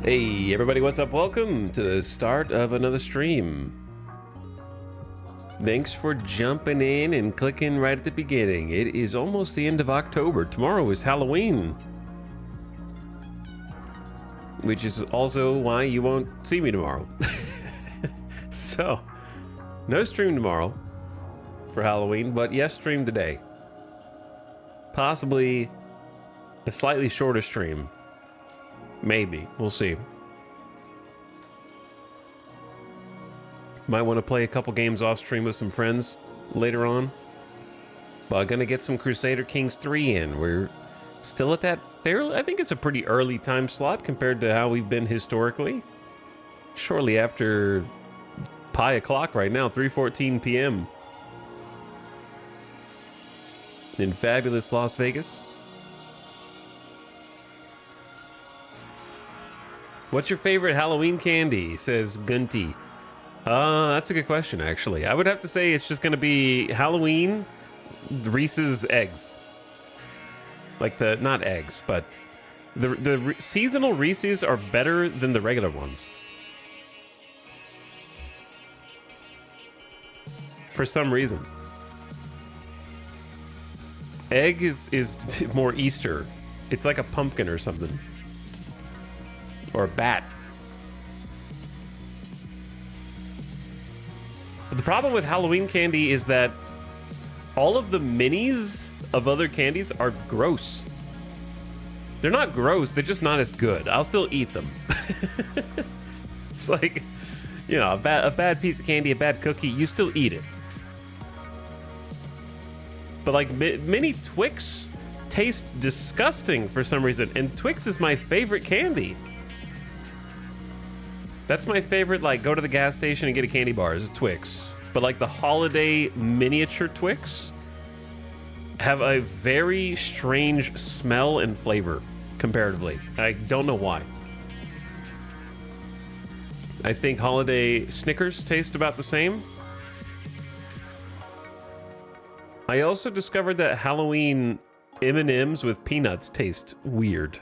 Hey everybody, what's up? Welcome to the start of another stream. Thanks for jumping in and clicking right at the beginning. It is almost the end of October. Tomorrow is Halloween, which is also why you won't see me tomorrow. So No stream tomorrow for Halloween, but yes, stream today. Possibly a slightly shorter stream. Maybe. We'll see. Might want to play a couple games off stream with some friends later on. But gonna get some Crusader Kings 3 in. We're still at that fairly, I think it's a pretty early time slot compared to how we've been historically. Shortly after pi o'clock right now, 3:14 p.m. in fabulous Las Vegas. What's your favorite Halloween candy? Says Gunty. That's a good question, actually. I would have to say it's just going to be Halloween Reese's eggs. Like the, not eggs, but the seasonal Reese's are better than the regular ones. For some reason. Egg is more Easter. It's like a pumpkin or something. Or a bat. But the problem with Halloween candy is that all of the minis of other candies are gross. They're not gross, they're just not as good. I'll still eat them. It's like, you know, a bad piece of candy, a bad cookie, you still eat it. But like mini Twix taste disgusting for some reason, and Twix is my favorite candy. That's my favorite, like, go to the gas station and get a candy bar is Twix. But like the holiday miniature Twix have a very strange smell and flavor comparatively. I don't know why. I think holiday Snickers taste about the same. I also discovered that Halloween M&Ms with peanuts taste weird.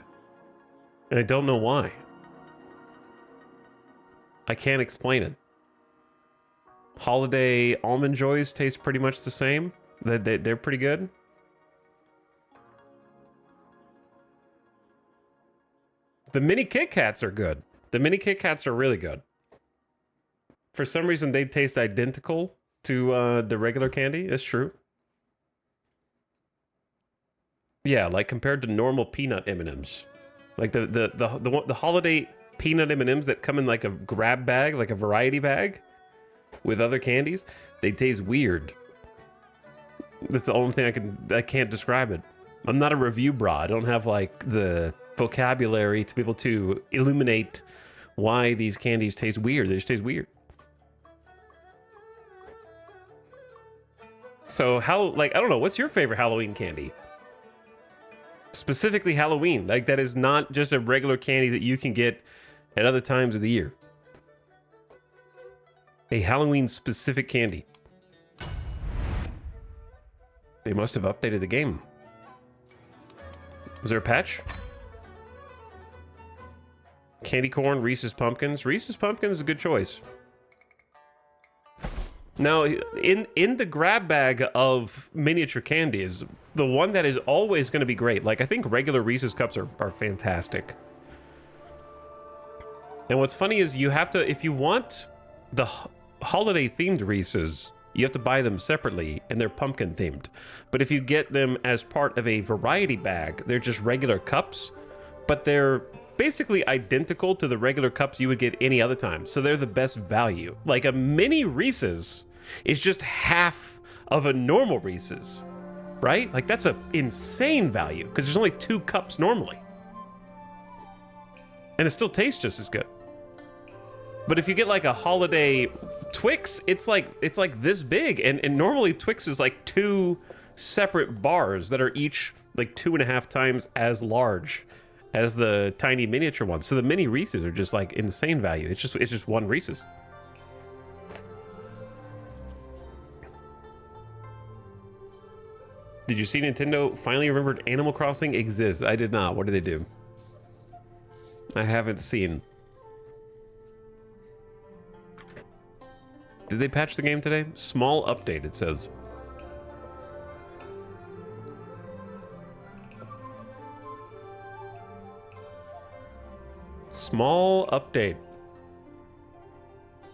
And I don't know why. I can't explain it. Holiday Almond Joys taste pretty much the same. They're pretty good. The mini Kit Kats are good. The mini Kit Kats are really good. For some reason, they taste identical to the regular candy. That's true. Yeah, like compared to normal peanut M&Ms. Like the holiday peanut M&Ms that come in like a grab bag, like a variety bag with other candies, they taste weird. That's the only thing I can't describe it. I'm not a review bra. I don't have like the vocabulary to be able to illuminate why these candies taste weird. They just taste weird. So how, like, I don't know, what's your favorite Halloween candy? Specifically Halloween, like that is not just a regular candy that you can get at other times of the year. A Halloween specific candy. They must have updated the game. Was there a patch? Candy corn, Reese's Pumpkins. Reese's Pumpkins is a good choice. Now, in the grab bag of miniature candies, the one that is always going to be great, like I think regular Reese's Cups are fantastic. And what's funny is you have to, if you want the holiday themed Reese's, you have to buy them separately and they're pumpkin themed. But if you get them as part of a variety bag, they're just regular cups, but they're basically identical to the regular cups you would get any other time. So they're the best value. Like a mini Reese's is just half of a normal Reese's, right? Like that's an insane value because there's only 2 cups normally. And it still tastes just as good. But if you get like a holiday Twix, it's like this big. And normally Twix is like 2 separate bars that are each like 2.5 times as large as the tiny miniature ones. So the mini Reese's are just like insane value. It's just one Reese's. Did you see Nintendo finally remembered Animal Crossing exists? I did not. What did they do? I haven't seen. Did they patch the game today? Small update, it says. Small update.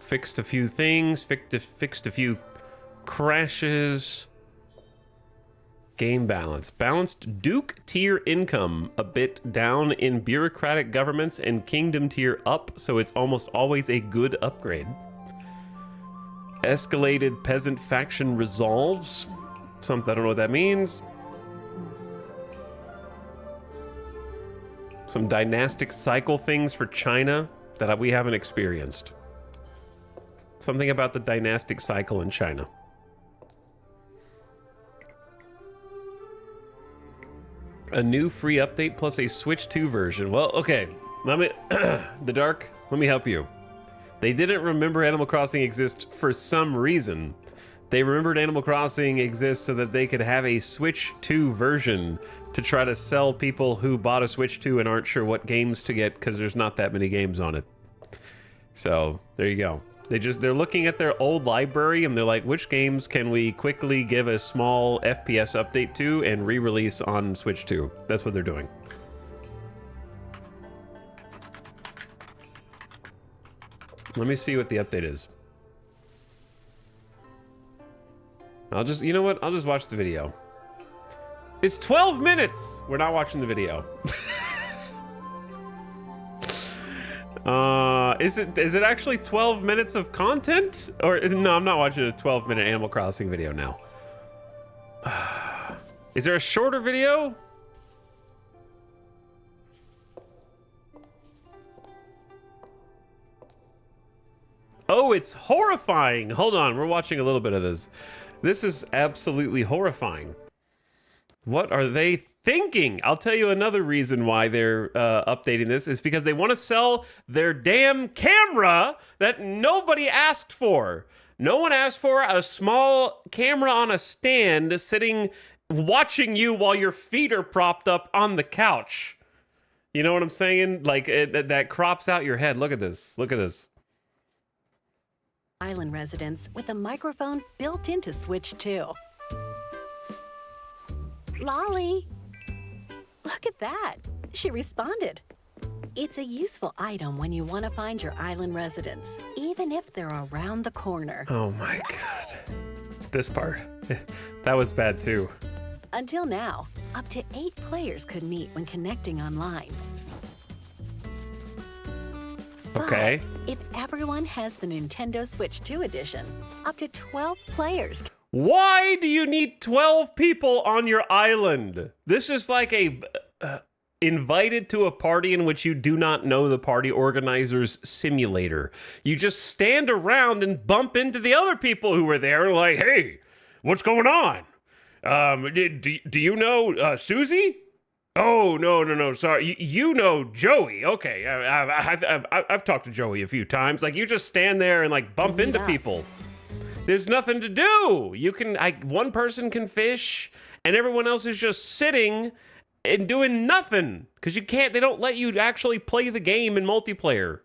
Fixed a few things, fixed a few crashes. Game balance. Balanced Duke tier income a bit down in bureaucratic governments and kingdom tier up, so it's almost always a good upgrade. Escalated peasant faction resolves. Something, I don't know what that means. Some dynastic cycle things for China that we haven't experienced. Something about the dynastic cycle in China. A new free update plus a Switch 2 version. Well, okay. Let me... The Dark, let me help you. They didn't remember Animal Crossing exists for some reason. They remembered Animal Crossing exists so that they could have a Switch 2 version to try to sell people who bought a Switch 2 and aren't sure what games to get because there's not that many games on it. So, there you go. They're looking at their old library and they're like, which games can we quickly give a small FPS update to and re-release on Switch 2? That's what they're doing. Let me see what the update is. You know what? I'll just watch the video. It's 12 minutes! We're not watching the video. Is it actually 12 minutes of content? Or no, I'm not watching a 12-minute Animal Crossing video now. Is there a shorter video? Oh, it's horrifying. Hold on, we're watching a little bit of this. This is absolutely horrifying. What are they thinking? I'll tell you another reason why they're updating this is because they want to sell their damn camera that nobody asked for. No one asked for a small camera on a stand sitting watching you while your feet are propped up on the couch. You know what I'm saying? Like that crops out your head. Look at this. Look at this. Island residents with a microphone built into Switch 2. Lolly, look at that. She responded. It's a useful item when you want to find your island residents, even if they're around the corner. Oh my God. This part. That was bad too. Until now, up to 8 players could meet when connecting online. Okay. But if everyone has the Nintendo Switch 2 edition, up to 12 players. Why do you need 12 people on your island? This is like a invited to a party in which you do not know the party organizer's simulator. You just stand around and bump into the other people who were there and like, hey, what's going on? Do you know Susie? Oh, no, sorry. You know Joey. Okay, I've talked to Joey a few times. Like, you just stand there and, like, bump into people. There's nothing to do. One person can fish, and everyone else is just sitting and doing nothing. Because they don't let you actually play the game in multiplayer.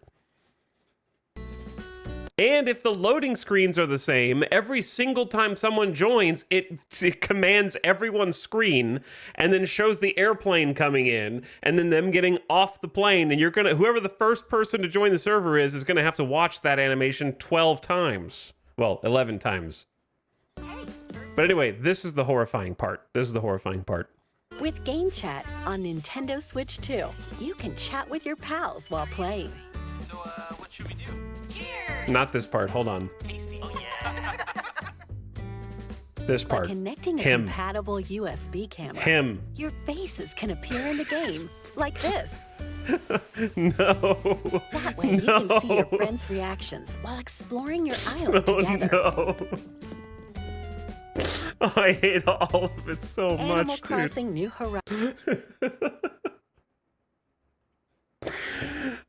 And if the loading screens are the same, every single time someone joins, it commands everyone's screen and then shows the airplane coming in and then them getting off the plane. And whoever the first person to join the server is gonna have to watch that animation 12 times. Well, 11 times. But anyway, this is the horrifying part. With Game Chat on Nintendo Switch 2, you can chat with your pals while playing. So, what should we do? Not this part. Hold on. Oh, yeah. This part. By connecting a compatible USB camera, your faces can appear in the game like this. No. That way you can see your friends' reactions while exploring your island together. No. Oh, I hate all of it so much, Animal Crossing New Horizons.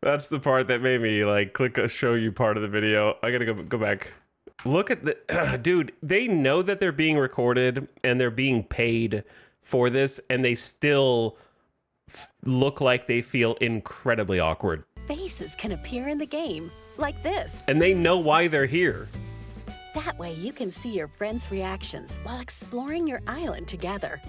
That's the part that made me like click a show you part of the video. I gotta go back. Look at the dude. They know that they're being recorded and they're being paid for this, and they still look like they feel incredibly awkward. Faces can appear in the game like this, and they know why they're here. That way you can see your friends' reactions while exploring your island together.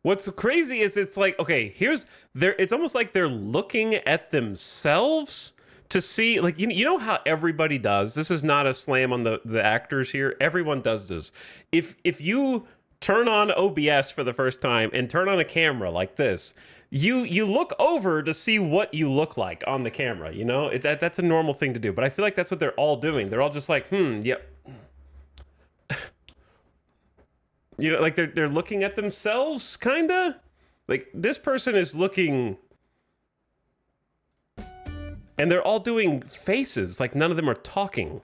What's crazy is it's like, okay, it's almost like they're looking at themselves to see, like, you know how everybody does. This is not a slam on the actors here. Everyone does this. If you turn on OBS for the first time and turn on a camera like this, you look over to see what you look like on the camera. You know, that's a normal thing to do. But I feel like that's what they're all doing. They're all just like, yep. You know, like they're looking at themselves, kinda. Like this person is looking. And they're all doing faces, like none of them are talking.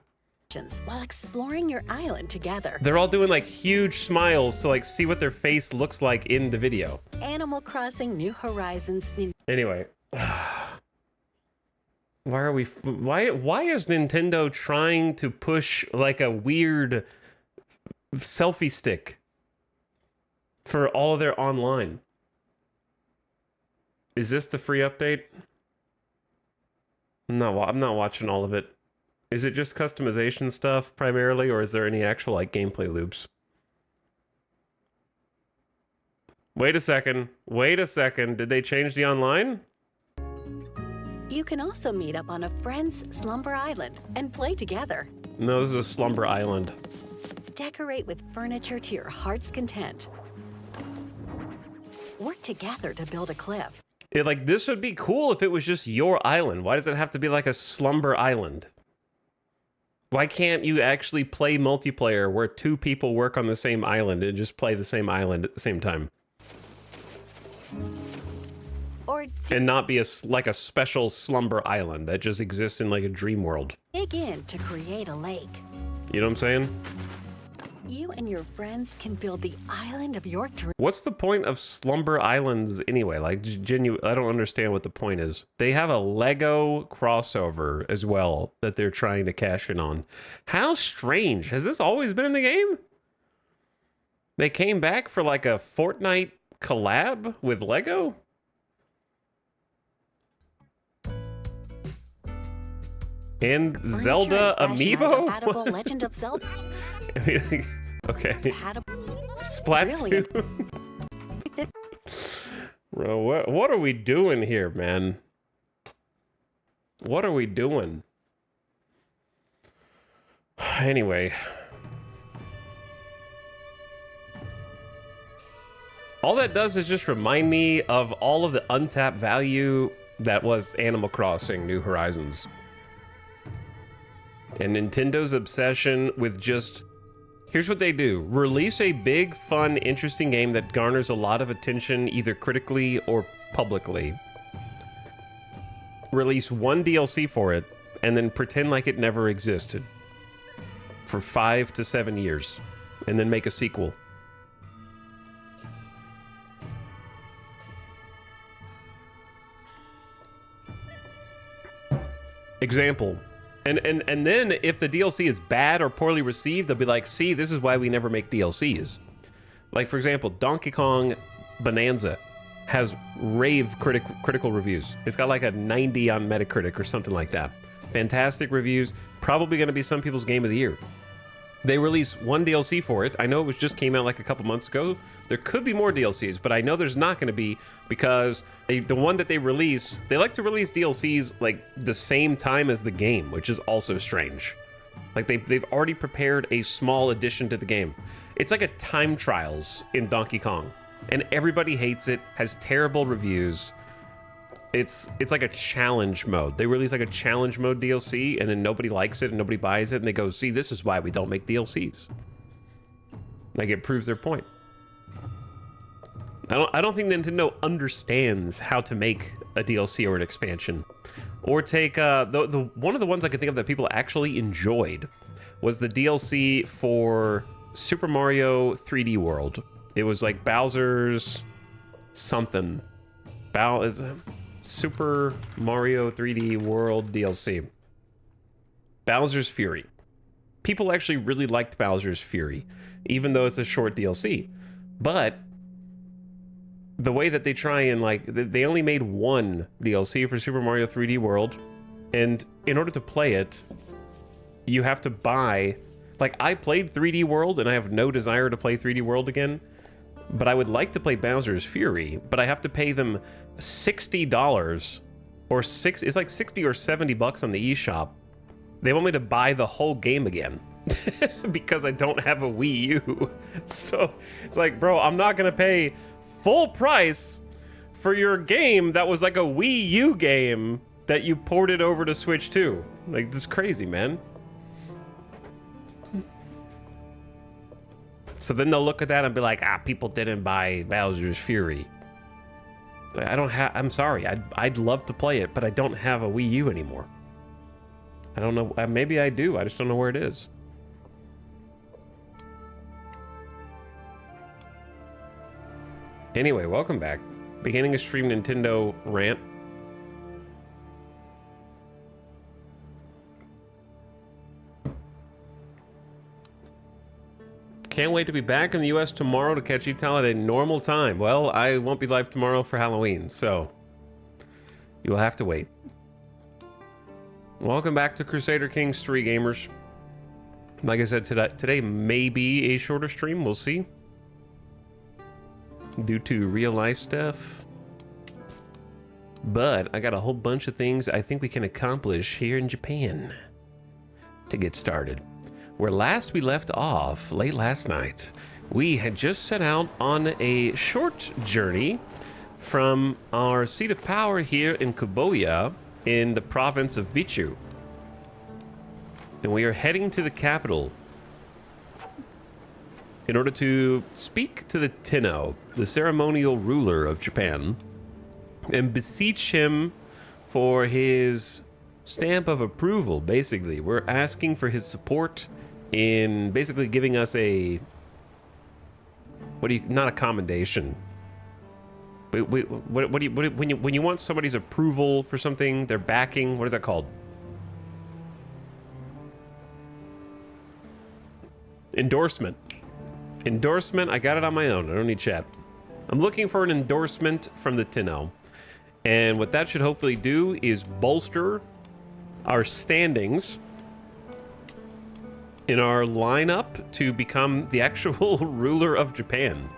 While exploring your island together. They're all doing like huge smiles to like see what their face looks like in the video. Animal Crossing New Horizons. Anyway, why is Nintendo trying to push like a weird selfie stick for all of their online? Is this the free update? No, I'm not watching all of it. Is it just customization stuff primarily, or is there any actual like gameplay loops? Wait a second. Did they change the online? You can also meet up on a friend's Slumber Island and play together. No, this is a Slumber Island. Decorate with furniture to your heart's content. Work together to build a cliff. Like, this would be cool if it was just your island. Why does it have to be like a Slumber Island? Why can't you actually play multiplayer where two people work on the same island and just play the same island at the same time? And not be like a special Slumber Island that just exists in like a dream world. Dig in to create a lake. You know what I'm saying? You and your friends can build the island of your dreams. What's the point of Slumber Islands anyway? Like, I don't understand what the point is. They have a Lego crossover as well that they're trying to cash in on. How strange. Has this always been in the game? They came back for like a Fortnite collab with Lego? And Furniture Zelda and fashion are Amiibo? compatible Legend of Zelda. I mean, okay. Splatoon. Bro, what are we doing here, man? What are we doing? Anyway. All that does is just remind me of all of the untapped value that was Animal Crossing New Horizons. And Nintendo's obsession with just... Here's what they do. Release a big, fun, interesting game that garners a lot of attention, either critically or publicly. Release one DLC for it, and then pretend like it never existed. For 5 to 7 years. And then make a sequel. Example. And then if the DLC is bad or poorly received, they'll be like, see, this is why we never make DLCs. Like, for example, Donkey Kong Bonanza has rave critical reviews. It's got like a 90 on Metacritic or something like that. Fantastic reviews. Probably going to be some people's game of the year. They released one DLC for it. I know it just came out like a couple months ago. There could be more DLCs, but I know there's not going to be because the one that they release, they like to release DLCs like the same time as the game, which is also strange. Like they've already prepared a small addition to the game. It's like a time trials in Donkey Kong, and everybody hates it, has terrible reviews. It's like a challenge mode. They release like a challenge mode DLC, and then nobody likes it and nobody buys it, and they go, see, this is why we don't make DLCs. Like, it proves their point. I don't think Nintendo understands how to make a DLC or an expansion. Or take one of the ones I could think of that people actually enjoyed was the DLC for Super Mario 3D World. It was like Bowser's something. Super Mario 3D World DLC. Bowser's Fury. People actually really liked Bowser's Fury, even though it's a short DLC. But the way that they try and like, they only made one DLC for Super Mario 3D World, and in order to play it, you have to buy, like, I played 3D World and I have no desire to play 3D World again, but I would like to play Bowser's Fury, but I have to pay them $60 Or it's like 60 or 70 bucks on the eShop. They want me to buy the whole game again because I don't have a Wii U. So it's like, bro, I'm not gonna pay full price for your game that was like a Wii U game that you ported over to Switch 2. Like, this is crazy, man. So then they'll look at that and be like, people didn't buy Bowser's Fury. Like, I'm sorry, I'd love to play it, but I don't have a Wii U anymore. I don't know, maybe I do, I just don't know where it is. Anyway, welcome back. Beginning a stream Nintendo rant. Can't wait to be back in the US tomorrow to catch ETAL at a normal time. Well, I won't be live tomorrow for Halloween, so you will have to wait. Welcome back to Crusader Kings 3, gamers. Like I said, today may be a shorter stream, we'll see. Due to real life stuff. But I got a whole bunch of things I think we can accomplish here in Japan to get started. Where last we left off, late last night, we had just set out on a short journey from our seat of power here in Kuboya in the province of Bichu. And we are heading to the capital in order to speak to the Tenno, the ceremonial ruler of Japan, and beseech him for his stamp of approval, basically. We're asking for his support in basically giving us a, not a commendation. What do you, when you want somebody's approval for something, their backing, what is that called? Endorsement. Endorsement, I got it on my own, I don't need chat. I'm looking for an endorsement from the Tenno. And what that should hopefully do is bolster our standings in our lineup to become the actual ruler of Japan.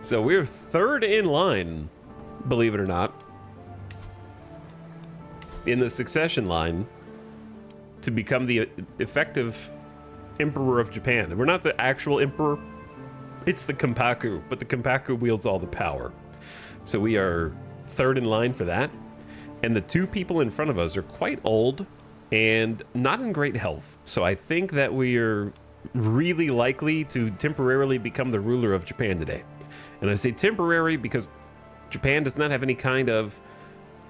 So we're third in line, believe it or not, in the succession line to become the effective Emperor of Japan. We're not the actual emperor, it's the Kenpaku, but the Kenpaku wields all the power. So we are third in line for that. And the two people in front of us are quite old and not in great health. So I think that we are really likely to temporarily become the ruler of Japan today. And I say temporary because Japan does not have any kind of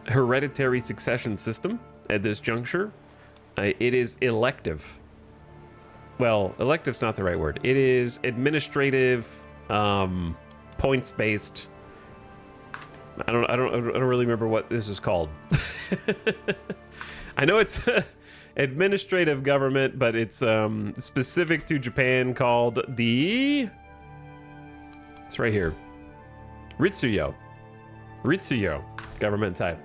hereditary succession system at this juncture. It is elective. Well, elective's not the right word. It is administrative, points-based. I don't really remember what this is called. I know it's administrative government, but it's specific to Japan called the... It's right here. Ritsuyo. Ritsuyo government type.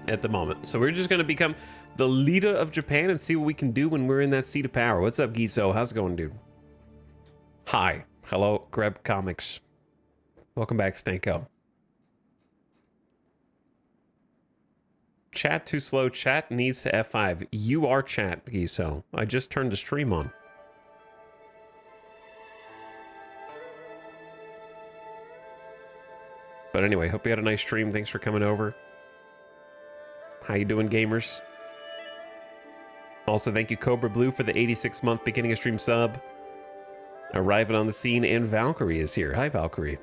At the moment. So we're just going to become the leader of Japan and see what we can do when we're in that seat of power. What's up, Giso? How's it going, dude? Hi. Hello, Greb Comics. Welcome back, Stanko. Chat too slow. Chat needs to F5. You are chat, Giso. I just turned the stream on. But anyway, hope you had a nice stream. Thanks for coming over. How you doing, gamers? Also, thank you, Cobra Blue, for the 86-month beginning of stream sub. Arriving on the scene, and Valkyrie is here. Hi, Valkyrie.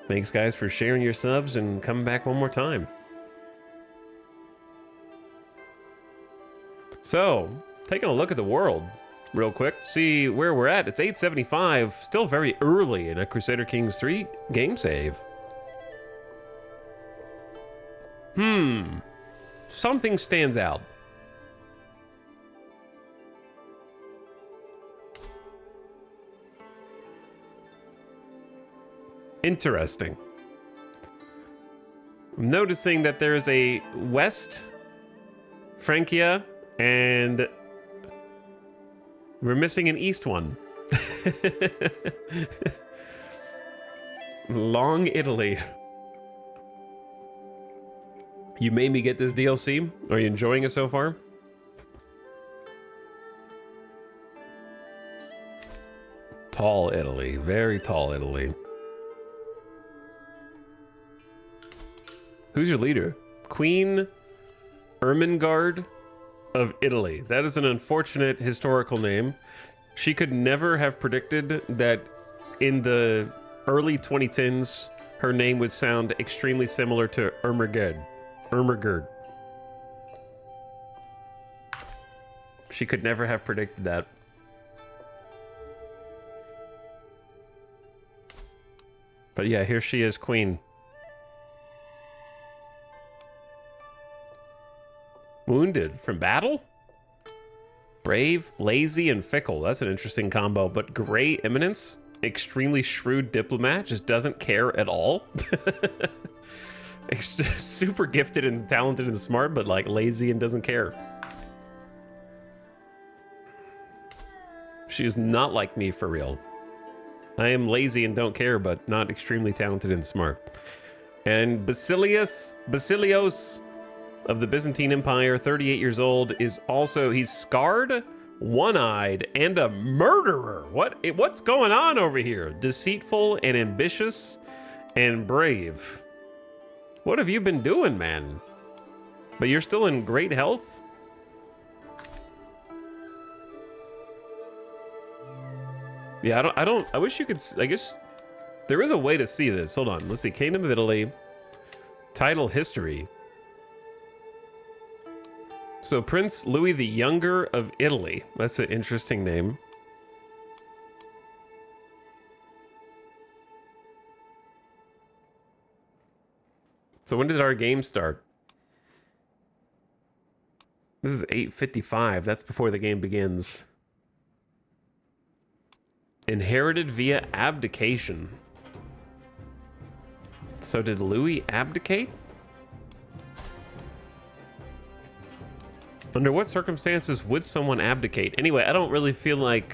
Thanks, guys, for sharing your subs and coming back one more time. So, taking a look at the world real quick, see where we're at. It's 8:75, still very early in a Crusader Kings 3 game save. Something stands out. Interesting. I'm noticing that there is a West Francia and we're missing an East one. Long Italy. You made me get this DLC. Are you enjoying it so far? Tall Italy. Very tall Italy. Who's your leader? Queen Ermengarde of Italy. That is an unfortunate historical name. She could never have predicted that in the early 2010s, her name would sound extremely similar to Ermengarde. Ermengarde. She could never have predicted that. But yeah, here she is, queen. Wounded from battle? Brave, lazy, and fickle. That's an interesting combo. But Gray Eminence, extremely shrewd diplomat, just doesn't care at all. Super gifted and talented and smart, but like lazy and doesn't care. She is not like me for real. I am lazy and don't care, but not extremely talented and smart. And Basilios of the Byzantine Empire, 38 years old, is also, he's scarred, one-eyed, and a murderer. What's going on over here? Deceitful and ambitious and brave. What have you been doing, man? But you're still in great health? Yeah, I wish you could, I guess there is a way to see this. Hold on, let's see. Kingdom of Italy, title history. So Prince Louis the Younger of Italy. That's an interesting name. So when did our game start? This is 8:55. That's before the game begins. Inherited via abdication. So did Louis abdicate? Under what circumstances would someone abdicate? Anyway, I don't really feel like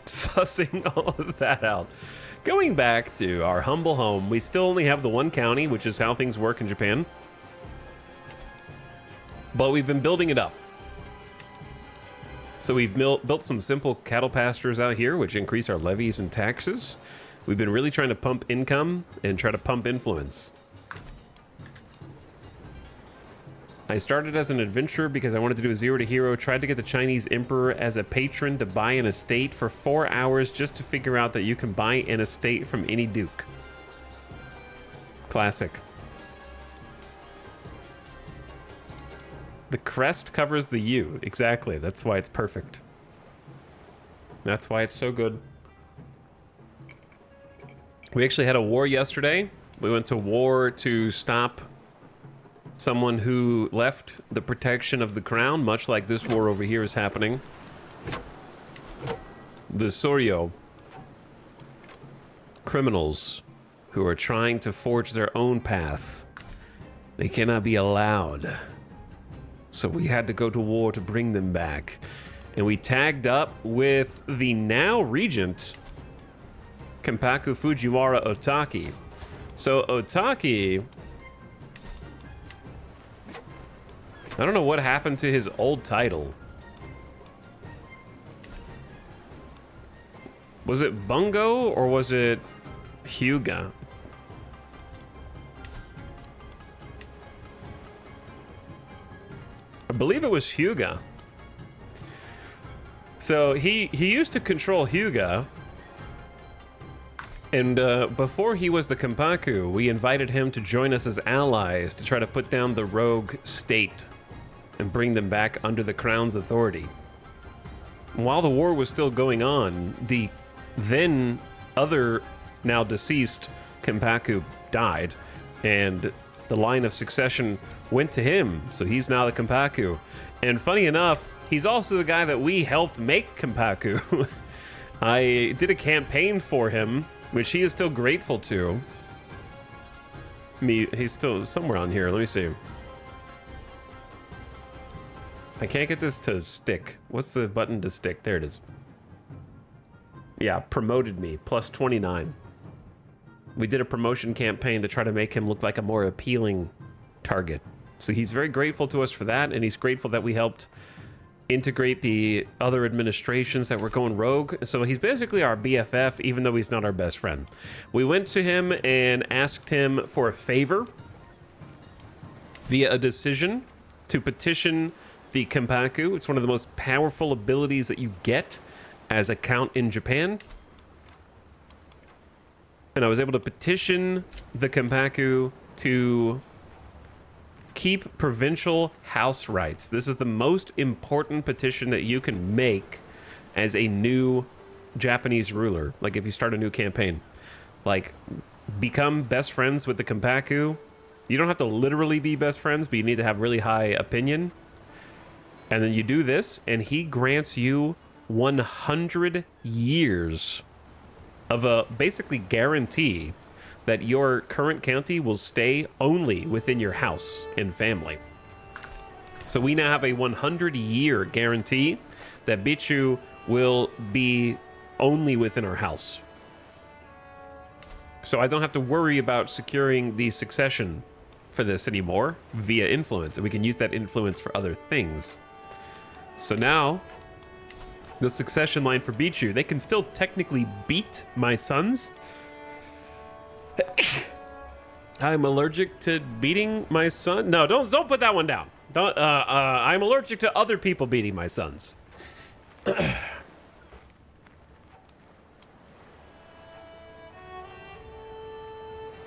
sussing all of that out. Going back to our humble home, we still only have the one county, which is how things work in Japan. But we've been building it up. So we've built some simple cattle pastures out here, which increase our levies and taxes. We've been really trying to pump income and try to pump influence. I started as an adventurer because I wanted to do a zero to hero, tried to get the Chinese emperor as a patron to buy an estate for 4 hours just to figure out that you can buy an estate from any duke. Classic. The crest covers the U. Exactly. That's why it's perfect. That's why it's so good. We actually had a war yesterday. We went to war to stop someone who left the protection of the crown, much like this war over here is happening. The Soryo. Criminals who are trying to forge their own path. They cannot be allowed. So we had to go to war to bring them back. And we tagged up with the now regent, Kenpaku Fujiwara Otaki. So Otaki, I don't know what happened to his old title. Was it Bungo or was it Hyuga? I believe it was Hyuga. So he used to control Hyuga, and before he was the Kenpaku, we invited him to join us as allies to try to put down the rogue state and bring them back under the crown's authority. While the war was still going on, the then other, now deceased, Kenpaku died, and the line of succession went to him, so he's now the Kenpaku. And funny enough, he's also the guy that we helped make Kenpaku. I did a campaign for him, which he is still grateful to. He's still somewhere on here. Let me see. I can't get this to stick. What's the button to stick? There it is. Yeah, promoted me. Plus 29. we did a promotion campaign to try to make him look like a more appealing target. So he's very grateful to us for that, and he's grateful that we helped integrate the other administrations that were going rogue. So he's basically our BFF, even though he's not our best friend. We went to him and asked him for a favor via a decision to petition the Kenpaku. It's one of the most powerful abilities that you get as a count in Japan. And I was able to petition the Kenpaku to keep provincial house rights. This is the most important petition that you can make as a new Japanese ruler. Like if you start a new campaign, like become best friends with the Kenpaku. You don't have to literally be best friends, but you need to have really high opinion. And then you do this, and he grants you 100 years of a basically guarantee that your current county will stay only within your house and family. So we now have a 100-year guarantee that Bichu will be only within our house. So I don't have to worry about securing the succession for this anymore via influence, and we can use that influence for other things. So now, the succession line for Bichu, they can still technically beat my sons. I'm allergic to beating my son. No, don't put that one down. Don't. I'm allergic to other people beating my sons. But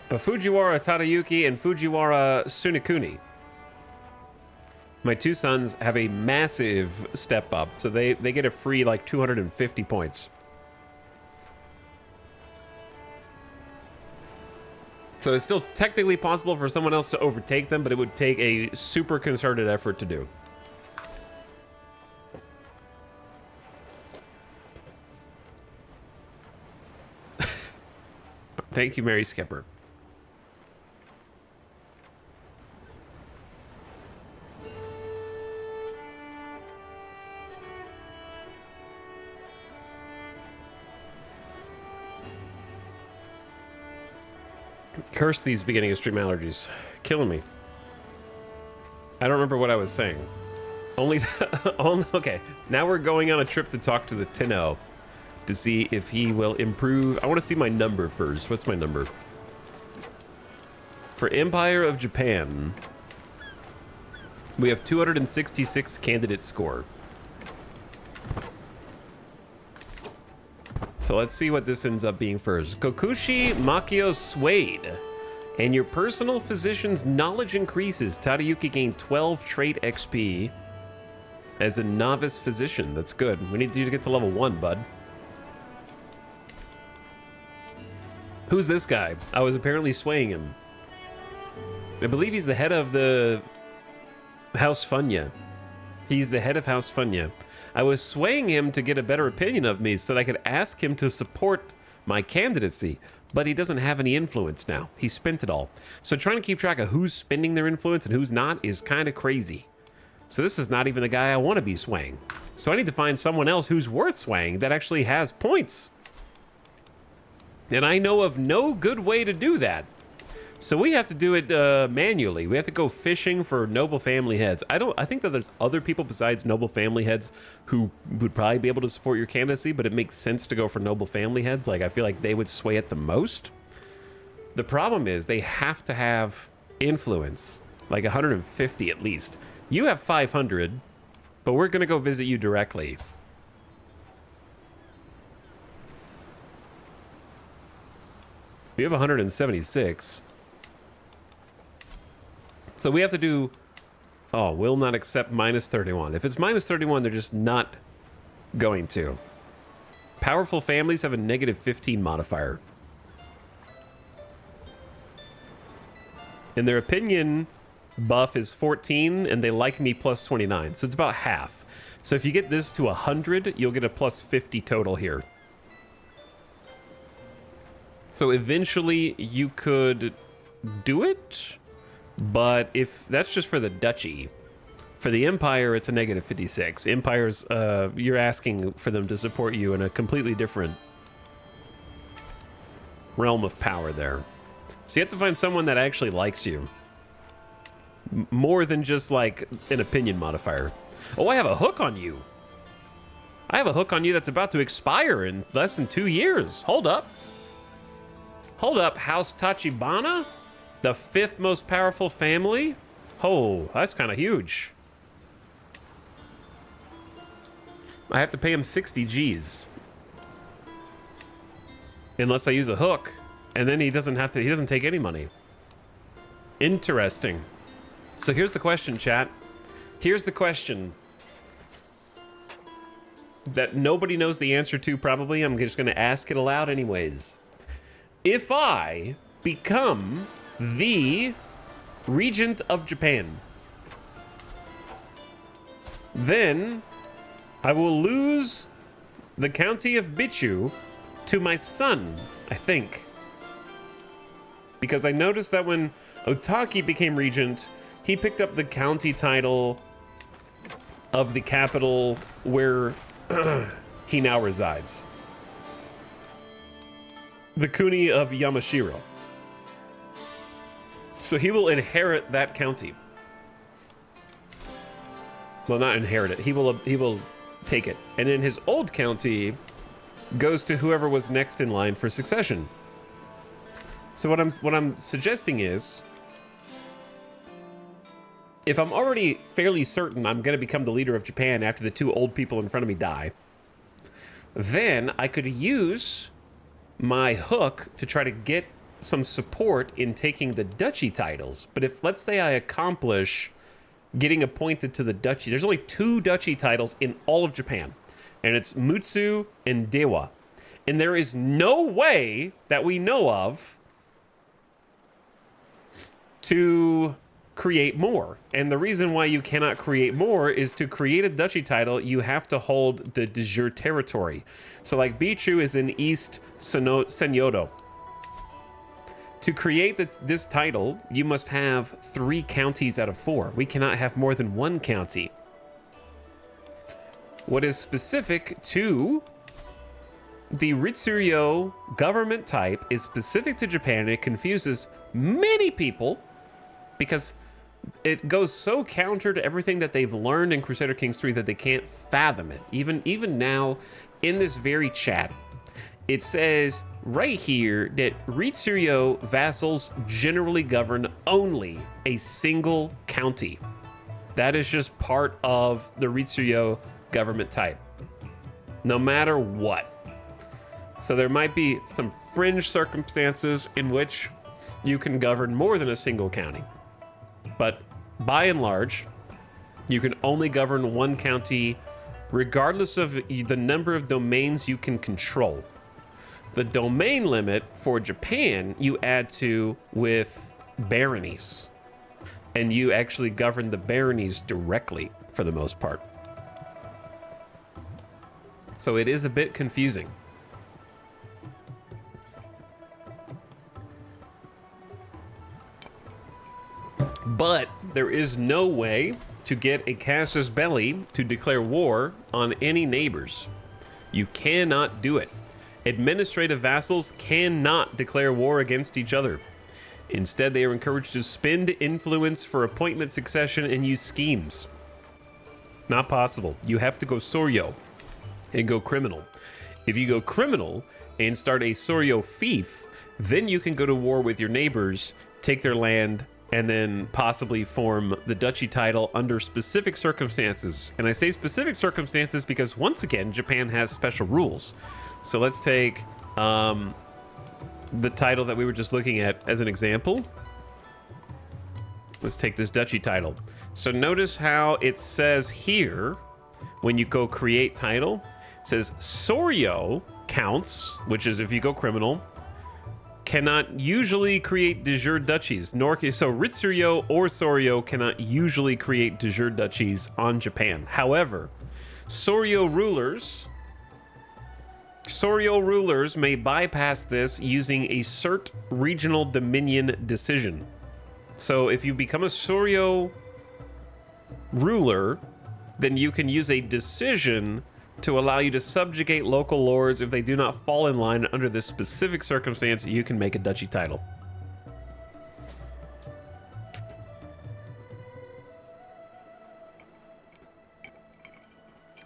Fujiwara Tadayuki and Fujiwara Tsunekuni, my two sons, have a massive step up, so they get a free like 250 points. So it's still technically possible for someone else to overtake them, but it would take a super concerted effort to do. Thank you, Mary Skipper. Curse these beginning of stream allergies. Killing me. I don't remember what I was saying. Okay, now we're going on a trip to talk to the Tenno to see if he will improve. I want to see my number first. What's my number? For Empire of Japan, we have 266 candidate score. So let's see what this ends up being first. Kokushi Makio Suede. And your personal physician's knowledge increases. Tadayuki gained 12 trait XP as a novice physician. That's good. We need you to get to level 1, bud. Who's this guy? I was apparently swaying him. I believe he's the head of the House Funya. He's the head of House Funya. I was swaying him to get a better opinion of me so that I could ask him to support my candidacy, but he doesn't have any influence now. He spent it all. So trying to keep track of who's spending their influence and who's not is kind of crazy. So this is not even the guy I want to be swaying. So I need to find someone else who's worth swaying that actually has points. And I know of no good way to do that. So we have to do it manually. We have to go fishing for noble family heads. I think that there's other people besides noble family heads who would probably be able to support your candidacy, but it makes sense to go for noble family heads. Like, I feel like they would sway it the most. The problem is they have to have influence, like 150 at least. You have 500, but we're gonna go visit you directly. We have 176. So we have to do, oh, will not accept minus 31. If it's minus 31, they're just not going to. Powerful families have a negative 15 modifier. And their opinion buff is 14, and they like me plus 29. So it's about half. So if you get this to 100, you'll get a plus 50 total here. So eventually you could do it. But if that's just for the duchy, for the empire, it's a negative 56. Empires, you're asking for them to support you in a completely different realm of power there. So you have to find someone that actually likes you. More than just like an opinion modifier. Oh, I have a hook on you. I have a hook on you that's about to expire in less than 2 years. Hold up. Hold up, House Tachibana? The 5th most powerful family? Oh, that's kind of huge. I have to pay him 60 G's. Unless I use a hook. And then he doesn't take any money. Interesting. So here's the question, chat. Here's the question that nobody knows the answer to, probably. I'm just going to ask it aloud anyways. If I become the regent of Japan, then I will lose the county of Bichu to my son, I think. Because I noticed that when Otaki became regent, he picked up the county title of the capital where he now resides. The Kuni of Yamashiro. So he will inherit that county. Well, not inherit it. He will take it. And then his old county goes to whoever was next in line for succession. So what I'm suggesting is, if I'm already fairly certain I'm going to become the leader of Japan after the 2 old people in front of me die, then I could use my hook to try to get some support in taking the duchy titles. But if, let's say, I accomplish getting appointed to the duchy, there's only 2 duchy titles in all of Japan, and it's Mutsu and Dewa. And there is no way that we know of to create more. And the reason why you cannot create more is, to create a duchy title, you have to hold the de jure territory. So like Bichu is in East Senyodo. To create this title, you must have 3 counties out of 4. We cannot have more than 1 county. What is specific to the Ritsuryo government type is specific to Japan, and it confuses many people because it goes so counter to everything that they've learned in Crusader Kings 3 that they can't fathom it. Even now, in this very chat, it says right here that Ritsuryo vassals generally govern only a single county. That is just part of the Ritsuryo government type, no matter what. So there might be some fringe circumstances in which you can govern more than a single county. But by and large, you can only govern 1 county regardless of the number of domains you can control. The domain limit for Japan you add to with baronies, and you actually govern the baronies directly for the most part. So it is a bit confusing. But there is no way to get a casus belli to declare war on any neighbors. You cannot do it. Administrative vassals cannot declare war against each other. Instead, they are encouraged to spend influence for appointment succession and use schemes. Not possible. You have to go Soryo and go criminal. If you go criminal and start a Soryo fief, then you can go to war with your neighbors, take their land, and then possibly form the duchy title under specific circumstances. And I say specific circumstances because, once again, Japan has special rules. So let's take the title that we were just looking at as an example. Let's take this duchy title. So notice how it says here, when you go create title, it says Soryo counts, which is if you go criminal, cannot usually create de jure duchies, so Ritsuryo or Soryo cannot usually create de jure duchies on Japan. However, Soryo rulers may bypass this using a cert regional dominion decision. So if you become a Soryo ruler, then you can use a decision to allow you to subjugate local lords. If they do not fall in line under this specific circumstance, you can make a duchy title.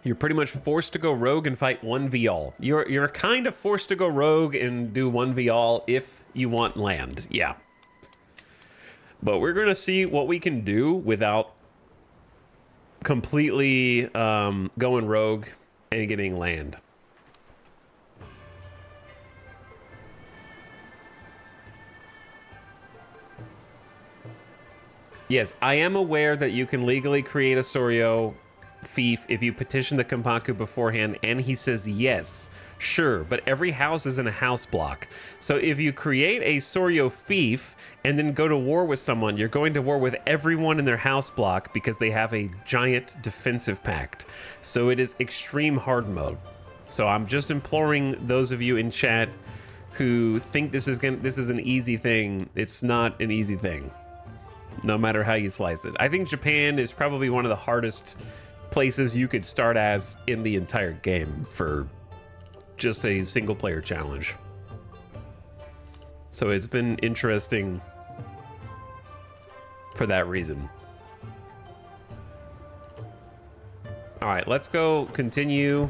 You're pretty much forced to go rogue and fight 1v all. You're kind of forced to go rogue and do 1v all if you want land. Yeah. But we're going to see what we can do without completely going rogue and getting land. Yes, I am aware that you can legally create a Soryo fief if you petition the Kompaku beforehand, and he says yes, sure, but every house is in a house block. So if you create a Soryo fief and then go to war with someone, you're going to war with everyone in their house block because they have a giant defensive pact. So it is extreme hard mode. So I'm just imploring those of you in chat who think this is an easy thing. It's not an easy thing, no matter how you slice it. I think Japan is probably one of the hardest places you could start as in the entire game for just a single player challenge. So it's been interesting for that reason. All right, let's go continue.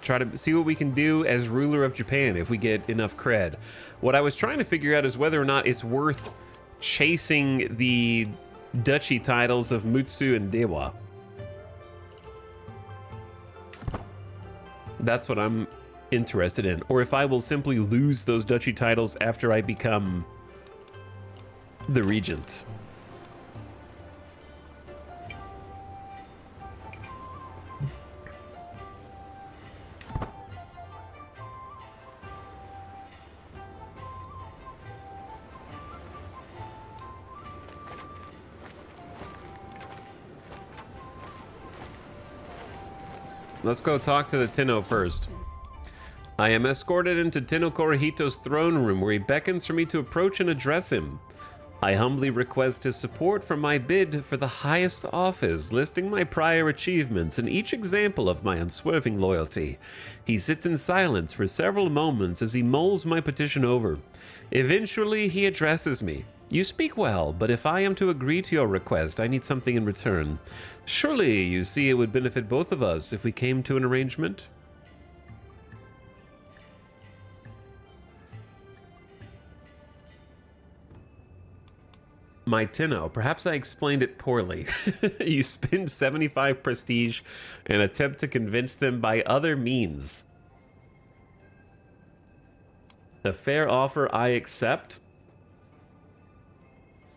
Try to see what we can do as ruler of Japan if we get enough cred. What I was trying to figure out is whether or not it's worth chasing the duchy titles of Mutsu and Dewa. That's what I'm interested in. Or if I will simply lose those duchy titles after I become the regent. Let's go talk to the Tenno first. I am escorted into Tenno Korohito's throne room where he beckons for me to approach and address him. I humbly request his support for my bid for the highest office, listing my prior achievements and each example of my unswerving loyalty. He sits in silence for several moments as he mulls my petition over. Eventually, he addresses me. You speak well, but if I am to agree to your request, I need something in return. Surely, you see, it would benefit both of us if we came to an arrangement? My Tenno, perhaps I explained it poorly. You spend 75 prestige and attempt to convince them by other means. A fair offer I accept?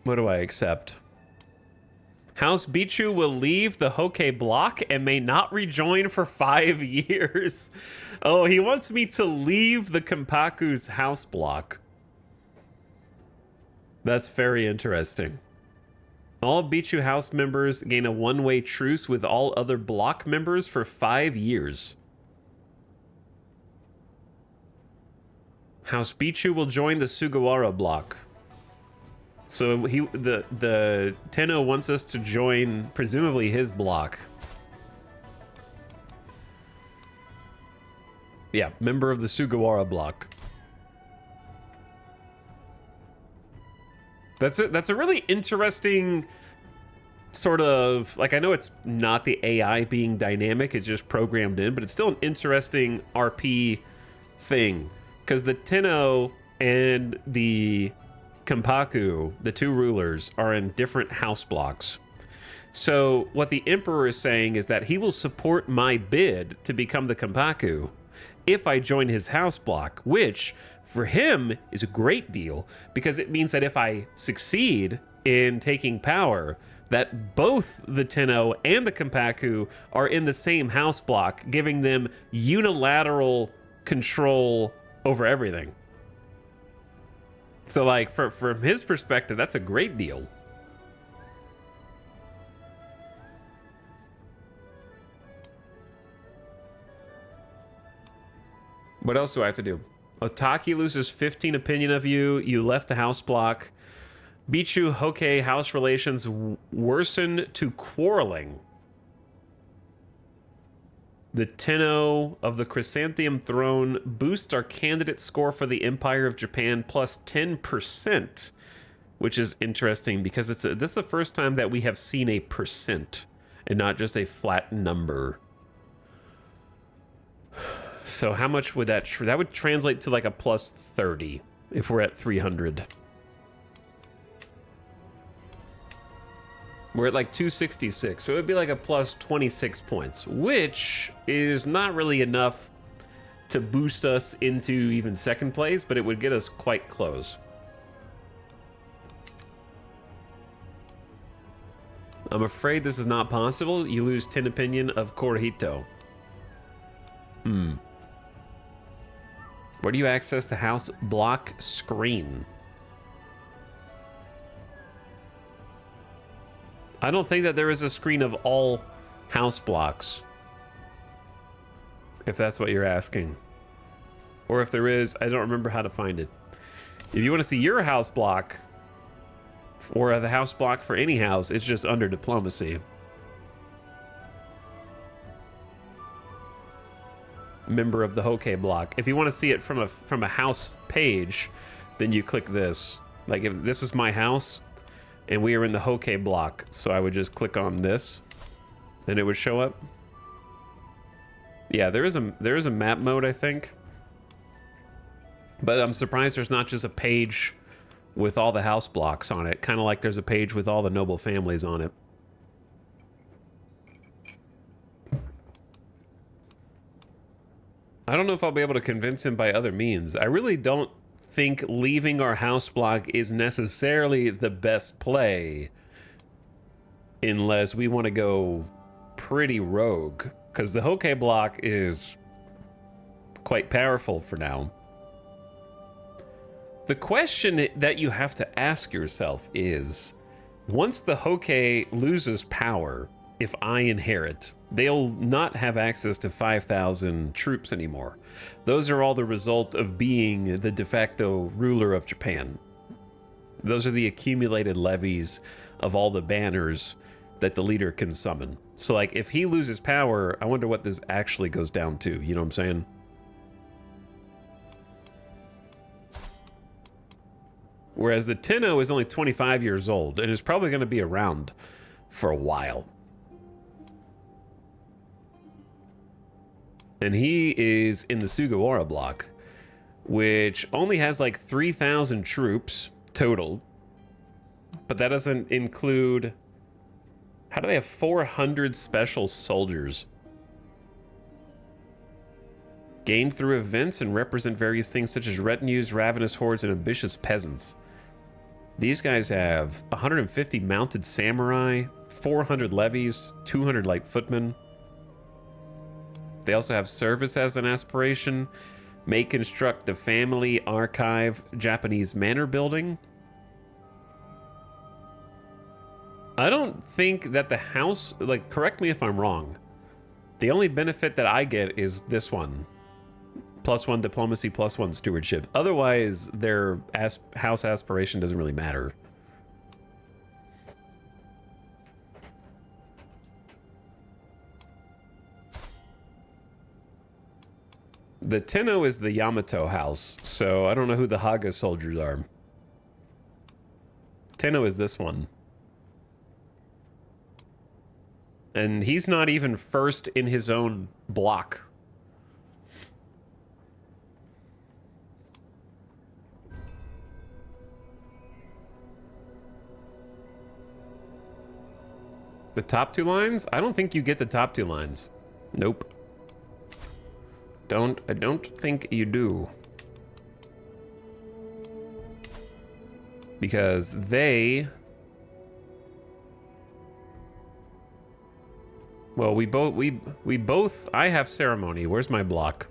What do I accept? House Bichu will leave the Hokkei block and may not rejoin for 5 years. Oh, he wants me to leave the Kompaku's house block. That's very interesting. All Bichu house members gain a one-way truce with all other block members for 5 years. House Bichu will join the Sugawara block. So the Tenno wants us to join, presumably, his block. Yeah, member of the Sugawara block. That's a really interesting sort of, like, I know it's not the AI being dynamic, it's just programmed in, but it's still an interesting RP thing. Because the Tenno and the Kompaku, the two rulers, are in different house blocks. So what the Emperor is saying is that he will support my bid to become the Kompaku if I join his house block, which for him is a great deal because it means that if I succeed in taking power, that both the Tenno and the Kompaku are in the same house block, giving them unilateral control over everything. So, like, from his perspective, that's a great deal. What else do I have to do? Otaki loses 15 opinion of you. You left the house block. Bichu Hokkei house relations worsen to quarreling. The Tenno of the Chrysanthemum Throne boosts our candidate score for the Empire of Japan plus 10%, which is interesting because this is the first time that we have seen a percent and not just a flat number. So how much would that that would translate to like a plus 30 if we're at 300. We're at like 266, so it would be like a plus 26 points, which is not really enough to boost us into even second place, but it would get us quite close. I'm afraid this is not possible. You lose 10 opinion of Corujito. Where do you access the house block screen? I don't think that there is a screen of all house blocks, if that's what you're asking. Or if there is, I don't remember how to find it. If you want to see your house block, or the house block for any house, it's just under diplomacy. Member of the Hokey block. If you want to see it from a house page, then you click this. Like if this is my house, and we are in the Hokey block, so I would just click on this, and it would show up. Yeah, there is a map mode, I think, but I'm surprised there's not just a page with all the house blocks on it, kind of like there's a page with all the noble families on it. I don't know if I'll be able to convince him by other means. I really don't think leaving our house block is necessarily the best play unless we want to go pretty rogue, because the Hokey block is quite powerful for now. The question that you have to ask yourself is, once the Hokey loses power, if I inherit, they'll not have access to 5,000 troops anymore. Those are all the result of being the de facto ruler of Japan. Those are the accumulated levies of all the banners that the leader can summon. So like if he loses power, I wonder what this actually goes down to, you know what I'm saying? Whereas the Tenno is only 25 years old and is probably going to be around for a while. And he is in the Sugawara block, which only has like 3,000 troops total. But that doesn't include... How do they have 400 special soldiers? Gained through events and represent various things such as retinues, ravenous hordes, and ambitious peasants. These guys have 150 mounted samurai, 400 levies, 200 light footmen. They also have service as an aspiration, may construct the family archive Japanese manor building. I don't think that the house, like, correct me if I'm wrong. The only benefit that I get is this one. +1 diplomacy, +1 stewardship. Otherwise, their house aspiration doesn't really matter. The Tenno is the Yamato house, so I don't know who the Haga soldiers are. Tenno is this one. And he's not even first in his own block. The top two lines? I don't think you get the top two lines. Nope. I don't think you do. Because they... Well, we both... I have ceremony. Where's my block?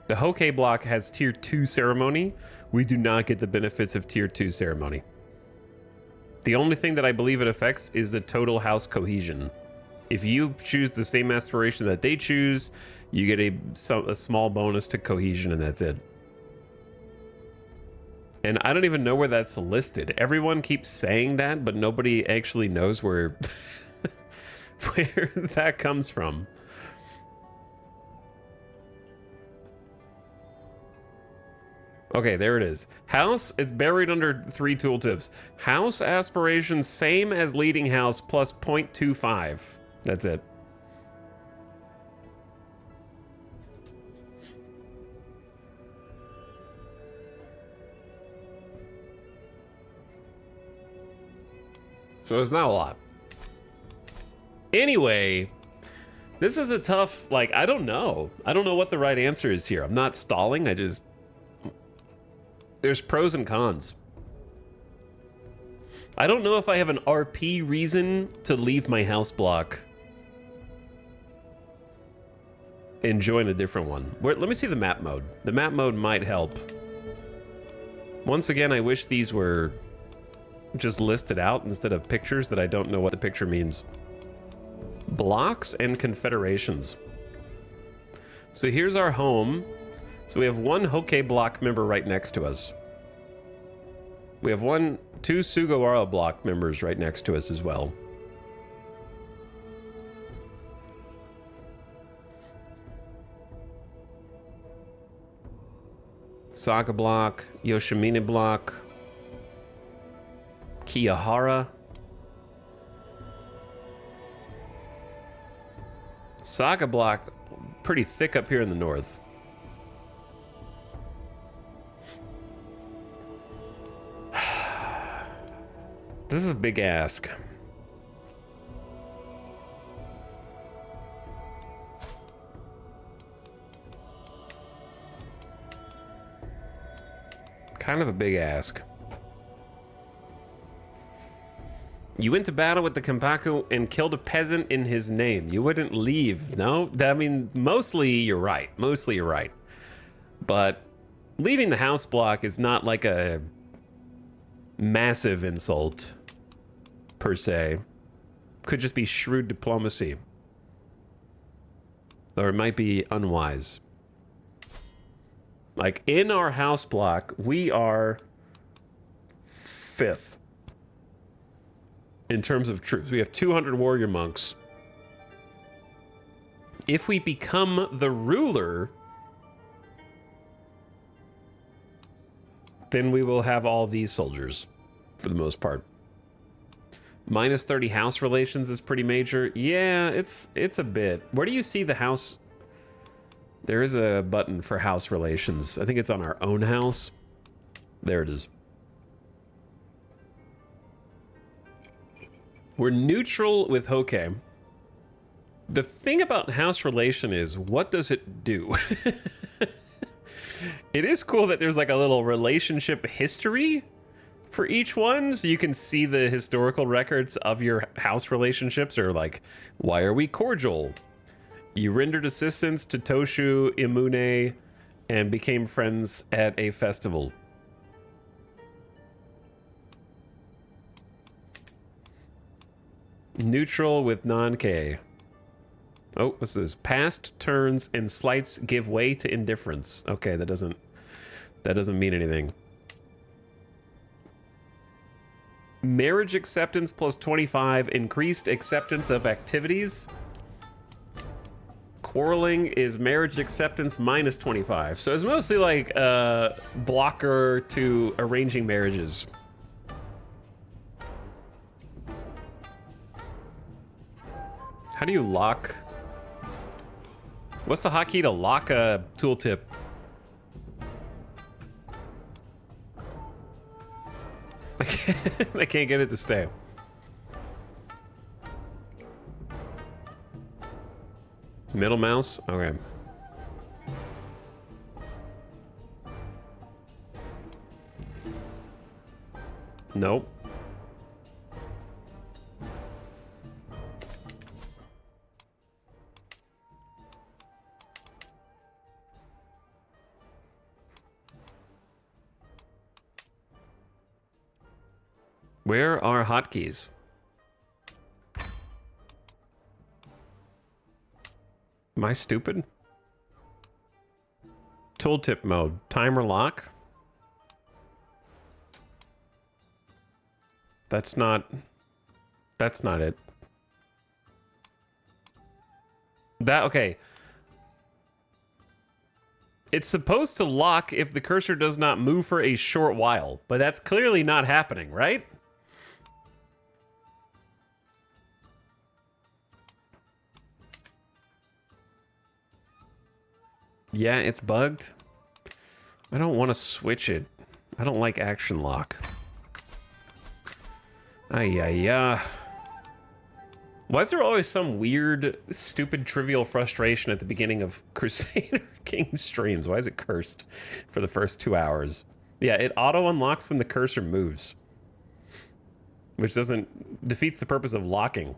The Hokey block has tier 2 ceremony. We do not get the benefits of tier 2 ceremony. The only thing that I believe it affects is the total house cohesion. If you choose the same aspiration that they choose, you get a small bonus to cohesion, and that's it. And I don't even know where that's listed. Everyone keeps saying that, but nobody actually knows where where that comes from. Okay, there it is. House is buried under 3 tooltips. House aspirations same as leading house plus 0.25. That's it. So it's not a lot. Anyway, this is a tough, like, I don't know. I don't know what the right answer is here. I'm not stalling, there's pros and cons. I don't know if I have an RP reason to leave my house block and join a different one. Let me see the map mode. The map mode might help. Once again, I wish these were just listed out instead of pictures that I don't know what the picture means. Blocks and confederations. So here's our home. So we have one Hoke block member right next to us. We have two Sugawara block members right next to us as well. Saga block, Yoshimine block, Kiyahara. Saga block, pretty thick up here in the north. This is a big ask. Kind of a big ask. You went to battle with the Kenpaku and killed a peasant in his name. You wouldn't leave, no? I mean, mostly you're right. Mostly you're right. But leaving the house block is not like a massive insult, per se. Could just be shrewd diplomacy. Or it might be unwise. Like, in our house block, we are 5th. In terms of troops, we have 200 warrior monks. If we become the ruler, then we will have all these soldiers, for the most part. Minus 30 house relations is pretty major. Yeah, it's a bit. Where do you see the house? There is a button for house relations. I think it's on our own house. There it is. We're neutral with Hoke. The thing about house relation is, what does it do? It is cool that there's like a little relationship history for each one, so you can see the historical records of your house relationships, or like, why are we cordial? You rendered assistance to Toshu Imune and became friends at a festival. Neutral with non-K. Oh, what's this? Past turns and slights give way to indifference. Okay, that doesn't mean anything. Marriage acceptance plus 25, increased acceptance of activities. Quarreling is marriage acceptance minus 25. So it's mostly like a blocker to arranging marriages. How do you lock? What's the hotkey to lock a tooltip? I can't get it to stay. Middle mouse? Okay. Nope. Where are hotkeys? Am I stupid? Tooltip mode. Timer lock? That's not it. Okay. It's supposed to lock if the cursor does not move for a short while, but that's clearly not happening, right? Yeah, it's bugged. I don't want to switch it. I don't like action lock. Ay. Why is there always some weird, stupid, trivial frustration at the beginning of Crusader King streams? Why is it cursed for the first 2 hours? Yeah, it auto unlocks when the cursor moves, which defeats the purpose of locking.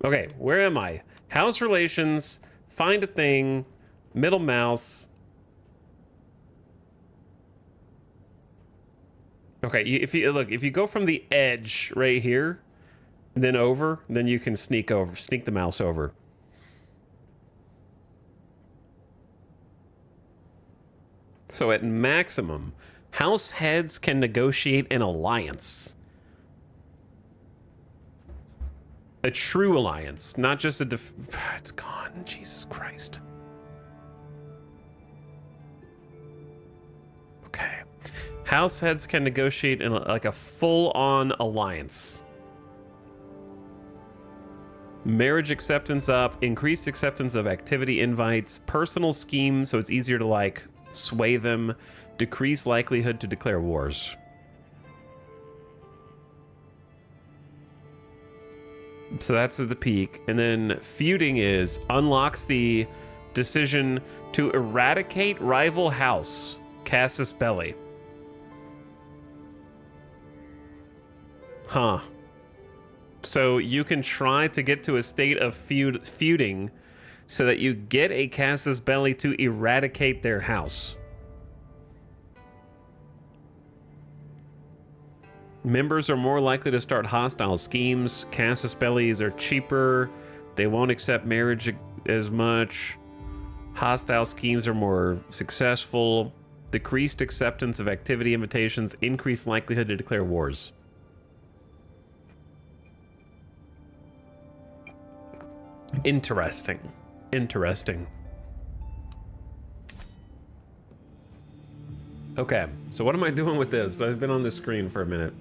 Okay, where am I? House relations, find a thing, middle mouse. Okay, if you go from the edge right here, then over, then you can sneak the mouse over. So at maximum, house heads can negotiate an alliance. A true alliance, not just a it's gone, Jesus Christ. Okay. House heads can negotiate in like a full-on alliance. Marriage acceptance up, increased acceptance of activity invites, personal schemes, so it's easier to like sway them, decrease likelihood to declare wars. So that's at the peak. And then feuding is unlocks the decision to eradicate rival house, Casus Belli. Huh. So you can try to get to a state of feuding so that you get a Casus Belli to eradicate their house. Members are more likely to start hostile schemes. Casus Bellis are cheaper. They won't accept marriage as much. Hostile schemes are more successful. Decreased acceptance of activity invitations. Increased likelihood to declare wars. Interesting. Okay, so what am I doing with this? I've been on this screen for a minute.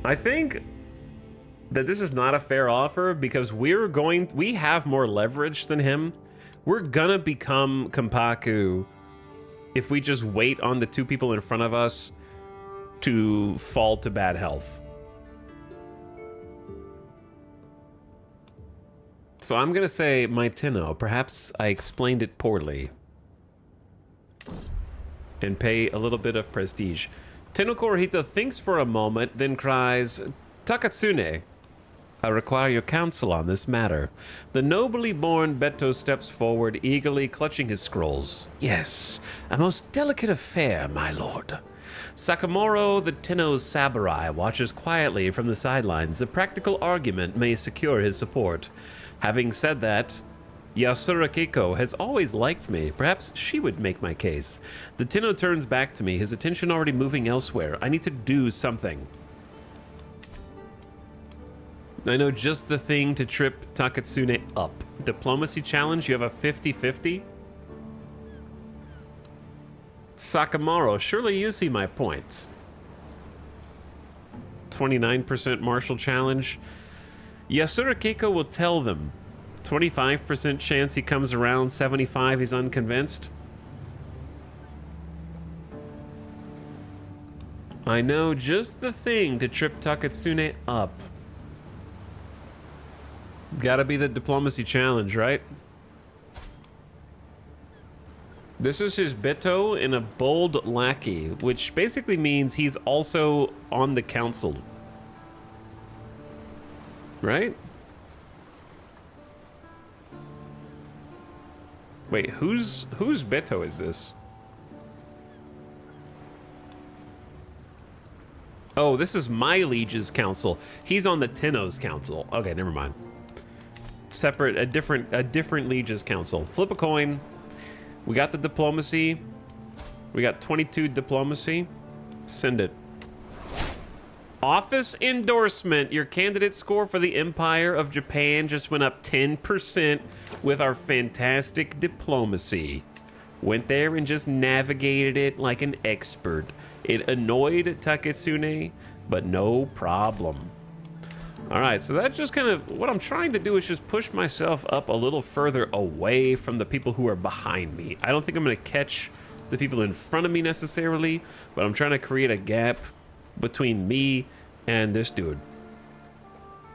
I think that this is not a fair offer because we have more leverage than him. We're gonna become Kompaku if we just wait on the two people in front of us to fall to bad health. So I'm gonna say my Tenno. Perhaps I explained it poorly. And pay a little bit of prestige. Tenno Kurohito thinks for a moment, then cries, Takatsune, I require your counsel on this matter. The nobly born Beto steps forward, eagerly clutching his scrolls. Yes, a most delicate affair, my lord. Sakamoro, the Tenno's samurai, watches quietly from the sidelines. A practical argument may secure his support. Having said that, Yasura Keiko has always liked me. Perhaps she would make my case. The Tenno turns back to me, his attention already moving elsewhere. I need to do something. I know just the thing to trip Takatsune up. Diplomacy challenge, you have a 50-50? Sakamaro, surely you see my point. 29% martial challenge. Yasura Keiko will tell them. 25% chance he comes around, 75 he's unconvinced. I know just the thing to trip Takatsune up. Gotta be the diplomacy challenge, right? This is his Beto in a bold lackey, which basically means he's also on the council. Right? Wait, whose Beto is this? Oh, this is my liege's council. He's on the Tenno's council. Okay, never mind. Separate, a different liege's council. Flip a coin. We got the diplomacy. We got 22 diplomacy. Send it. Office endorsement. Your candidate score for the Empire of Japan just went up 10% with our fantastic diplomacy. Went there and just navigated it like an expert. It annoyed Taketsune, but no problem. All right, so that's just kind of what I'm trying to do is just push myself up a little further away from the people who are behind me. I don't think I'm going to catch the people in front of me necessarily, but I'm trying to create a gap between me and this dude,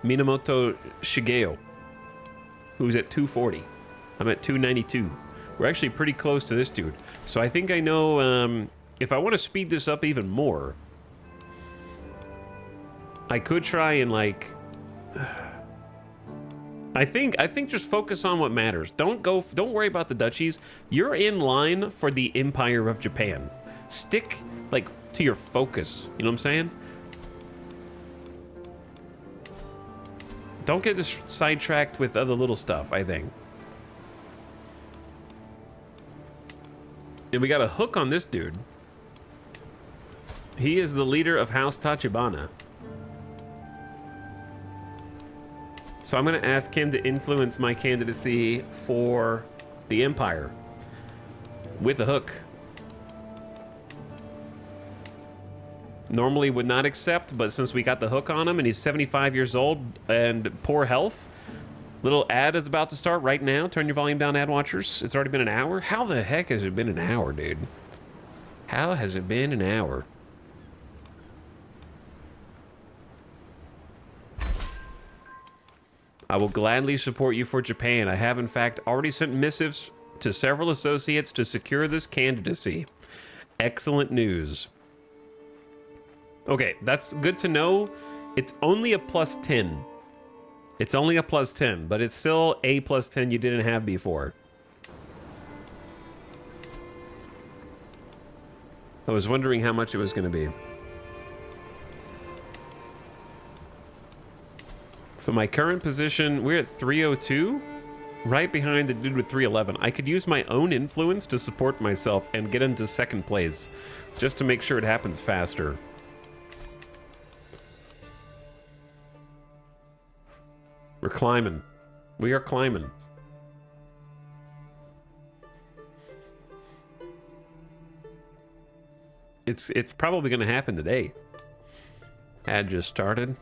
Minamoto Shigeo, who's at 240. I'm at 292. We're actually pretty close to this dude. So I think I know if I want to speed this up even more, I could try and like I think just focus on what matters. Don't worry about the duchies. You're in line for the Empire of Japan. Stick like to your focus. You know what I'm saying? Don't get sidetracked with other little stuff, I think. And we got a hook on this dude. He is the leader of House Tachibana. So I'm going to ask him to influence my candidacy for the Empire with a hook. Normally would not accept, but since we got the hook on him and he's 75 years old and poor health, little ad is about to start right now. Turn your volume down, ad watchers. It's already been an hour. How the heck has it been an hour, dude? How has it been an hour? I will gladly support you for Japan. I have, in fact, already sent missives to several associates to secure this candidacy. Excellent news. Okay, that's good to know. It's only a plus 10. It's only a plus 10, but it's still a plus 10 you didn't have before. I was wondering how much it was going to be. So my current position, we're at 302, right behind the dude with 311. I could use my own influence to support myself and get into second place, just to make sure it happens faster. We're climbing. We are climbing. It's probably going to happen today. Ad just started.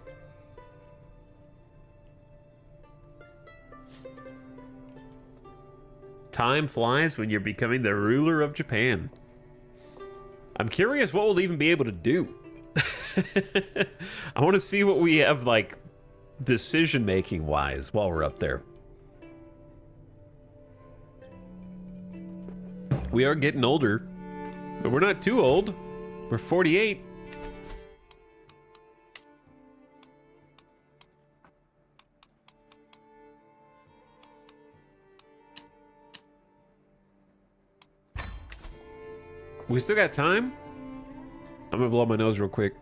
Time flies when you're becoming the ruler of Japan. I'm curious what we'll even be able to do. I want to see what we have, like, decision-making wise while we're up there. We are getting older, but we're not too old. We're 48. We still got time? I'm gonna blow my nose real quick.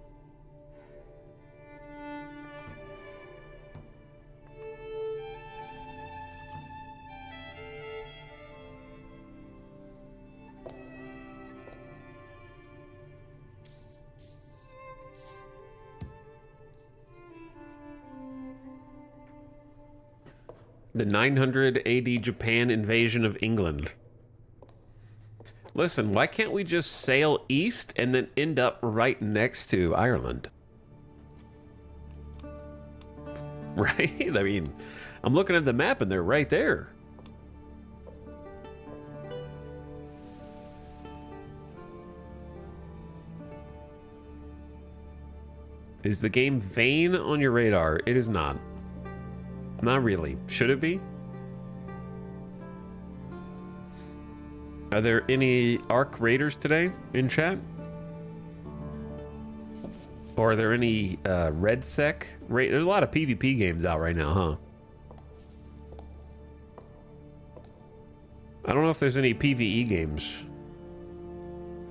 The 900 AD Japan invasion of England. Listen, why can't we just sail east and then end up right next to Ireland? Right? I mean, I'm looking at the map and they're right there. Is the game Vane on your radar? It is not. Not really. Should it be? Are there any Arc Raiders today in chat? Or are there any Red Sec? There's a lot of PvP games out right now, huh? I don't know if there's any PvE games.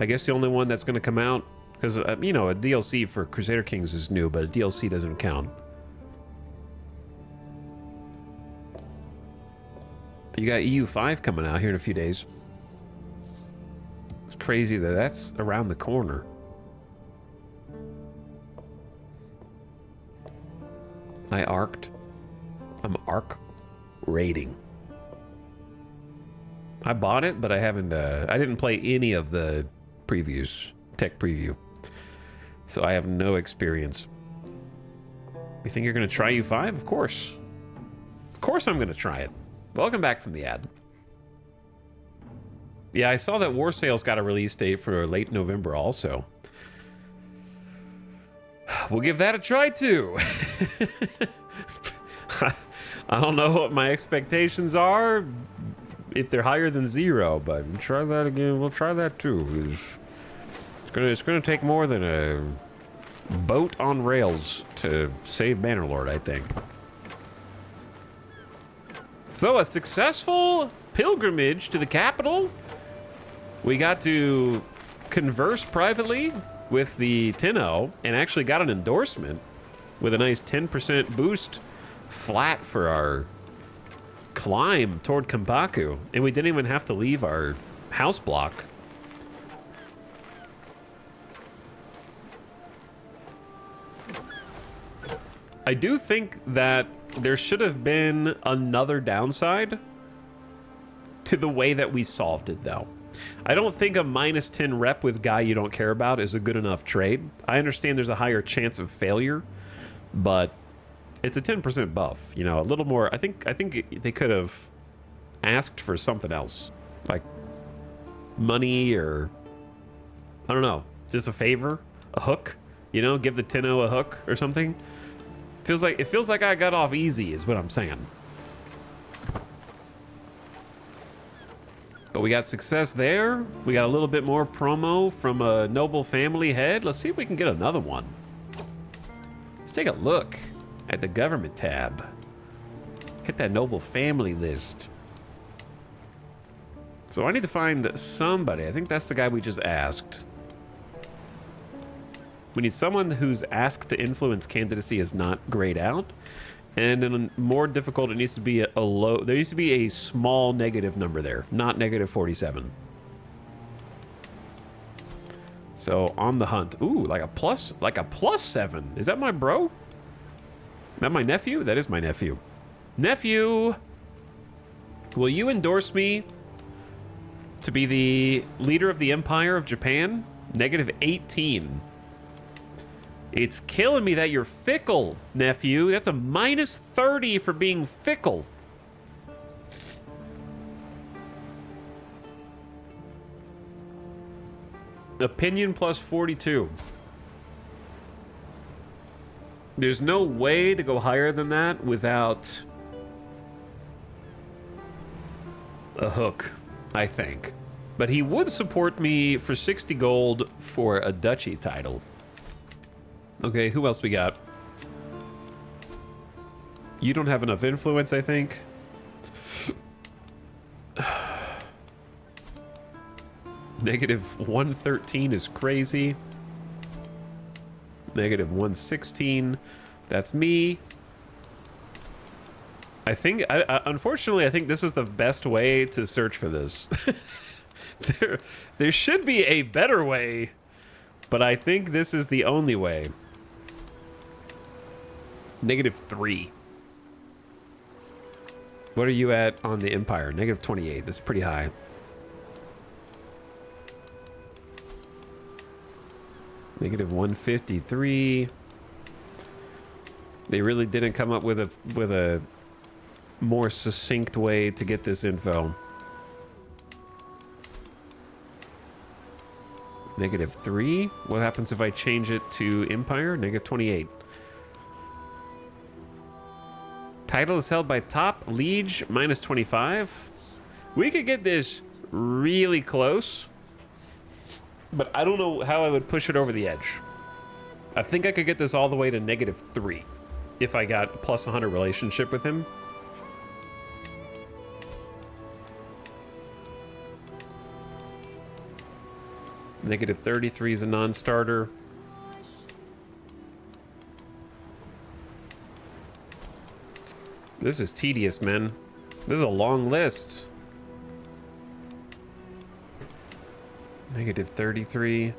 I guess the only one that's going to come out, because, you know, a DLC for Crusader Kings is new, but a DLC doesn't count. You got EU5 coming out here in a few days. Crazy that that's around the corner. I arced. I'm arc rating. I bought it, but I haven't, I didn't play any of the previews, tech preview. So I have no experience. You think you're gonna try U5? Of course. Of course I'm gonna try it. Welcome back from the ad. Yeah, I saw that War Sales got a release date for late November also. We'll give that a try too. I don't know what my expectations are, if they're higher than 0, but we'll try that again. We'll try that too. It's gonna take more than a boat on rails to save Bannerlord, I think. So, a successful pilgrimage to the capital. We got to converse privately with the Tenno and actually got an endorsement with a nice 10% boost flat for our climb toward Kampaku. And we didn't even have to leave our house block. I do think that there should have been another downside to the way that we solved it, though. I don't think a -10 rep with guy you don't care about is a good enough trade. I understand there's a higher chance of failure, but it's a 10% buff. You know, a little more. I think they could have asked for something else, like money or I don't know, just a favor, a hook. You know, give the Tenno a hook or something. It feels like I got off easy, is what I'm saying. But we got success there. We got a little bit more promo from a noble family head. Let's see if we can get another one. Let's take a look at the government tab. Hit that noble family list. So I need to find somebody. I think that's the guy we just asked. We need someone who's asked to influence candidacy is not grayed out. And in more difficult, it needs to be a low, there needs to be a small negative number there, not -47. So on the hunt. Ooh, like a +7. Is that my bro? Is that my nephew? That is my nephew. Nephew, will you endorse me to be the leader of the Empire of Japan? -18. It's killing me that you're fickle, nephew. That's a -30 for being fickle. Opinion +42. There's no way to go higher than that without a hook, I think. But he would support me for 60 gold for a duchy title. Okay, who else we got? You don't have enough influence, I think. -113 is crazy. -116, that's me. I think, unfortunately, I think this is the best way to search for this. There should be a better way, but I think this is the only way. -3. What are you at on the Empire? -28. That's pretty high. -153. They really didn't come up with a more succinct way to get this info. -3. What happens if I change it to Empire? -28. Title is held by top liege -25. We could get this really close, but I don't know how I would push it over the edge. I think I could get this all the way to -3 if I got a +100 relationship with him. -33 is a non-starter. This is tedious, man. This is a long list. -33.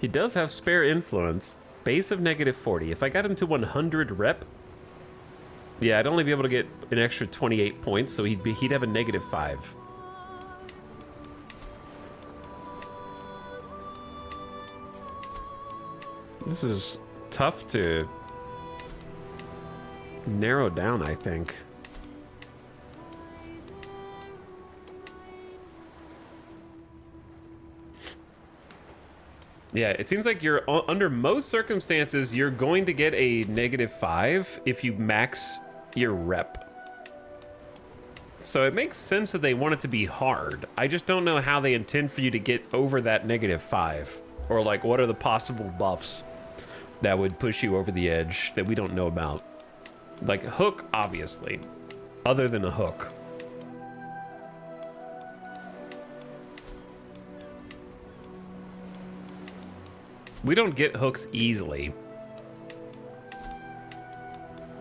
He does have spare influence. Base of -40. If I got him to 100 rep, yeah, I'd only be able to get an extra 28 points, so he'd have a -5. This is tough to narrow down, I think. Yeah, it seems like you're under most circumstances, you're going to get a -5 if you max your rep. So it makes sense that they want it to be hard. I just don't know how they intend for you to get over that -5. Or like, what are the possible buffs that would push you over the edge that we don't know about? Like hook, obviously. Other than a hook. We don't get hooks easily.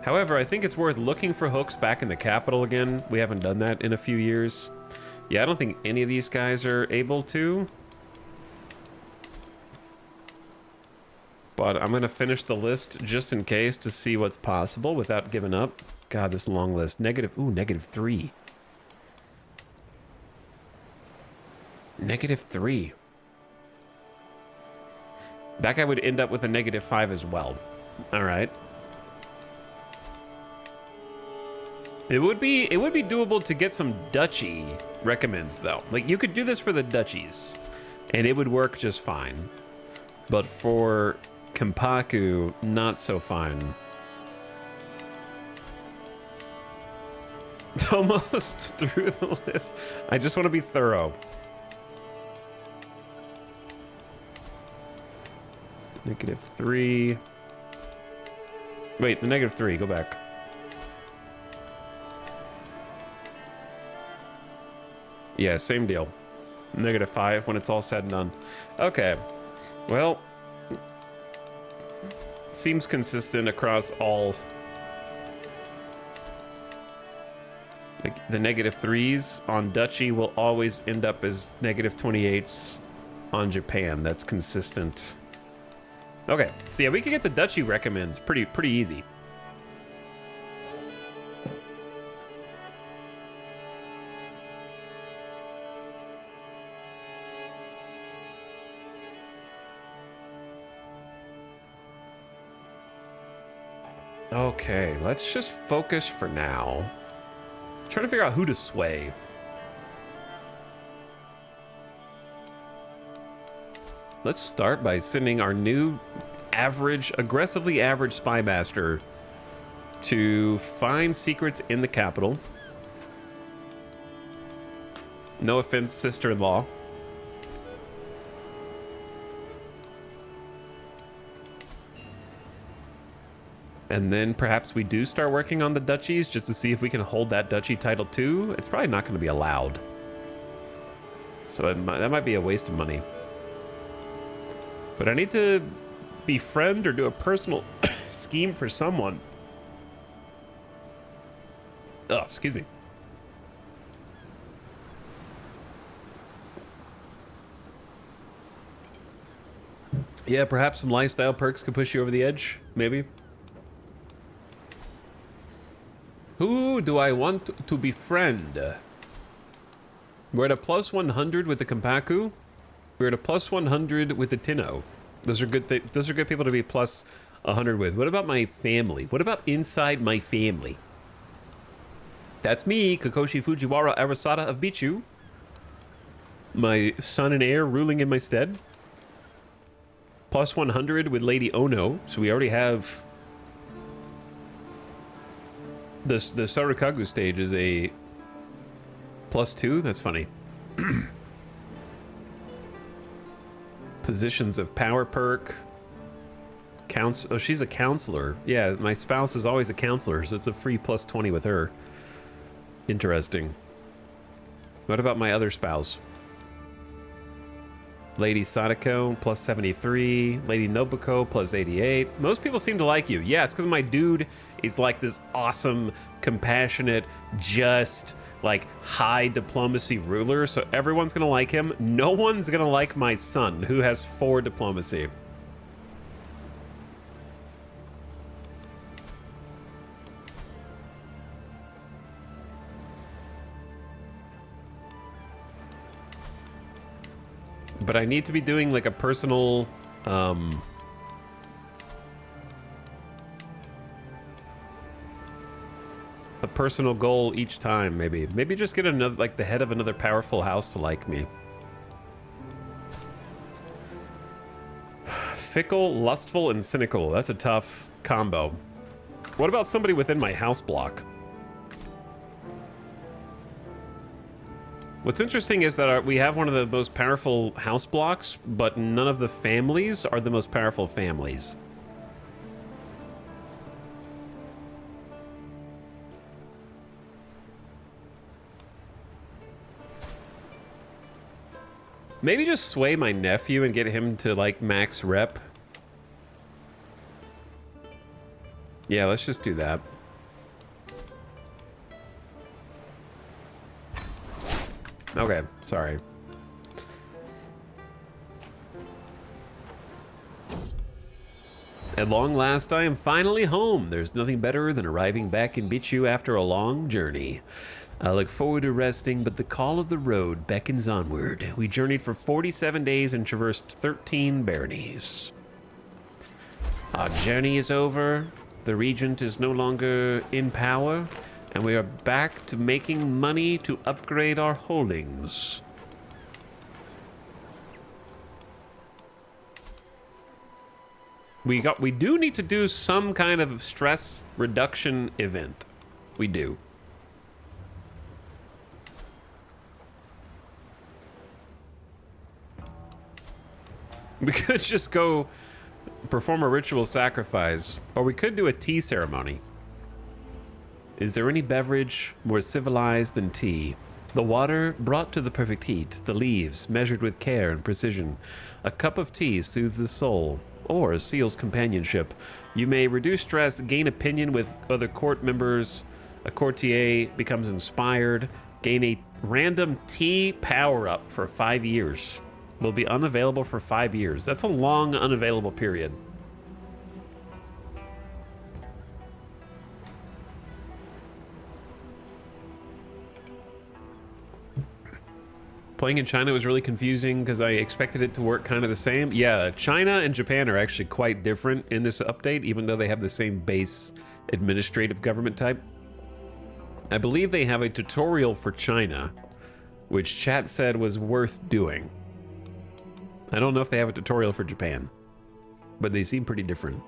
However, I think it's worth looking for hooks back in the capital again. We haven't done that in a few years. Yeah, I don't think any of these guys are able to. But I'm going to finish the list just in case to see what's possible without giving up. God, this long list. -3. -3. That guy would end up with a -5 as well. All right. It would be doable to get some duchy recommends though. Like you could do this for the duchies and it would work just fine. But for Kenpaku, not so fine. It's almost through the list. I just want to be thorough. -3. Wait, the -3, go back. Yeah, same deal. -5 when it's all said and done. Okay, well, seems consistent across all. Like the -3s on Duchy will always end up as -28s on Japan. That's consistent. Okay, so yeah, we can get the Duchy recommends pretty easy. Okay, let's just focus for now. Trying to figure out who to sway. Let's start by sending our new aggressively average spy master to find secrets in the capital. No offense, sister-in-law. And then perhaps we do start working on the duchies just to see if we can hold that duchy title too. It's probably not going to be allowed. So that might be a waste of money. But I need to befriend or do a personal scheme for someone. Oh, excuse me. Yeah, perhaps some lifestyle perks could push you over the edge, maybe. Who do I want to befriend? We're at a +100 with the Kenpaku. We're at a +100 with the Tenno. Those are good. Those are good people to be +100 with. What about my family? What about inside my family? That's me, Kakoshi Fujiwara Arasada of Bichu. My son and heir ruling in my stead. +100 with Lady Ono. So we already have. The Sarakagu stage is a +2. That's funny. Positions of power perk. Oh, she's a counselor. Yeah, my spouse is always a counselor, so it's a free +20 with her. Interesting. What about my other spouse? Lady Sadako plus 73. Lady Nobuko plus 88. Most people seem to like you. Yes, because my dude is like this awesome, compassionate, just like high diplomacy ruler. So everyone's gonna like him. No one's gonna like my son, who has 4 diplomacy. But I need to be doing like a personal, a personal goal each time, maybe. Maybe just get another, like the head of another powerful house to like me. Fickle, lustful, and cynical. That's a tough combo. What about somebody within my house block? What's interesting is that we have one of the most powerful house blocks, but none of the families are the most powerful families. Maybe just sway my nephew and get him to like max rep. Yeah, let's just do that. Okay, sorry. At long last, I am finally home. There's nothing better than arriving back in Bichu after a long journey. I look forward to resting, but the call of the road beckons onward. We journeyed for 47 days and traversed 13 baronies. Our journey is over. The regent is no longer in power, and we are back to making money to upgrade our holdings. We do need to do some kind of stress reduction event. We do. We could just go perform a ritual sacrifice, or we could do a tea ceremony. Is there any beverage more civilized than tea? The water brought to the perfect heat, the leaves measured with care and precision. A cup of tea soothes the soul, or seals companionship. You may reduce stress, gain opinion with other court members. A courtier becomes inspired. Gain a random tea power-up for 5 years. Will be unavailable for 5 years. That's a long unavailable period. Playing in China was really confusing because I expected it to work kind of the same. Yeah, China and Japan are actually quite different in this update, even though they have the same base administrative government type. I believe they have a tutorial for China, which chat said was worth doing. I don't know if they have a tutorial for Japan, but they seem pretty different.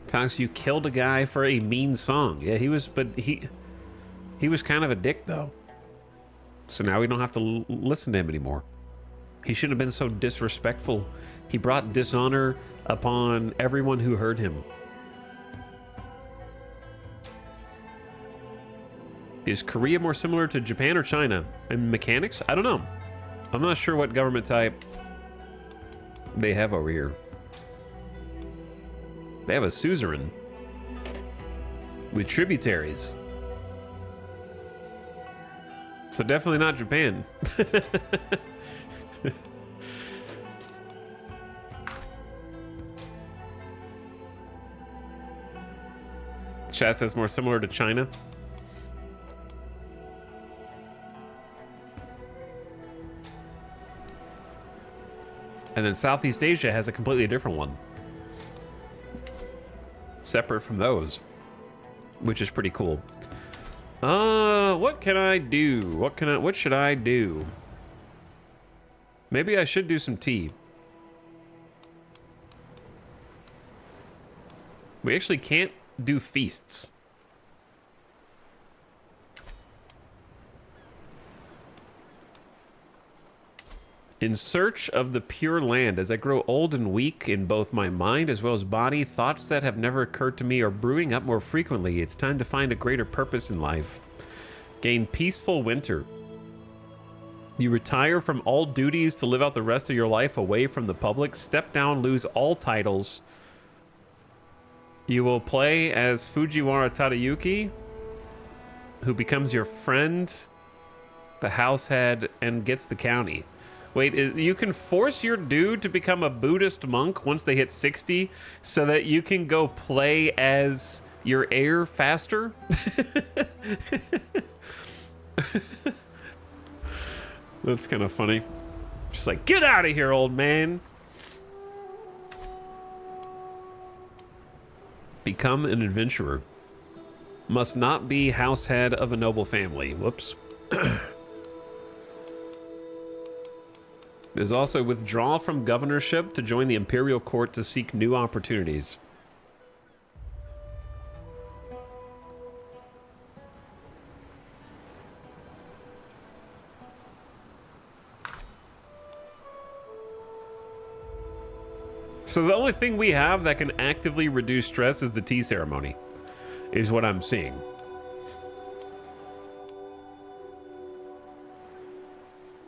Tox, you killed a guy for a mean song. Yeah, he was, but he was kind of a dick though. So now we don't have to listen to him anymore. He shouldn't have been so disrespectful. He brought dishonor upon everyone who heard him. Is Korea more similar to Japan or China in mechanics? I don't know. I'm not sure what government type they have over here. They have a suzerain with tributaries. So definitely not Japan. Chat says more similar to China. And then Southeast Asia has a completely different one. Separate from those, which is pretty cool. What can I do? What should I do? Maybe I should do some tea. We actually can't do feasts. In search of the pure land, as I grow old and weak in both my mind as well as body, thoughts that have never occurred to me are brewing up more frequently. It's time to find a greater purpose in life. Gain peaceful winter. You retire from all duties to live out the rest of your life away from the public. Step down, lose all titles. You will play as Fujiwara Tadayuki, who becomes your friend, the house head, and gets the county. Wait, you can force your dude to become a Buddhist monk once they hit 60 so that you can go play as your heir faster? That's kind of funny. Just like, get out of here, old man. Become an adventurer. Must not be house head of a noble family. Whoops. There's also withdraw from governorship to join the imperial court to seek new opportunities. So the only thing we have that can actively reduce stress is the tea ceremony, is what I'm seeing.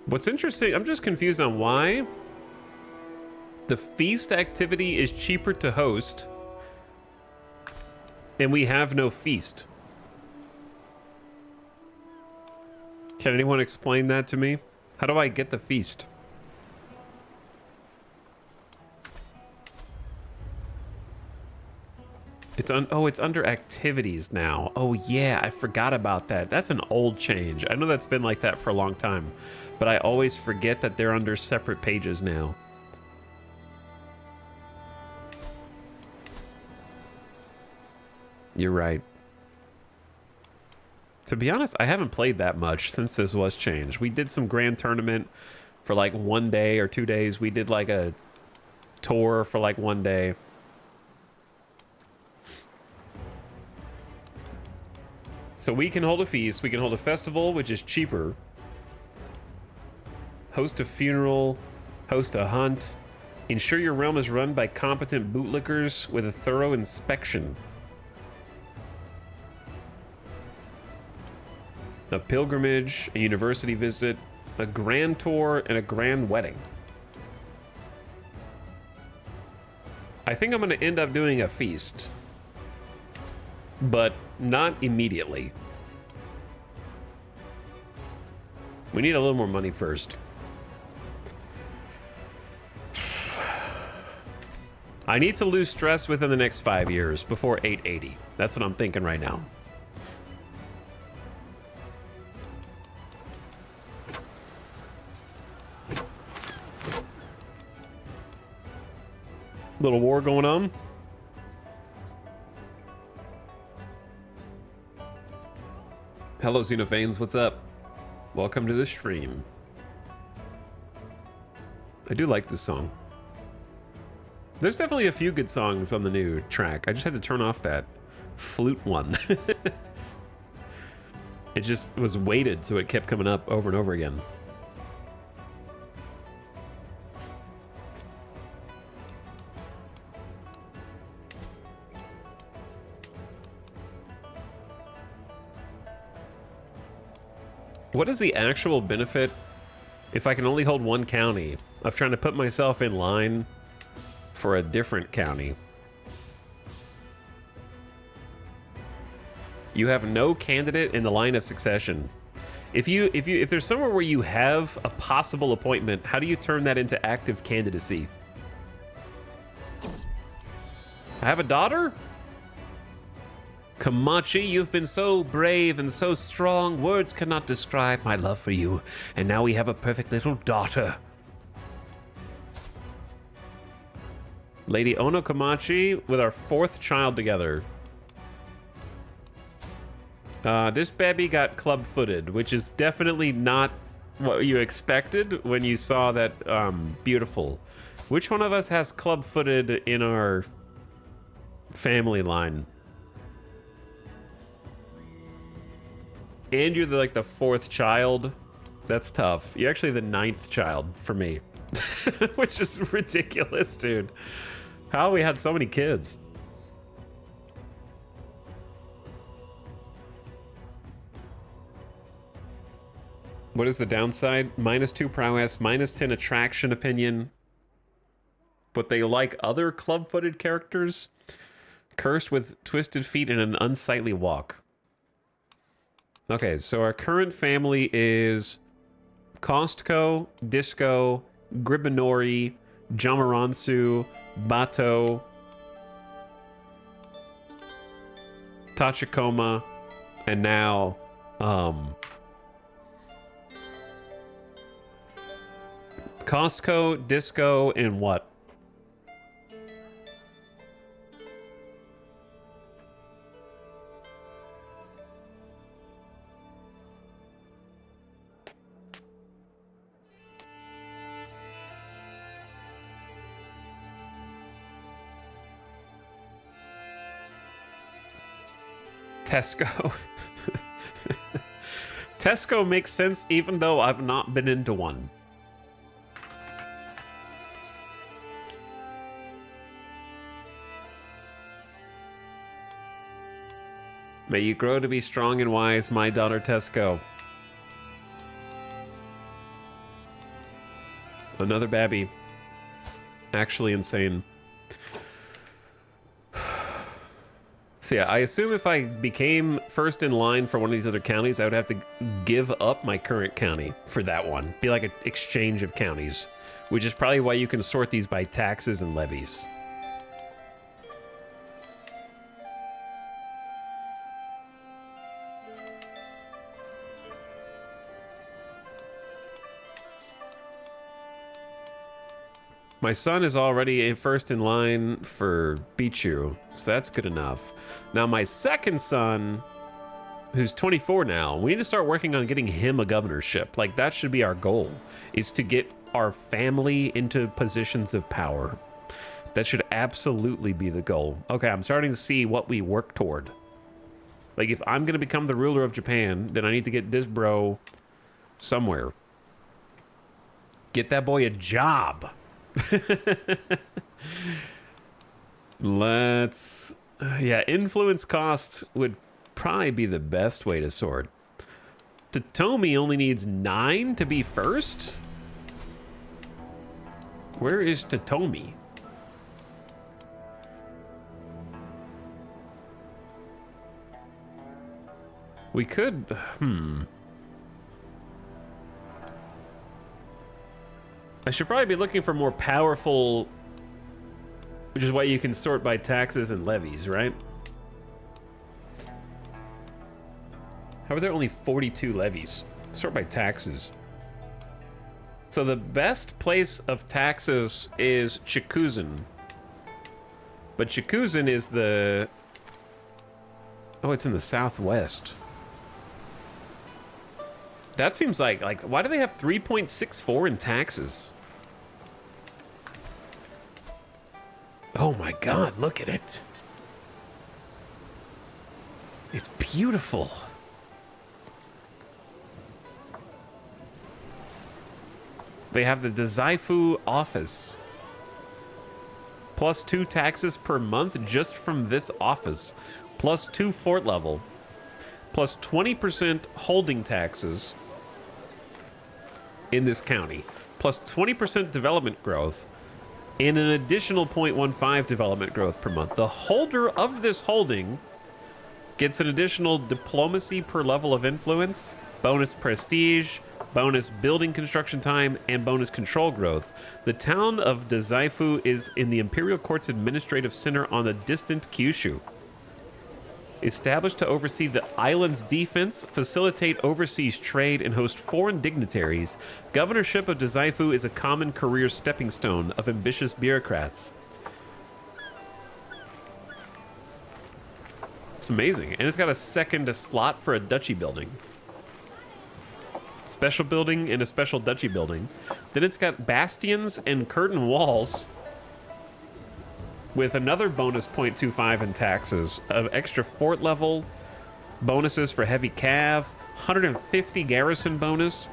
What's interesting, I'm just confused on why the feast activity is cheaper to host and we have no feast. Can anyone explain that to me? How do I get the feast? It's it's under activities now. Oh yeah, I forgot about that. That's an old change. I know that's been like that for a long time, but I always forget that they're under separate pages now. You're right. To be honest, I haven't played that much since this was changed. We did some grand tournament for like 1 day or 2 days. We did like a tour for like 1 day. So we can hold a feast, we can hold a festival, which is cheaper. Host a funeral, host a hunt. Ensure your realm is run by competent bootlickers with a thorough inspection. A pilgrimage, a university visit, a grand tour, and a grand wedding. I think I'm going to end up doing a feast, but not immediately. We need a little more money first. I need to lose stress within the next 5 years before 880. That's what I'm thinking right now. Little war going on. Hello, Xenophanes. What's up? Welcome to the stream. I do like this song. There's definitely a few good songs on the new track. I just had to turn off that flute one. It just was weighted, so it kept coming up over and over again. What is the actual benefit, if I can only hold one county, of trying to put myself in line for a different county? You have no candidate in the line of succession. If there's somewhere where you have a possible appointment, how do you turn that into active candidacy? I have a daughter? Komachi, you've been so brave and so strong, words cannot describe my love for you. And now we have a perfect little daughter. Lady Ono Komachi with our 4th child together. This baby got club-footed, which is definitely not what you expected when you saw that beautiful. Which one of us has club-footed in our family line? And you're like the 4th child. That's tough. You're actually the 9th child for me, which is ridiculous, dude. How we had so many kids? What is the downside? -2 prowess, -10 attraction opinion. But they like other club-footed characters. Cursed with twisted feet and an unsightly walk. Okay, so our current family is Kostko, Disco, Gribinori, Jamaransu, Bato, Tachikoma, and now, Kostko, Disco, and what? Tesco. Tesco makes sense even though I've not been into one. May you grow to be strong and wise, my daughter Tesco. Another babby. Actually insane. So yeah, I assume if I became first in line for one of these other counties, I would have to give up my current county for that one. Be like an exchange of counties, which is probably why you can sort these by taxes and levies. My son is already first in line for Bichu, so that's good enough. Now my second son, who's 24 now, we need to start working on getting him a governorship. Like, that should be our goal, is to get our family into positions of power. That should absolutely be the goal. Okay, I'm starting to see what we work toward. Like, if I'm gonna become the ruler of Japan, then I need to get this bro somewhere. Get that boy a job. Let's... Yeah, influence cost would probably be the best way to sort. Totomi only needs 9 to be first? Where is Totomi? We could... I should probably be looking for more powerful, which is why you can sort by taxes and levies, right? How are there only 42 levies? Sort by taxes. So the best place of taxes is Chikuzen. But Chikuzen is the... Oh, it's in the southwest. That seems like, why do they have 3.64 in taxes? Oh my God, look at it. It's beautiful. They have the Dazaifu office. +2 taxes per month just from this office. +2 fort level. Plus 20% holding taxes in this county, plus 20% development growth, and an additional 0.15 development growth per month. The holder of this holding gets an additional diplomacy per level of influence, bonus prestige, bonus building construction time, and bonus control growth. The town of Dazaifu is in the Imperial Court's administrative center on the distant Kyushu. Established to oversee the island's defense, facilitate overseas trade, and host foreign dignitaries, governorship of Dazaifu is a common career stepping stone of ambitious bureaucrats. It's amazing. And it's got a second slot for a duchy building. Special building and a special duchy building. Then it's got bastions and curtain walls, with another bonus 0.25 in taxes, of extra fort level, bonuses for heavy cav, 150 garrison bonus,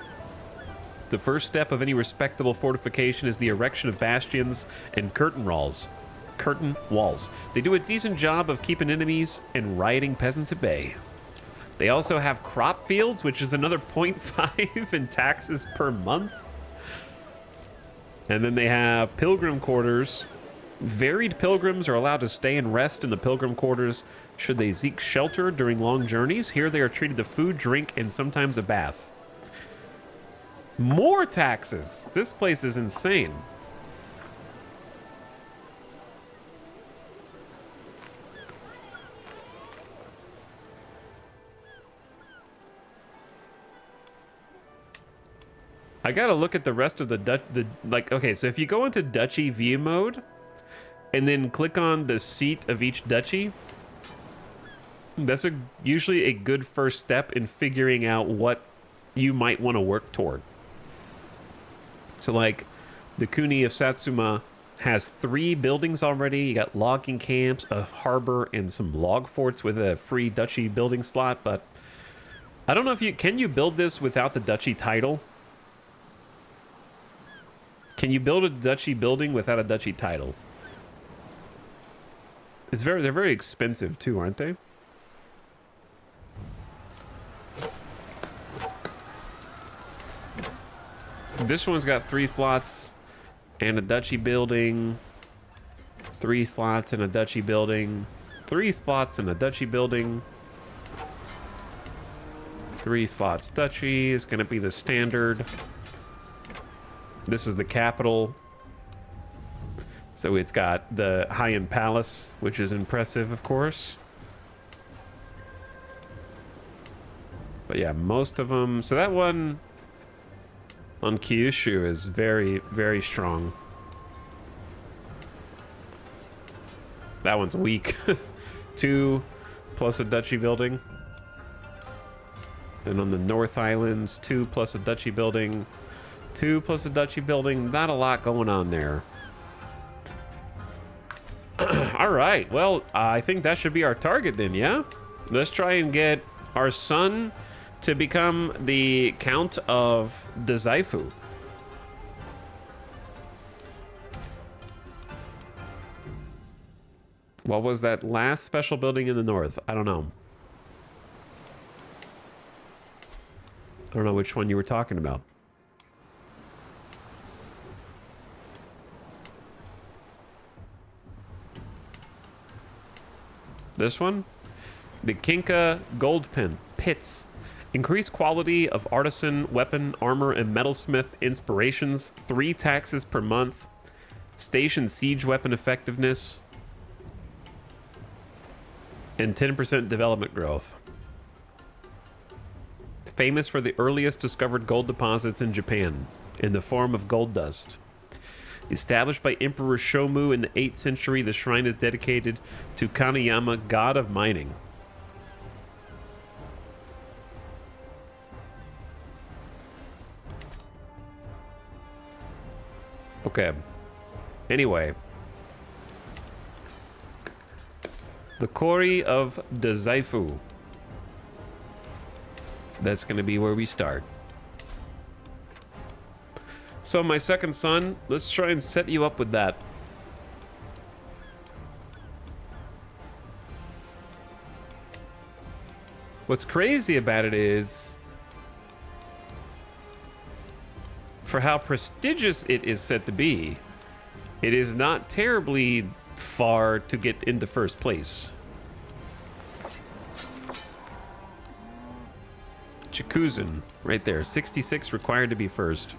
The first step of any respectable fortification is the erection of bastions and curtain walls. Curtain walls. They do a decent job of keeping enemies and rioting peasants at bay. They also have crop fields, which is another 0.5 in taxes per month. And then they have pilgrim quarters. Varied pilgrims are allowed to stay and rest in the pilgrim quarters should they seek shelter during long journeys. Here they are treated to food, drink, and sometimes a bath. More taxes. This place is insane. I gotta look at the rest of the like, okay, so if you go into duchy view mode and then click on the seat of each duchy, that's usually a good first step in figuring out what you might want to work toward. So like the Kuni of Satsuma has 3 buildings already. You got logging camps, a harbor, and some log forts with a free duchy building slot, but I don't know if can you build this without the duchy title? Can you build a duchy building without a duchy title? They're very expensive too, aren't they? This one's got 3 slots and a duchy building, 3 slots and a duchy building, 3 slots and a duchy building, 3 slots duchy is going to be the standard. This is the capital. So it's got the high-end palace, which is impressive, of course. But yeah, most of them. So that one on Kyushu is very, very strong. That one's weak. 2 plus a duchy building. Then on the North Islands, 2 plus a duchy building. 2 plus a duchy building. Not a lot going on there. All right. Well, I think that should be our target then, yeah? Let's try and get our son to become the Count of Dazaifu. What was that last special building in the north? I don't know. I don't know which one you were talking about. This one? The Kinka Gold Pits. Increased quality of artisan, weapon, armor, and metalsmith inspirations. 3 taxes per month. Station siege weapon effectiveness. And 10% development growth. Famous for the earliest discovered gold deposits in Japan in the form of gold dust. Established by Emperor Shomu in the 8th century, the shrine is dedicated to Kaneyama, god of mining. Okay. Anyway. The Kori of Dazaifu. That's going to be where we start. So my second son, let's try and set you up with that. What's crazy about it is, for how prestigious it is said to be, it is not terribly far to get into first place. Chikuzen, right there, 66 required to be first.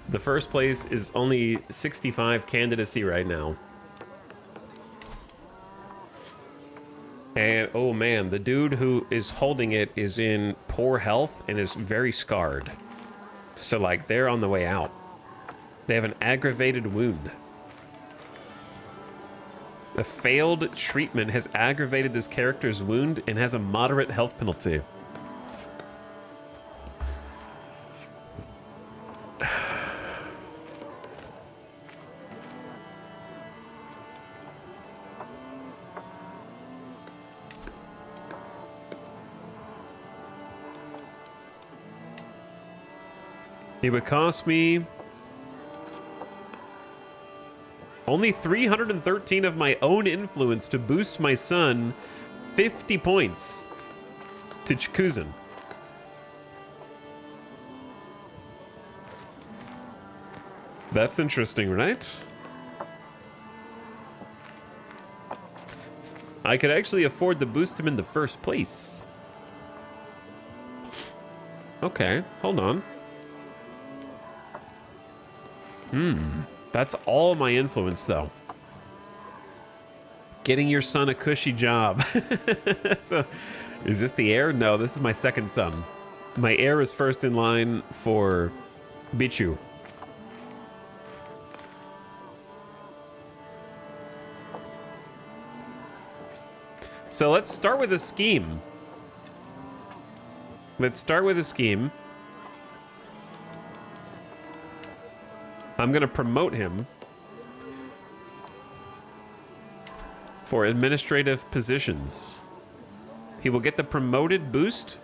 The first place is only 65 candidacy right now. And oh man, the dude who is holding it is in poor health and is very scarred. So like they're on the way out. They have an aggravated wound. A failed treatment has aggravated this character's wound and has a moderate health penalty. It would cost me only 313 of my own influence to boost my son 50 points to Chikuzin. That's interesting, right? I could actually afford to boost him in the first place. Okay, hold on. That's all my influence, though. Getting your son a cushy job. So, is this the heir? No, this is my second son. My heir is first in line for Bichu. So let's start with a scheme. Let's start with a scheme. I'm going to promote him for administrative positions. He will get the promoted boost,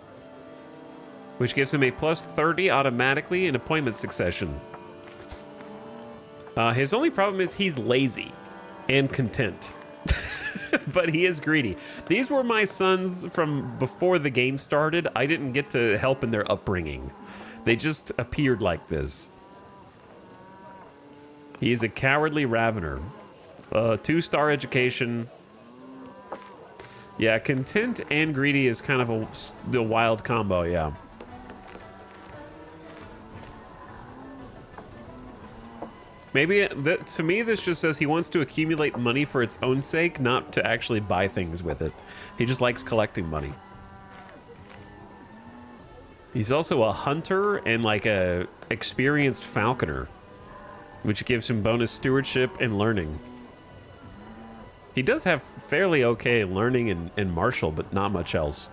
which gives him a plus 30 automatically in appointment succession. His only problem is he's lazy and content. But he is greedy. These were my sons from before the game started. I didn't get to help in their upbringing. They just appeared like this. He is a cowardly ravener. 2-star education. Yeah, content and greedy is kind of the wild combo, yeah. Maybe, to me, this just says he wants to accumulate money for its own sake, not to actually buy things with it. He just likes collecting money. He's also a hunter and like a experienced falconer, which gives him bonus stewardship and learning. He does have fairly okay learning and martial, but not much else.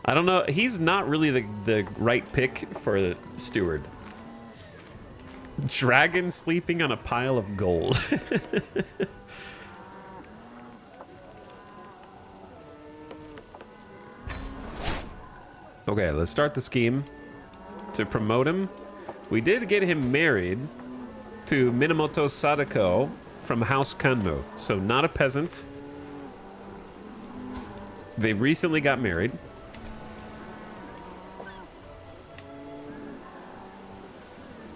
I don't know. He's not really the right pick for the steward. Dragon sleeping on a pile of gold. Okay, let's start the scheme to promote him. We did get him married to Minamoto Sadako from House Kanmu, so not a peasant. They recently got married.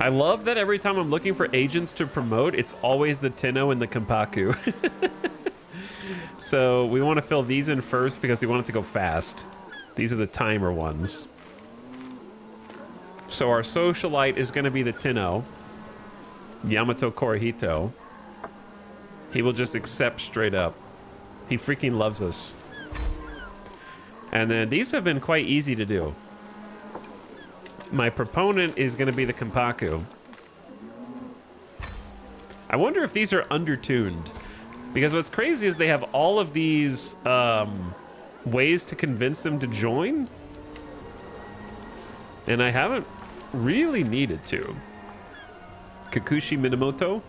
I love that every time I'm looking for agents to promote, it's always the Tenno and the Kampaku. So we want to fill these in first because we want it to go fast. These are the timer ones. So our socialite is going to be the Tenno, Yamato Korihito. He will just accept straight up. He freaking loves us. And then these have been quite easy to do. My proponent is going to be the Kampaku. I wonder if these are undertuned. Because what's crazy is they have all of these ways to convince them to join. And I haven't really needed to. Kakushi Minamoto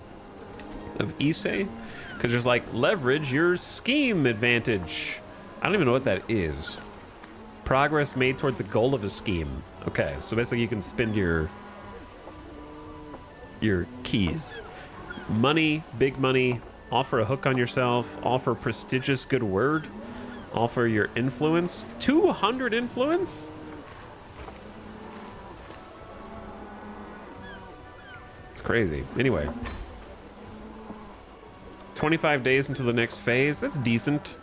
of Issei. Because there's like, leverage your scheme advantage. I don't even know what that is. Progress made toward the goal of a scheme. Okay, so basically you can spend your keys. Money, big money, offer a hook on yourself, offer prestigious good word, offer your influence. 200 influence? It's crazy. Anyway. 25 days until the next phase. That's decent.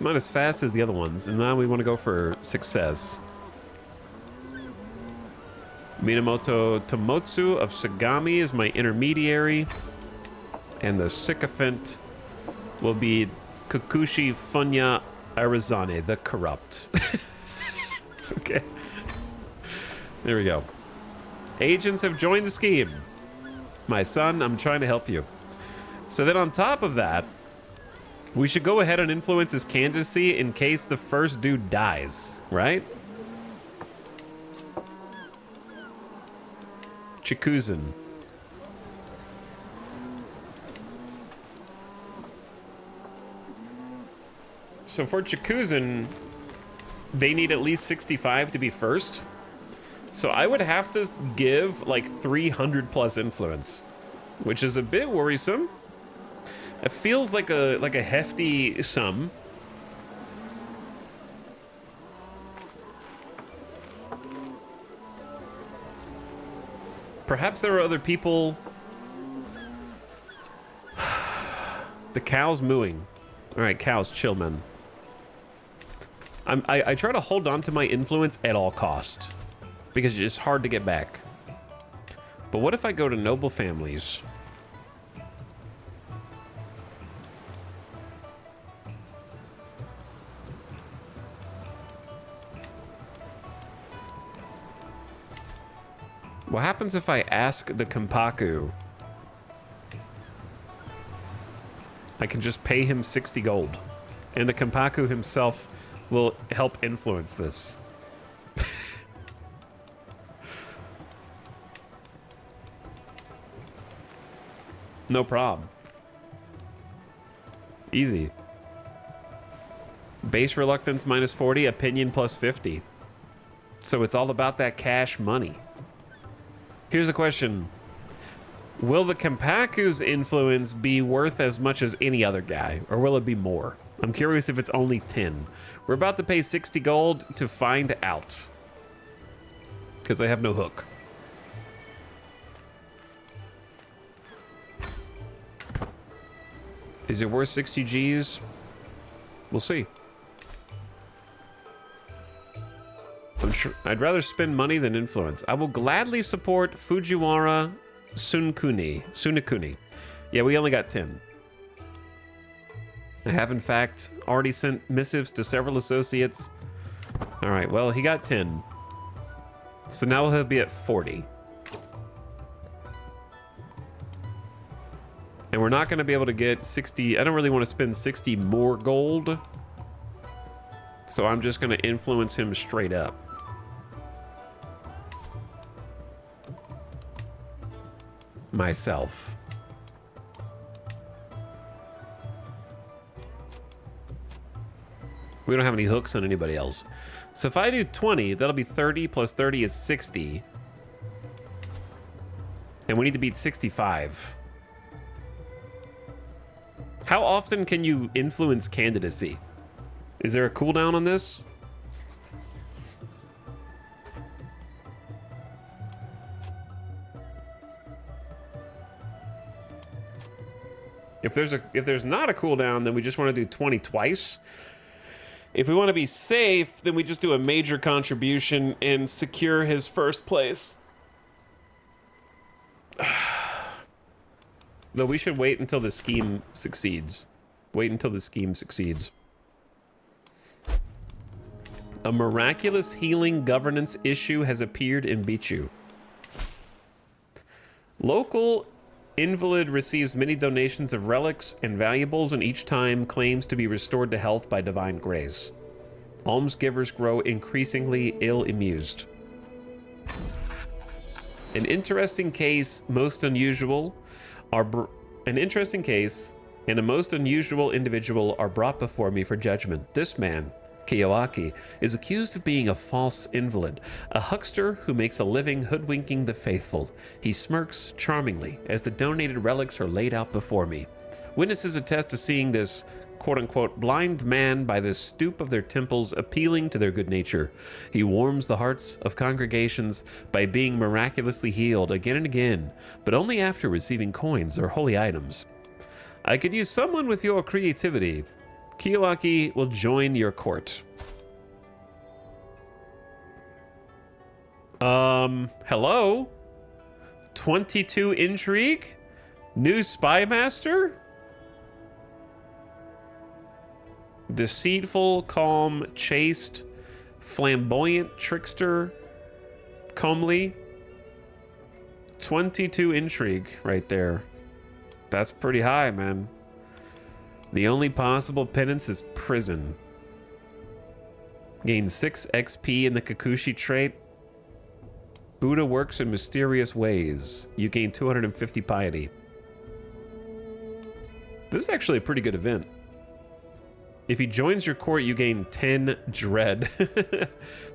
Not as fast as the other ones. And now we want to go for success. Minamoto Tomotsu of Sagami is my intermediary. And the sycophant will be Kakushi Funya Arizane, the corrupt. Okay. There we go. Agents have joined the scheme. My son, I'm trying to help you. So then on top of that, we should go ahead and influence his candidacy in case the first dude dies, right? Chikuzin. So for Chikuzin, they need at least 65 to be first. So I would have to give like 300 plus influence, which is a bit worrisome. It feels like a hefty sum. Perhaps there are other people. The cow's mooing. All right, cows, chill, man. I try to hold on to my influence at all costs because it's hard to get back. But what if I go to noble families? What happens if I ask the Kampaku? I can just pay him 60 gold. And the Kampaku himself will help influence this. No problem. Easy. Base reluctance minus 40, opinion plus 50. So it's all about that cash money. Here's a question. Will the Kampaku's influence be worth as much as any other guy, or will it be more? I'm curious if it's only 10. We're about to pay 60 gold to find out. Because I have no hook. Is it worth 60 Gs? We'll see. I'm sure I'd rather spend money than influence. I will gladly support Fujiwara Sunakuni. Yeah, we only got 10. I have, in fact, already sent missives to several associates. All right, well, he got 10. So now he'll be at 40. And we're not going to be able to get 60. I don't really want to spend 60 more gold. So I'm just going to influence him straight up. Myself. We don't have any hooks on anybody else. So if I do 20, that'll be 30 plus 30 is 60. And we need to beat 65. How often can you influence candidacy? Is there a cooldown on this? If there's not a cooldown, then we just want to do 20 twice. If we want to be safe, then we just do a major contribution and secure his first place. Though we should wait until the scheme succeeds. Wait until the scheme succeeds. A miraculous healing governance issue has appeared in Bichu. Local invalid receives many donations of relics and valuables, and each time claims to be restored to health by divine grace. Almsgivers grow increasingly ill-amused. An interesting case, most unusual, an interesting case and a most unusual individual are brought before me for judgment. This man, Kiyoaki, is accused of being a false invalid, a huckster who makes a living hoodwinking the faithful. He smirks charmingly as the donated relics are laid out before me. Witnesses attest to seeing this quote-unquote blind man by the stoop of their temples appealing to their good nature. He warms the hearts of congregations by being miraculously healed again and again, but only after receiving coins or holy items. I could use someone with your creativity. Kiyoaki will join your court. Hello? 22 intrigue? New spy master? Deceitful, calm, chaste, flamboyant, trickster, comely. 22 intrigue right there. That's pretty high, man. The only possible penance is prison. Gain 6 XP in the Kikuchi trait. Buddha works in mysterious ways. You gain 250 piety. This is actually a pretty good event. If he joins your court, you gain 10 dread,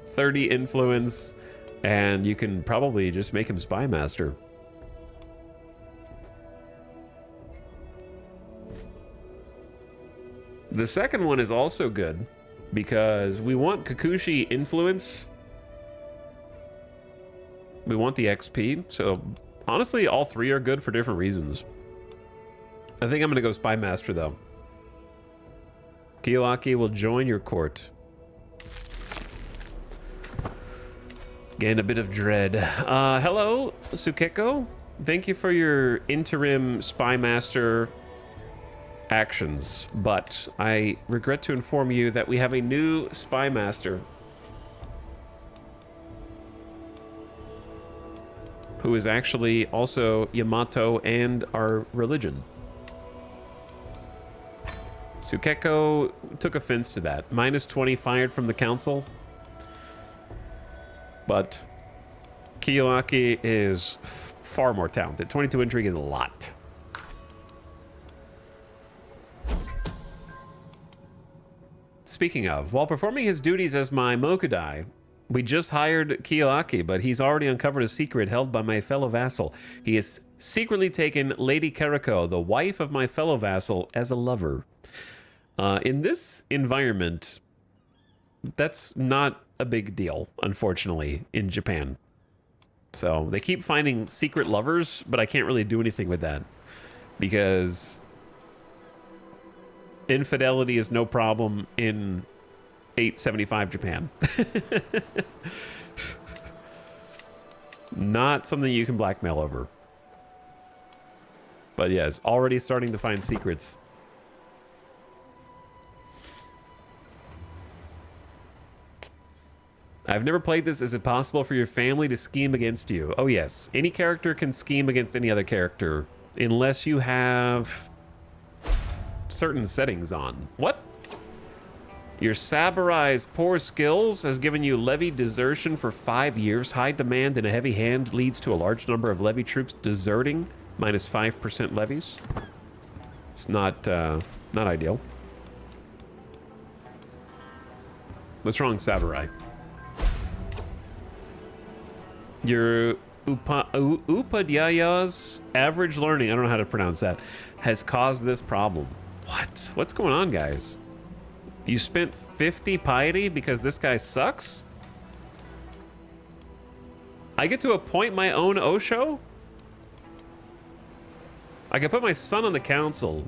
30 influence, And you can probably just make him spy master. The second one is also good because we want Kikuchi influence. We want the XP. So honestly, all three are good for different reasons. I think I'm gonna go spy master though. Kiyoaki will join your court. Gain a bit of dread. Hello, Sukeko. Thank you for your interim spy master actions, but I regret to inform you that we have a new spy master who is actually also Yamato and our religion. Sukeko took offense to that. -20 fired from the council. But Kiyoaki is far more talented. 22 intrigue is a lot. Speaking of, while performing his duties as my Mokudai, we just hired Kiyoaki, but he's already uncovered a secret held by my fellow vassal. He has secretly taken Lady Kariko, the wife of my fellow vassal, as a lover. In this environment, that's not a big deal, unfortunately, in Japan. So they keep finding secret lovers, but I can't really do anything with that because infidelity is no problem in 875 Japan. Not something you can blackmail over. But yes, already starting to find secrets. I've never played this. Is it possible for your family to scheme against you? Oh, yes. Any character can scheme against any other character unless you have certain settings on. What? Your Saburai's poor skills has given you levy desertion for 5 years. High demand and a heavy hand leads to a large number of levy troops deserting. -5% levies. It's not ideal. What's wrong, Saburai? Your Upadhyaya's average learning, I don't know how to pronounce that, has caused this problem. What? What's going on, guys? You spent 50 piety because this guy sucks? I get to appoint my own Osho? I can put my son on the council,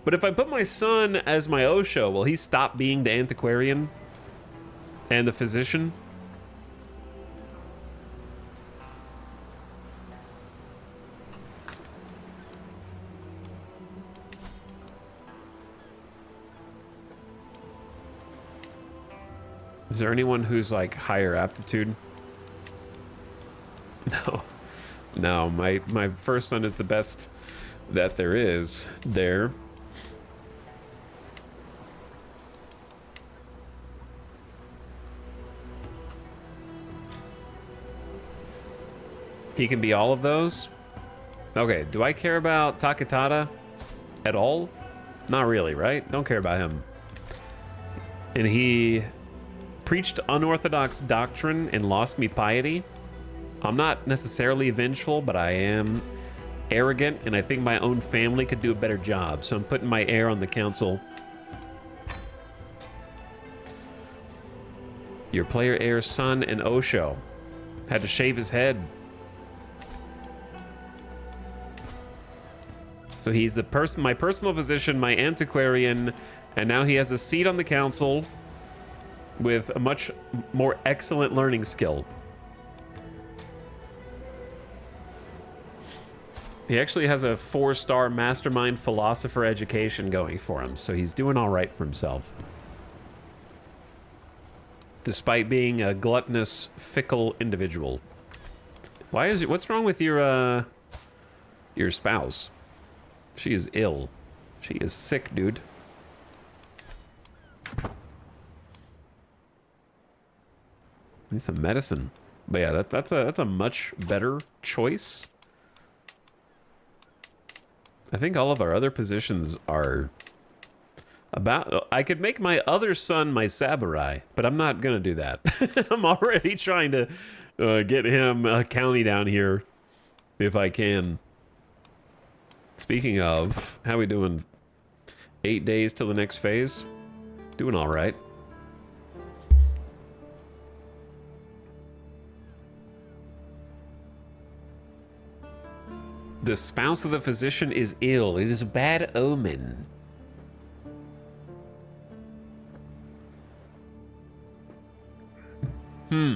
but if I put my son as my Osho, will he stop being the antiquarian and the physician? Is there anyone who's like higher aptitude? No. No, my first son is the best that there is there. He can be all of those? Okay, do I care about Taketada at all? Not really, right? Don't care about him. And he preached unorthodox doctrine and lost me piety. I'm not necessarily vengeful, but I am arrogant, and I think my own family could do a better job, so I'm putting my heir on the council. Your player heir's son and Osho had to shave his head. So he's the person, my personal physician, my antiquarian, and now he has a seat on the council with a much more excellent learning skill. He actually has a 4-star mastermind philosopher education going for him, so he's doing all right for himself. Despite being a gluttonous, fickle individual. Why is it? What's wrong with your spouse? She is ill. She is sick, dude. Need some medicine. But yeah, that's a much better choice. I think all of our other positions are about... I could make my other son my Saburai, but I'm not gonna do that. I'm already trying to Get him a county down here if I can. Speaking of, how we doing? 8 days till the next phase? Doing all right. The spouse of the physician is ill. It is a bad omen.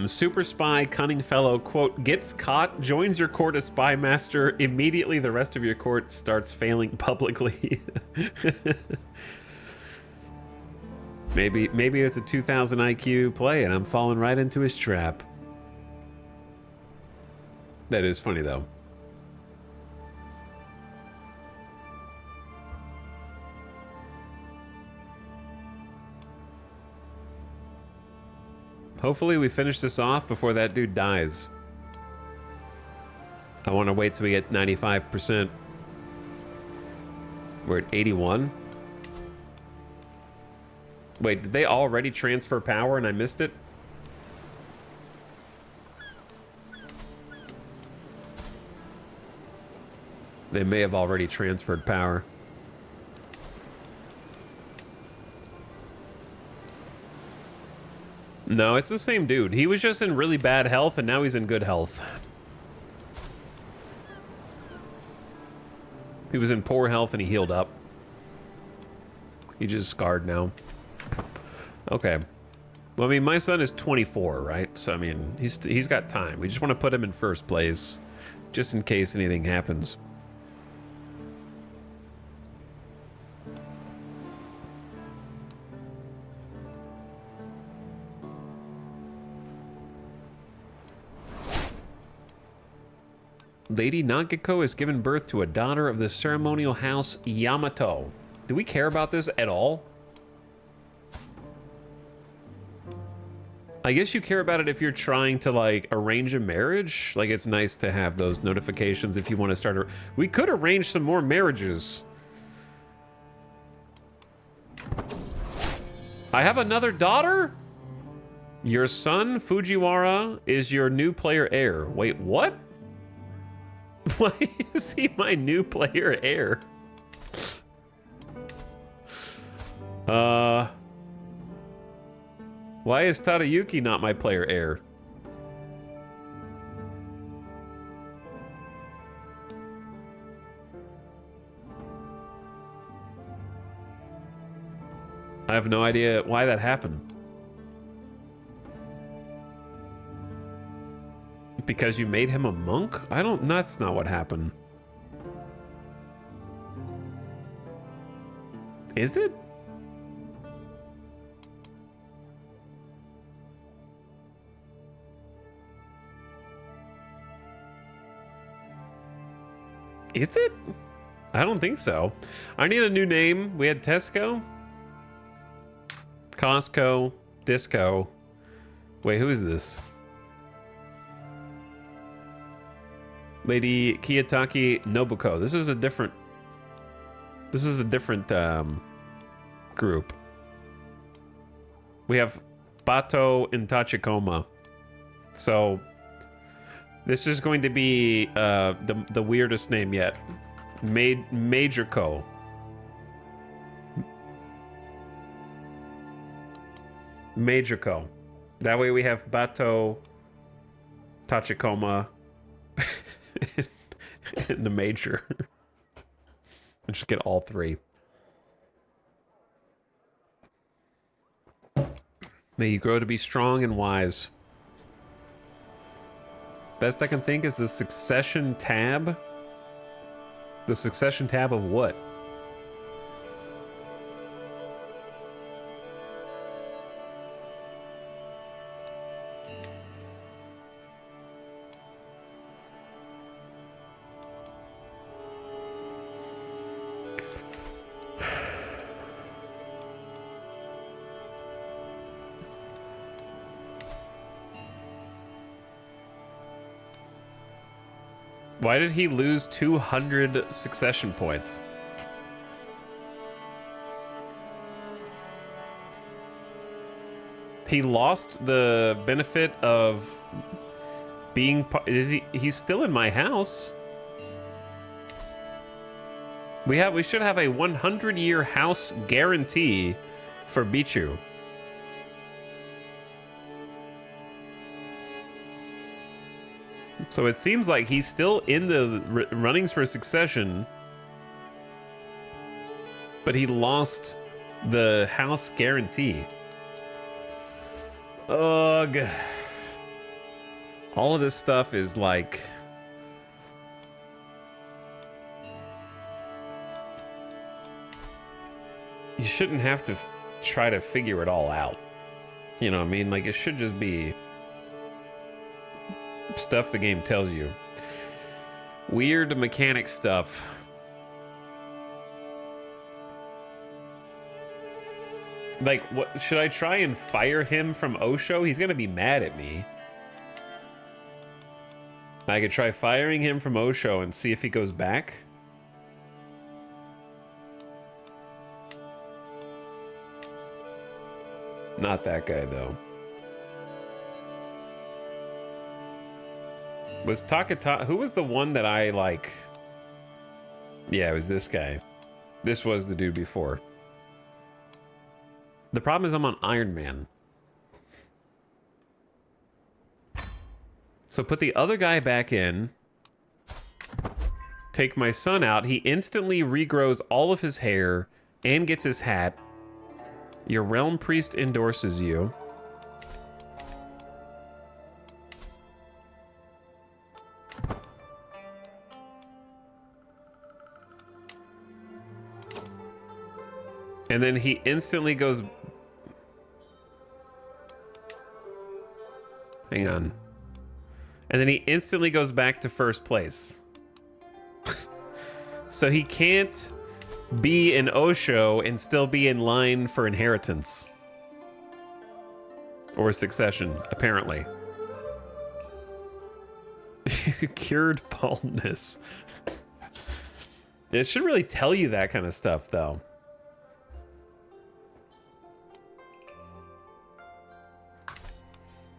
Super spy, cunning fellow, quote, gets caught, joins your court as spy master. Immediately, the rest of your court starts failing publicly. Maybe it's a 2000 IQ play and I'm falling right into his trap. That is funny, though. Hopefully we finish this off before that dude dies. I want to wait till we get 95%. We're at 81. Wait, did they already transfer power and I missed it? They may have already transferred power. No, it's the same dude. He was just in really bad health, and now he's in good health. He was in poor health, and he healed up. He's just scarred now. Okay. Well, I mean, my son is 24, right? So, I mean, he's got time. We just want to put him in first place, just in case anything happens. Lady Nagiko has given birth to a daughter of the ceremonial house Yamato. Do we care about this at all? I guess you care about it if you're trying to, like, arrange a marriage. Like, it's nice to have those notifications if you want to start. We could arrange some more marriages. I have another daughter? Your son, Fujiwara, is your new player heir. Wait, what? Why is he my new player heir? Why is Tadayuki not my player heir? I have no idea why that happened. Because you made him a monk? That's not what happened. Is it? Is it? I don't think so. I need a new name. We had Tesco, Costco, Disco. Wait, who is this? Lady Kiyotaki Nobuko. This is a different group. We have Bato and Tachikoma. So this is going to be the weirdest name yet. Major Co. Major Co. That way we have Bato, Tachikoma, and the major. And just get all three. May you grow to be strong and wise. Best I can think is the succession tab. The succession tab of what? Why did he lose 200 succession points? He lost the benefit of He's still in my house. We should have a 100-year house guarantee for Bichu. So it seems like he's still in the runnings for succession, but he lost the house guarantee. Ugh. All of this stuff is like... You shouldn't have to try to figure it all out. You know what I mean? Like, it should just be stuff the game tells you. Weird mechanic stuff. Like, what should I try and fire him from Osho? He's gonna be mad at me. I could try firing him from Osho and see if he goes back. Not that guy, though. Was Takata... Who was the one that I, like... Yeah, it was this guy. This was the dude before. The problem is I'm on Iron Man. So put the other guy back in. Take my son out. He instantly regrows all of his hair and gets his hat. Your realm priest endorses you. And then he instantly goes... Hang on. And then he instantly goes back to first place. So he can't be an Osho and still be in line for inheritance. Or succession, apparently. Cured baldness. It should really tell you that kind of stuff, though.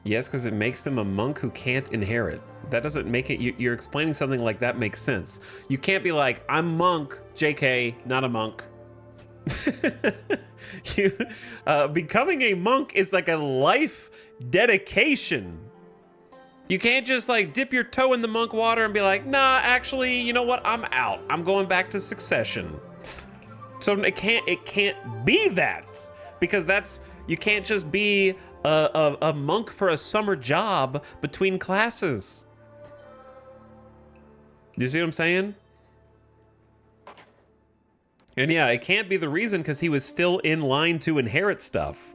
Yes, because it makes them a monk who can't inherit. That doesn't make it... You're explaining something like that makes sense. You can't be like, I'm monk, JK, not a monk. Becoming a monk is like a life dedication. You can't just like dip your toe in the monk water and be like, nah, actually, you know what? I'm out. I'm going back to succession. So it can't be that, because that's... You can't just be a monk for a summer job between classes. Do you see what I'm saying? And yeah, it can't be the reason because he was still in line to inherit stuff.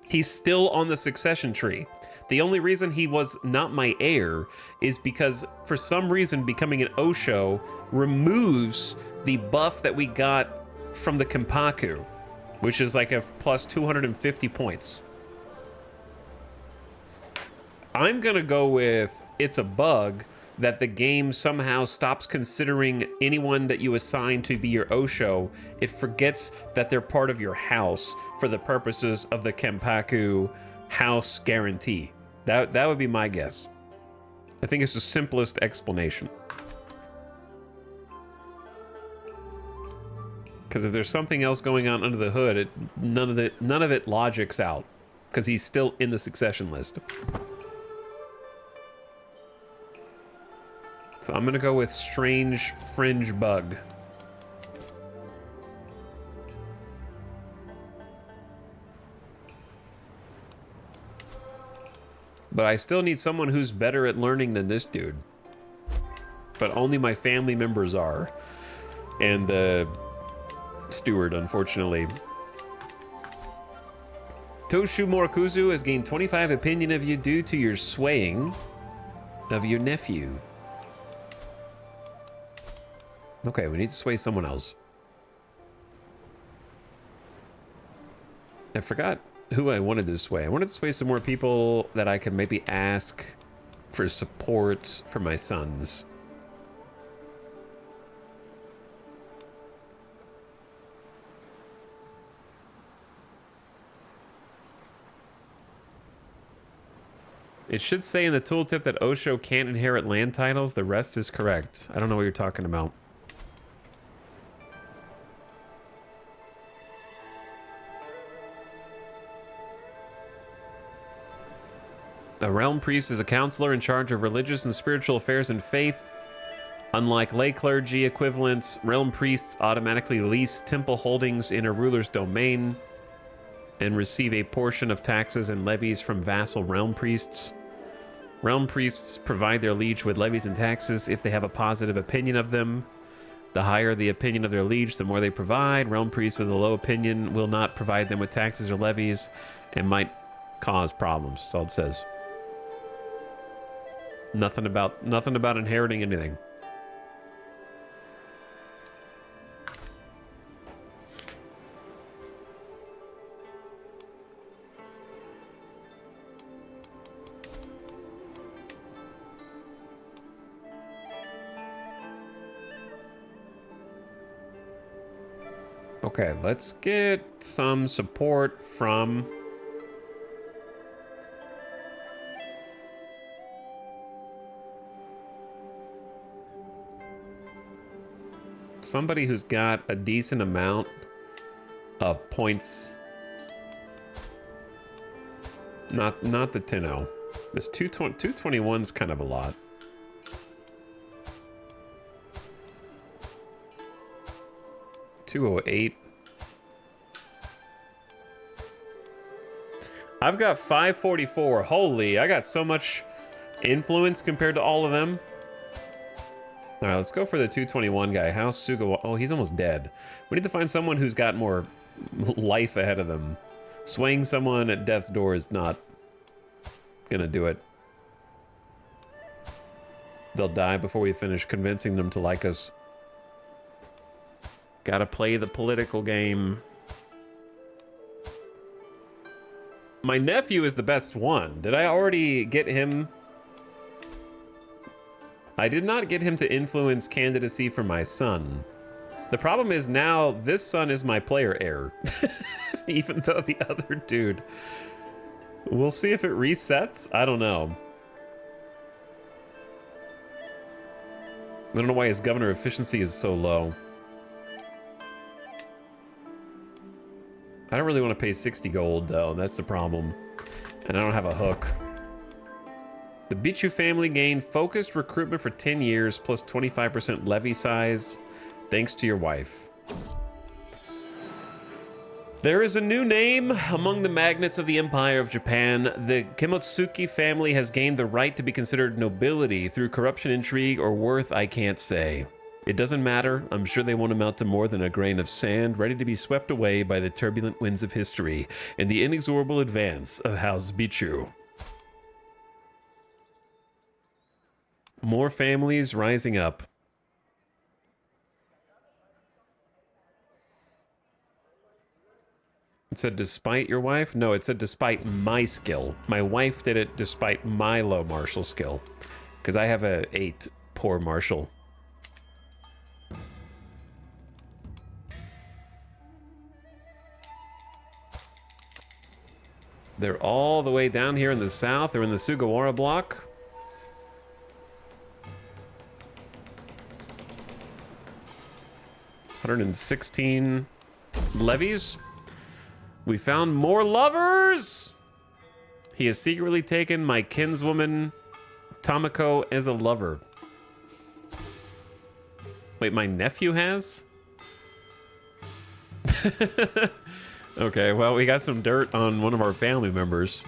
He's still on the succession tree. The only reason he was not my heir is because for some reason becoming an Osho removes the buff that we got from the Kenpaku, which is like a plus 250 points. I'm gonna go with it's a bug that the game somehow stops considering anyone that you assign to be your Osho. It forgets that they're part of your house for the purposes of the Kenpaku house guarantee. That would be my guess. I think it's the simplest explanation. Because if there's something else going on under the hood, none of it logics out. Because he's still in the succession list. So I'm gonna go with strange fringe bug. But I still need someone who's better at learning than this dude. But only my family members are. And the steward, unfortunately. Toshu Morikuzu has gained 25 opinion of you due to your swaying of your nephew. Okay, we need to sway someone else. I forgot who I wanted to sway. I wanted to sway some more people that I could maybe ask for support for my sons. It should say in the tooltip that Osho can't inherit land titles. The rest is correct. I don't know what you're talking about. A realm priest is a counselor in charge of religious and spiritual affairs and faith. Unlike lay clergy equivalents, realm priests automatically lease temple holdings in a ruler's domain and receive a portion of taxes and levies from vassal realm priests. Realm priests provide their liege with levies and taxes if they have a positive opinion of them. The higher the opinion of their liege, the more they provide. Realm priests with a low opinion will not provide them with taxes or levies and might cause problems. That's all it says. Nothing about inheriting anything. Okay, let's get some support from somebody who's got a decent amount of points. Not the Tenno. This 221's kind of a lot. $208. I've got 544. Holy, I got so much influence compared to all of them. All right, let's go for the 221 guy. How's Sugawa? Oh, he's almost dead. We need to find someone who's got more life ahead of them. Swaying someone at death's door is not gonna do it. They'll die before we finish convincing them to like us. Gotta play the political game. My nephew is the best one. Did I already get him? I did not get him to influence candidacy for my son. The problem is now this son is my player heir. Even though the other dude... We'll see if it resets. I don't know. I don't know why his governor efficiency is so low. I don't really want to pay 60 gold, though. That's the problem. And I don't have a hook. The Bichu family gained focused recruitment for 10 years, plus 25% levy size, thanks to your wife. There is a new name among the magnates of the Empire of Japan. The Kimotsuki family has gained the right to be considered nobility through corruption, intrigue, or worth I can't say. It doesn't matter. I'm sure they won't amount to more than a grain of sand, ready to be swept away by the turbulent winds of history and the inexorable advance of House Bichu. More families rising up. It said despite your wife? No, it said despite my skill. My wife did it despite my low martial skill. Because I have a 8 poor martial. They're all the way down here in the south. They're in the Sugawara block. $116 levies. We found more lovers! He has secretly taken my kinswoman Tamako as a lover. Wait, my nephew has? Okay, well, we got some dirt on one of our family members.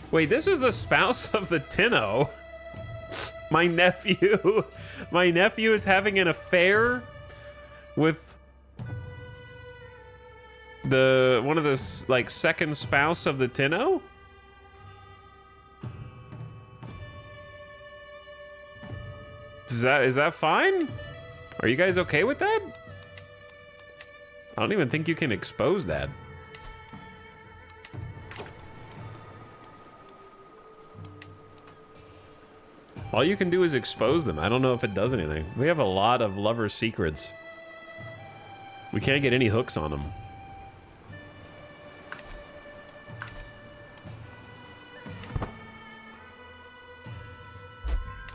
Wait, this is the spouse of the Tenno. My nephew. My nephew is having an affair with one of the like second spouse of the Tenno. Is that fine? Are you guys okay with that? I don't even think you can expose that. All you can do is expose them. I don't know if it does anything. We have a lot of lover secrets. We can't get any hooks on them.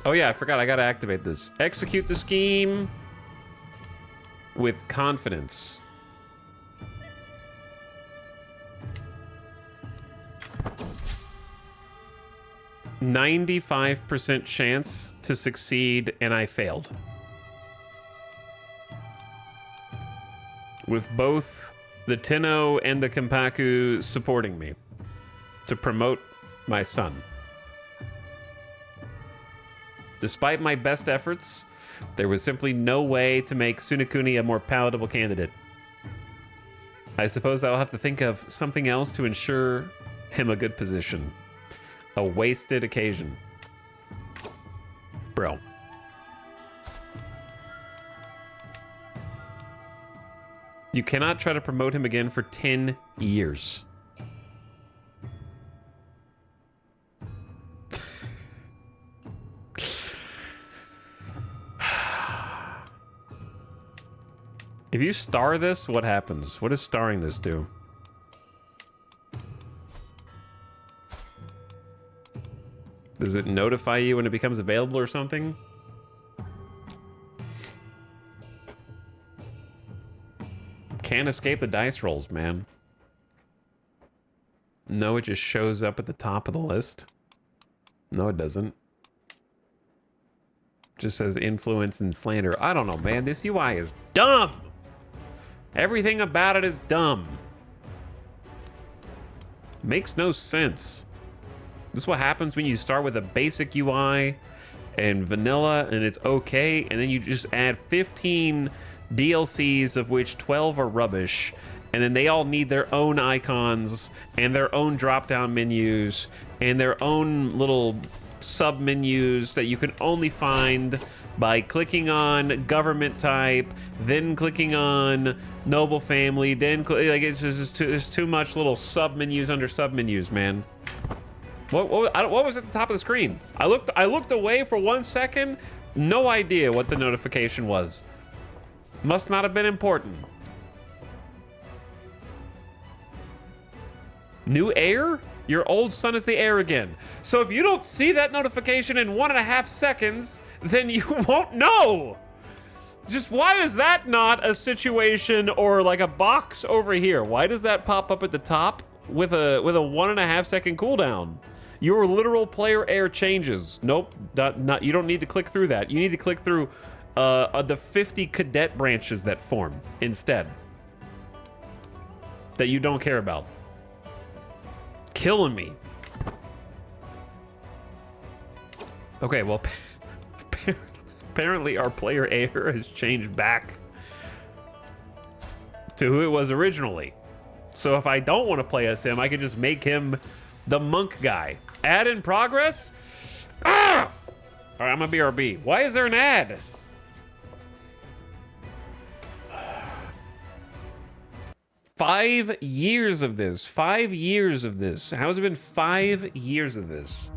Oh yeah, I forgot. I gotta activate this. Execute the scheme with confidence. "95% chance to succeed, and I failed." With both the Tenno and the Kenpaku supporting me to promote my son. Despite my best efforts, there was simply no way to make Sunakuni a more palatable candidate. I suppose I'll have to think of something else to ensure him a good position. A wasted occasion. Bro. You cannot try to promote him again for 10 years. If you star this, what happens? What does starring this do? Does it notify you when it becomes available or something? Can't escape the dice rolls, man. No, it just shows up at the top of the list. No, it doesn't. Just says influence and slander. I don't know, man. This UI is dumb. Everything about it is dumb. Makes no sense. This is what happens when you start with a basic UI and vanilla and it's okay, and then you just add 15 DLCs, of which 12 are rubbish, and then they all need their own icons and their own drop-down menus and their own little sub-menus that you can only find by clicking on government type, then clicking on noble family, then like it's just there's too much little sub-menus under sub-menus, man. What was at the top of the screen? I looked away for 1 second, no idea what the notification was. Must not have been important. New heir? Your old son is the heir again. So if you don't see that notification in 1.5 seconds, then you won't know. Just why is that not a situation or like a box over here? Why does that pop up at the top with a 1.5 second cooldown? Your literal player heir changes. Nope, not you don't need to click through that. You need to click through the 50 cadet branches that form instead. That you don't care about. Killing me. Okay, well, apparently our player heir has changed back to who it was originally. So if I don't want to play as him, I can just make him the monk guy. Ad in progress? Ah! All right, I'm a BRB. Why is there an ad? Five years of this. 5 years of this. How has it been 5 years of this?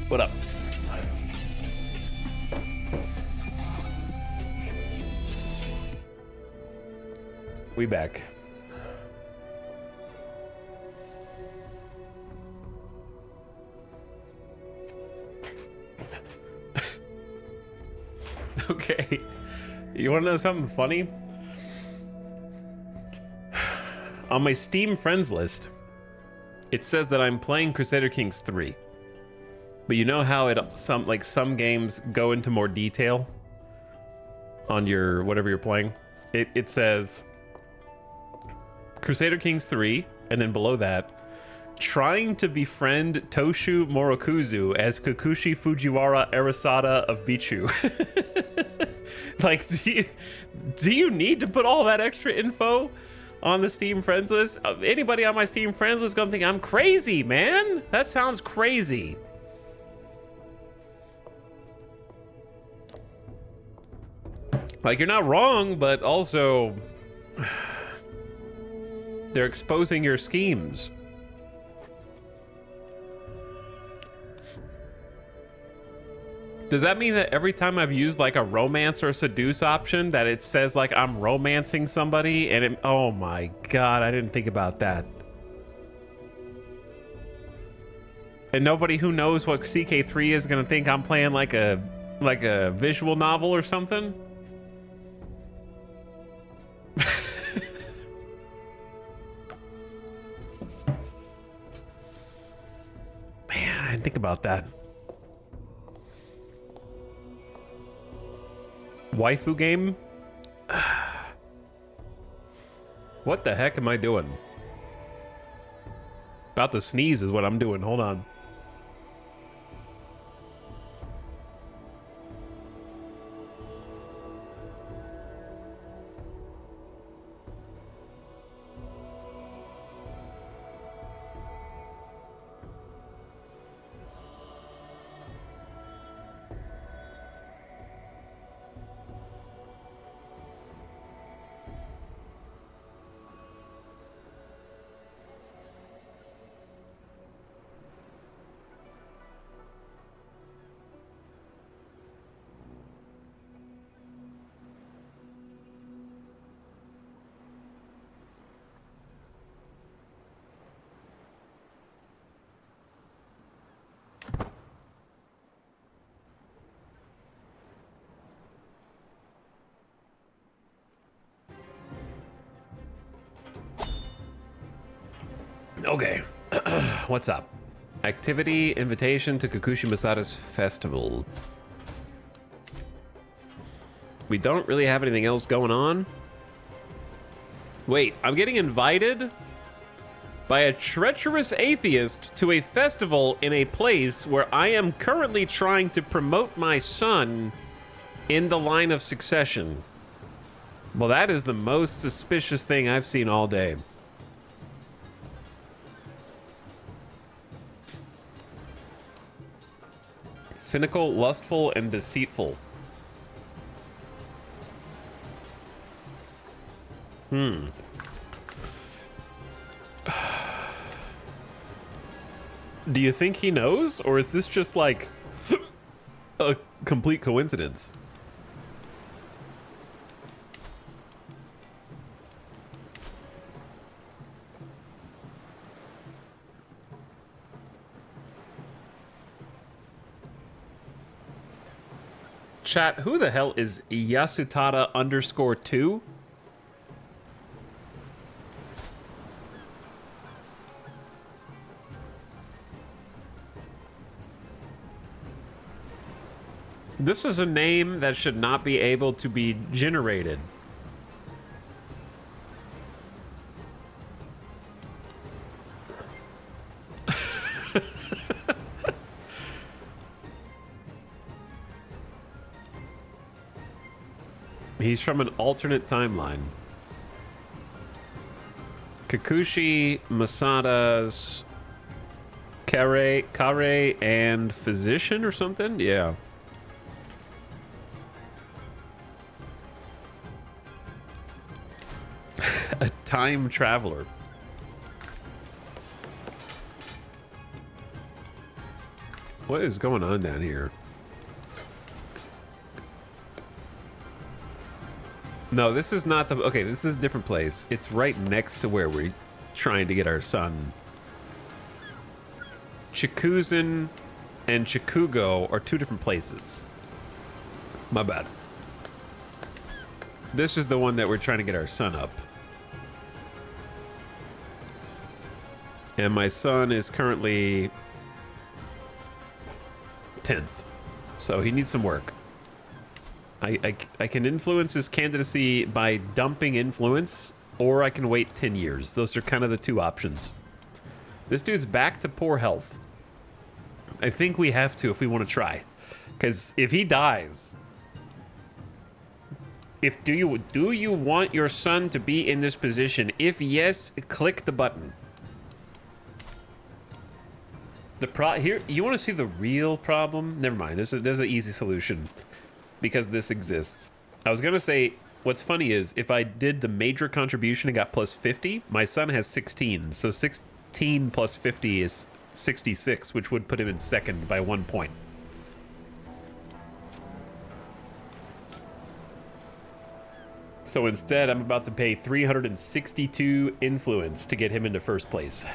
What up? We back. Okay. You want to know something funny? On my Steam friends list, it says that I'm playing Crusader Kings 3. But you know how some games go into more detail on your whatever you're playing? It says Crusader Kings 3, and then below that, trying to befriend Toshu Morokuzu as Kakushi Fujiwara Arasada of Bichu. Like, do you need to put all that extra info on the Steam friends list? Anybody on my Steam friends list gonna think I'm crazy, man? That sounds crazy. Like, you're not wrong, but also they're exposing your schemes. Does that mean that every time I've used like a romance or seduce option that it says like I'm romancing somebody and it, oh my God, I didn't think about that. And nobody who knows what CK3 is gonna think I'm playing like a visual novel or something? Man, I didn't think about that. Waifu game? What the heck am I doing? About to sneeze is what I'm doing. Hold on. Okay. What's up? Activity invitation to Kakushi Masada's festival. We don't really have anything else going on. Wait, I'm getting invited by a treacherous atheist to a festival in a place where I am currently trying to promote my son in the line of succession. Well, that is the most suspicious thing I've seen all day. Cynical, lustful, and deceitful. Do you think he knows, or is this just like a complete coincidence? Chat, who the hell is Yasutada_2? This is a name that should not be able to be generated. He's from an alternate timeline. Kakushi, Masada's Kare and physician or something? Yeah. A time traveler. What is going on down here? No, this is not the... Okay, this is a different place. It's right next to where we're trying to get our son. Chikuzin and Chikugo are 2 different places. My bad. This is the one that we're trying to get our son up. And my son is currently 10th. So he needs some work. I can influence his candidacy by dumping influence, or I can wait 10 years. Those are kind of the 2 options. This dude's back to poor health. I think we have to if we want to try. Because if he dies... Do you want your son to be in this position? If yes, click the button. Here, you want to see the real problem? Never mind. There's an easy solution. Because this exists. I was gonna say, what's funny is, if I did the major contribution and got plus 50, my son has 16. So 16 plus 50 is 66, which would put him in second by 1 point. So instead, I'm about to pay 362 influence to get him into first place.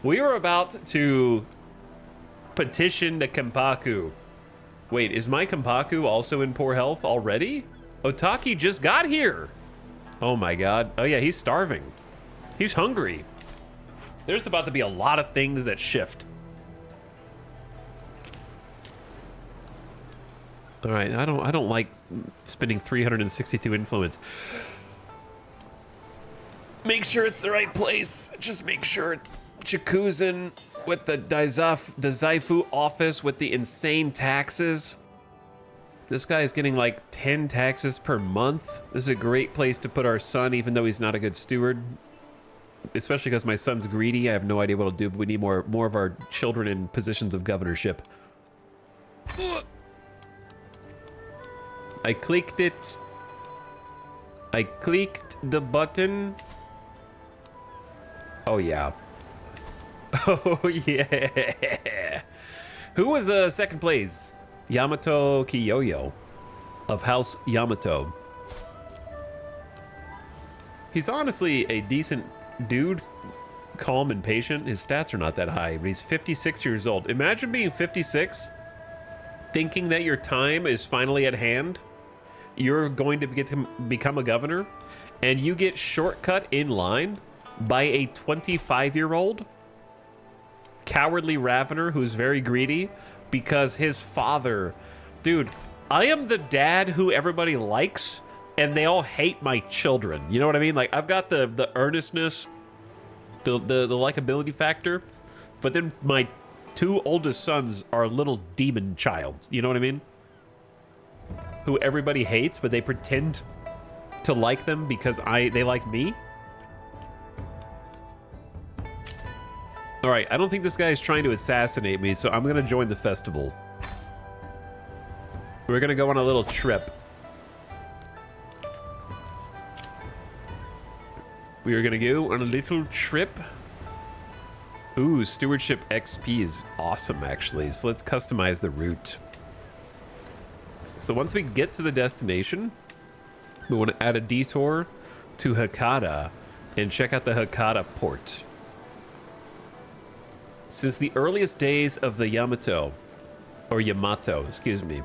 We are about to petition the Kenpaku. Wait, is my Kenpaku also in poor health already? Otaki just got here. Oh my god. Oh yeah, he's starving. He's hungry. There's about to be a lot of things that shift. All right, I don't like spending 362 influence. Make sure it's the right place. Just make sure Chikuzin with the Dazaifu office with the insane taxes. This guy is getting like 10 taxes per month. This is a great place to put our son, even though he's not a good steward. Especially because my son's greedy. I have no idea what he'll do, but we need more of our children in positions of governorship. I clicked it. I clicked the button. Oh yeah. Oh yeah. Who was second place? Yamato Kiyoyo of House Yamato. He's honestly a decent dude, calm and patient. His stats are not that high, but he's 56 years old. Imagine being 56, thinking that your time is finally at hand. You're going to become a governor, and you get shortcut in line by a 25-year-old cowardly ravener who's very greedy because his father... Dude, I am the dad who everybody likes, and they all hate my children. You know what I mean? Like, I've got the earnestness, the likability factor, but then my 2 oldest sons are a little demon child. You know what I mean? Who everybody hates, but they pretend to like them because they like me. All right, I don't think this guy is trying to assassinate me, so I'm gonna join the festival. We're gonna go on a little trip. We are gonna go on a little trip. Ooh, stewardship XP is awesome, actually. So let's customize the route. So once we get to the destination, we want to add a detour to Hakata and check out the Hakata port. Since the earliest days of the Yamato, excuse me,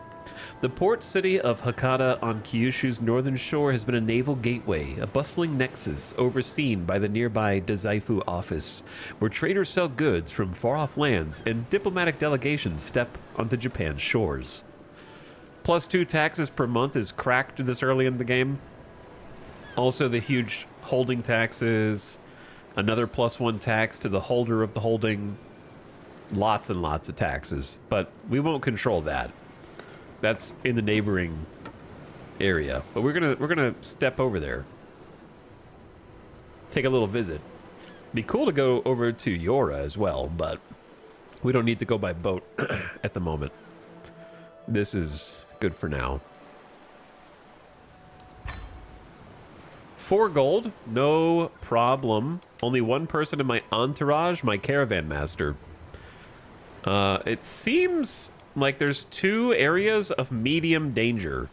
the port city of Hakata on Kyushu's northern shore has been a naval gateway, a bustling nexus overseen by the nearby Dazaifu office, where traders sell goods from far-off lands and diplomatic delegations step onto Japan's shores. +2 taxes per month is cracked this early in the game. Also the huge holding taxes, another +1 tax to the holder of the holding. Lots and lots of taxes, but we won't control that. That's in the neighboring area, but we're gonna step over there. Take a little visit. Be cool to go over to Yora as well, but we don't need to go by boat at the moment. This is good for now. 4 gold, no problem. Only 1 person in my entourage, my caravan master. It seems like there's 2 areas of medium danger.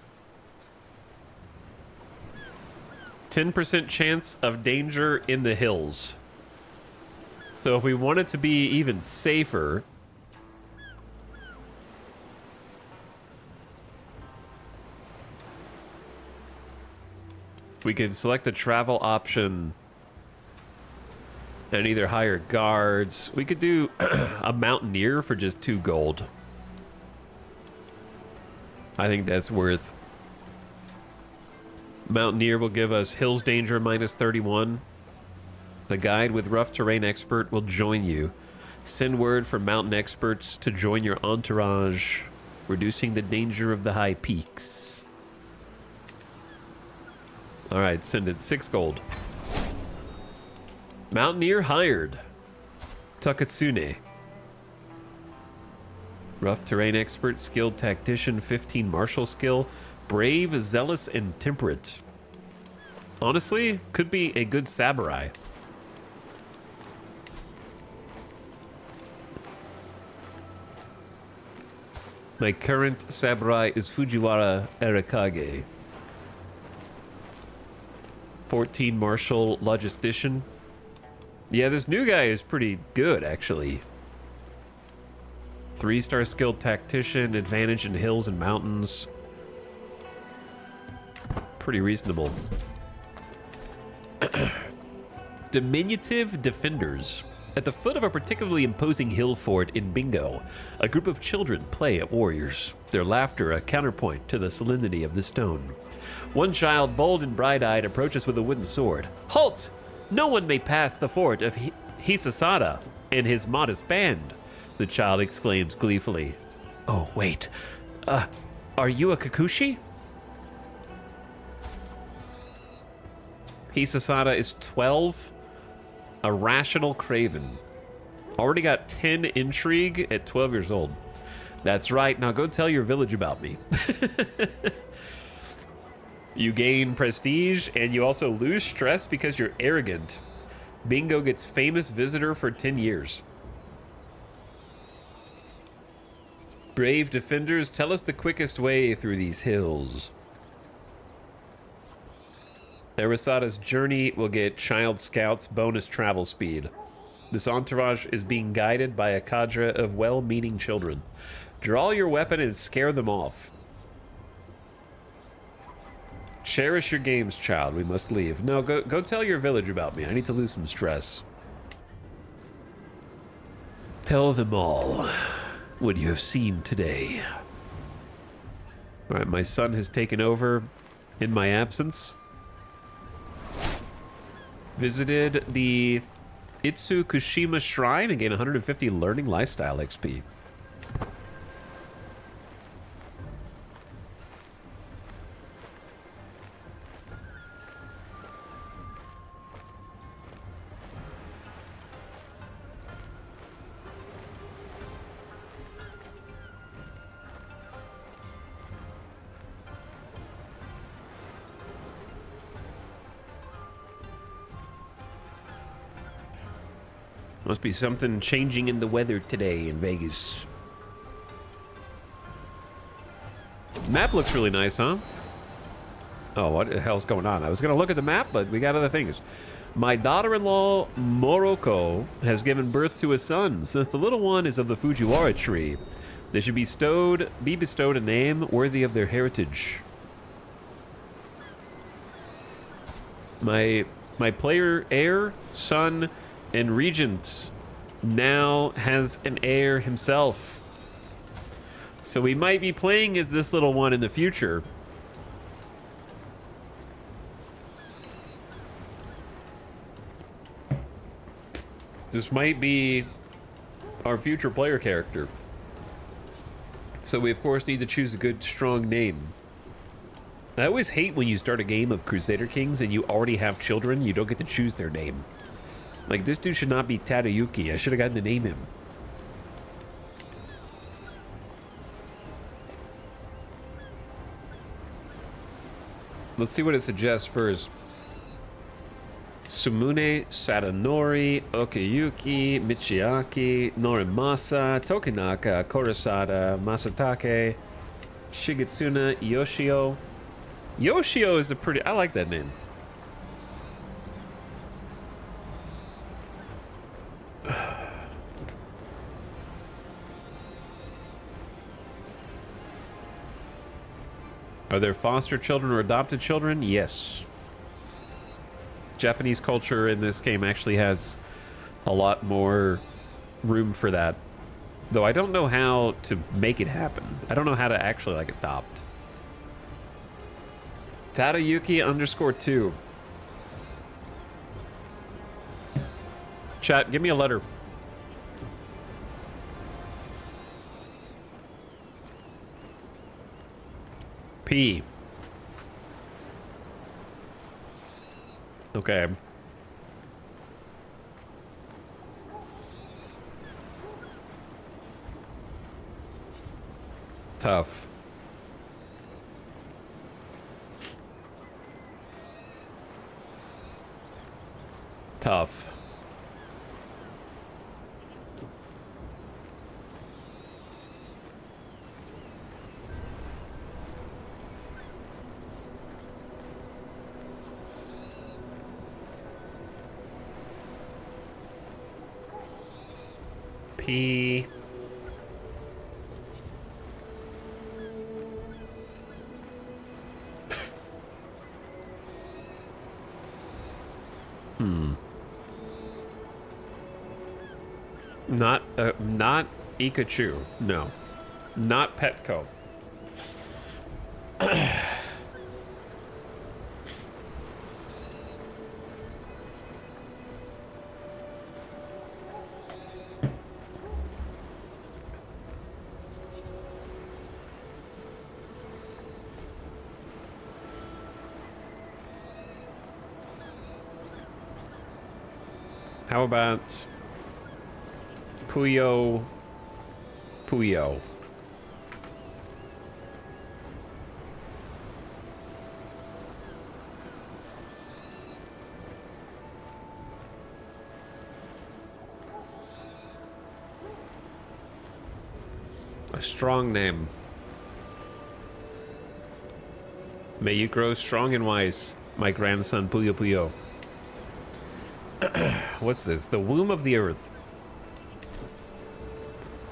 10% chance of danger in the hills. So if we want it to be even safer, we can select the travel option and either hire guards. We could do a mountaineer for just 2 gold. I think that's worth. Mountaineer will give us hills danger minus 31. The guide with rough terrain expert will join you. Send word for mountain experts to join your entourage, reducing the danger of the high peaks. All right, send it 6 gold. Mountaineer hired. Takatsune. Rough terrain expert, skilled tactician, 15 martial skill, brave, zealous, and temperate. Honestly, could be a good samurai. My current samurai is Fujiwara Arakage. 14 martial logistician. Yeah, this new guy is pretty good, actually. 3-star skilled tactician, advantage in hills and mountains. Pretty reasonable. Diminutive defenders. At the foot of a particularly imposing hill fort in Bingo, a group of children play at warriors, their laughter a counterpoint to the solemnity of the stone. One child, bold and bright-eyed, approaches with a wooden sword. Halt! No one may pass the fort of Hisasada and his modest band, the child exclaims gleefully. Oh, wait. Are you a Kikuchi? Hisasada is 12. A rational craven. Already got 10 intrigue at 12 years old. That's right. Now go tell your village about me. You gain prestige and you also lose stress because you're arrogant. Bingo gets famous visitor for 10 years. Brave defenders, tell us the quickest way through these hills. Arasada's journey will get Child Scouts bonus travel speed. This entourage is being guided by a cadre of well-meaning children. Draw your weapon and scare them off. Cherish your games, child. We must leave. No, go tell your village about me. I need to lose some stress. Tell them all what you have seen today. All right, my son has taken over in my absence. Visited the Itsukushima Shrine and gained 150 learning lifestyle XP. Must be something changing in the weather today in Vegas. Map looks really nice, huh? Oh, what the hell's going on? I was going to look at the map, but we got other things. My daughter-in-law, Moroko, has given birth to a son. Since the little one is of the Fujiwara tree, they should be bestowed a name worthy of their heritage. My player heir, son, and regent now has an heir himself. So we might be playing as this little one in the future. This might be our future player character. So we of course need to choose a good, strong name. I always hate when you start a game of Crusader Kings and you already have children, you don't get to choose their name. Like, this dude should not be Tadayuki. I should have gotten to name him. Let's see what it suggests first. Sumune, Sadanori, Okayuki, Michiaki, Norimasa, Tokinaka, Kurosada, Masatake, Shigetsuna, Yoshio. Yoshio is a pretty... I like that name. Are there foster children or adopted children? Yes. Japanese culture in this game actually has a lot more room for that. Though I don't know how to make it happen. I don't know how to actually, like, adopt. Tadayuki_2. Chat, give me a letter. P. Okay. Tough. Tough. P. Not Ikachu. No. Not Petco. How about Puyo? Puyo. A strong name. May you grow strong and wise, my grandson Puyo Puyo. What's this? The womb of the earth.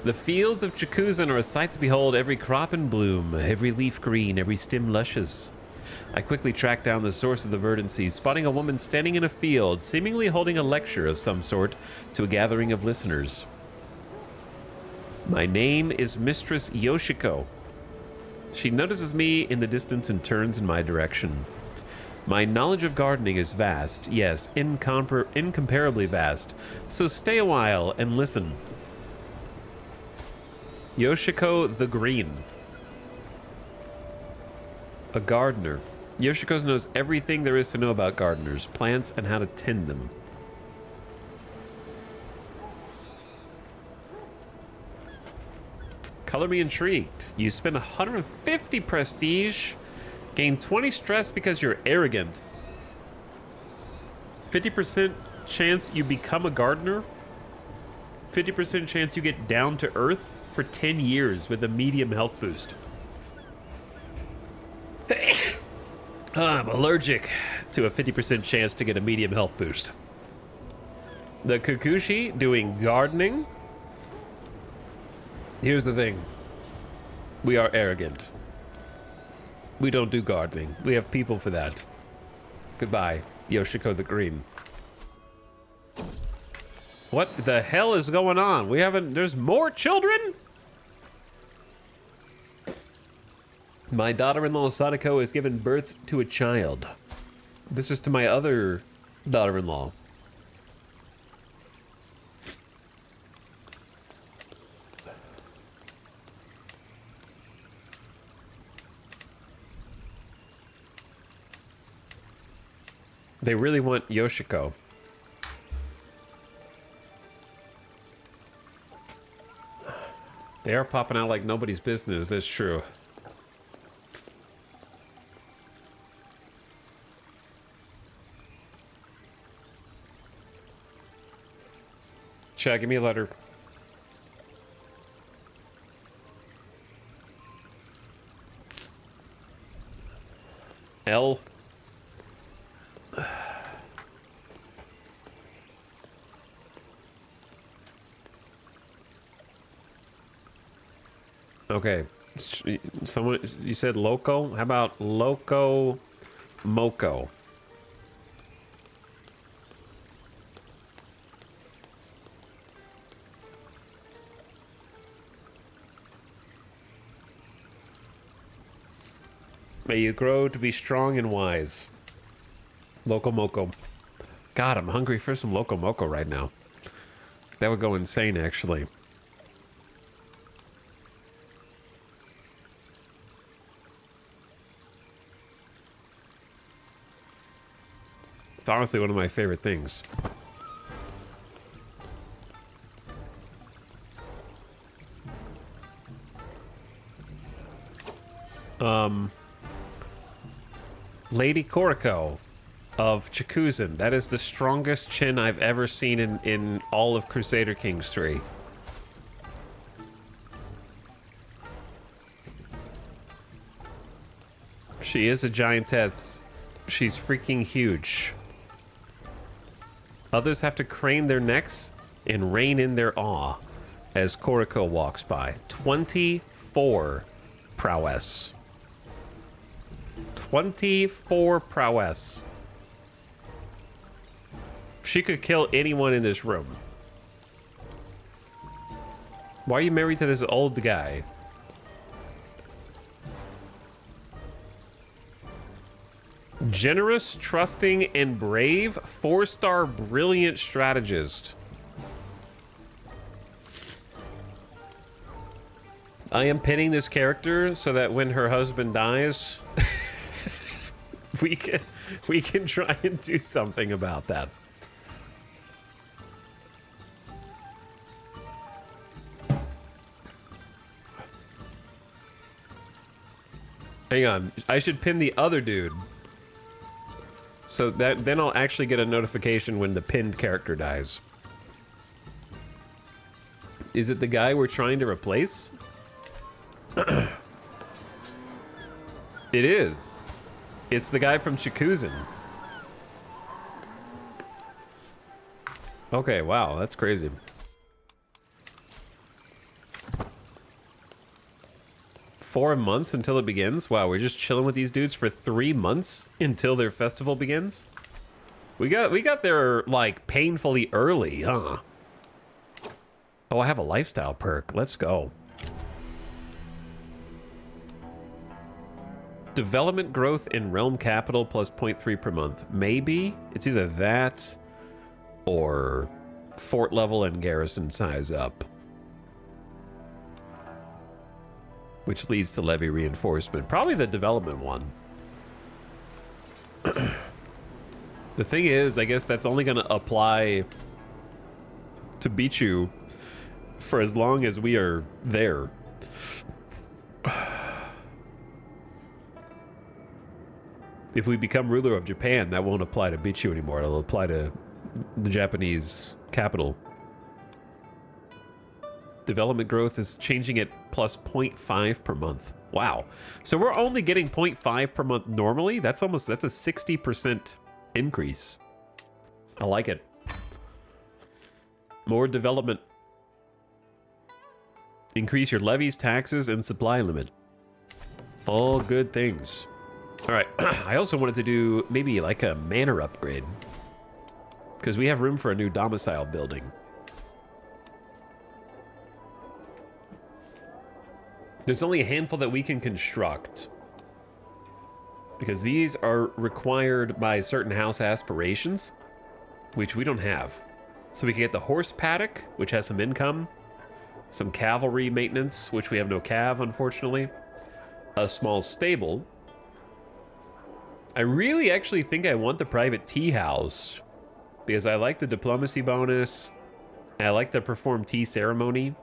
The fields of Chikuzan are a sight to behold, every crop in bloom, every leaf green, every stem luscious. I quickly tracked down the source of the verdancy, spotting a woman standing in a field, seemingly holding a lecture of some sort to a gathering of listeners. My name is Mistress Yoshiko. She notices me in the distance and turns in my direction. My knowledge of gardening is vast, yes, incomparably vast, so stay a while and listen. Yoshiko the Green. A gardener. Yoshiko knows everything there is to know about gardeners, plants, and how to tend them. Color me intrigued. You spend 150 prestige, gain 20 stress because you're arrogant. 50% chance you become a gardener. 50% chance you get down to earth for 10 years with a medium health boost. I'm allergic to a 50% chance to get a medium health boost. The Kikuchi doing gardening. Here's the thing. We are arrogant. We don't do gardening. We have people for that. Goodbye, Yoshiko the Green. What the hell is going on? There's more children? My daughter-in-law Sadako has given birth to a child. This is to my other daughter-in-law. They really want Yoshiko. They are popping out like nobody's business, that's true. Chat, give me a letter. L. Okay. Someone, you said loco? How about loco moco? May you grow to be strong and wise. Loco moco. God, I'm hungry for some loco moco right now. That would go insane, actually. It's honestly one of my favorite things. Lady Koriko of Chikuzen. That is the strongest chin I've ever seen in all of Crusader Kings 3. She is a giantess. She's freaking huge. Others have to crane their necks and rein in their awe as Koriko walks by. 24 prowess. 24 prowess. She could kill anyone in this room. Why are you married to this old guy? Generous, trusting, and brave. 4-star brilliant strategist. I am pinning this character so that when her husband dies, we can try and do something about that. Hang on, I should pin the other dude. So that then I'll actually get a notification when the pinned character dies. Is it the guy we're trying to replace? It is. It's the guy from Chikuzen. Okay, wow, that's crazy. Four months until it begins? Wow, we're just chilling with these dudes for 3 months until their festival begins? We got there, like, painfully early, huh? Oh, I have a lifestyle perk. Let's go. Development growth in realm capital plus 0.3 per month. Maybe it's either that or fort level and garrison size up, which leads to levy reinforcement. Probably the development one. The thing is, I guess that's only going to apply to Bichu for as long as we are there. If we become ruler of Japan, that won't apply to Bichu anymore. It'll apply to the Japanese capital. Development growth is changing it plus 0.5 per month. Wow. So we're only getting 0.5 per month normally? That's a 60% increase. I like it. More development. Increase your levies, taxes, and supply limit. All good things. All right, I also wanted to do maybe like a manor upgrade, because we have room for a new domicile building. There's only a handful that we can construct, because these are required by certain house aspirations, which we don't have. So we can get the horse paddock, which has some income, some cavalry maintenance, which we have no cav, unfortunately, a small stable. I really actually think I want the private tea house because I like the diplomacy bonus. And I like the perform tea ceremony.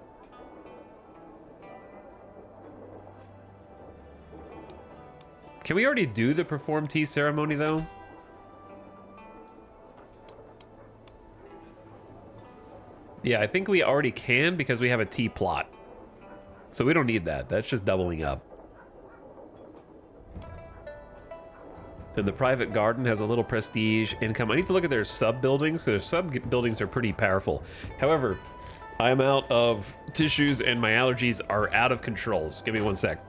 Can we already do the perform tea ceremony though? Yeah, I think we already can because we have a T plot. So we don't need that. That's just doubling up. Then the private garden has a little prestige income. I need to look at their sub-buildings, because their sub-buildings are pretty powerful. However, I'm out of tissues and my allergies are out of control. Just give me 1 sec.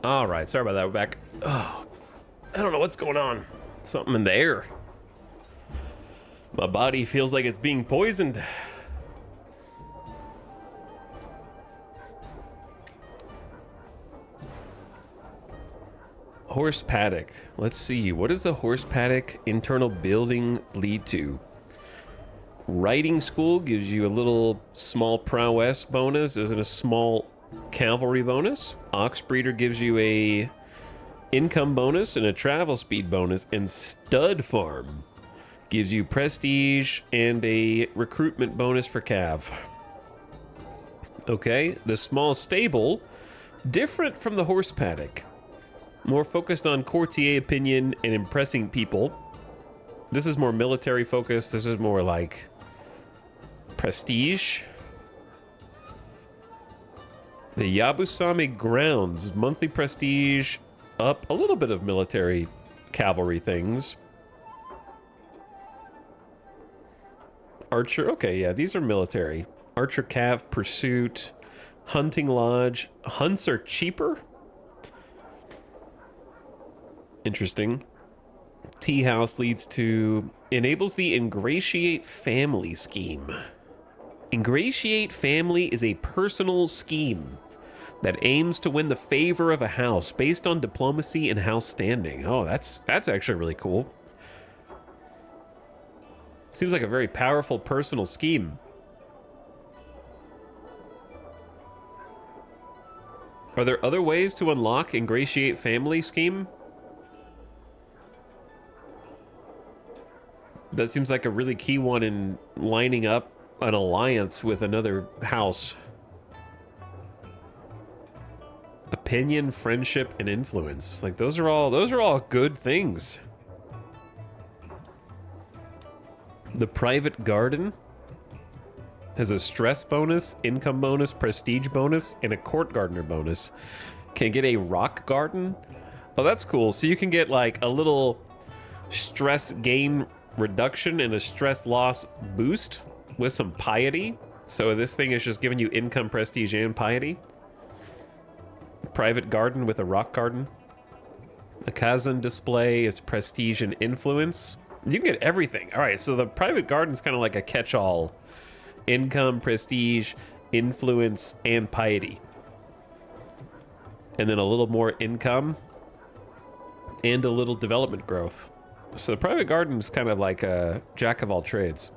All right, sorry about that. We're back. Oh, I don't know what's going on. Something in the air. My body feels like it's being poisoned. Horse paddock. Let's see. What does the horse paddock internal building lead to? Riding school gives you a little small prowess bonus. Isn't a small cavalry bonus. Ox breeder gives you a income bonus and a travel speed bonus, and stud farm gives you prestige and a recruitment bonus for cav. Okay, the small stable, different from the horse paddock, more focused on courtier opinion and impressing people. This is more military focused. This is more like prestige. The Yabusame grounds, monthly prestige, up a little bit of military cavalry things. Archer, okay, yeah, these are military. Archer Cav Pursuit, Hunting Lodge. Hunts are cheaper? Interesting. Tea House leads to... enables the Ingratiate Family scheme. Ingratiate Family is a personal scheme that aims to win the favor of a house based on diplomacy and house standing. Oh, that's actually really cool. Seems like a very powerful personal scheme. Are there other ways to unlock Ingratiate Family Scheme? That seems like a really key one in lining up an alliance with another house. Opinion, friendship, and influence. Like those are all good things. The Private Garden has a stress bonus, income bonus, prestige bonus, and a court gardener bonus. Can get a rock garden. Oh, that's cool. So you can get like a little stress gain reduction and a stress loss boost with some piety. So this thing is just giving you income, prestige, and piety. Private garden with a rock garden. A Kazan display is prestige and influence. You can get everything. All right, so the private garden is kind of like a catch-all. Income, prestige, influence, and piety. And then a little more income and a little development growth. So the private garden is kind of like a jack of all trades.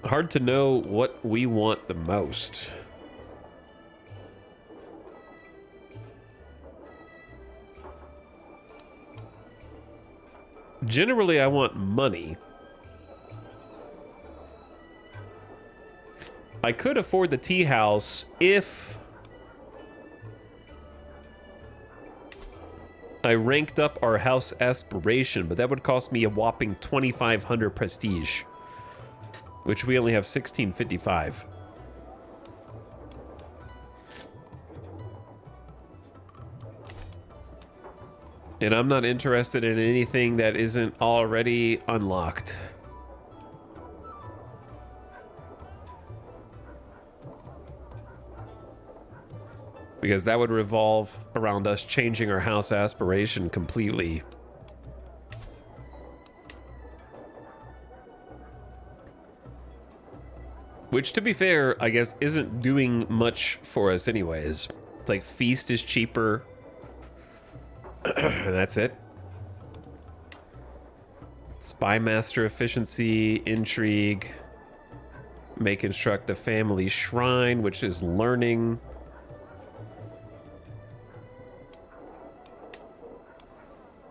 Hard to know what we want the most. Generally, I want money. I could afford the tea house if I ranked up our house aspiration, but that would cost me a whopping 2,500 prestige, which we only have 1655. And I'm not interested in anything that isn't already unlocked. Because that would revolve around us changing our house aspiration completely. Which, to be fair, I guess isn't doing much for us anyways. It's like feast is cheaper. And that's it. Spy master efficiency, intrigue. May construct a family shrine, which is learning.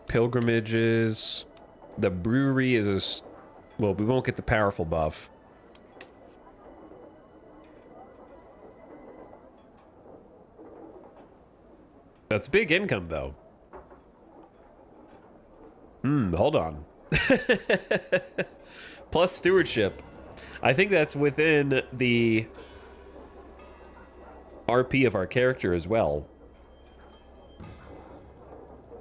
Pilgrimages. The brewery is a... Well, we won't get the powerful buff. That's big income, though. Hold on. Plus stewardship. I think that's within the RP of our character as well.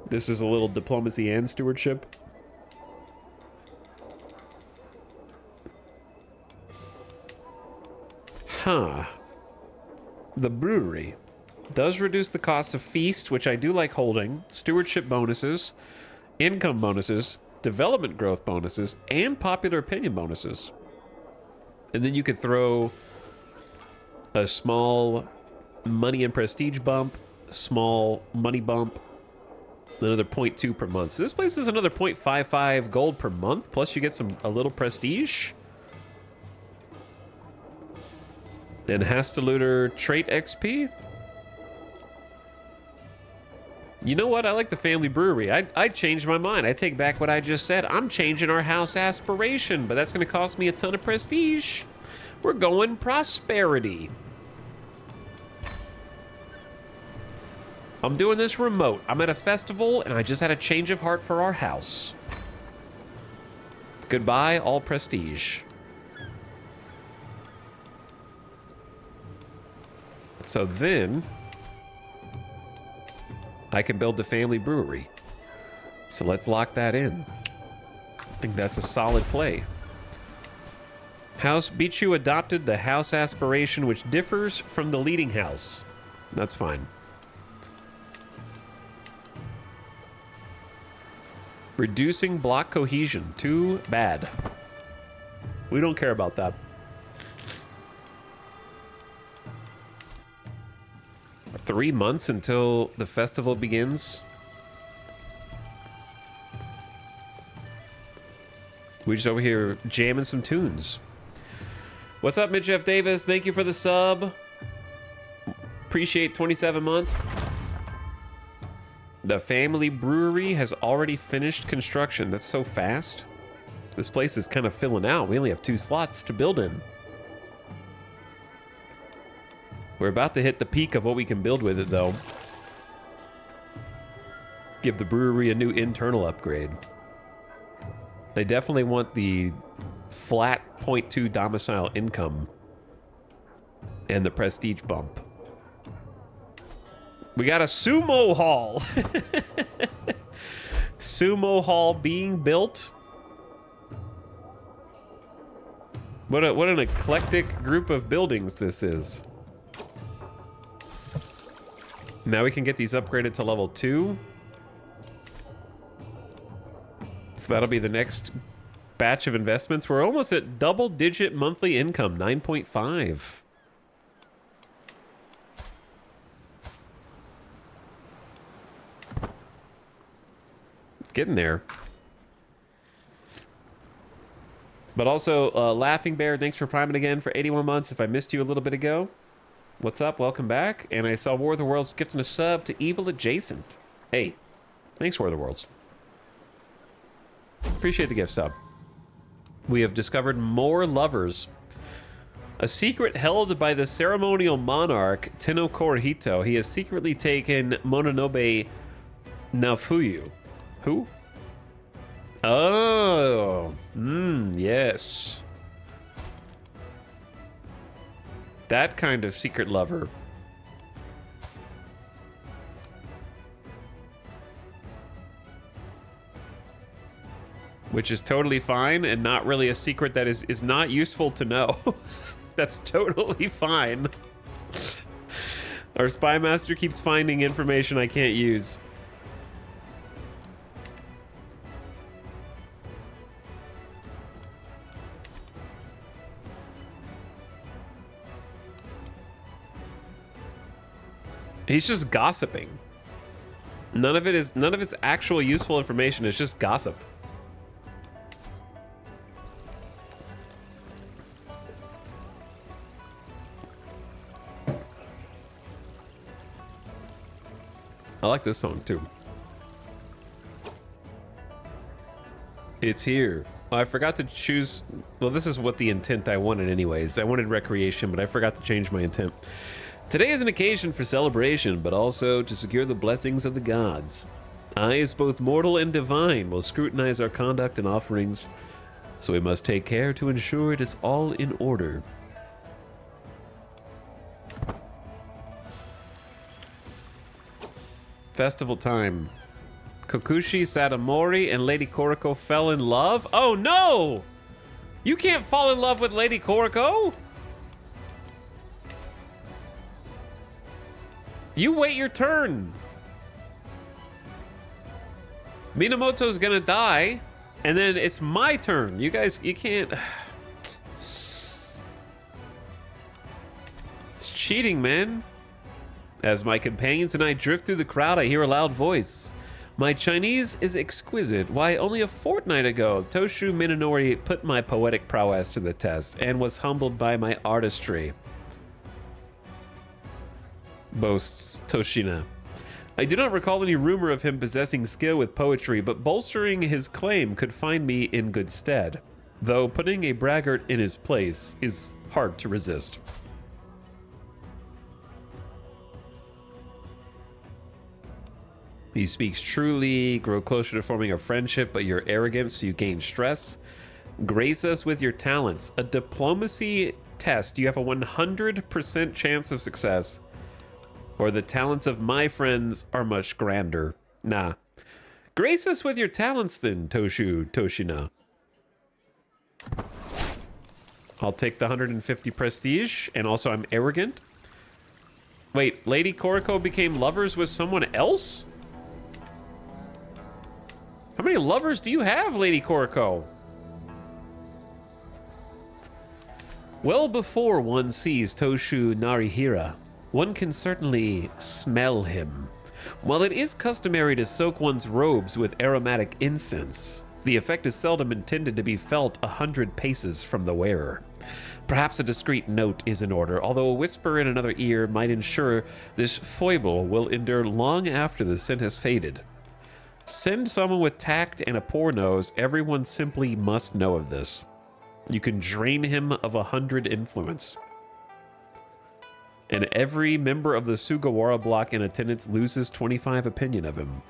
This is a little diplomacy and stewardship. Huh. The brewery does reduce the cost of feast, which I do like holding. Stewardship bonuses. Income bonuses, development growth bonuses, and popular opinion bonuses. And then you could throw a small money and prestige bump, small money bump, another 0.2 per month. So this place is another 0.55 gold per month, plus you get a little prestige. And Hastelooter trait XP. You know what? I like the family brewery. I changed my mind. I take back what I just said. I'm changing our house aspiration, but that's going to cost me a ton of prestige. We're going prosperity. I'm doing this remote. I'm at a festival, and I just had a change of heart for our house. Goodbye, all prestige. So then... I can build the family brewery. So let's lock that in. I think that's a solid play. House Bichu adopted the house aspiration, which differs from the leading house. That's fine. Reducing block cohesion. Too bad. We don't care about that. 3 months until the festival begins. We just over here jamming some tunes. What's up, Mitch F. Davis? Thank you for the sub. Appreciate 27 months. The family brewery has already finished construction. That's so fast. This place is kind of filling out. We only have 2 slots to build in. We're about to hit the peak of what we can build with it, though. Give the brewery a new internal upgrade. They definitely want the flat 0.2 domicile income and the prestige bump. We got a sumo hall. Sumo hall being built. What an eclectic group of buildings this is. Now we can get these upgraded to level 2. So that'll be the next batch of investments. We're almost at double-digit monthly income, 9.5. It's getting there. But also, Laughing Bear, thanks for priming again for 81 months. If I missed you a little bit ago, what's up? Welcome back. And I saw War of the Worlds gifting a sub to Evil Adjacent. Hey, thanks, War of the Worlds. Appreciate the gift sub. We have discovered more lovers. A secret held by the ceremonial monarch, Tenno Kurohito. He has secretly taken Mononobe Nafuyu. Who? Oh, yes. That kind of secret lover. Which is totally fine and not really a secret that is not useful to know. That's totally fine. Our spy master keeps finding information I can't use. He's just gossiping. None of it's actual useful information. It's just gossip. I like this song too. It's here. I forgot to choose. Well, this is what the intent I wanted anyways. I wanted recreation, but I forgot to change my intent. Today is an occasion for celebration, but also to secure the blessings of the gods. I, as both mortal and divine, will scrutinize our conduct and offerings, so we must take care to ensure it is all in order. Festival time. Kokushi, Satomori, and Lady Koriko fell in love? Oh no! You can't fall in love with Lady Koriko! You wait your turn. Minamoto's gonna die, and then it's my turn. You guys, you can't... It's cheating, man. As my companions and I drift through the crowd, I hear a loud voice. My Chinese is exquisite. Why, only a fortnight ago, Toshu Minonori put my poetic prowess to the test and was humbled by my artistry. Boasts Toshina. I do not recall any rumor of him possessing skill with poetry, but bolstering his claim could find me in good stead. Though putting a braggart in his place is hard to resist. He speaks truly, grow closer to forming a friendship, but you're arrogant, so you gain stress. Grace us with your talents. A diplomacy test, you have a 100% chance of success. Or the talents of my friends are much grander. Nah. Grace us with your talents then, Toshina. I'll take the 150 prestige, and also I'm arrogant. Wait, Lady Koriko became lovers with someone else? How many lovers do you have, Lady Koriko? Well before one sees Toshu Narihira, one can certainly smell him. While it is customary to soak one's robes with aromatic incense, The effect is seldom intended to be felt 100 paces from the wearer. Perhaps a discreet note is in order, although a whisper in another ear might ensure this foible will endure long after the scent has faded. Send someone with tact and a poor nose. Everyone simply must know of this. You can drain him of 100 influence. And every member of the Sugawara block in attendance loses 25 opinion of him.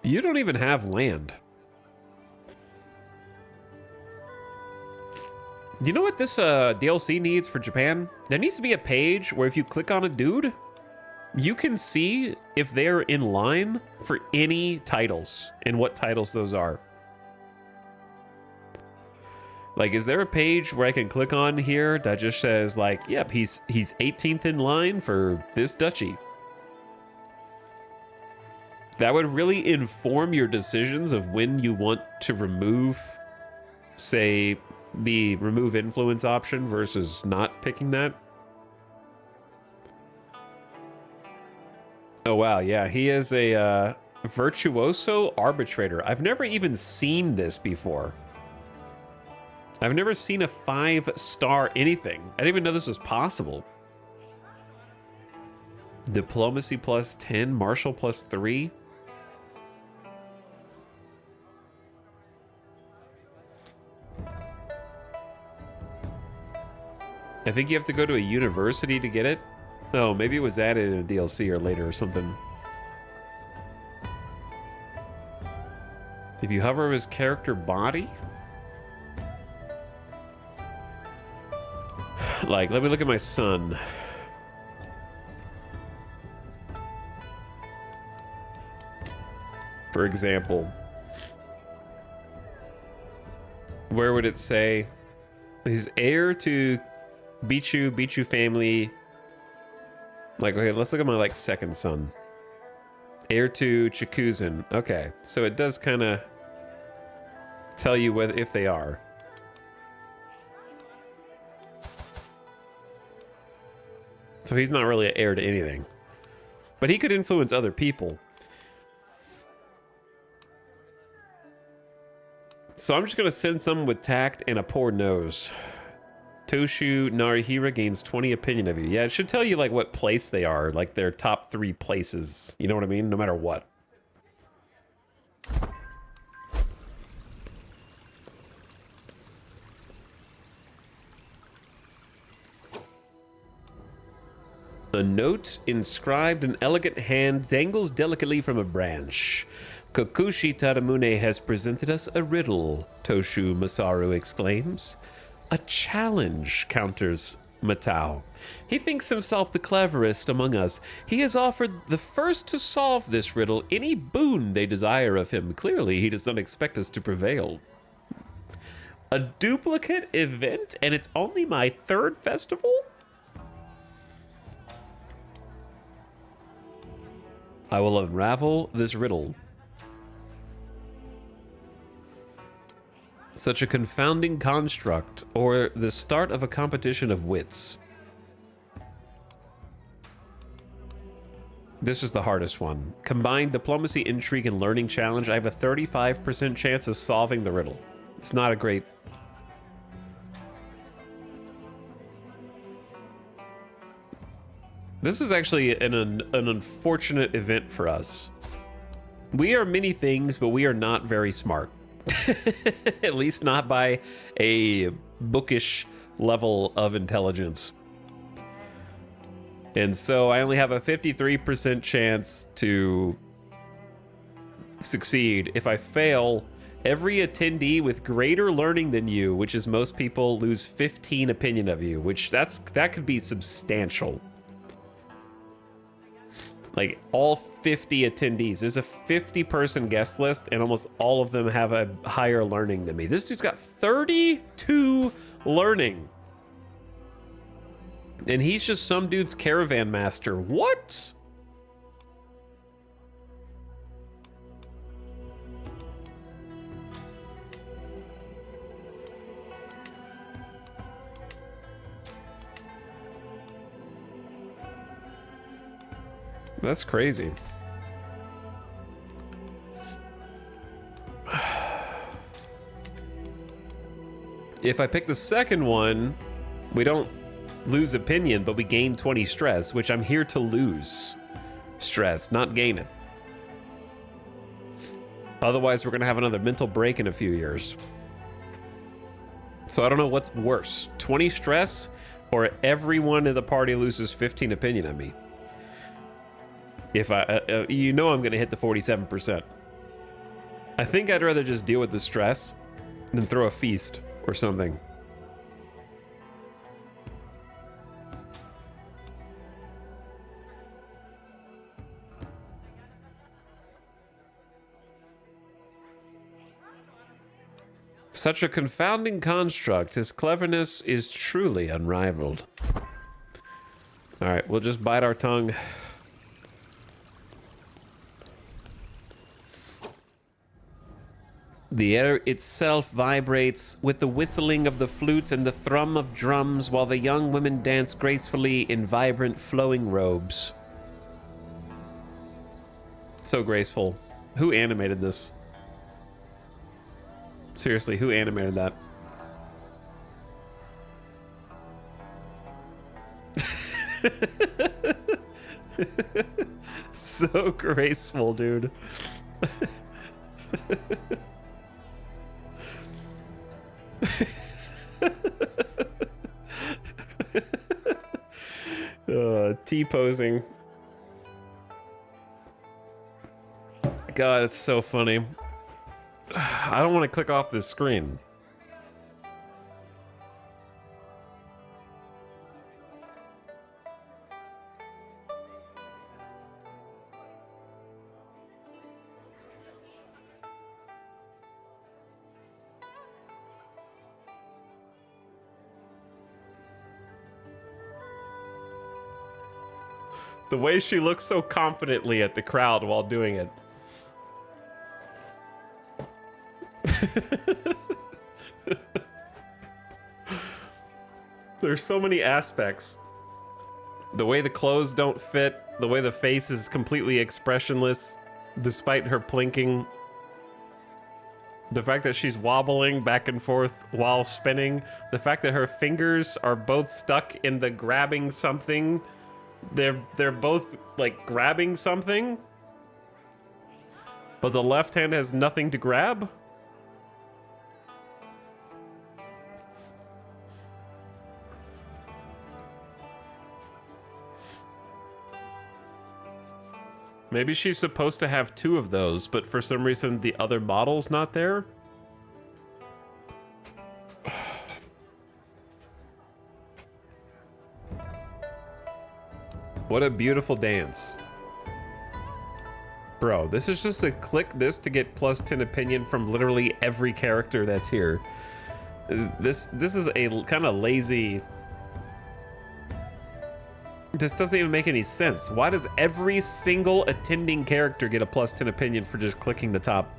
You don't even have land. You know what this DLC needs for Japan? There needs to be a page where if you click on a dude, you can see if they're in line for any titles and what titles those are. Like, is there a page where I can click on here that just says like, yep, he's 18th in line for this duchy? That would really inform your decisions of when you want to remove, say, the remove influence option versus not picking that. Oh, wow. Yeah, he is a virtuoso arbitrator. I've never even seen this before. I've never seen a 5-star anything. I didn't even know this was possible. Diplomacy plus 10, martial plus 3. I think you have to go to a university to get it. Oh, maybe it was added in a DLC or later or something. If you hover over his character body. Like, let me look at my son. For example. Where would it say? He's heir to Bichu family. Like, okay, let's look at my, like, second son. Heir to Chikuzan. Okay, so it does kind of tell you whether if they are. So he's not really an heir to anything. But he could influence other people. So I'm just going to send someone with tact and a poor nose. Toshu Narihira gains 20 opinion of you. Yeah, it should tell you like what place they are, like their top 3 places. You know what I mean? No matter what. A note inscribed in elegant hand dangles delicately from a branch. Kokushi Taramune has presented us a riddle, Toshu Masaru exclaims. A challenge, counters Matao. He thinks himself the cleverest among us. He has offered the first to solve this riddle any boon they desire of him. Clearly, he does not expect us to prevail. A duplicate event, and it's only my 3rd festival? I will unravel this riddle. Such a confounding construct, or the start of a competition of wits. This is the hardest one. Combined diplomacy, intrigue, and learning challenge. I have a 35% chance of solving the riddle. It's not a great... This is actually an unfortunate event for us. We are many things, but we are not very smart. At least not by a bookish level of intelligence. And so I only have a 53% chance to succeed. If I fail, every attendee with greater learning than you, which is most people, lose 15 opinion of you, which that could be substantial. Like all 50 attendees. There's a 50-person guest list, and almost all of them have a higher learning than me. This dude's got 32 learning. And he's just some dude's caravan master. What? That's crazy. If I pick the second one, we don't lose opinion, but we gain 20 stress, which I'm here to lose stress, not gain it. Otherwise, we're going to have another mental break in a few years. So I don't know what's worse, 20 stress or everyone in the party loses 15 opinion on me. If I, you know I'm going to hit the 47%. I think I'd rather just deal with the stress than throw a feast or something. Such a confounding construct, his cleverness is truly unrivaled. All right, we'll just bite our tongue. The air itself vibrates with the whistling of the flutes and the thrum of drums while the young women dance gracefully in vibrant flowing robes. So graceful. Who animated this? Seriously, who animated that? So graceful, dude. T-posing. God, it's so funny. I don't want to click off this screen. The way she looks so confidently at the crowd while doing it. There's so many aspects. The way the clothes don't fit, the way the face is completely expressionless despite her plinking. The fact that she's wobbling back and forth while spinning. The fact that her fingers are both stuck in the grabbing something. They're both like grabbing something, but the left hand has nothing to grab. Maybe she's supposed to have two of those, but for some reason the other model's not there. What a beautiful dance. Bro, this is just a click this to get plus 10 opinion from literally every character that's here. This is a kind of lazy... This doesn't even make any sense. Why does every single attending character get a plus 10 opinion for just clicking the top?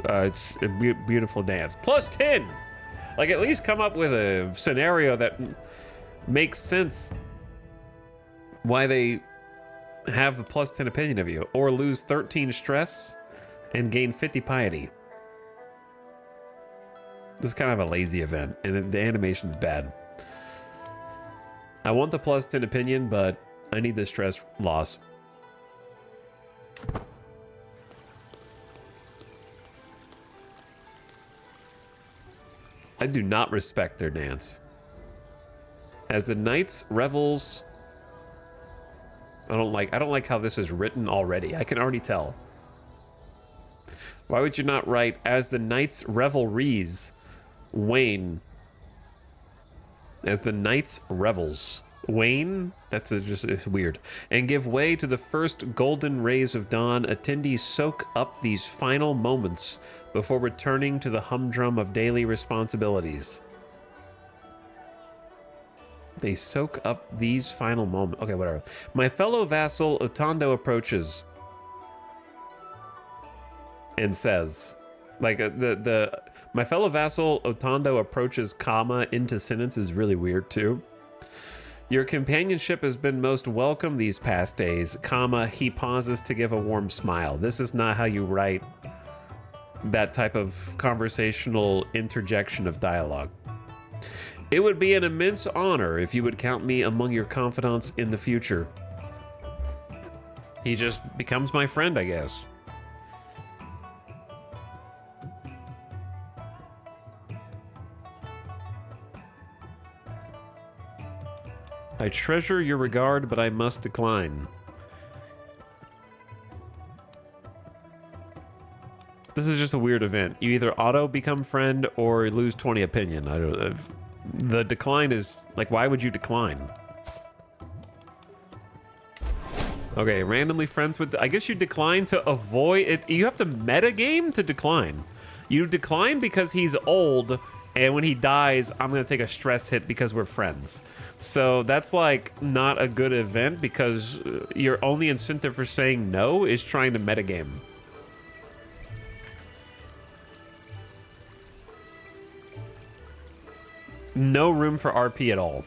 It's a beautiful dance. Plus 10! Like, at least come up with a scenario that makes sense why they have the plus 10 opinion of you, or lose 13 stress and gain 50 piety. This is kind of a lazy event, and the animation's bad. I want the plus 10 opinion, but I need the stress loss. I do not respect their dance. As the knights revels... I don't like how this is written already. I can already tell. Why would you not write, as the knights revelries wane? As the knights revels wane? It's weird. And give way to the first golden rays of dawn, attendees soak up these final moments before returning to the humdrum of daily responsibilities. They soak up these final moments. Okay, whatever. My fellow vassal Otando approaches and says, like, my fellow vassal Otando approaches comma into sentence is really weird too. Your companionship has been most welcome these past days, comma, he pauses to give a warm smile. This is not how you write that type of conversational interjection of dialogue. It would be an immense honor if you would count me among your confidants in the future. He just becomes my friend, I guess. I treasure your regard, but I must decline. This is just a weird event. You either auto become friend or lose 20 opinion. I don't. The decline is like, why would you decline? Okay, randomly friends with. I guess you decline to avoid it. You have to metagame to decline. You decline because he's old. And when he dies, I'm going to take a stress hit because we're friends. So that's like not a good event because your only incentive for saying no is trying to metagame. No room for RP at all.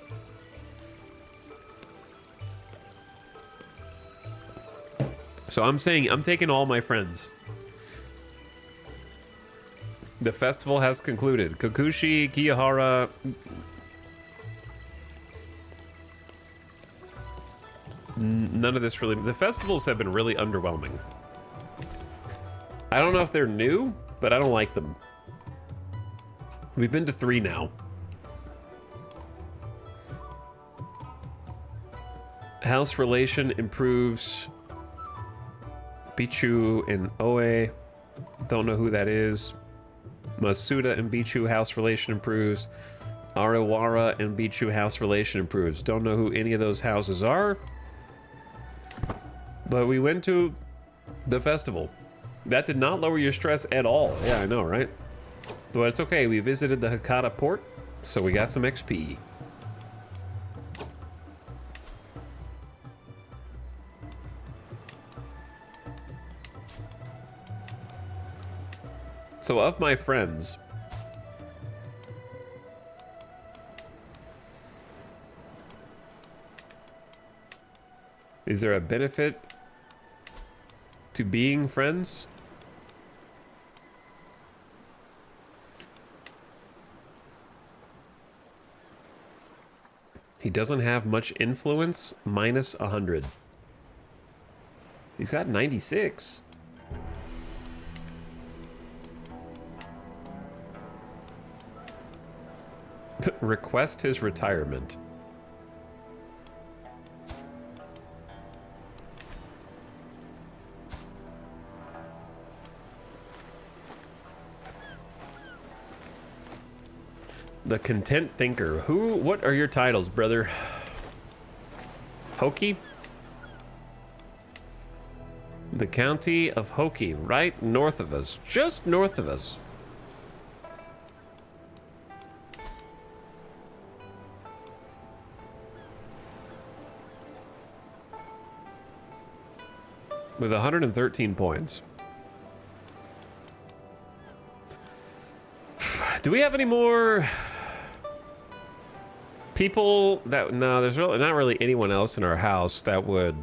So I'm saying I'm taking all my friends. The festival has concluded. Kokushi, Kiyahara... None of this really... The festivals have been really underwhelming. I don't know if they're new, but I don't like them. We've been to 3 now. House relation improves. Bichu and Oe. Don't know who that is. Masuda and Bichu house relation improves. Arawara and Bichu house relation improves. Don't know who any of those houses are. But we went to the festival. That did not lower your stress at all. Yeah, I know, right? But it's okay. We visited the Hakata port, so we got some XP. So of my friends, is there a benefit to being friends? He doesn't have much influence, minus 100. He's got 96. Request his retirement. The Content Thinker. What are your titles, brother? Hoki? The county of Hoki, right north of us. Just north of us. With 113 points. Do we have any more people that... No, there's really not really anyone else in our house that would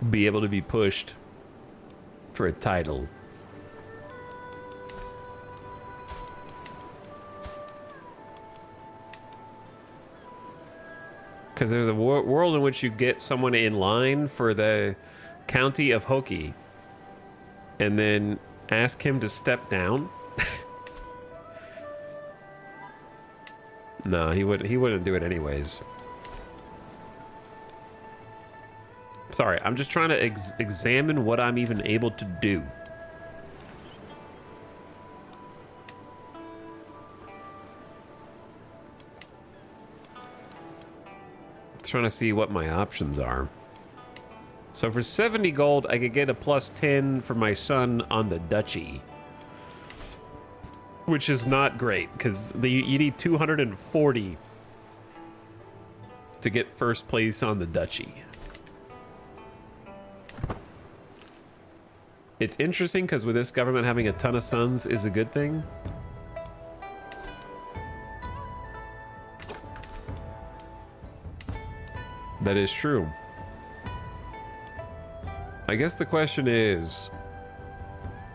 be able to be pushed for a title. Because there's a world in which you get someone in line for the county of Hoki and then ask him to step down. No, he wouldn't do it anyways. Sorry, I'm just trying to examine what I'm even able to do. Trying to see what my options are. So for 70 gold, I could get a plus 10 for my son on the duchy, which is not great because you need 240 to get first place on the duchy. It's interesting because with this government having a ton of sons is a good thing. That is true. I guess the question is,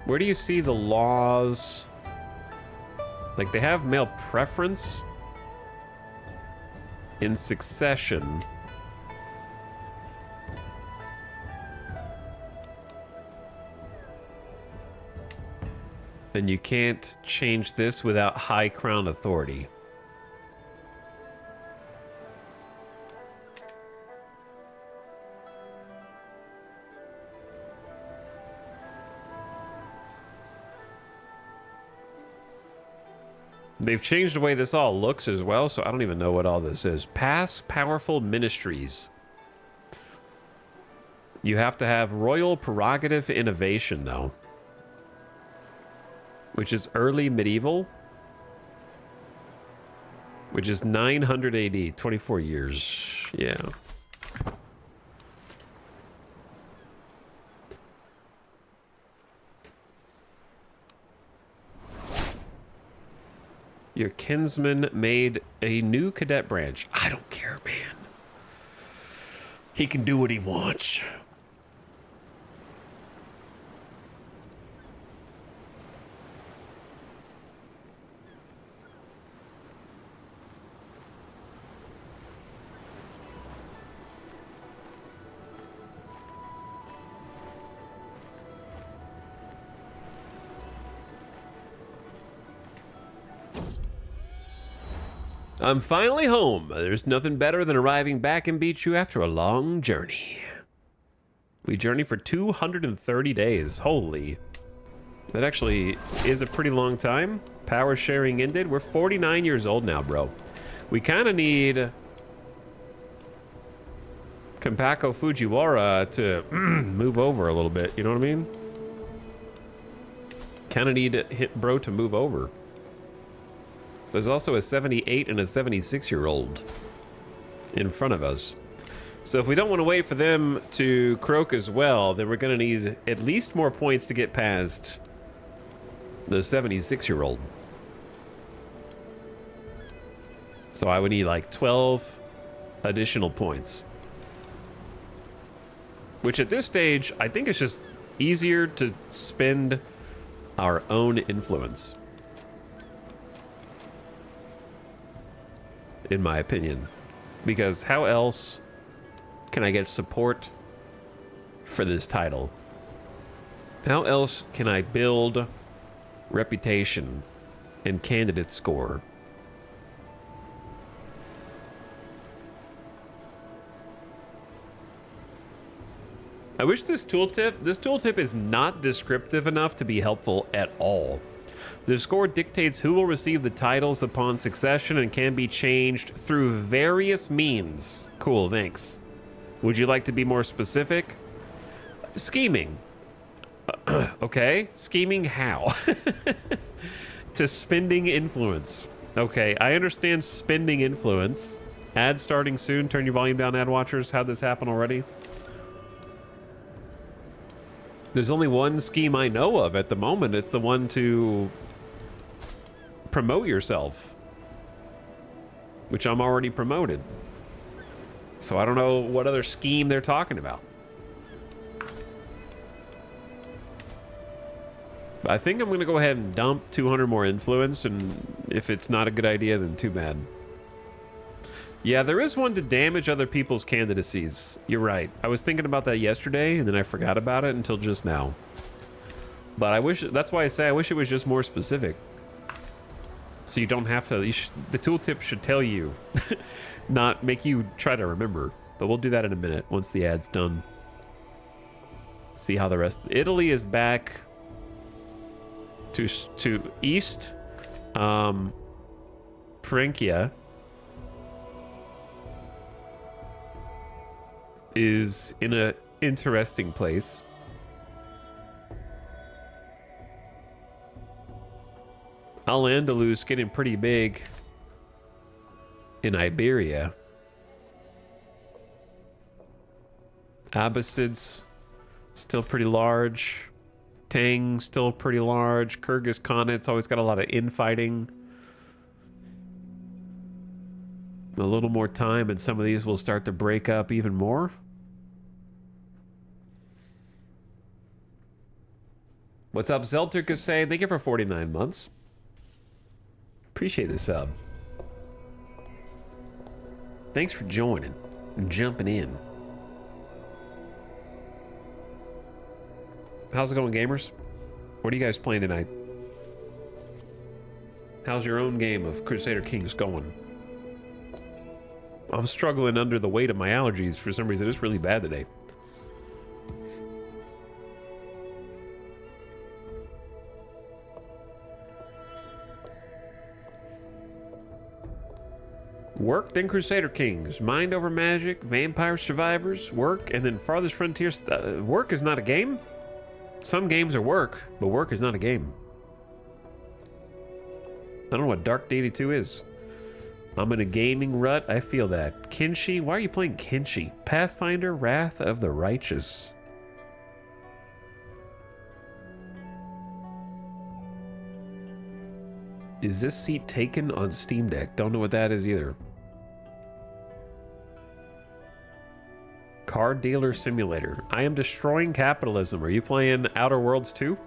where do you see the laws? Like, they have male preference in succession. And you can't change this without high crown authority. They've changed the way this all looks as well, so I don't even know what all this is. Pass powerful ministries. You have to have royal prerogative innovation, though. Which is early medieval. Which is 900 AD, 24 years. Yeah. Your kinsman made a new cadet branch. I don't care, man. He can do what he wants. I'm finally home. There's nothing better than arriving back in Bichu after a long journey. We journeyed for 230 days. Holy. That actually is a pretty long time. Power sharing ended. We're 49 years old now, bro. We kind of need Kenpaku Fujiwara to move over a little bit. You know what I mean? Kind of need hit bro to move over. There's also a 78 and a 76-year-old in front of us. So if we don't want to wait for them to croak as well, then we're going to need at least more points to get past the 76-year-old. So I would need like 12 additional points. Which at this stage, I think it's just easier to spend our own influence. In my opinion, because how else can I get support for this title? How else can I build reputation and candidate score? I wish this tooltip is not descriptive enough to be helpful at all. The score dictates who will receive the titles upon succession and can be changed through various means. Cool, thanks. Would you like to be more specific? Scheming. Okay, scheming how? To spending influence. Okay, I understand spending influence. Ads starting soon. Turn your volume down, ad watchers. How'd this happen already? There's only one scheme I know of at the moment. It's the one to promote yourself, which I'm already promoted. So I don't know what other scheme they're talking about. But I think I'm going to go ahead and dump 200 more influence, and if it's not a good idea, then too bad. Yeah, there is one to damage other people's candidacies. You're right. I was thinking about that yesterday, and then I forgot about it until just now. But I wish, that's why I say I wish it was just more specific. So you don't have to, the tooltip should tell you, not make you try to remember. But we'll do that in a minute once the ad's done. See how the rest, Italy is back to east. Francia is in a interesting place. Al-Andalus getting pretty big in Iberia. Abbasids still pretty large. Tang still pretty large. Kyrgyz Khanate's always got a lot of infighting. A little more time and some of these will start to break up even more. What's up, Zelturka say? Thank you for 49 months. Appreciate the sub. Thanks for joining and jumping in. How's it going, gamers? What are you guys playing tonight? How's your own game of Crusader Kings going? I'm struggling under the weight of my allergies for some reason. It's really bad today. Work, then Crusader Kings. Mind over Magic, Vampire Survivors, Work, and then Farthest Frontiers. Work is not a game? Some games are work, but work is not a game. I don't know what Dark Deity 2 is. I'm in a gaming rut. I feel that. Kenshi? Why are you playing Kenshi? Pathfinder, Wrath of the Righteous. Is this seat taken on Steam Deck? Don't know what that is either. Car Dealer Simulator. I am destroying capitalism. Are you playing Outer Worlds 2?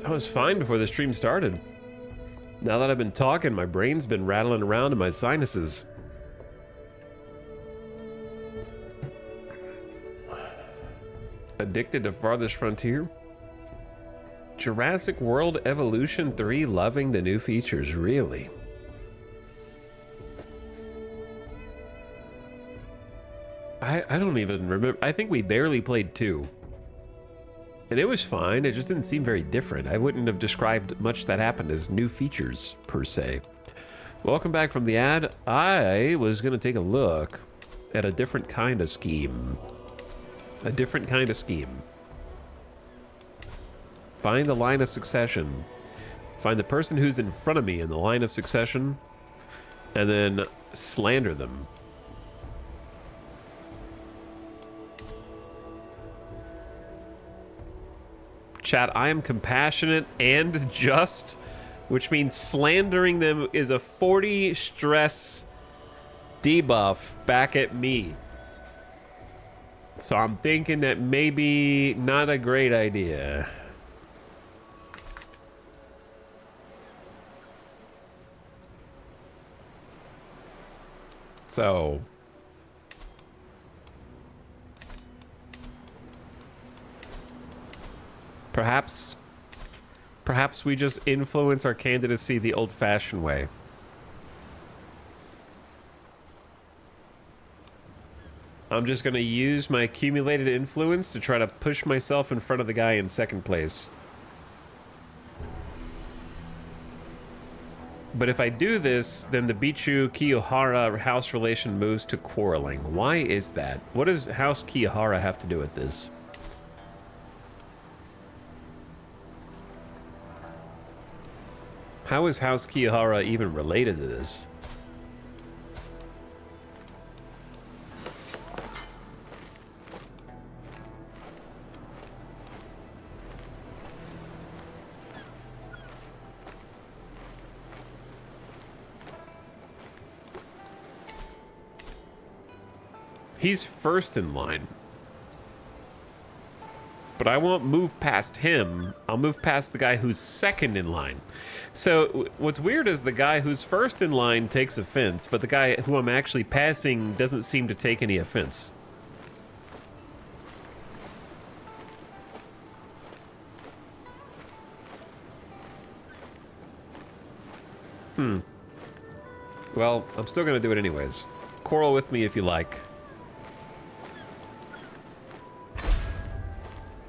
I was fine before the stream started. Now that I've been talking, my brain's been rattling around in my sinuses. Addicted to Farthest Frontier? Jurassic World Evolution 3 loving the new features, really? I don't even remember. I think we barely played 2. And it was fine, it just didn't seem very different. I wouldn't have described much that happened as new features, per se. Welcome back from the ad. I was gonna take a look at a different kind of scheme. A different kind of scheme. Find the line of succession. Find the person who's in front of me in the line of succession, and then slander them. Chat, I am compassionate and just, which means slandering them is a 40 stress debuff back at me. So I'm thinking that maybe not a great idea. So perhaps we just influence our candidacy the old-fashioned way. I'm just going to use my accumulated influence to try to push myself in front of the guy in second place. But if I do this, then the Bichu Kiyohara house relation moves to quarreling. Why is that? What does House Kiyohara have to do with this? How is House Kiyohara even related to this? He's first in line. But I won't move past him. I'll move past the guy who's second in line. So what's weird is the guy who's first in line takes offense, but the guy who I'm actually passing doesn't seem to take any offense. Well, I'm still gonna do it anyways. Quarrel with me if you like.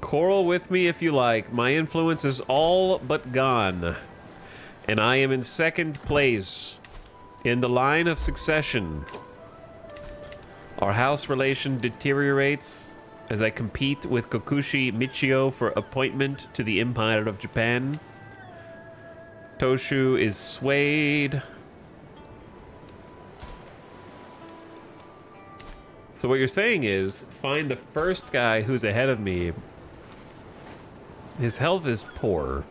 Quarrel with me if you like. My influence is all but gone. And I am in second place in the line of succession. Our house relation deteriorates. as I compete with Kokushi Michio for appointment to the Empire of Japan. Toshu is swayed. So what you're saying is, find the first guy who's ahead of me. His health is poor.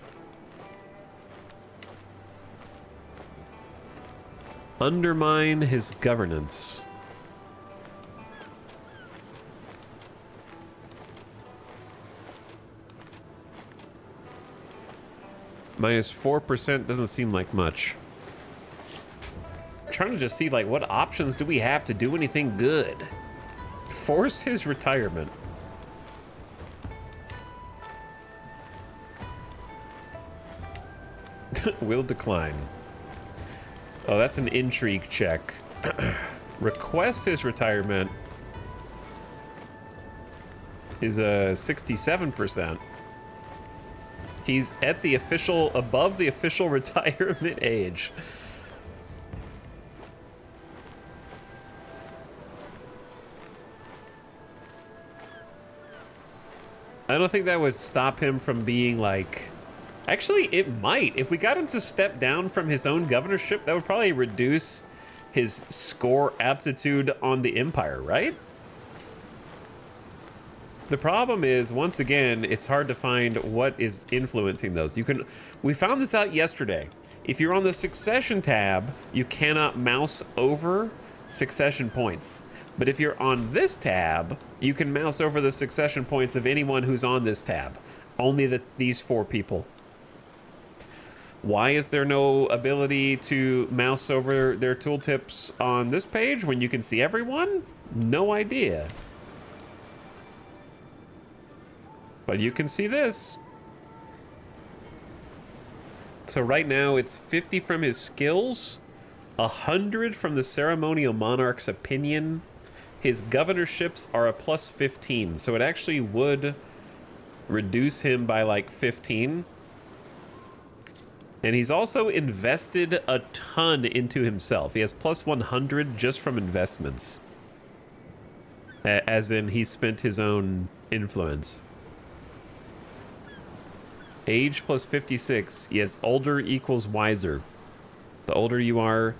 Undermine his governance. Minus 4% doesn't seem like much. I'm trying to just see, like, what options do we have to do anything good? Force his retirement. Will decline. Oh, that's an intrigue check. Request his retirement is a 67%. He's at the official, above the official retirement age. I don't think that would stop him from being like... Actually, it might. If we got him to step down from his own governorship, that would probably reduce his score aptitude on the Empire, right? The problem is, once again, it's hard to find what is influencing those. We found this out yesterday. If you're on the succession tab, you cannot mouse over succession points. But if you're on this tab, you can mouse over the succession points of anyone who's on this tab. Only these 4 people. Why is there no ability to mouse over their tooltips on this page when you can see everyone? No idea. But you can see this. So right now it's 50 from his skills, 100 from the ceremonial monarch's opinion. His governorships are a plus 15, so it actually would reduce him by like 15. And he's also invested a ton into himself. He has plus 100 just from investments. As in, he spent his own influence. Age plus 56. Yes, older equals wiser. The older you are,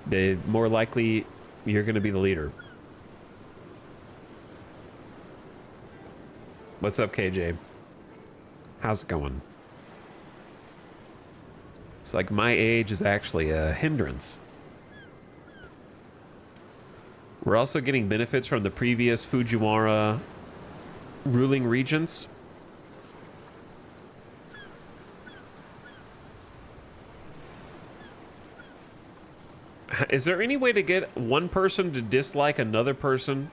the more likely you're going to be the leader. What's up, KJ? How's it going? It's like my age is actually a hindrance. We're also getting benefits from the previous Fujiwara ruling regents. Is there any way to get one person to dislike another person?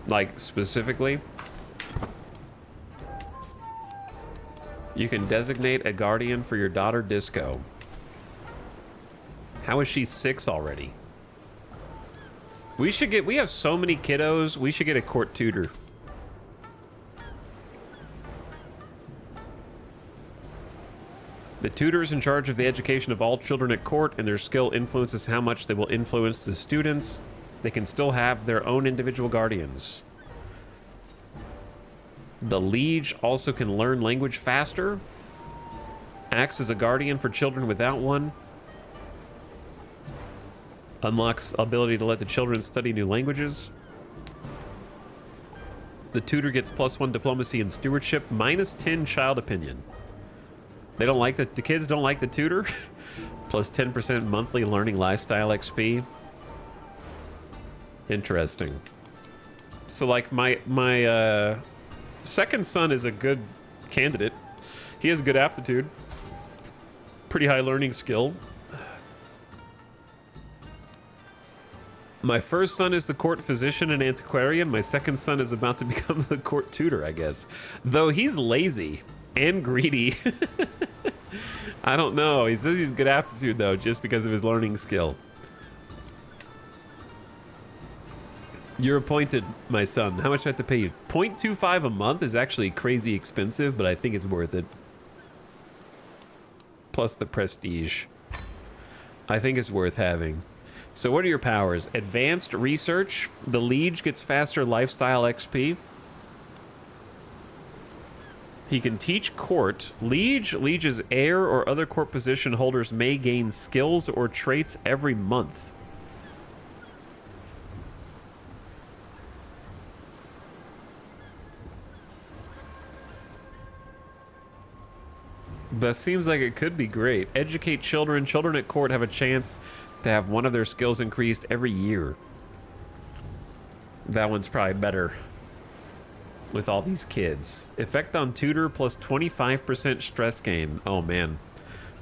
Like, specifically? You can designate a guardian for your daughter, Disco. How is she 6 already? We have so many kiddos, we should get a court tutor. The tutor is in charge of the education of all children at court, and their skill influences how much they will influence the students. They can still have their own individual guardians. The liege also can learn language faster. Acts as a guardian for children without one. Unlocks ability to let the children study new languages. The tutor gets +1 diplomacy and stewardship, -10 child opinion. They don't like the kids don't like the tutor. +10% monthly learning lifestyle XP. Interesting. So like my second son is a good candidate. He has good aptitude. Pretty high learning skill. My first son is the court physician and antiquarian. My second son is about to become the court tutor, I guess. Though he's lazy and greedy. I don't know. He says he's good aptitude, though, just because of his learning skill. You're appointed, my son. How much do I have to pay you? 0.25 a month is actually crazy expensive, but I think it's worth it. Plus the prestige. I think it's worth having. So what are your powers? Advanced research. The liege gets faster lifestyle XP. He can teach court. Liege's heir or other court position holders may gain skills or traits every month. That seems like it could be great. Educate children. Children at court have a chance to have one of their skills increased every year. That one's probably better with all these kids. Effect on tutor plus 25% stress gain. Oh man.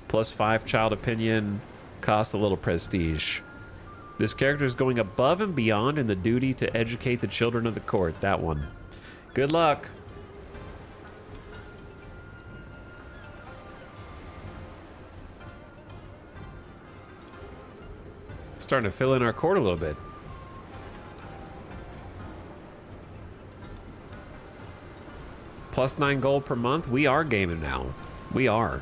Plus 5 child opinion. Cost a little prestige. This character is going above and beyond in the duty to educate the children of the court. That one. Good luck. Starting to fill in our court a little bit. Plus 9 gold per month. We are gaining now. We are.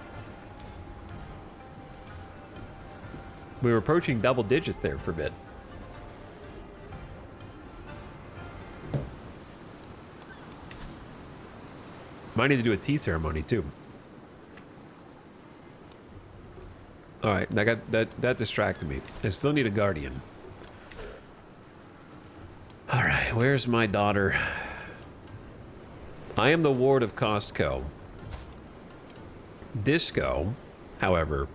We were approaching double digits there for a bit. Might need to do a tea ceremony too. All right, that distracted me. I still need a guardian. All right, where's my daughter? I am the ward of Costco. Disco, however,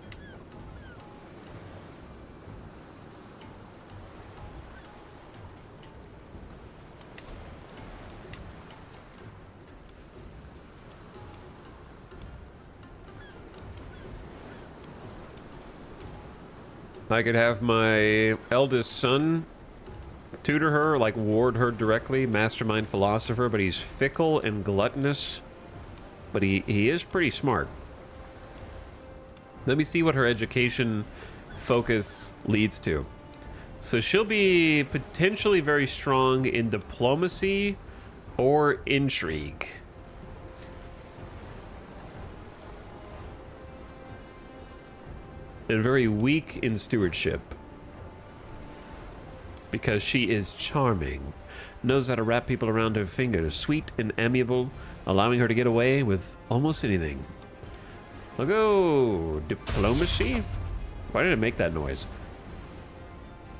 I could have my eldest son tutor her, like ward her directly, mastermind philosopher, but he's fickle and gluttonous. But he is pretty smart. Let me see what her education focus leads to. So she'll be potentially very strong in diplomacy or intrigue. And very weak in stewardship. Because she is charming, knows how to wrap people around her finger, sweet and amiable, allowing her to get away with almost anything. I'll go diplomacy. Why did it make that noise?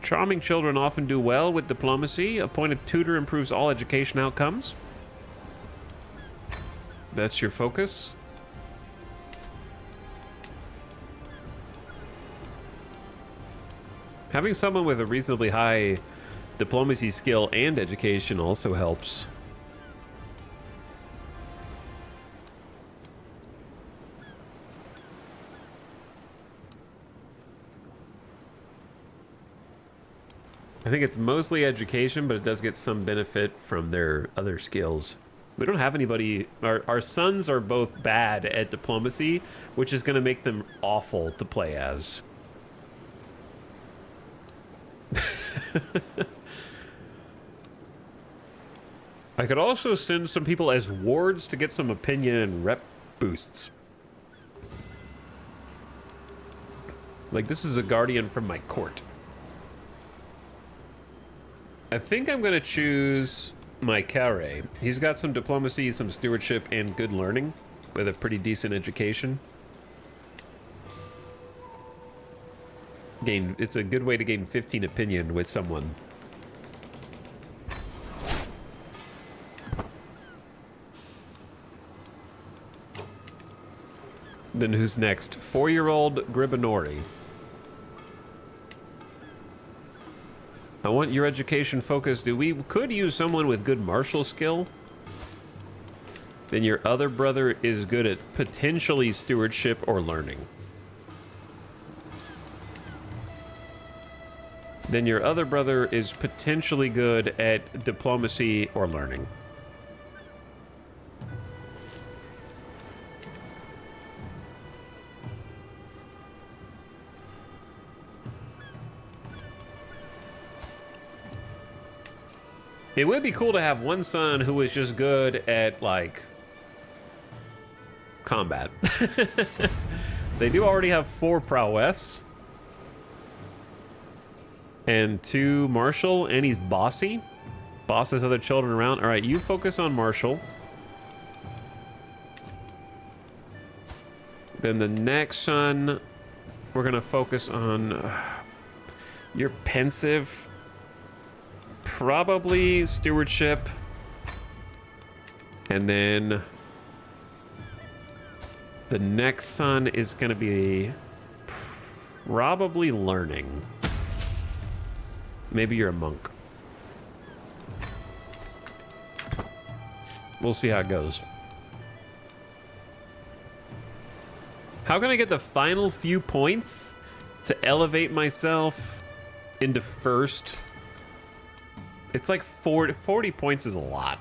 Charming children often do well with diplomacy. Appointed tutor improves all education outcomes. That's your focus. Having someone with a reasonably high diplomacy skill and education also helps. I think it's mostly education, but it does get some benefit from their other skills. We don't have anybody... Our sons are both bad at diplomacy, which is going to make them awful to play as. I could also send some people as wards to get some opinion and rep boosts. Like, this is a guardian from my court. I think I'm going to choose my Kare. He's got some diplomacy, some stewardship, and good learning with a pretty decent education. It's a good way to gain 15 opinion with someone. Then who's next? 4-year-old Gribinori. I want your education focus. We could use someone with good martial skill. Then your other brother is good at potentially stewardship or learning. Then your other brother is potentially good at diplomacy or learning. It would be cool to have one son who was just good at, like, combat. They do already have 4 prowess. And 2 martial, and he's bossy. Bosses other children around. All right, you focus on martial. Then the next son, we're gonna focus on... you're pensive. Probably stewardship. And then the next son is gonna be probably learning. Maybe you're a monk. We'll see how it goes. How can I get the final few points to elevate myself into first? It's like 40 points is a lot.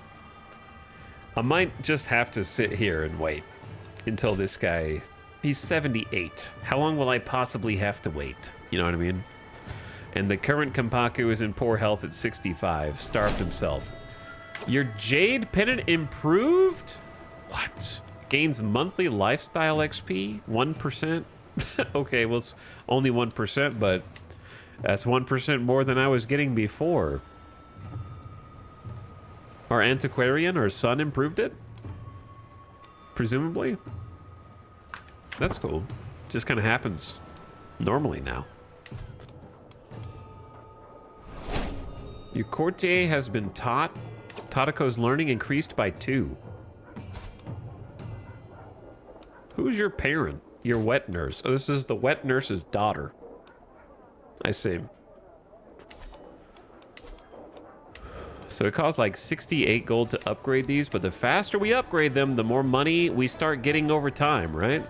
I might just have to sit here and wait until this guy... He's 78. How long will I possibly have to wait? You know what I mean? And the current Kampaku is in poor health at 65. Starved himself. Your Jade Pennant improved? What? Gains monthly lifestyle XP? 1%? Okay, well, it's only 1%, but that's 1% more than I was getting before. Our antiquarian, our son, improved it? Presumably? That's cool. Just kind of happens normally now. Your courtier has been taught. Tadako's learning increased by 2. Who's your parent? Your wet nurse. Oh, this is the wet nurse's daughter. I see. So it costs like 68 gold to upgrade these, but the faster we upgrade them, the more money we start getting over time, right?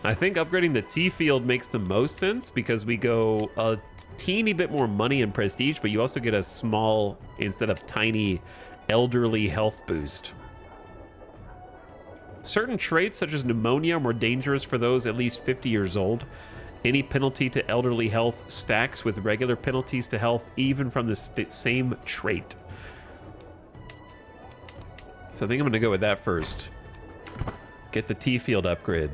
I think upgrading the T field makes the most sense because we go a teeny bit more money and prestige, but you also get a small, instead of tiny, elderly health boost. Certain traits, such as pneumonia, are more dangerous for those at least 50 years old. Any penalty to elderly health stacks with regular penalties to health, even from the same trait. So I think I'm going to go with that first. Get the T field upgrade.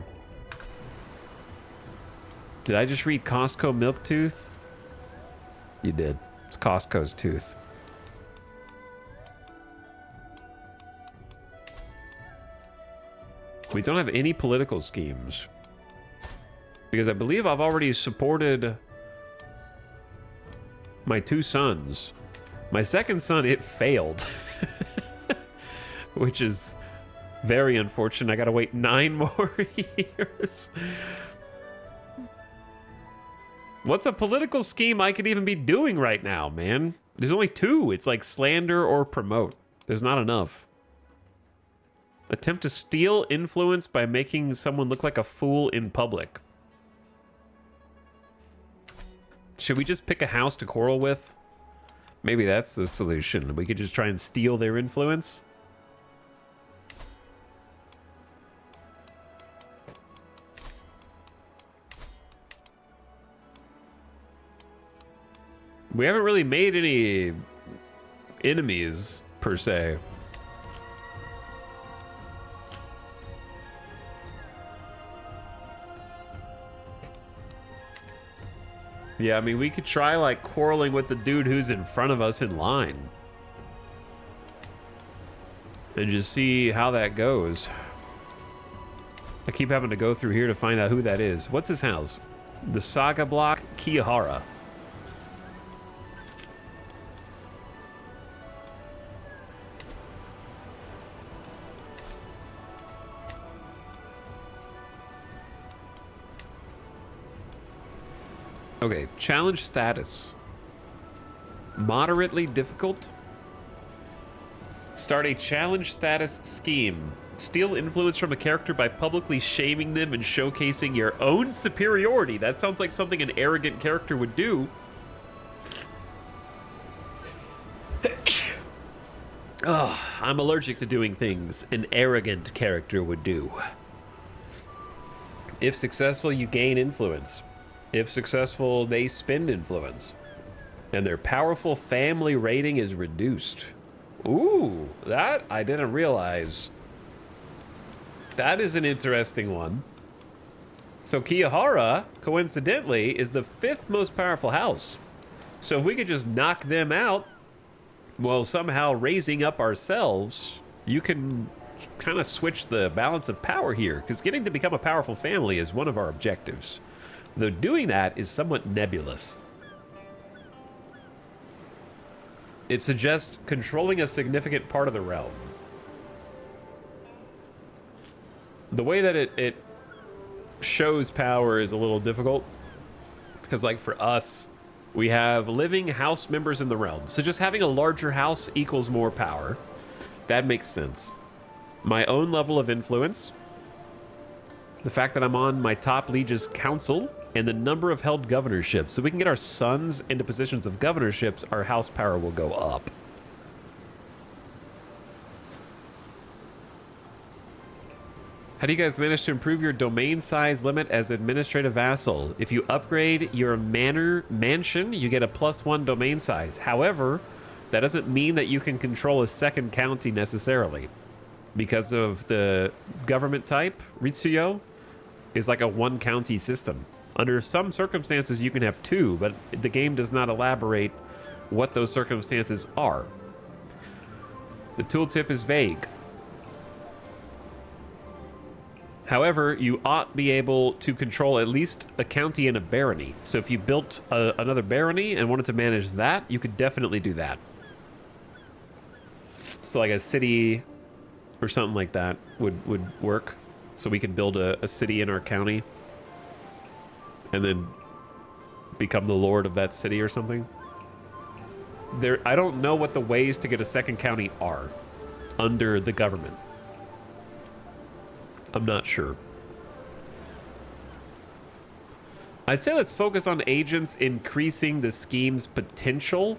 Did I just read Costco Milktooth? You did. It's Costco's tooth. We don't have any political schemes. Because I believe I've already supported my 2 sons. My second son, it failed. Which is very unfortunate. I gotta wait 9 more years. What's a political scheme I could even be doing right now, man? There's only 2. It's like slander or promote. There's not enough. Attempt to steal influence by making someone look like a fool in public. Should we just pick a house to quarrel with? Maybe that's the solution. We could just try and steal their influence. We haven't really made any enemies, per se. Yeah, I mean, we could try, like, quarreling with the dude who's in front of us in line. And just see how that goes. I keep having to go through here to find out who that is. What's his house? The Saga Block, Kiyahara. Okay, challenge status. Moderately difficult. Start a challenge status scheme. Steal influence from a character by publicly shaming them and showcasing your own superiority. That sounds like something an arrogant character would do. Oh, I'm allergic to doing things an arrogant character would do. If successful, you gain influence. If successful, they spend influence. And their powerful family rating is reduced. Ooh, that I didn't realize. That is an interesting one. So Kiyahara, coincidentally, is the 5th most powerful house. So if we could just knock them out while somehow raising up ourselves, you can kind of switch the balance of power here, because getting to become a powerful family is one of our objectives. Though doing that is somewhat nebulous. It suggests controlling a significant part of the realm. The way that it shows power is a little difficult, because like for us, we have living house members in the realm. So just having a larger house equals more power. That makes sense. My own level of influence, the fact that I'm on my top liege's council, and the number of held governorships. So we can get our sons into positions of governorships, our house power will go up. How do you guys manage to improve your domain size limit as administrative vassal? If you upgrade your mansion, you get a +1 domain size. However, that doesn't mean that you can control a second county necessarily. Because of the government type, Ritsuyo is like a 1 county system. Under some circumstances, you can have 2, but the game does not elaborate what those circumstances are. The tooltip is vague. However, you ought be able to control at least a county and a barony. So if you built another barony and wanted to manage that, you could definitely do that. So like a city or something like that would work. So we could build a city in our county and then become the lord of that city or something. I don't know what the ways to get a second county are under the government. I'm not sure. I'd say let's focus on agents increasing the scheme's potential.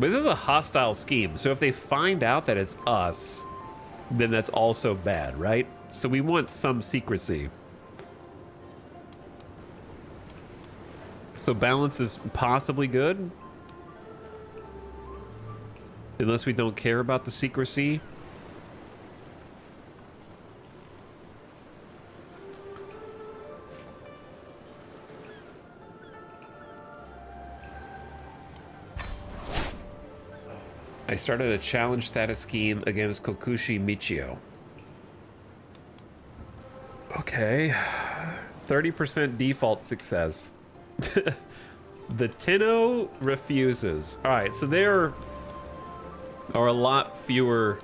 But this is a hostile scheme, so if they find out that it's us, then that's also bad, right? So we want some secrecy. So balance is possibly good. Unless we don't care about the secrecy. I started a challenge status scheme against Kokushi Michio. Okay. 30% default success. The Tenno refuses. Alright, so there are a lot fewer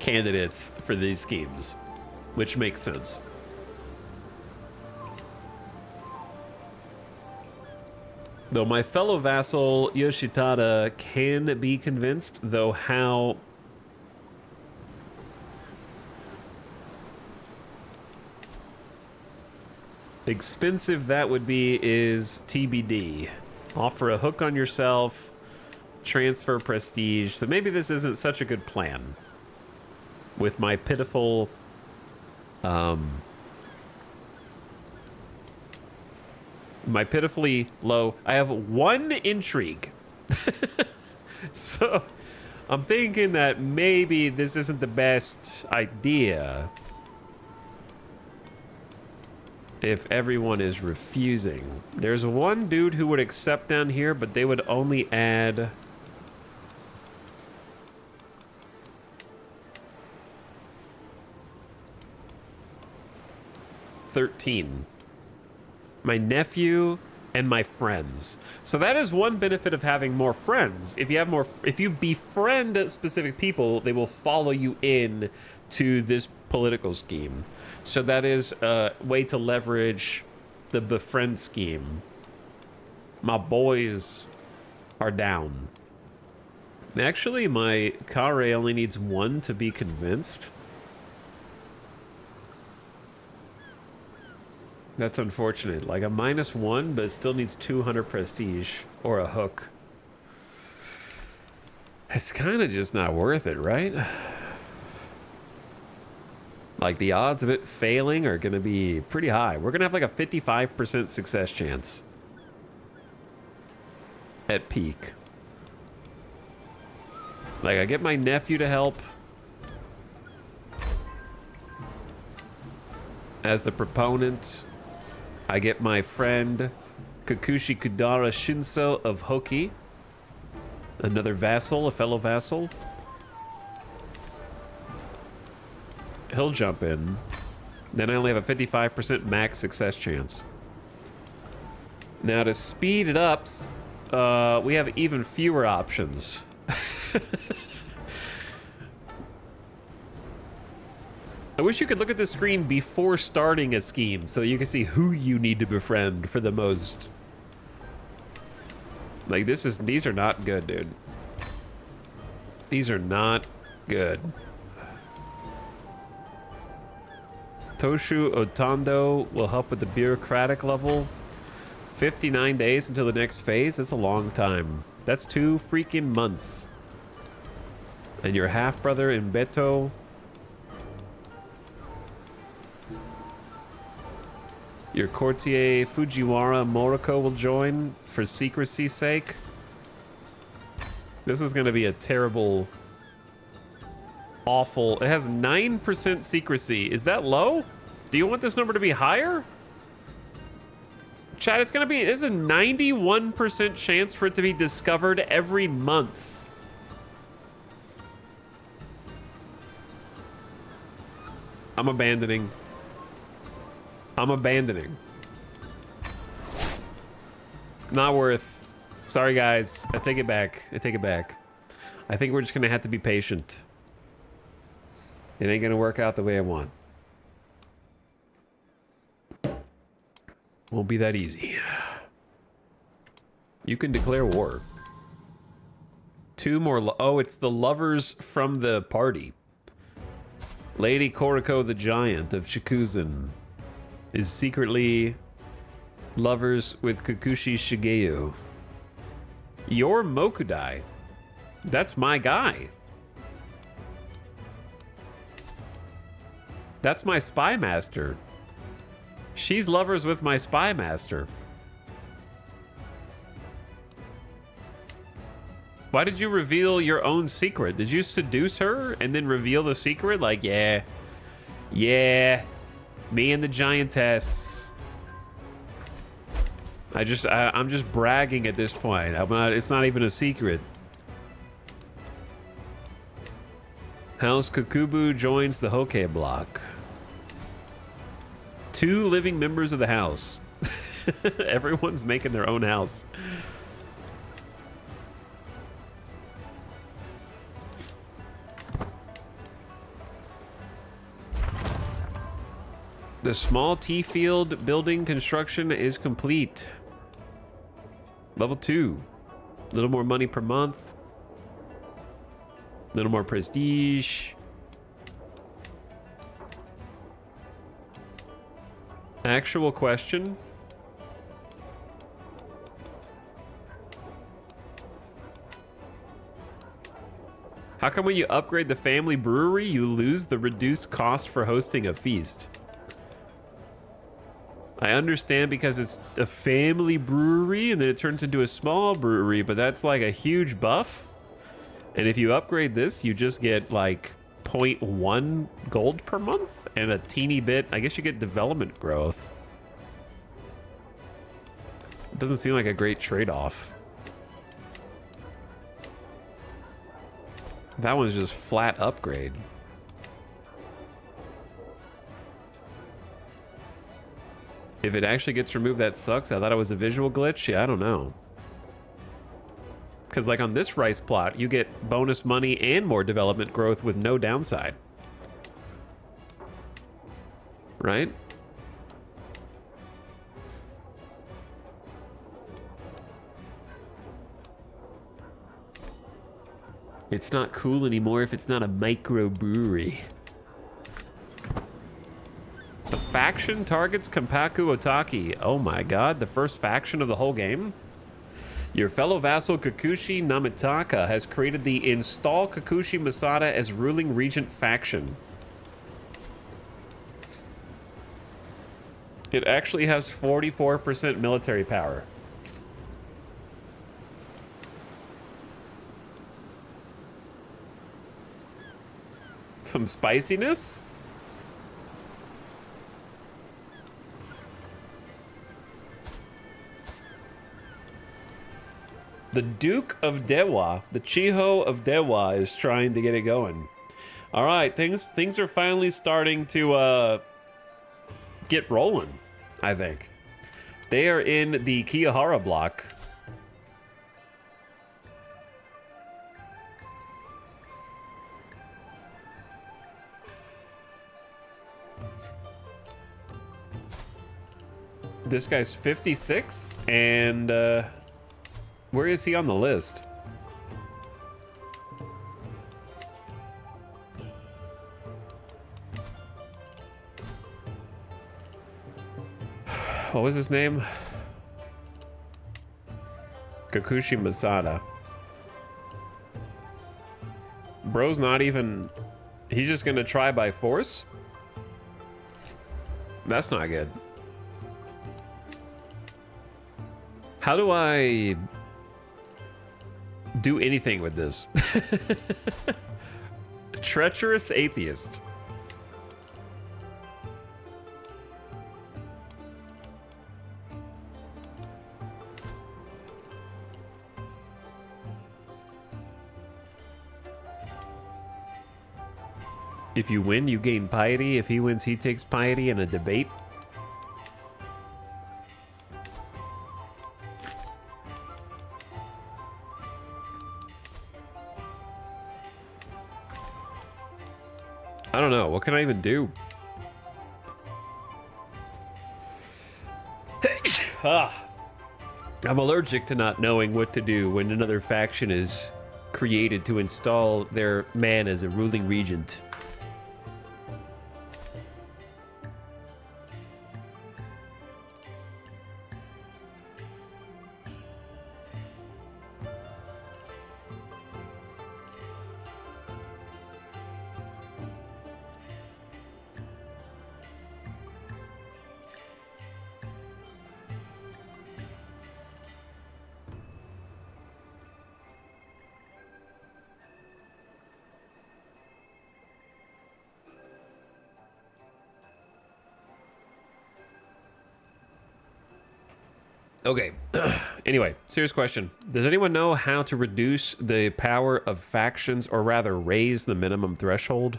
candidates for these schemes, which makes sense. Though my fellow vassal Yoshitada can be convinced, though how expensive that would be is TBD. Offer a hook on yourself, transfer prestige. So maybe this isn't such a good plan. With my pitiful my pitifully low, I have 1 intrigue. So I'm thinking that maybe this isn't the best idea if everyone is refusing. There's one dude who would accept down here, but they would only add $13. My nephew and my friends. So that is one benefit of having more friends. If you befriend specific people, they will follow you in to this political scheme. So that is a way to leverage the befriend scheme. My boys are down. Actually, my Kare only needs 1 to be convinced. That's unfortunate. Like a -1, but it still needs 200 prestige or a hook. It's kind of just not worth it, right? Like the odds of it failing are going to be pretty high. We're going to have like a 55% success chance. at peak. Like, I get my nephew to help as the proponent. I get my friend Kakushi Kudara Shinso of Hoki, another vassal, a fellow vassal. He'll jump in. Then I only have a 55% max success chance. Now to speed it up, we have even fewer options. I wish you could look at the screen before starting a scheme so you can see who you need to befriend for the most. Like, these are not good, dude. These are not good. Toshu Otando will help with the bureaucratic level. 59 days until the next phase. That's a long time. That's 2 freaking months. And your half-brother in Beto. Your courtier Fujiwara Moriko will join for secrecy's sake. This is going to be a terrible, awful. It has 9% secrecy. Is that low? Do you want this number to be higher? Chat, it's going to be, there's a 91% chance for it to be discovered every month. I'm abandoning. I'm abandoning. Not worth. Sorry, guys. I take it back. I take it back. I think we're just going to have to be patient. It ain't going to work out the way I want. Won't be that easy. You can declare war. 2 more. Oh, it's the lovers from the party. Lady Koriko the Giant of Chikuzen is secretly lovers with Kakushi Shigeo. You're Mokudai. That's my guy. That's my spy master. She's lovers with my spy master. Why did you reveal your own secret? Did you seduce her and then reveal the secret? Like, yeah, me and the giantess. I'm just bragging at this point. It's not even a secret. House Kukubu joins the Hoke block. 2 living members of the house. Everyone's making their own house. The small tea field building construction is complete. Level 2. A little more money per month. A little more prestige. Actual question. How come when you upgrade the family brewery, you lose the reduced cost for hosting a feast? I understand because it's a family brewery and then it turns into a small brewery, but that's like a huge buff. And if you upgrade this, you just get like 0.1 gold per month and a teeny bit. I guess you get development growth. It doesn't seem like a great trade-off. That one's just flat upgrade. If it actually gets removed, that sucks. I thought it was a visual glitch. Yeah, I don't know. Because like on this rice plot, you get bonus money and more development growth with no downside. Right? It's not cool anymore if it's not a microbrewery. The faction targets Kampaku Otaki. Oh my god, the first faction of the whole game? Your fellow vassal Kakushi Namitaka has created the Install Kakushi Masada as ruling regent faction. It actually has 44% military power. Some spiciness. The Duke of Dewa, the Chiho of Dewa, is trying to get it going. All right, things are finally starting to get rolling, I think. They are in the Kiyahara block. This guy's 56, and where is he on the list? What was his name? Kakushi Masada. Bro's not even... He's just gonna try by force? That's not good. How do I do anything with this? Treacherous atheist. If you win, you gain piety. If he wins, he takes piety in a debate. I don't know. What can I even do? I'm allergic to not knowing what to do when another faction is created to install their man as a ruling regent. Okay. Anyway, serious question. Does anyone know how to reduce the power of factions, or rather raise the minimum threshold?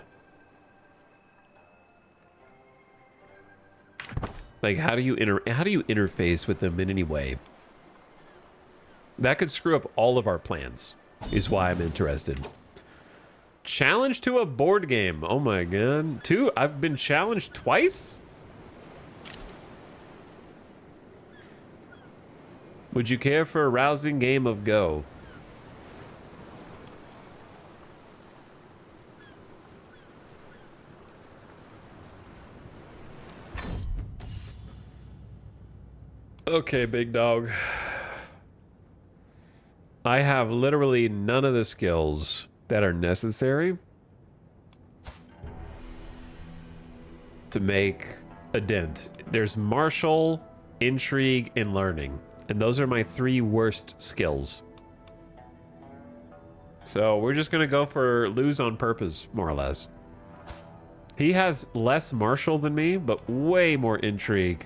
Like, how do you interface with them in any way? That could screw up all of our plans, is why I'm interested. Challenge to a board game. Oh my god. I've been challenged twice? Would you care for a rousing game of Go? Okay, big dog. I have literally none of the skills that are necessary to make a dent. There's martial, intrigue, and learning. And those are my 3 worst skills. So we're just gonna go for lose on purpose, more or less. He has less martial than me, but way more intrigue.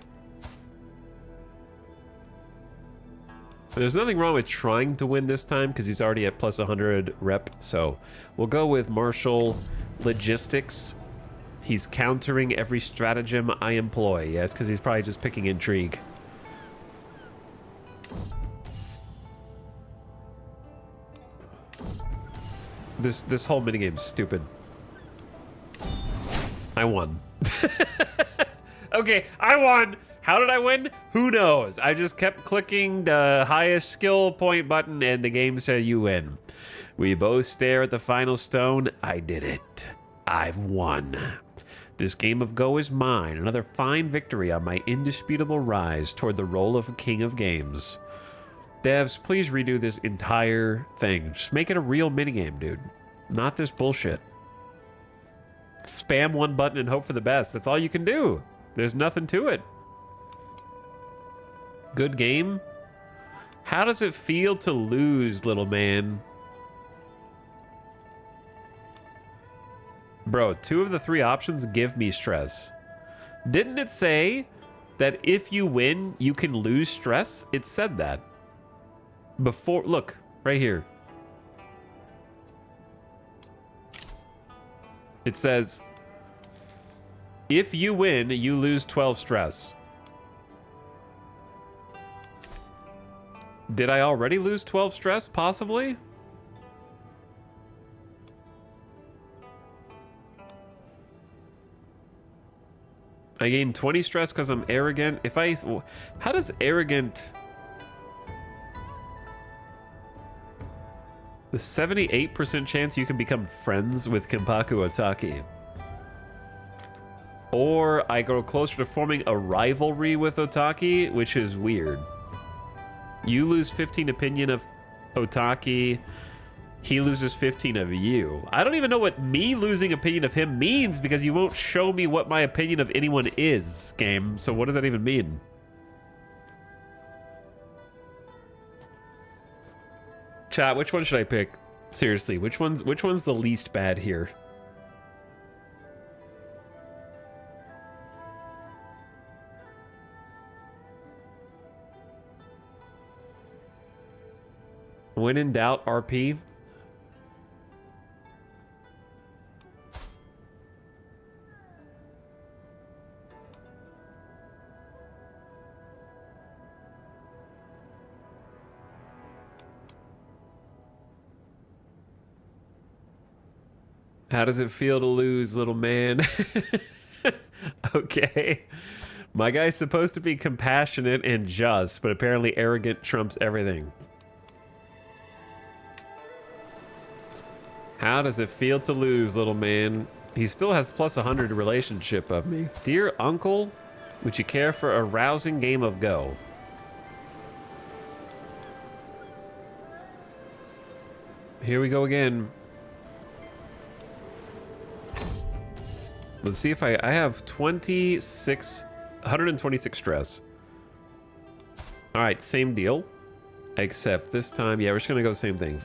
There's nothing wrong with trying to win this time because he's already at plus 100 rep. So we'll go with martial logistics. He's countering every stratagem I employ. Yeah, it's because he's probably just picking intrigue. This whole minigame's stupid. I won. Okay, I won! How did I win? Who knows? I just kept clicking the highest skill point button and the game said you win. We both stare at the final stone. I did it. I've won. This game of Go is mine. Another fine victory on my indisputable rise toward the role of King of Games. Devs, please redo this entire thing. Just make it a real minigame, dude. Not this bullshit. Spam one button and hope for the best. That's all you can do. There's nothing to it. Good game? How does it feel to lose, little man? Bro, 2 of the 3 options give me stress. Didn't it say that if you win, you can lose stress? It said that. Before, look, right here. It says, if you win, you lose 12 stress. Did I already lose 12 stress? Possibly? I gain 20 stress because I'm arrogant. If I... How does arrogant... The 78% chance you can become friends with Kenpaku Otaki. Or I grow closer to forming a rivalry with Otaki, which is weird. You lose 15 opinion of Otaki. He loses 15 of you. I don't even know what me losing opinion of him means because you won't show me what my opinion of anyone is, game. So what does that even mean? Chat, which one should I pick? Seriously, which one's the least bad here? When in doubt, RP. How does it feel to lose, little man? Okay. My guy's supposed to be compassionate and just, but apparently arrogant trumps everything. How does it feel to lose, little man? He still has plus 100 relationship of me. Dear uncle, would you care for a rousing game of Go? Here we go again. Let's see if I have 126 stress. All right, same deal. Except this time, yeah, we're just gonna go same thing.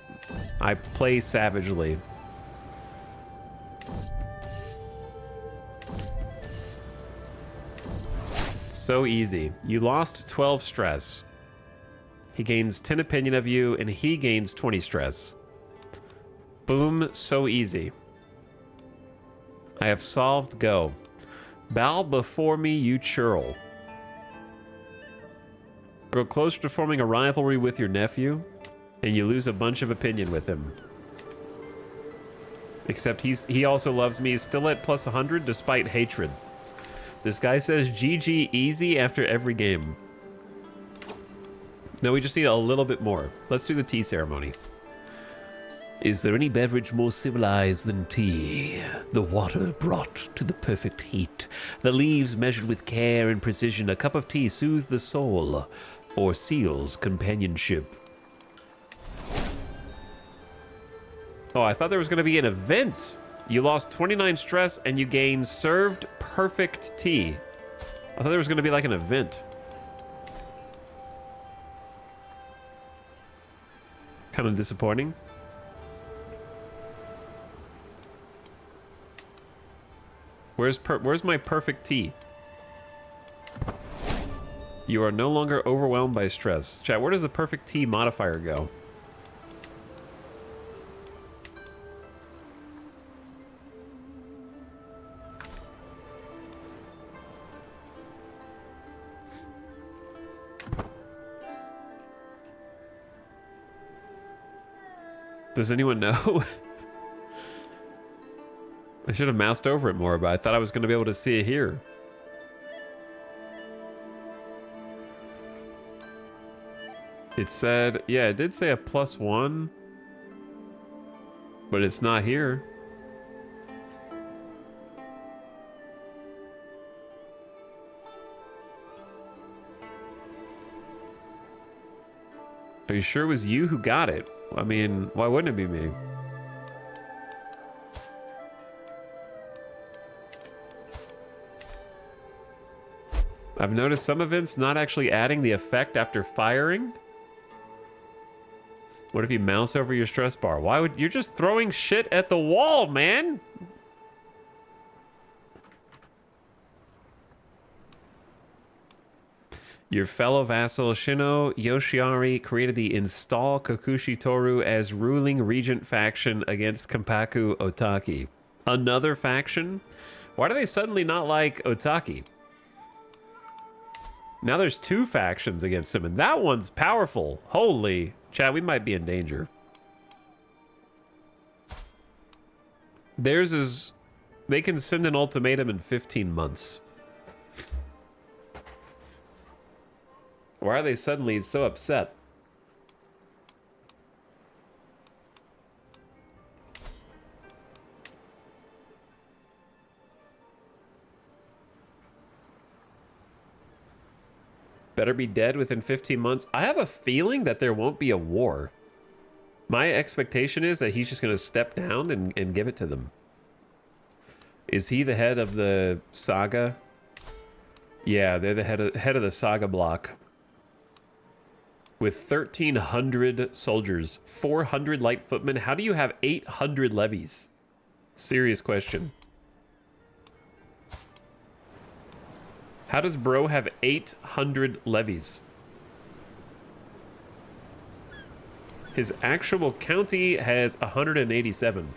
I play savagely. So easy. You lost 12 stress. He gains 10 opinion of you, and he gains 20 stress. Boom, so easy. I have solved Go. Bow before me, you churl. Grow closer to forming a rivalry with your nephew, and you lose a bunch of opinion with him. Except he also loves me, still at plus 100 despite hatred. This guy says GG easy after every game. Now we just need a little bit more. Let's do the tea ceremony. Is there any beverage more civilized than tea? The water brought to the perfect heat. The leaves measured with care and precision. A cup of tea soothes the soul or seals companionship. Oh, I thought there was going to be an event. You lost 29 stress and you gained served perfect tea. I thought there was going to be like an event. Kind of disappointing. Where's my perfect tea? You are no longer overwhelmed by stress. Chat, where does the perfect tea modifier go? Does anyone know? I should have moused over it more, but I thought I was going to be able to see it here. It said, yeah, it did say a +1, but it's not here. Are you sure it was you who got it? I mean, why wouldn't it be me? I've noticed some events not actually adding the effect after firing. What if you mouse over your stress bar? Why would you're just throwing shit at the wall, man? Your fellow vassal Shino Yoshiari created the Install Kokushi Toru as ruling regent faction against Kampaku Otaki. Another faction? Why do they suddenly not like Otaki? Now there's two factions against him, and that one's powerful. Holy, Chad, we might be in danger. Theirs is... They can send an ultimatum in 15 months. Why are they suddenly so upset? Better be dead within 15 months. I have a feeling that there won't be a war. My expectation is that he's just going to step down and give it to them. Is he the head of the saga? Yeah, they're the head of the saga block. With 1,300 soldiers, 400 light footmen. How do you have 800 levies? Serious question. How does bro have 800 levies? His actual county has 187.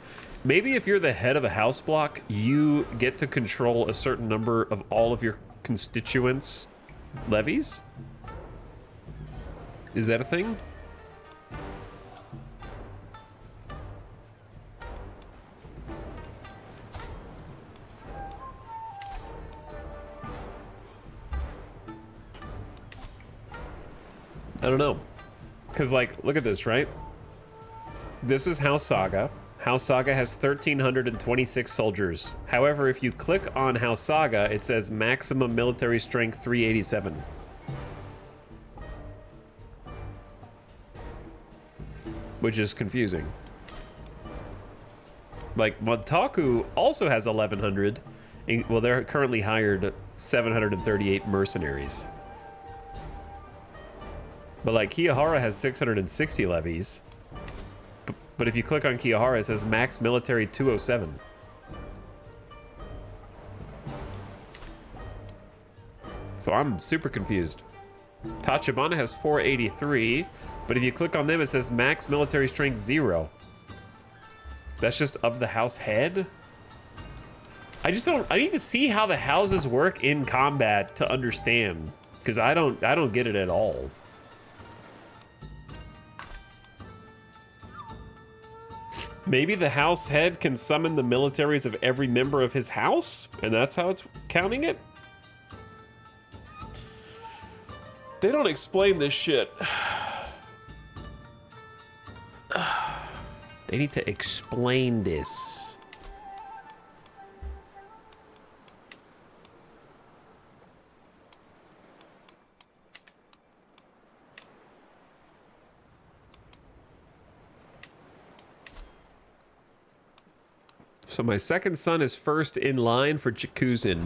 Maybe if you're the head of a house block, you get to control a certain number of all of your constituents' levies? Is that a thing? I don't know. Because, like, look at this, right? This is House Saga. House Saga has 1,326 soldiers. However, if you click on House Saga, it says maximum military strength 387. Which is confusing. Like, Montaku also has 1,100. Well, they're currently hired 738 mercenaries. But, like, Kiyahara has 660 levies. But if you click on Kiyahara, it says max military 207. So I'm super confused. Tachibana has 483. But if you click on them, it says max military strength 0. That's just of the house head? I just don't... I need to see how the houses work in combat to understand. Because I don't get it at all. Maybe the house head can summon the militaries of every member of his house? And that's how it's counting it? They don't explain this shit. They need to explain this. So my second son is first in line for Chikuzin.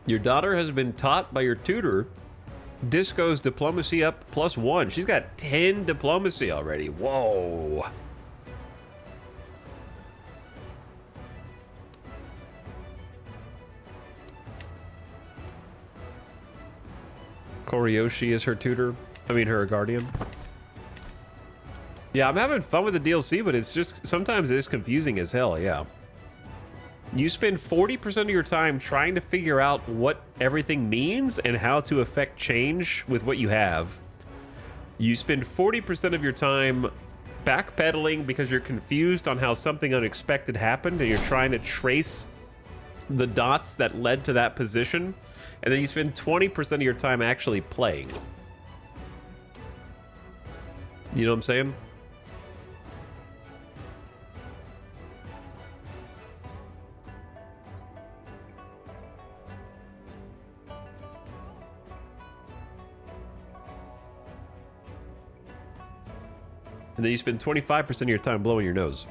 Your daughter has been taught by your tutor. Disco's diplomacy up +1. She's got 10 diplomacy already. Whoa. Koriyoshi is her tutor. I mean, her guardian. Yeah, I'm having fun with the DLC, but it's just, sometimes it is confusing as hell, yeah. You spend 40% of your time trying to figure out what everything means and how to affect change with what you have. You spend 40% of your time backpedaling because you're confused on how something unexpected happened and you're trying to trace the dots that led to that position. And then you spend 20% of your time actually playing. You know what I'm saying? And then you spend 25% of your time blowing your nose.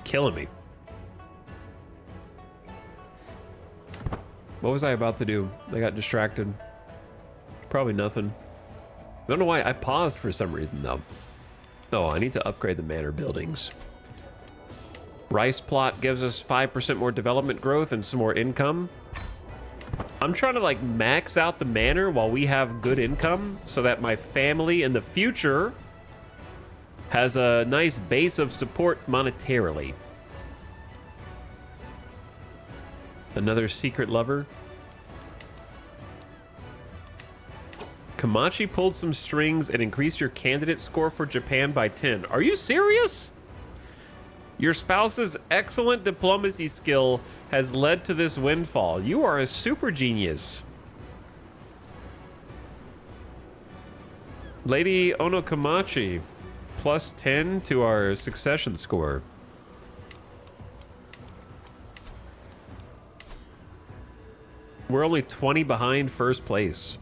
Killing me. What was I about to do? I got distracted. Probably nothing. Don't know why I paused for some reason though. Oh, I need to upgrade the manor buildings. Rice plot gives us 5% more development growth and some more income. I'm trying to like max out the manor while we have good income so that my family in the future has a nice base of support monetarily. Another secret lover. Komachi pulled some strings and increased your candidate score for Japan by 10. Are you serious? Your spouse's excellent diplomacy skill has led to this windfall. You are a super genius. Lady Onokomachi, plus 10 to our succession score. We're only 20 behind first place.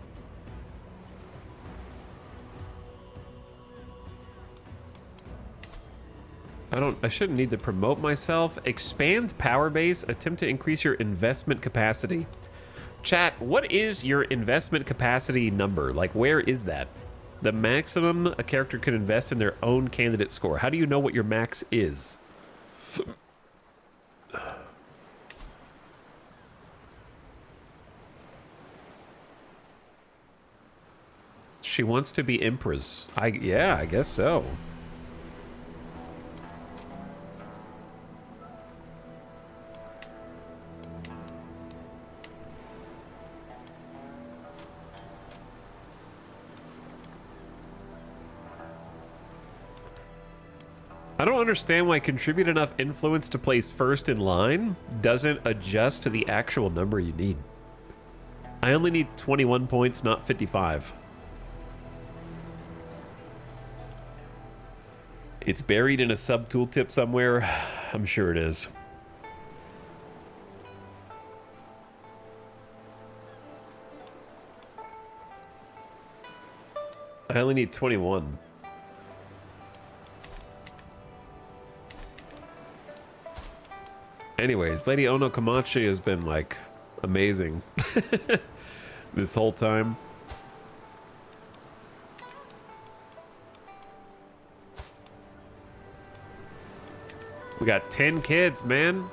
I shouldn't need to promote myself. Expand power base. Attempt to increase your investment capacity. Chat, what is your investment capacity number? Like, where is that? The maximum a character can invest in their own candidate score. How do you know what your max is? She wants to be empress. Yeah, I guess so. I don't understand why contribute enough influence to place first in line doesn't adjust to the actual number you need. I only need 21 points, not 55. It's buried in a sub tooltip somewhere. I'm sure it is. I only need 21. Anyways, Lady Onokomachi has been, like, amazing this whole time. We got 10 kids, man.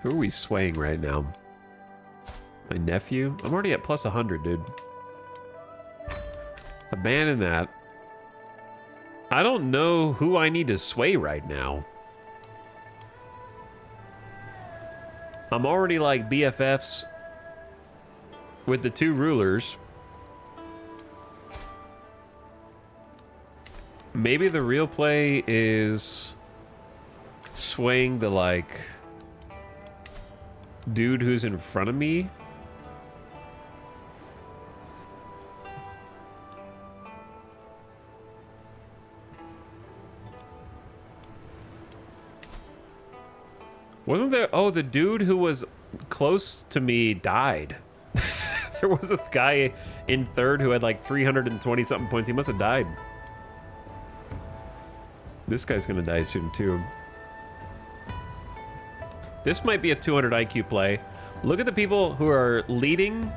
Who are we swaying right now? My nephew? I'm already at plus 100, dude. Abandon that. I don't know who I need to sway right now. I'm already like BFFs with the two rulers. Maybe the real play is swaying the like dude who's in front of me. Wasn't there? Oh, the dude who was close to me died. There was a guy in third who had like 320 something points. He must have died. This guy's gonna die soon too. This might be a 200 IQ play. Look at the people who are leading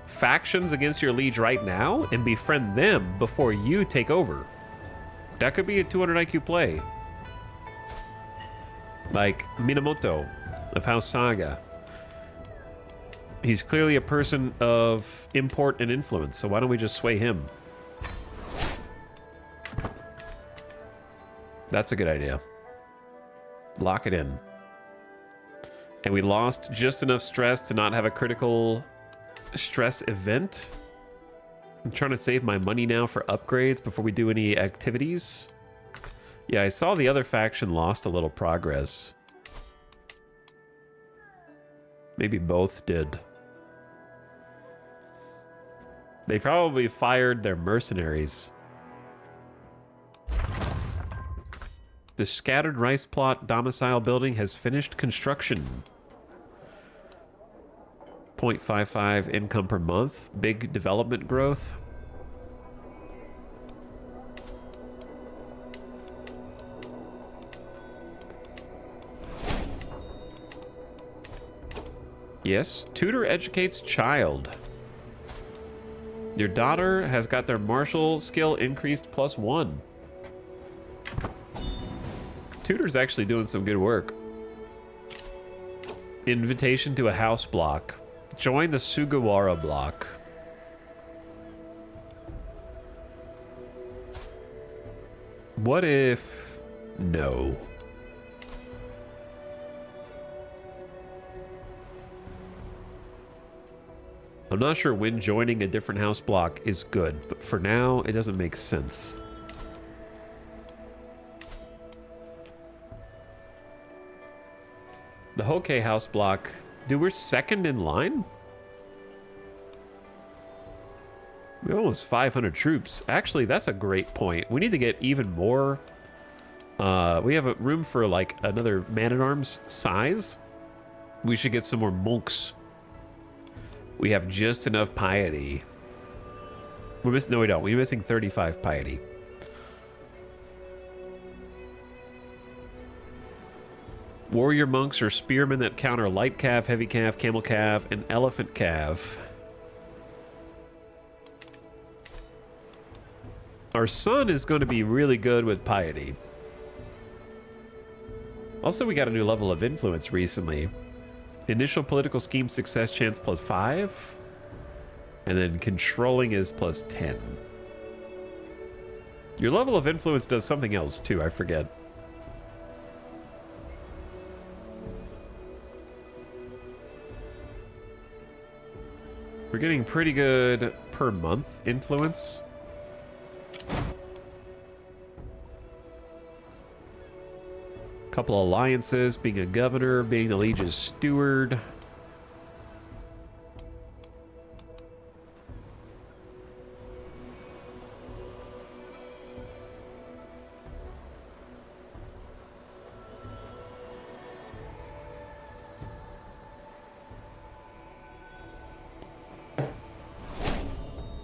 factions against your liege right now and befriend them before you take over. That could be a 200 IQ play. Like Minamoto of House Saga. He's clearly a person of import and influence, so why don't we just sway him? That's a good idea. Lock it in. And we lost just enough stress to not have a critical stress event. I'm trying to save my money now for upgrades before we do any activities. Yeah, I saw the other faction lost a little progress. Maybe both did. They probably fired their mercenaries. The scattered rice plot domicile building has finished construction. 0.55 income per month. Big development growth. Yes, tutor educates child. Your daughter has got their martial skill increased +1. Tutor's actually doing some good work. Invitation to a house block. Join the Sugawara block. What if... No. I'm not sure when joining a different house block is good, but for now, it doesn't make sense. The Hokkei house block. Dude, we're second in line? We have almost 500 troops. Actually, that's a great point. We need to get even more. We have a room for like another man-at-arms size. We should get some more monks. We have just enough piety. We're missing. No, we don't. We're missing 35 piety. Warrior monks are spearmen that counter light cav, heavy cav, camel cav, and elephant cav. Our son is going to be really good with piety. Also, we got a new level of influence recently. Initial political scheme success chance +5. And then controlling is +10. Your level of influence does something else too, I forget. We're getting pretty good per month influence. Couple alliances, being a governor, being the liege's steward.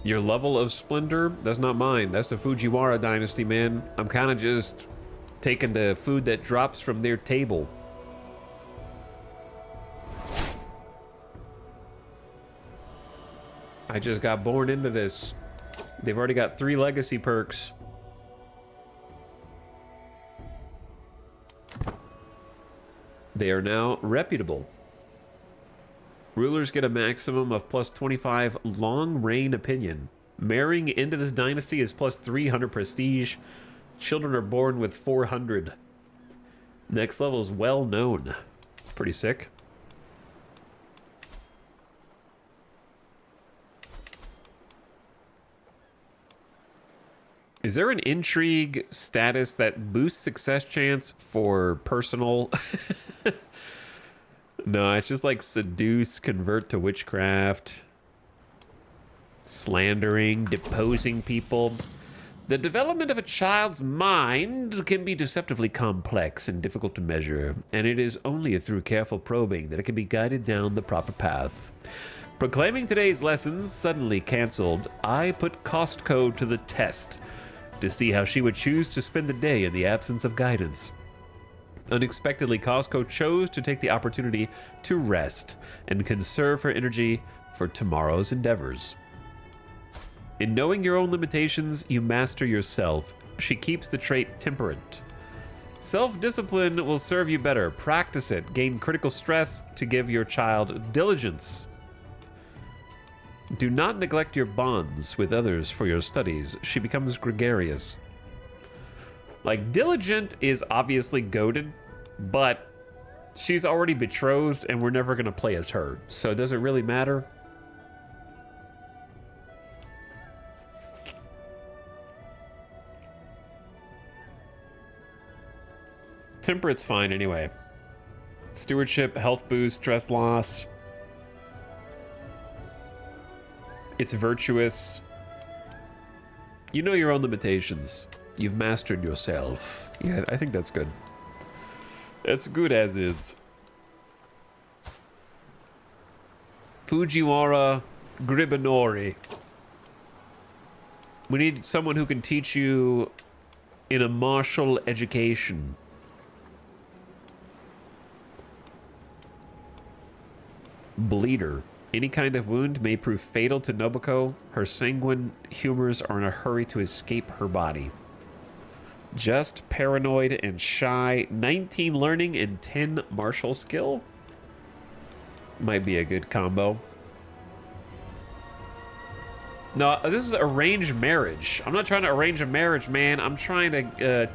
Your level of splendor? That's not mine. That's the Fujiwara dynasty, man. I'm kind of just taking the food that drops from their table. I just got born into this. They've already got 3 legacy perks. They are now reputable. Rulers get a maximum of +25 long reign opinion. Marrying into this dynasty is +300 prestige. Children are born with 400. Next level is well known. Pretty sick. Is there an intrigue status that boosts success chance for personal? No, it's just like seduce, convert to witchcraft, slandering, deposing people. The development of a child's mind can be deceptively complex and difficult to measure, and it is only through careful probing that it can be guided down the proper path. Proclaiming today's lessons suddenly canceled, I put Costco to the test to see how she would choose to spend the day in the absence of guidance. Unexpectedly, Costco chose to take the opportunity to rest and conserve her energy for tomorrow's endeavors. In knowing your own limitations, you master yourself. She keeps the trait temperate. Self-discipline will serve you better. Practice it. Gain critical stress to give your child diligence. Do not neglect your bonds with others for your studies. She becomes gregarious. Like, diligent is obviously goated, but she's already betrothed and we're never going to play as her. So does it really matter? Temperate's fine anyway. Stewardship, health boost, stress loss. It's virtuous. You know your own limitations. You've mastered yourself. Yeah, I think that's good. That's good as is. Fujiwara Gribinori. We need someone who can teach you in a martial education. Bleeder. Any kind of wound may prove fatal to Nobuko. Her sanguine humors are in a hurry to escape her body. Just paranoid and shy. 19 learning and 10 martial skill. Might be a good combo. No, this is arranged marriage. I'm not trying to arrange a marriage, man. I'm trying to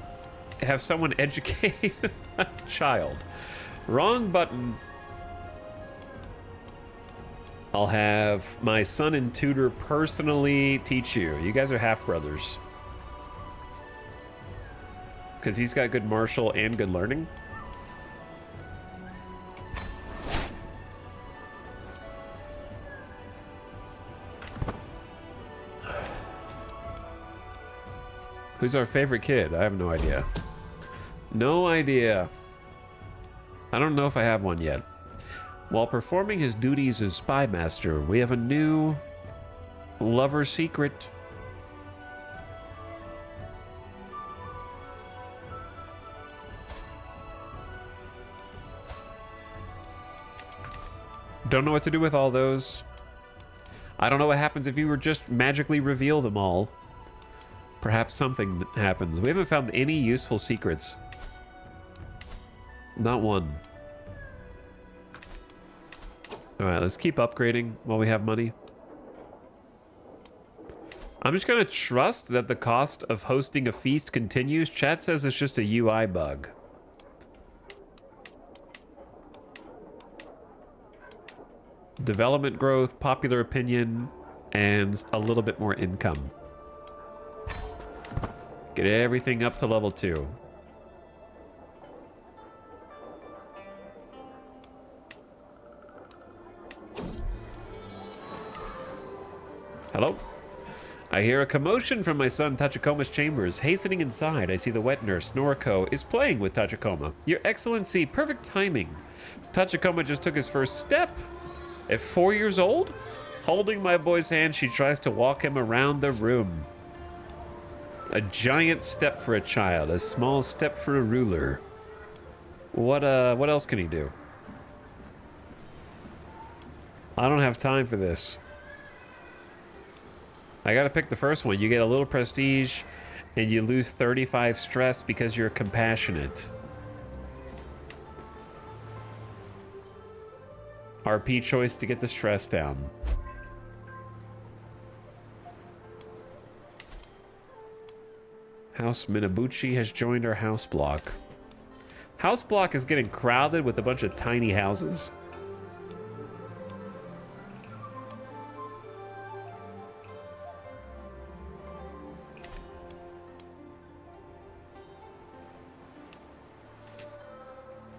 have someone educate a child. Wrong button. I'll have my son and tutor personally teach you. You guys are half brothers. Because he's got good martial and good learning. Who's our favorite kid? I have no idea. No idea. I don't know if I have one yet. While performing his duties as spy master, we have a new lover secret. Don't know what to do with all those. I don't know what happens if you were just magically reveal them all. Perhaps something happens. We haven't found any useful secrets. Not one. Alright, let's keep upgrading while we have money. I'm just gonna trust that the cost of hosting a feast continues. Chat says it's just a UI bug. Development growth, popular opinion, and a little bit more income. Get everything up to level 2. Hello? I hear a commotion from my son Tachakoma's chambers. Hastening inside, I see the wet nurse, Noriko, is playing with Tachikoma. Your Excellency, perfect timing. Tachikoma just took his first step. At 4 years old? Holding my boy's hand, she tries to walk him around the room. A giant step for a child, a small step for a ruler. What else can he do? I don't have time for this. I gotta pick the first one. You get a little prestige, and you lose 35 stress because you're compassionate. RP choice to get the stress down. House Minabuchi has joined our house block. House block is getting crowded with a bunch of tiny houses.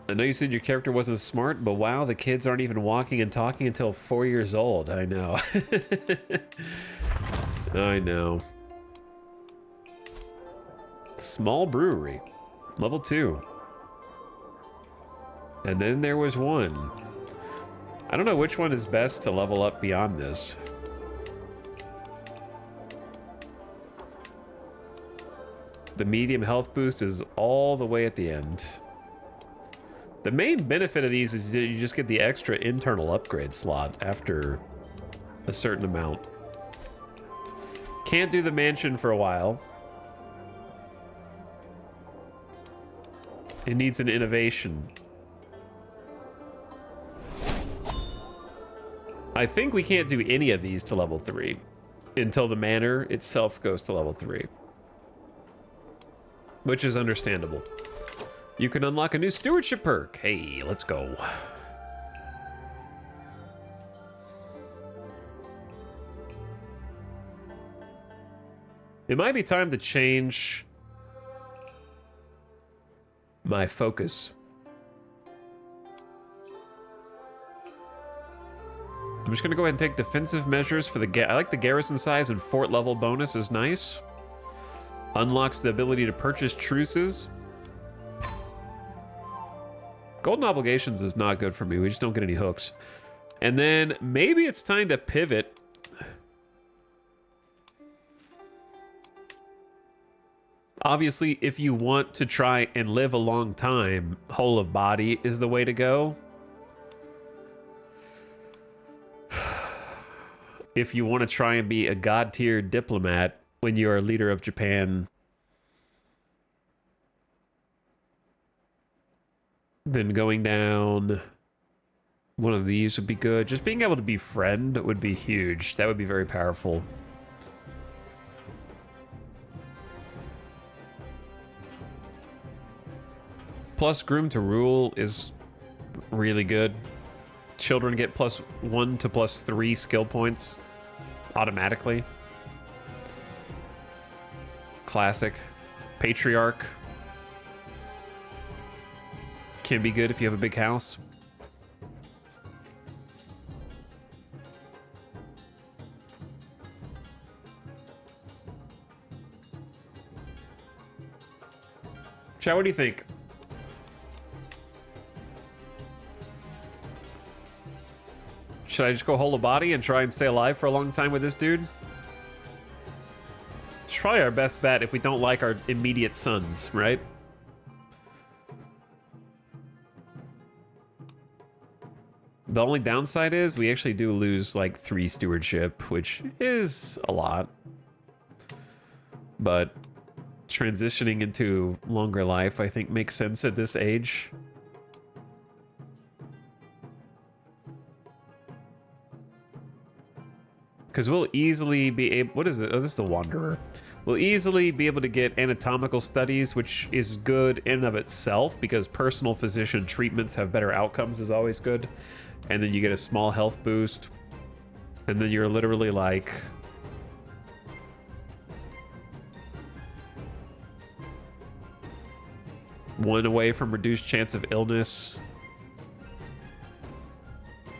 I know you said your character wasn't smart, but wow, the kids aren't even walking and talking until 4 years old. I know. I know. Small brewery. Level 2. And then there was 1. I don't know which one is best to level up beyond this. The medium health boost is all the way at the end. The main benefit of these is that you just get the extra internal upgrade slot after a certain amount. Can't do the mansion for a while. It needs an innovation. I think we can't do any of these to level 3 until the manor itself goes to level 3. Which is understandable. You can unlock a new stewardship perk. Hey, let's go. It might be time to change my focus. I'm just gonna go ahead and take defensive measures for the I like the garrison size and fort level bonus is nice. Unlocks the ability to purchase truces. Golden obligations is not good for me. We just don't get any hooks. And then maybe it's time to pivot. Obviously, if you want to try and live a long time, whole of body is the way to go. if you want to try and be a god tier diplomat when you are leader of Japan, then going down one of these would be good. Just being able to befriend would be huge. That would be very powerful. Plus groom to rule is really good. Children get +1 to +3 skill points automatically. Classic. Patriarch can be good if you have a big house. Chat, what do you think? Should I just go whole body and try and stay alive for a long time with this dude? It's probably our best bet if we don't like our immediate sons, right? The only downside is we actually do lose like 3 stewardship, which is a lot. But transitioning into longer life, I think, makes sense at this age. Because we'll easily be able... What is it? Oh, this is the Wanderer. We'll easily be able to get anatomical studies, which is good in and of itself, because personal physician treatments have better outcomes is always good. And then you get a small health boost. And then you're literally like... one away from reduced chance of illness.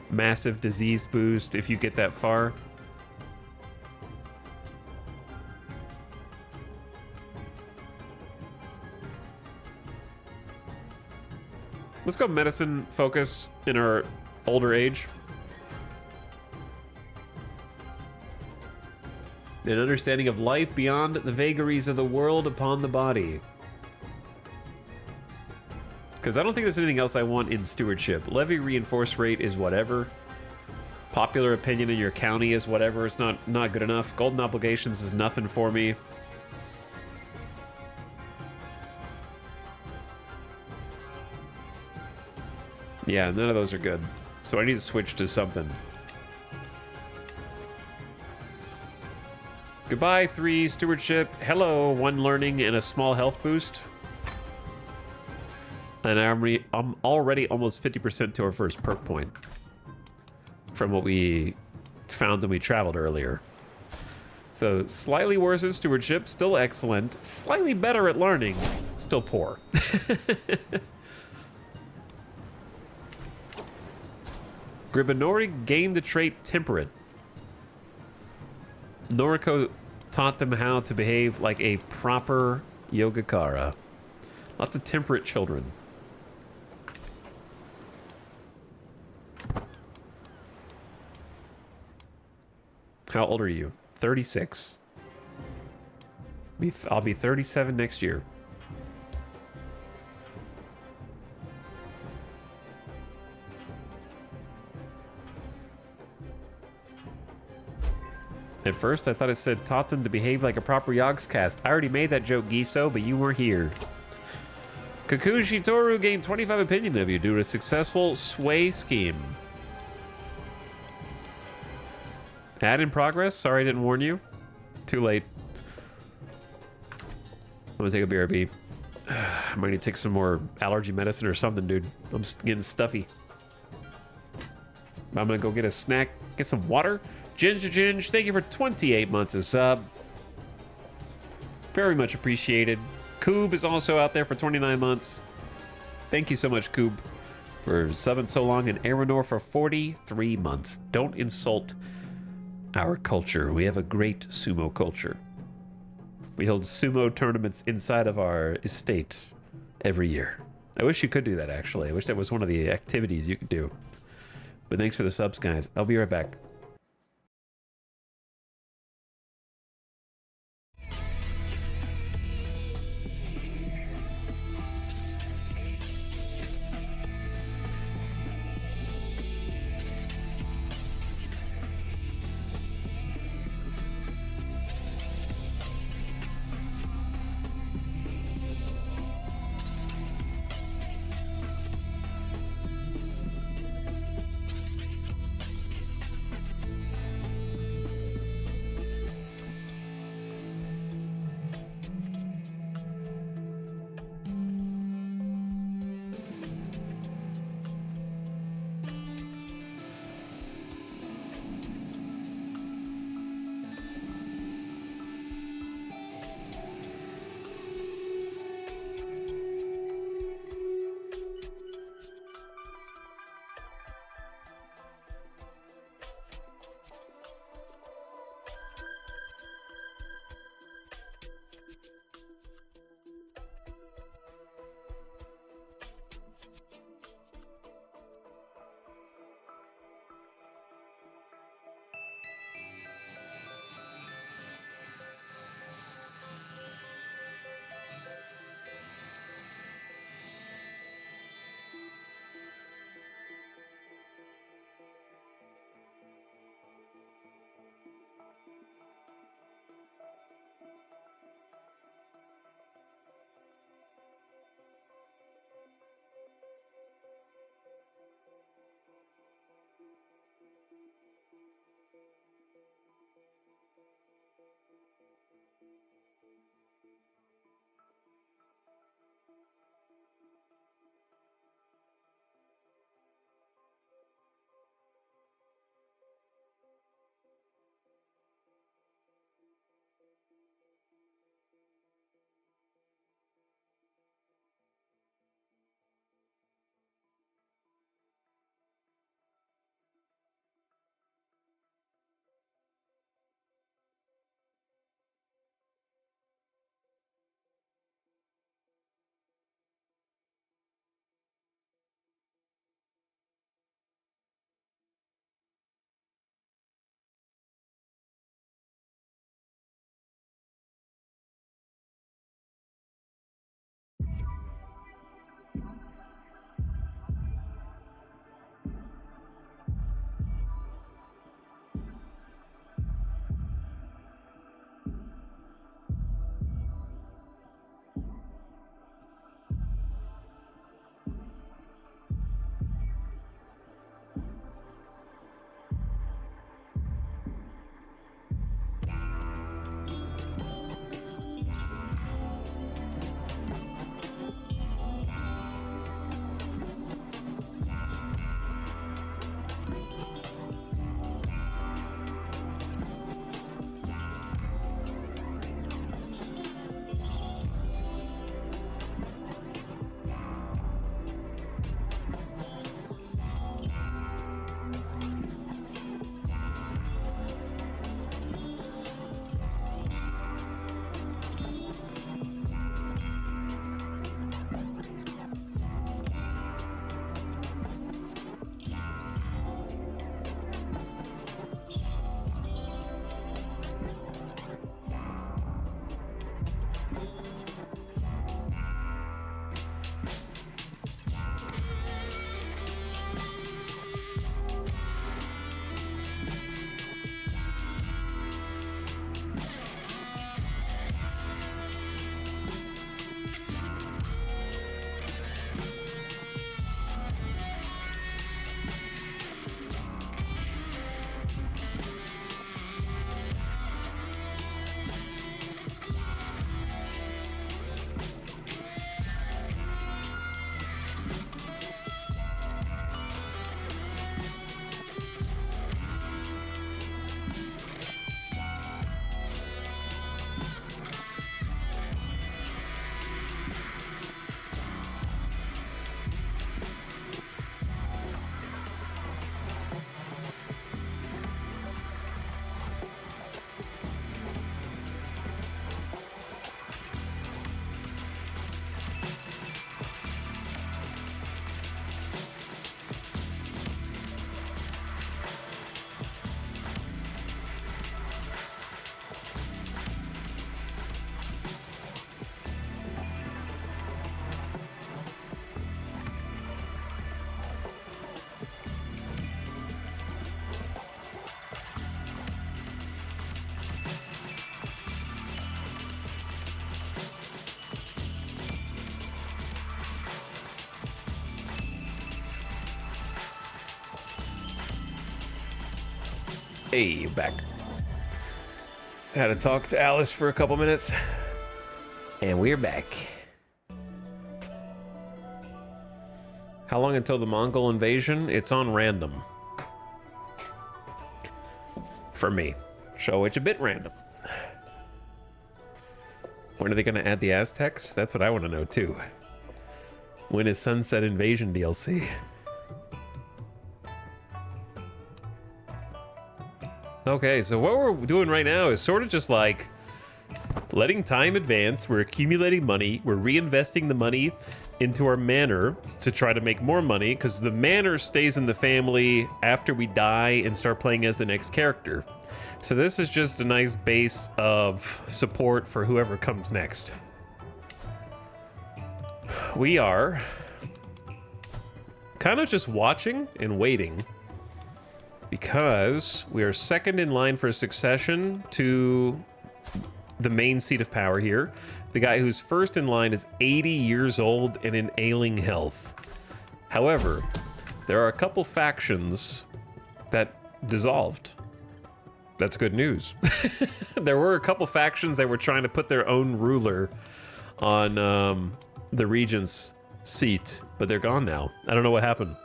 Massive disease boost if you get that far. Let's go medicine focus in our older age. An understanding of life beyond the vagaries of the world upon the body. Because I don't think there's anything else I want in stewardship. Levy reinforce rate is whatever. Popular opinion in your county is whatever. It's not good enough. Golden obligations is nothing for me. Yeah, none of those are good. So I need to switch to something. Goodbye, 3 stewardship. Hello, 1 learning and a small health boost. And I'm already almost 50% to our first perk point from what we found when we traveled earlier. So slightly worse at stewardship, still excellent. Slightly better at learning, still poor. Gribinori gained the trait Temperate. Noriko taught them how to behave like a proper Yogacara. Lots of temperate children. How old are you? 36. I'll be 37 next year. At first, I thought it said taught them to behave like a proper Yogscast. I already made that joke, Giso, but you were here. Cocoon Shitoru gained 25 opinion of you due to a successful sway scheme. Ad in progress. Sorry I didn't warn you. Too late. I'm gonna take a BRB. I might need to take some more allergy medicine or something, dude. I'm getting stuffy. I'm gonna go get a snack, get some water. Ginger Ginge, thank you for 28 months of sub. Very much appreciated. Coob is also out there for 29 months. Thank you so much, Coob, for subbing so long. And Aeronor for 43 months. Don't insult our culture. We have a great sumo culture. We hold sumo tournaments inside of our estate every year. I wish you could do that, actually. I wish that was one of the activities you could do. But thanks for the subs, guys. I'll be right back. Hey, back. Had to talk to Alice for a couple minutes. And we're back. How long until the Mongol invasion? It's on random. For me. So it's a bit random. When are they going to add the Aztecs? That's what I want to know too. When is Sunset Invasion DLC? Okay, so what we're doing right now is sort of just like letting time advance. We're accumulating money. We're reinvesting the money into our manor to try to make more money, because the manor stays in the family after we die and start playing as the next character. So this is just a nice base of support for whoever comes next. We are kind of just watching and waiting, because we are second in line for succession to the main seat of power here. The guy who's first in line is 80 years old and in ailing health. However, there are a couple factions that dissolved. That's good news. There were a couple factions that were trying to put their own ruler on the regent's seat, but they're gone now. I don't know what happened.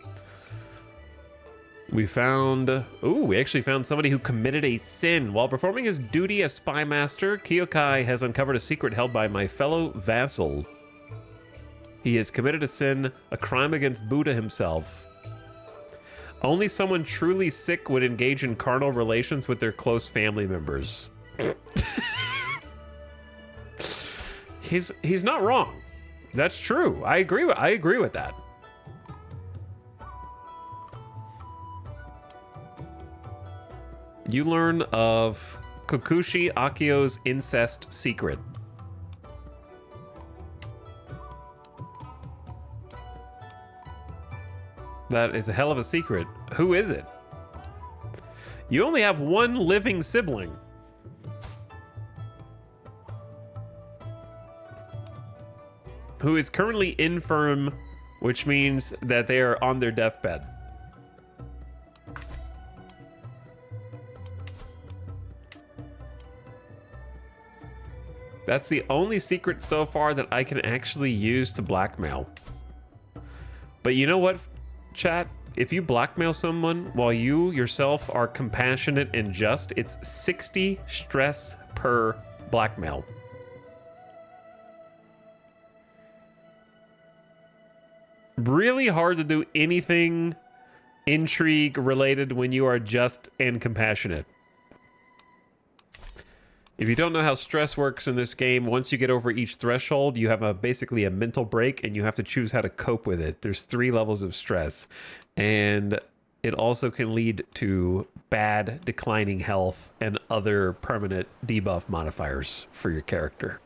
We actually found somebody who committed a sin. While performing his duty as spy master, Kyokai has uncovered a secret held by my fellow vassal. He has committed a sin, a crime against Buddha himself. Only someone truly sick would engage in carnal relations with their close family members. He's not wrong. That's true. I agree with that. You learn of Kokushi Akio's incest secret. That is a hell of a secret. Who is it? You only have one living sibling. Who is currently infirm, which means that they are on their deathbed. That's the only secret so far that I can actually use to blackmail. But you know what, chat? If you blackmail someone while you yourself are compassionate and just, it's 60 stress per blackmail. Really hard to do anything intrigue related when you are just and compassionate. If you don't know how stress works in this game, once you get over each threshold, you have basically a mental break and you have to choose how to cope with it. There's 3 levels of stress, and it also can lead to bad declining health and other permanent debuff modifiers for your character.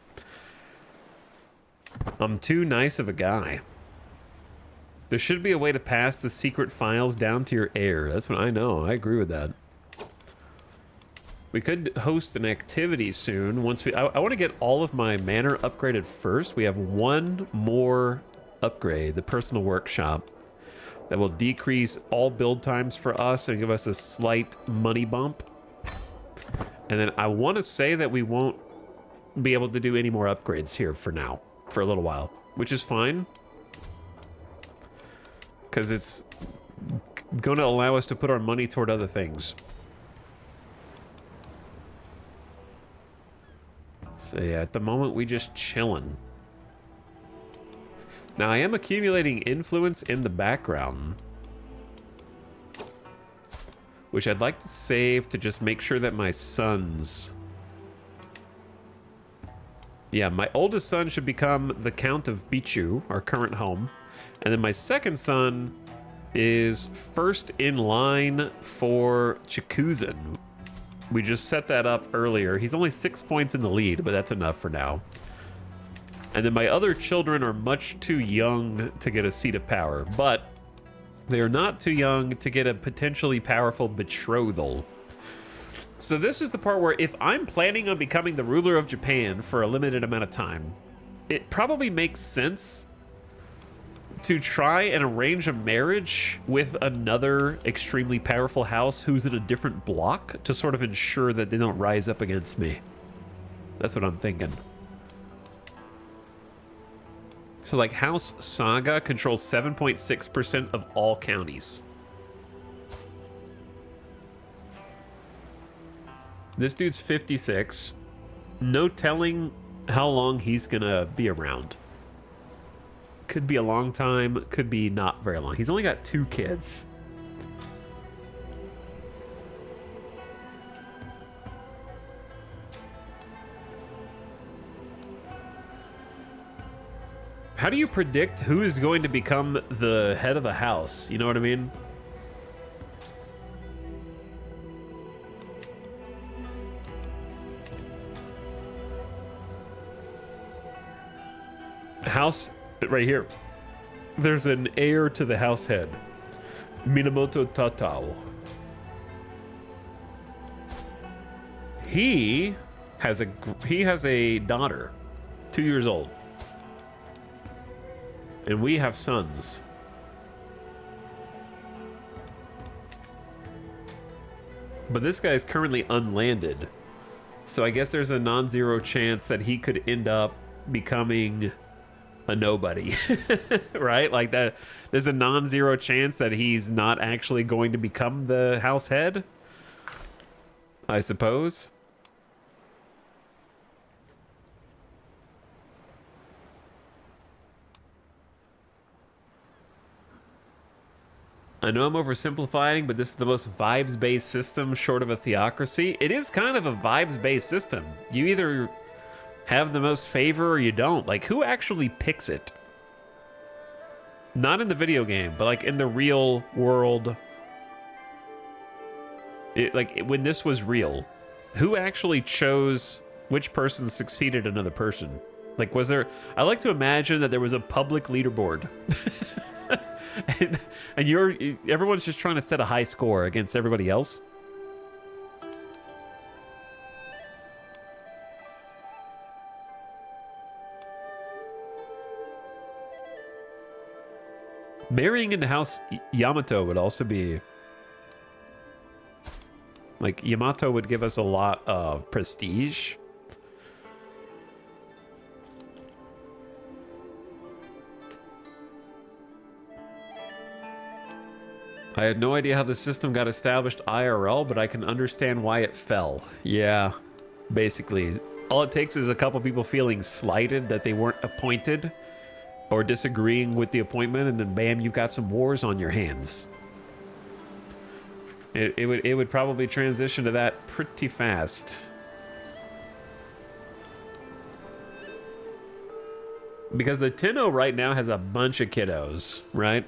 I'm too nice of a guy. There should be a way to pass the secret files down to your heir. That's what I know. I agree with that. We could host an activity soon. Once I want to get all of my manor upgraded first. We have one more upgrade, the personal workshop, that will decrease all build times for us and give us a slight money bump. And then I want to say that we won't be able to do any more upgrades here for now, for a little while, which is fine, because it's going to allow us to put our money toward other things. So yeah, at the moment we just chilling. Now I am accumulating influence in the background, which I'd like to save to just make sure that my sons... Yeah, my oldest son should become the Count of Bichu, our current home. And then my second son is first in line for Chikuzen. We just set that up earlier. He's only 6 points in the lead, but that's enough for now. And then my other children are much too young to get a seat of power, but they are not too young to get a potentially powerful betrothal. So this is the part where if I'm planning on becoming the ruler of Japan for a limited amount of time, it probably makes sense to try and arrange a marriage with another extremely powerful house who's in a different block to sort of ensure that they don't rise up against me. That's what I'm thinking. So like House Saga controls 7.6% of all counties. This dude's 56. No telling how long he's gonna be around. Could be a long time, could be not very long. He's only got 2 kids. How do you predict who is going to become the head of a house? You know what I mean? House right here. There's an heir to the house head, Minamoto Tatao. He has a daughter, 2 years old, and we have sons. But this guy's currently unlanded. So I guess there's a non-zero chance that he could end up becoming a nobody, right? Like that, there's a non-zero chance that he's not actually going to become the house head, I suppose. I know I'm oversimplifying, but this is the most vibes-based system short of a theocracy. It is kind of a vibes-based system. You either have the most favor or you don't. Like, who actually picks it? Not in the video game, but like in the real world. When this was real, who actually chose which person succeeded another person? Like, was there... I like to imagine that there was a public leaderboard. and everyone's just trying to set a high score against everybody else. Marrying into House Yamato would also be... Like, Yamato would give us a lot of prestige. I had no idea how the system got established IRL, but I can understand why it fell. Yeah, basically. All it takes is a couple people feeling slighted that they weren't appointed or disagreeing with the appointment, and then bam, you've got some wars on your hands. It would probably transition to that pretty fast. Because the Tenno right now has a bunch of kiddos, right?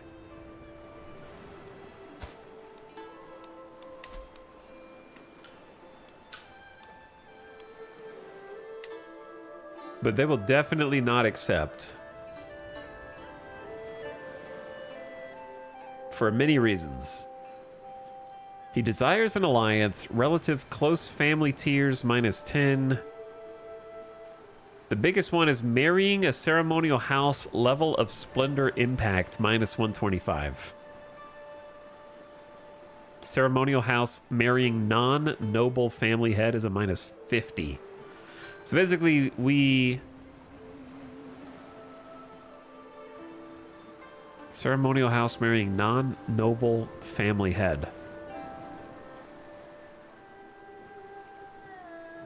But they will definitely not accept. For many reasons. He desires an alliance, relative close family tiers -10. The biggest one is marrying a ceremonial house, level of splendor impact -125. Ceremonial house marrying non-noble family head is a -50. So basically, ceremonial house marrying non-noble family head.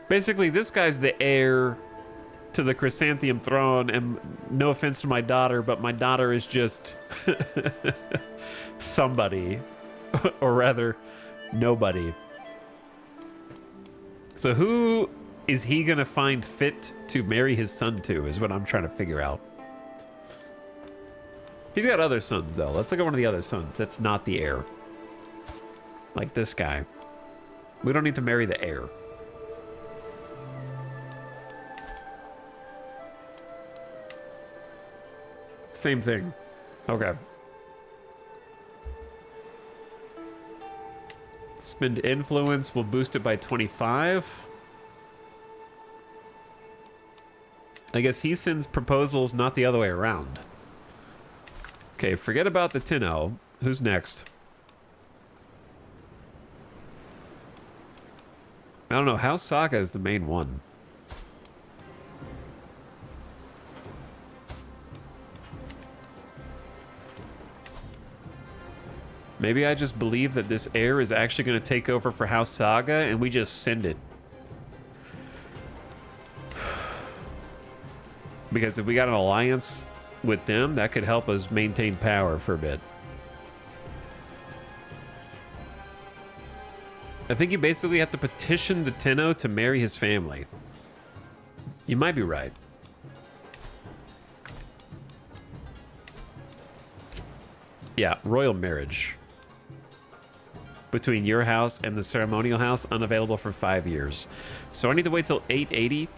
Basically, this guy's the heir to the Chrysanthemum throne, and no offense to my daughter, but my daughter is just somebody, or rather, nobody. So who is he gonna find fit to marry his son to, is what I'm trying to figure out. He's got other sons, though. Let's look at one of the other sons that's not the heir. Like this guy. We don't need to marry the heir. Same thing. Okay. Spend influence. We'll boost it by 25. I guess he sends proposals, not the other way around. Okay, forget about the Tenno. Who's next? I don't know. House Saga is the main one. Maybe I just believe that this heir is actually going to take over for House Saga, and we just send it. Because if we got an alliance with them, that could help us maintain power for a bit. I think you basically have to petition the Tenno to marry his family. You might be right. Yeah, royal marriage. Between your house and the ceremonial house, unavailable for 5 years. So I need to wait till 880.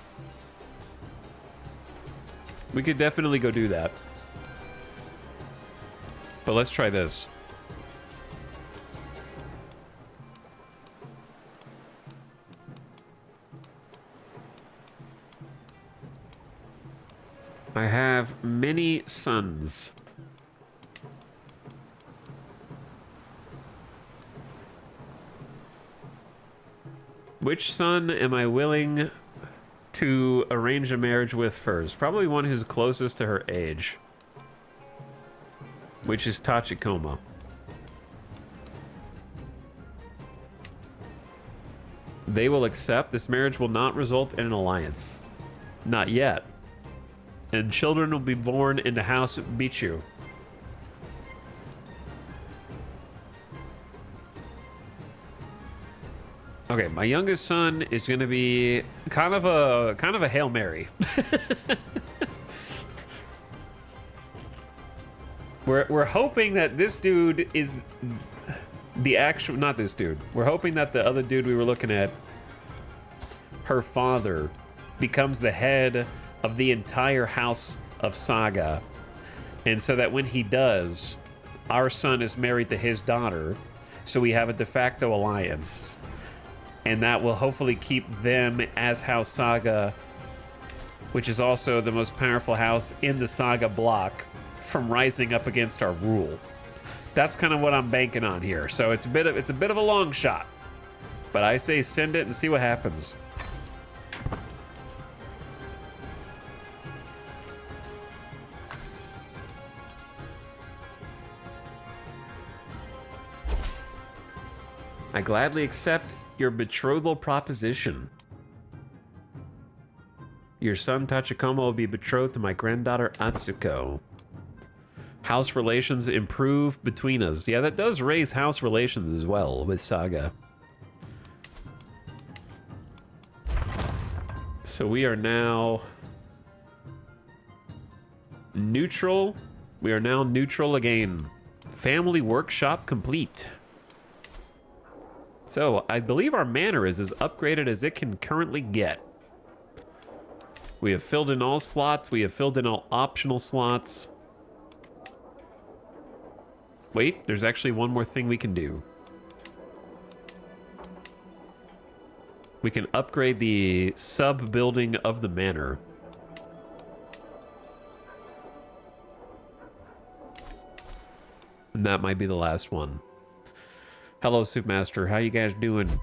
We could definitely go do that. But let's try this. I have many sons. Which son am I willing to arrange a marriage with first? Probably one who's closest to her age, which is Tachikoma. They will accept. This marriage will not result in an alliance. Not yet. And children will be born into House Bichu. Okay, my youngest son is going to be kind of a Hail Mary. We're hoping that this dude is the actual, not this dude. We're hoping that the other dude we were looking at, her father, becomes the head of the entire house of Saga. And so that when he does, our son is married to his daughter, so we have a de facto alliance. And that will hopefully keep them as House Saga, which is also the most powerful house in the Saga block, from rising up against our rule. That's kind of what I'm banking on here. So it's a bit of a long shot, but I say send it and see what happens. I gladly accept your betrothal proposition. Your son Tachikoma will be betrothed to my granddaughter Atsuko. House relations improve between us. Yeah, that does raise house relations as well with Saga. So we are now neutral. We are now neutral again. Family workshop complete. So I believe our manor is as upgraded as it can currently get. We have filled in all slots. We have filled in all optional slots. Wait, there's actually one more thing we can do. We can upgrade the sub-building of the manor. And that might be the last one. Hello, Soupmaster. How you guys doing?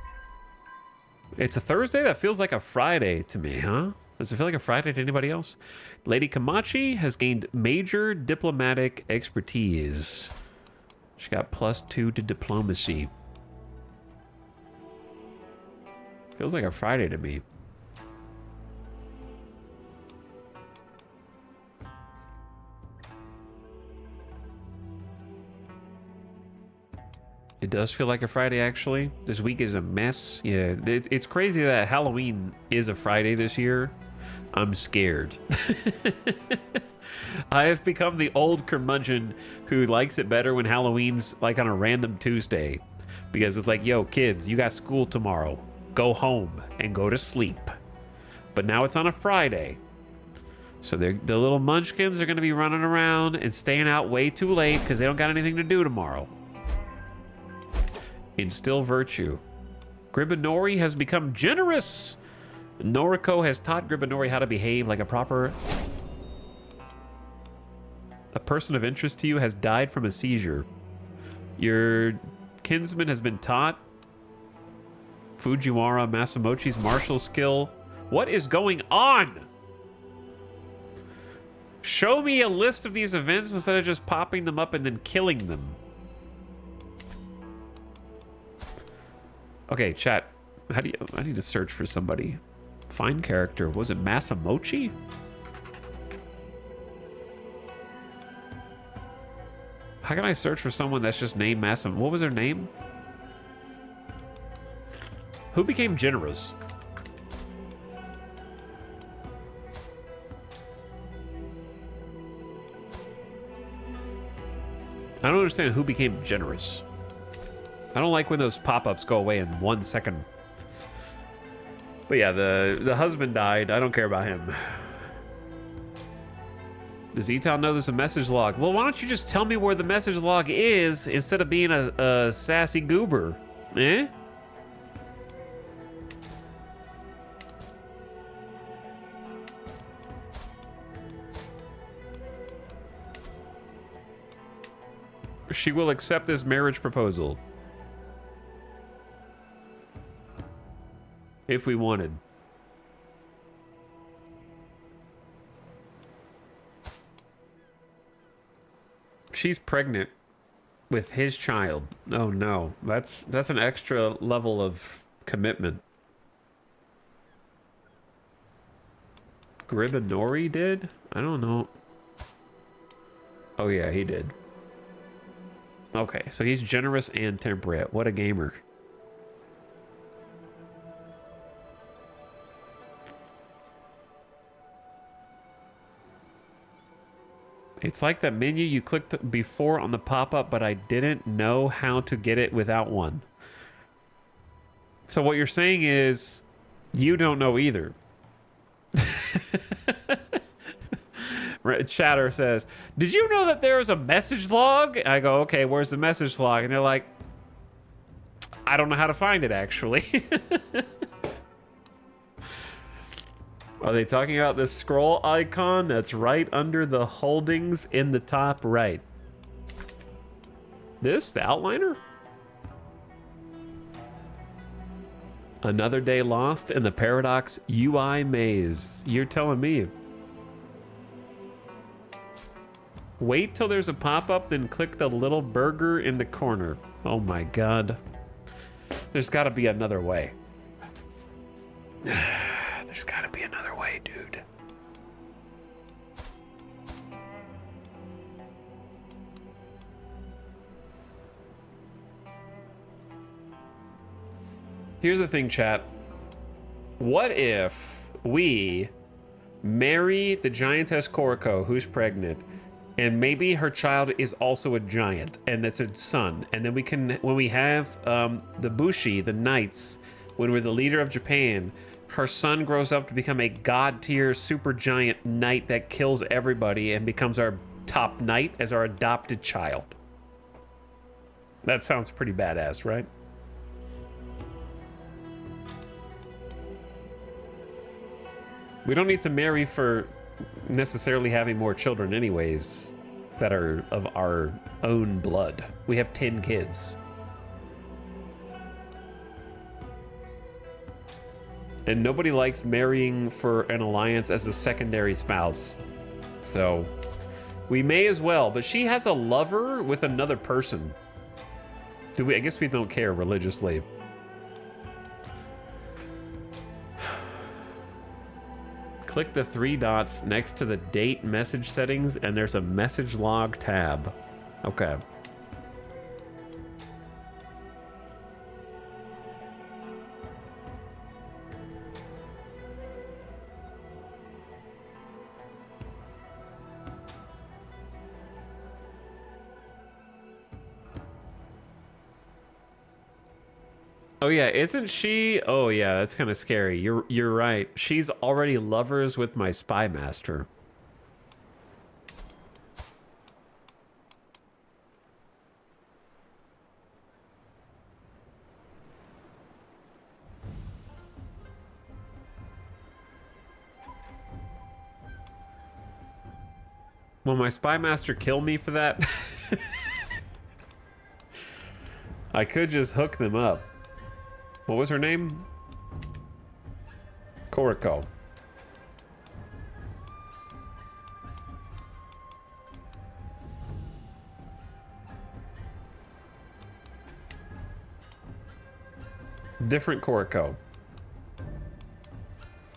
It's a Thursday? That feels like a Friday to me, huh? Does it feel like a Friday to anybody else? Lady Kamachi has gained major diplomatic expertise. She got +2 to diplomacy. Feels like a Friday to me. It does feel like a Friday, actually. This week is a mess. Yeah, it's crazy that Halloween is a Friday this year. I'm scared. I have become the old curmudgeon who likes it better when Halloween's like on a random Tuesday. Because it's like, yo, kids, you got school tomorrow. Go home and go to sleep. But now it's on a Friday. So the little munchkins are going to be running around and staying out way too late because they don't got anything to do tomorrow. Instill virtue. Gribinori has become generous. Noriko has taught Gribinori how to behave like a proper... A person of interest to you has died from a seizure. Your kinsman has been taught Fujiwara Masamochi's martial skill. What is going on? Show me a list of these events instead of just popping them up and then killing them. Okay, chat. How do you... I need to search for somebody. Find character. Was it Masamochi? How can I search for someone that's just named Masam? What was their name? Who became generous? I don't understand who became generous. I don't like when those pop-ups go away in 1 second. But yeah, the husband died. I don't care about him. Does Etal know there's a message log? Well, why don't you just tell me where the message log is instead of being a sassy goober? Eh? She will accept this marriage proposal. if we wanted. She's pregnant with his child. Oh no, that's an extra level of commitment. Gribinori did? I don't know. Oh yeah, he did. Okay, so he's generous and temperate. What a gamer. It's like that menu you clicked before on the pop-up, but I didn't know how to get it without one. So what you're saying is you don't know either. Chatter says, did you know that there is a message log? I go, okay, where's the message log? And they're like, I don't know how to find it, actually. Are they talking about this scroll icon that's right under the holdings in the top right? This, the outliner? Another day lost in the Paradox UI maze. You're telling me. Wait till there's a pop-up, then click the little burger in the corner. Oh my god. There's gotta be another way. There's gotta be another way, dude. Here's the thing, chat. What if we marry the giantess Koriko, who's pregnant, and maybe her child is also a giant, and that's a son, and then we can, when we have the Bushi, the knights, when we're the leader of Japan, her son grows up to become a god-tier super giant knight that kills everybody and becomes our top knight as our adopted child. That sounds pretty badass, right? We don't need to marry for necessarily having more children anyways that are of our own blood. We have 10 kids. And nobody likes marrying for an alliance as a secondary spouse. So we may as well, but she has a lover with another person. Do we? I guess we don't care religiously. Click the 3 dots next to the date message settings and there's a message log tab. Okay. Oh yeah, isn't she? Oh yeah, that's kind of scary. You're right. She's already lovers with my spy master. Will my spy master kill me for that? I could just hook them up. What was her name? Koriko. Different Koriko.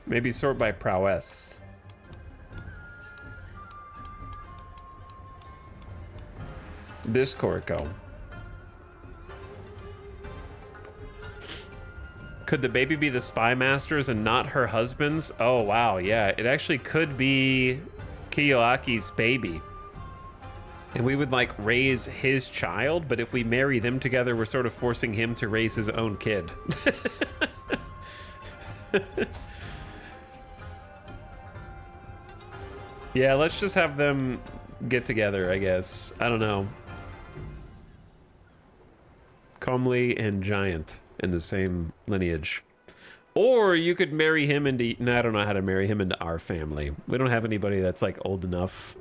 Maybe sort by prowess. This Koriko. Could the baby be the spy master's and not her husband's? Oh, wow, yeah. It actually could be Kiyoaki's baby. And we would, like, raise his child, but if we marry them together, we're sort of forcing him to raise his own kid. Yeah, let's just have them get together, I guess. I don't know. Comely and Giant in the same lineage. Or you could marry him into... No, I don't know how to marry him into our family. We don't have anybody that's like old enough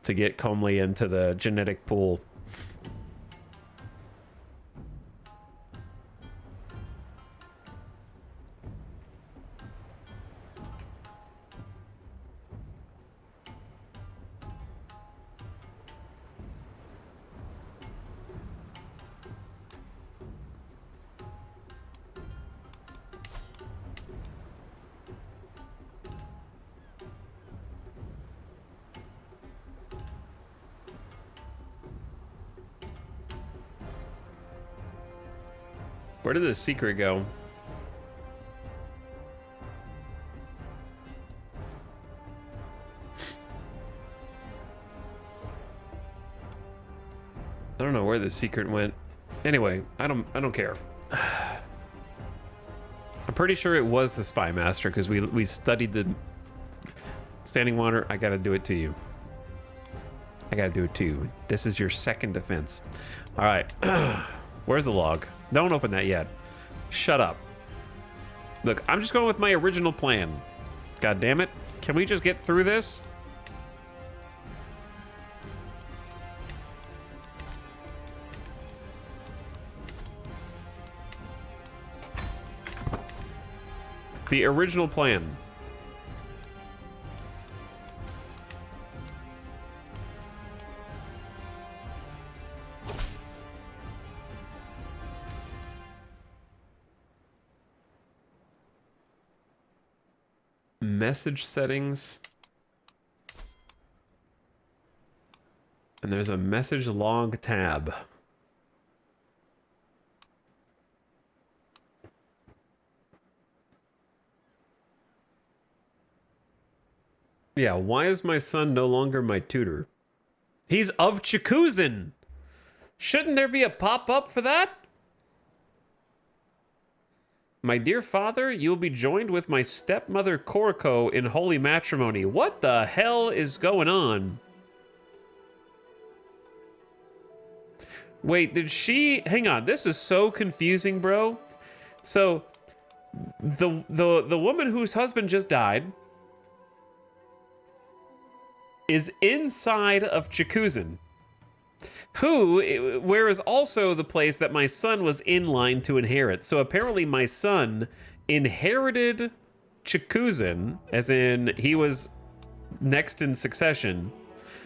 to get Comely into the genetic pool. Where did the secret go? I don't know where the secret went. Anyway, I don't care. I'm pretty sure it was the Spy Master because we studied the standing water. I gotta do it to you. I gotta do it to you. This is your second defense. All right. Where's the log? Don't open that yet. Shut up. Look, I'm just going with my original plan. God damn it. Can we just get through this? The original plan. Message settings. And there's a message log tab. Yeah, why is my son no longer my tutor? He's of Chikuzin. Shouldn't there be a pop-up for that? My dear father, you will be joined with my stepmother Korko in holy matrimony. What the hell is going on? Wait, did she... Hang on, this is so confusing, bro. So, the woman whose husband just died is inside of Chikuzin, where is also the place that my son was in line to inherit. So apparently my son inherited Chikuzin, as in he was next in succession.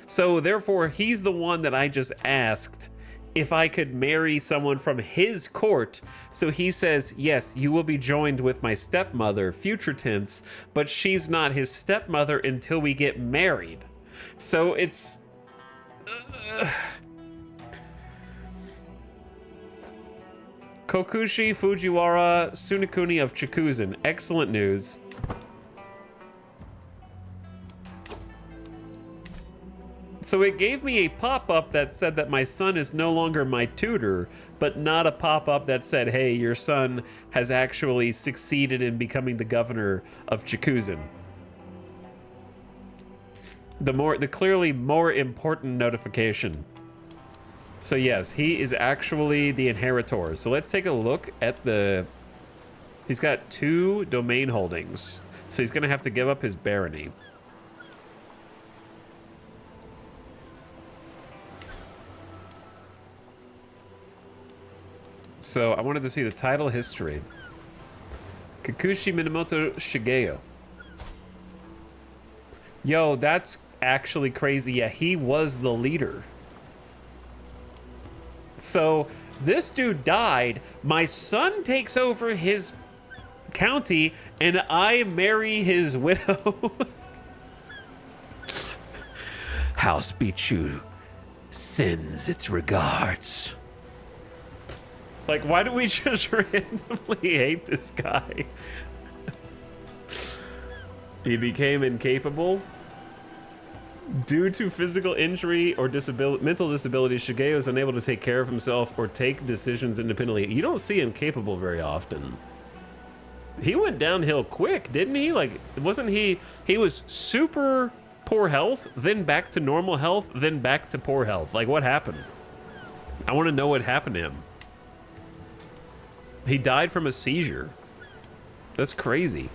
So therefore he's the one that I just asked if I could marry someone from his court. So he says, yes, you will be joined with my stepmother, future tense, but she's not his stepmother until we get married. So it's... Kokushi Fujiwara Sunakuni of Chikuzin. Excellent news. So it gave me a pop-up that said that my son is no longer my tutor, but not a pop-up that said, hey, your son has actually succeeded in becoming the governor of Chikuzin. The clearly more important notification. So yes, he is actually the inheritor. So let's take a look at the... He's got 2 domain holdings. So he's gonna have to give up his barony. So I wanted to see the title history. Kikuchi Minamoto Shigeo. Yo, that's actually crazy. Yeah, he was the leader. So this dude died. My son takes over his county, and I marry his widow. House Bichu sends its regards. Like, why do we just randomly hate this guy? He became incapable. Due to physical injury or mental disability, Shigeo is unable to take care of himself or take decisions independently. You don't see incapable very often. He went downhill quick, didn't he? Like, wasn't he was super poor health, then back to normal health, then back to poor health. Like, what happened? I want to know what happened to him. He died from a seizure. That's crazy.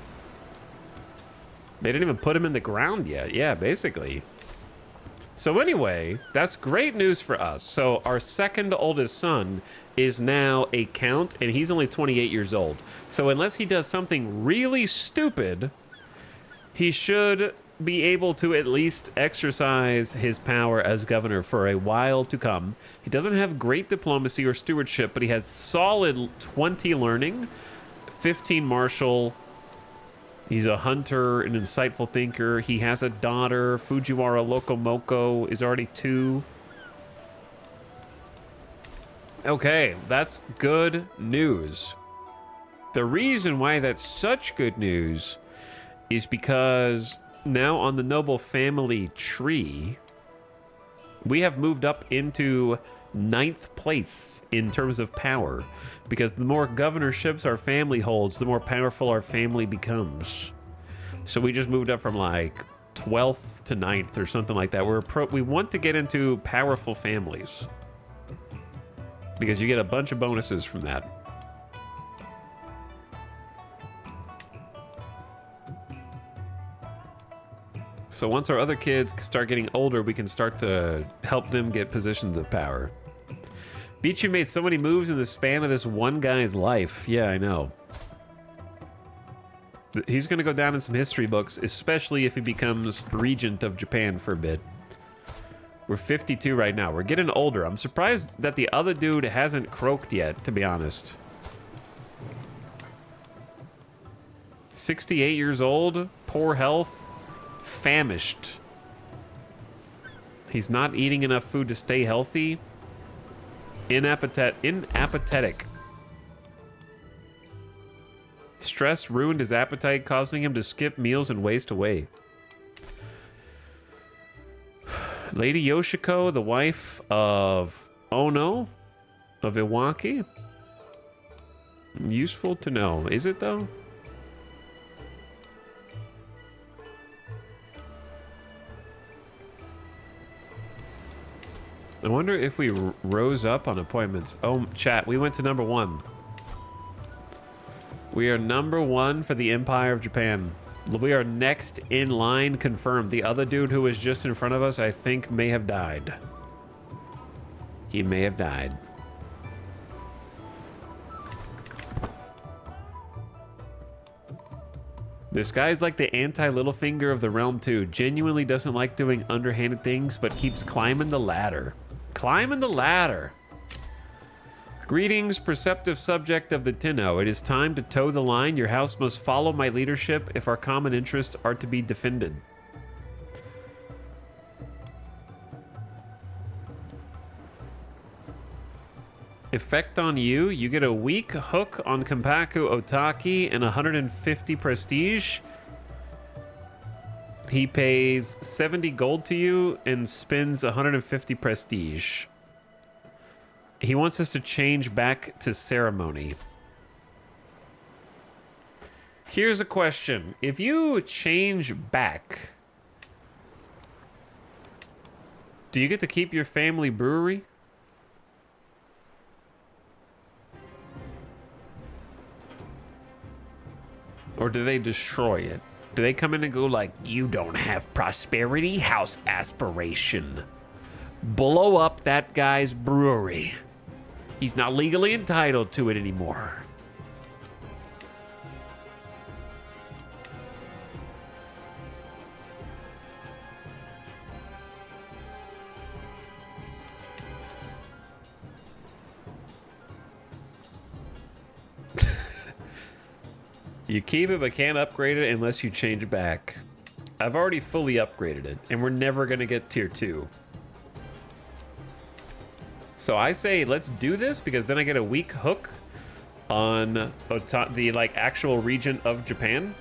They didn't even put him in the ground yet. Yeah, basically. So anyway, that's great news for us. So our second oldest son is now a count, and he's only 28 years old. So unless he does something really stupid, he should be able to at least exercise his power as governor for a while to come. He doesn't have great diplomacy or stewardship, but he has solid 20 learning, 15 martial. He's a hunter, an insightful thinker. He has a daughter. Fujiwara Lokomoko is already 2. Okay, that's good news. The reason why that's such good news is because now on the noble family tree, we have moved up into 9th place in terms of power, because the more governorships our family holds, the more powerful our family becomes. So we just moved up from like 12th to 9th or something like that. We want to get into powerful families because you get a bunch of bonuses from that. So once our other kids start getting older, we can start to help them get positions of power. Bichu made so many moves in the span of this one guy's life. Yeah, I know. He's going to go down in some history books, especially if he becomes regent of Japan for a bit. We're 52 right now. We're getting older. I'm surprised that the other dude hasn't croaked yet, to be honest. 68 years old, poor health, famished. He's not eating enough food to stay healthy. Inapathetic. Stress ruined his appetite, causing him to skip meals and waste away. Lady Yoshiko, the wife of Ono of Iwaki. Useful to know. Is it though? I wonder if we rose up on appointments. Oh, chat, we went to number 1. We are number 1 for the Empire of Japan. We are next in line, confirmed. The other dude who was just in front of us, I think, may have died. He may have died. This guy's like the anti-Littlefinger of the realm too. Genuinely doesn't like doing underhanded things, but keeps climbing the ladder. Climbing the ladder. Greetings, perceptive subject of the Tenno. It is time to toe the line. Your house must follow my leadership if our common interests are to be defended. Effect on you. You get a weak hook on Kampaku Otaki and 150 prestige. He pays 70 gold to you and spends 150 prestige. He wants us to change back to ceremony. Here's a question. If you change back, do you get to keep your family brewery? Or do they destroy it? Do they come in and go like, you don't have prosperity, house aspiration. Blow up that guy's brewery. He's not legally entitled to it anymore. You keep it but can't upgrade it unless you change it back. I've already fully upgraded it, and we're never going to get tier 2. So I say let's do this, because then I get a weak hook on the like actual region of Japan.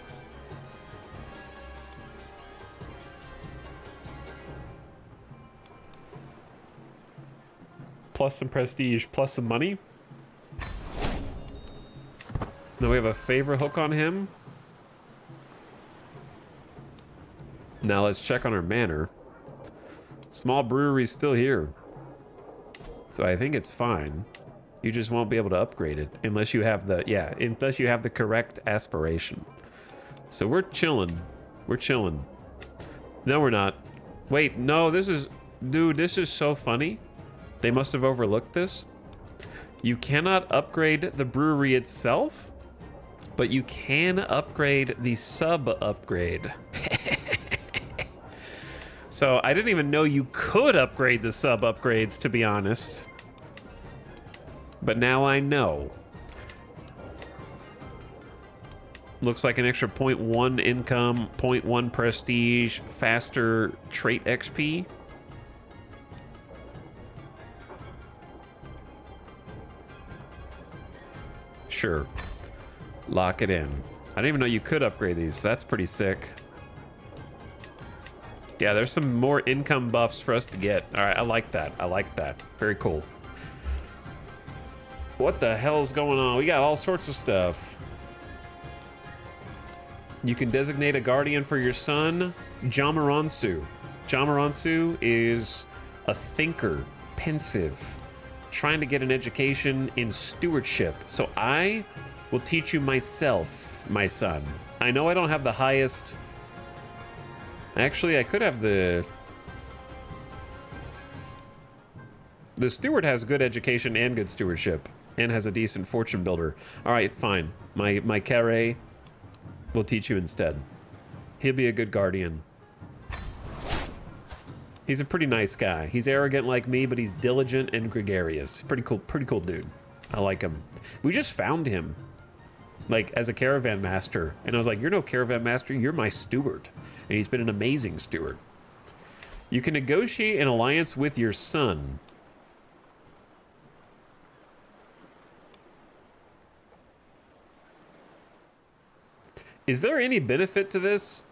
Plus some prestige, plus some money. Now we have a favor hook on him. Now let's check on our manor. Small brewery's still here. So I think it's fine. You just won't be able to upgrade it unless you have the, unless you have the correct aspiration. So we're chilling. We're chilling. No, we're not. Wait, no, this is, dude, this is so funny. They must have overlooked this. You cannot upgrade the brewery itself, but you can upgrade the sub upgrade. So I didn't even know you could upgrade the sub upgrades, to be honest. But now I know. Looks like an extra 0.1 income, 0.1 prestige, faster trait XP. Sure. Lock it in. I didn't even know you could upgrade these. That's pretty sick. Yeah, there's some more income buffs for us to get. All right, I like that. I like that. Very cool. What the hell's going on? We got all sorts of stuff. You can designate a guardian for your son, Jamaransu. Jamaransu is a thinker, pensive, trying to get an education in stewardship. So I will teach you myself, my son. I know I don't have the highest... Actually, I could have the steward has good education and good stewardship, and has a decent fortune builder. All right, fine. My Kare will teach you instead. He'll be a good guardian. He's a pretty nice guy. He's arrogant like me, but he's diligent and gregarious. Pretty cool dude. I like him. We just found him, like, as a caravan master, and I was like, you're no caravan master, you're my steward. And he's been an amazing steward. You can negotiate an alliance with your son. Is there any benefit to this?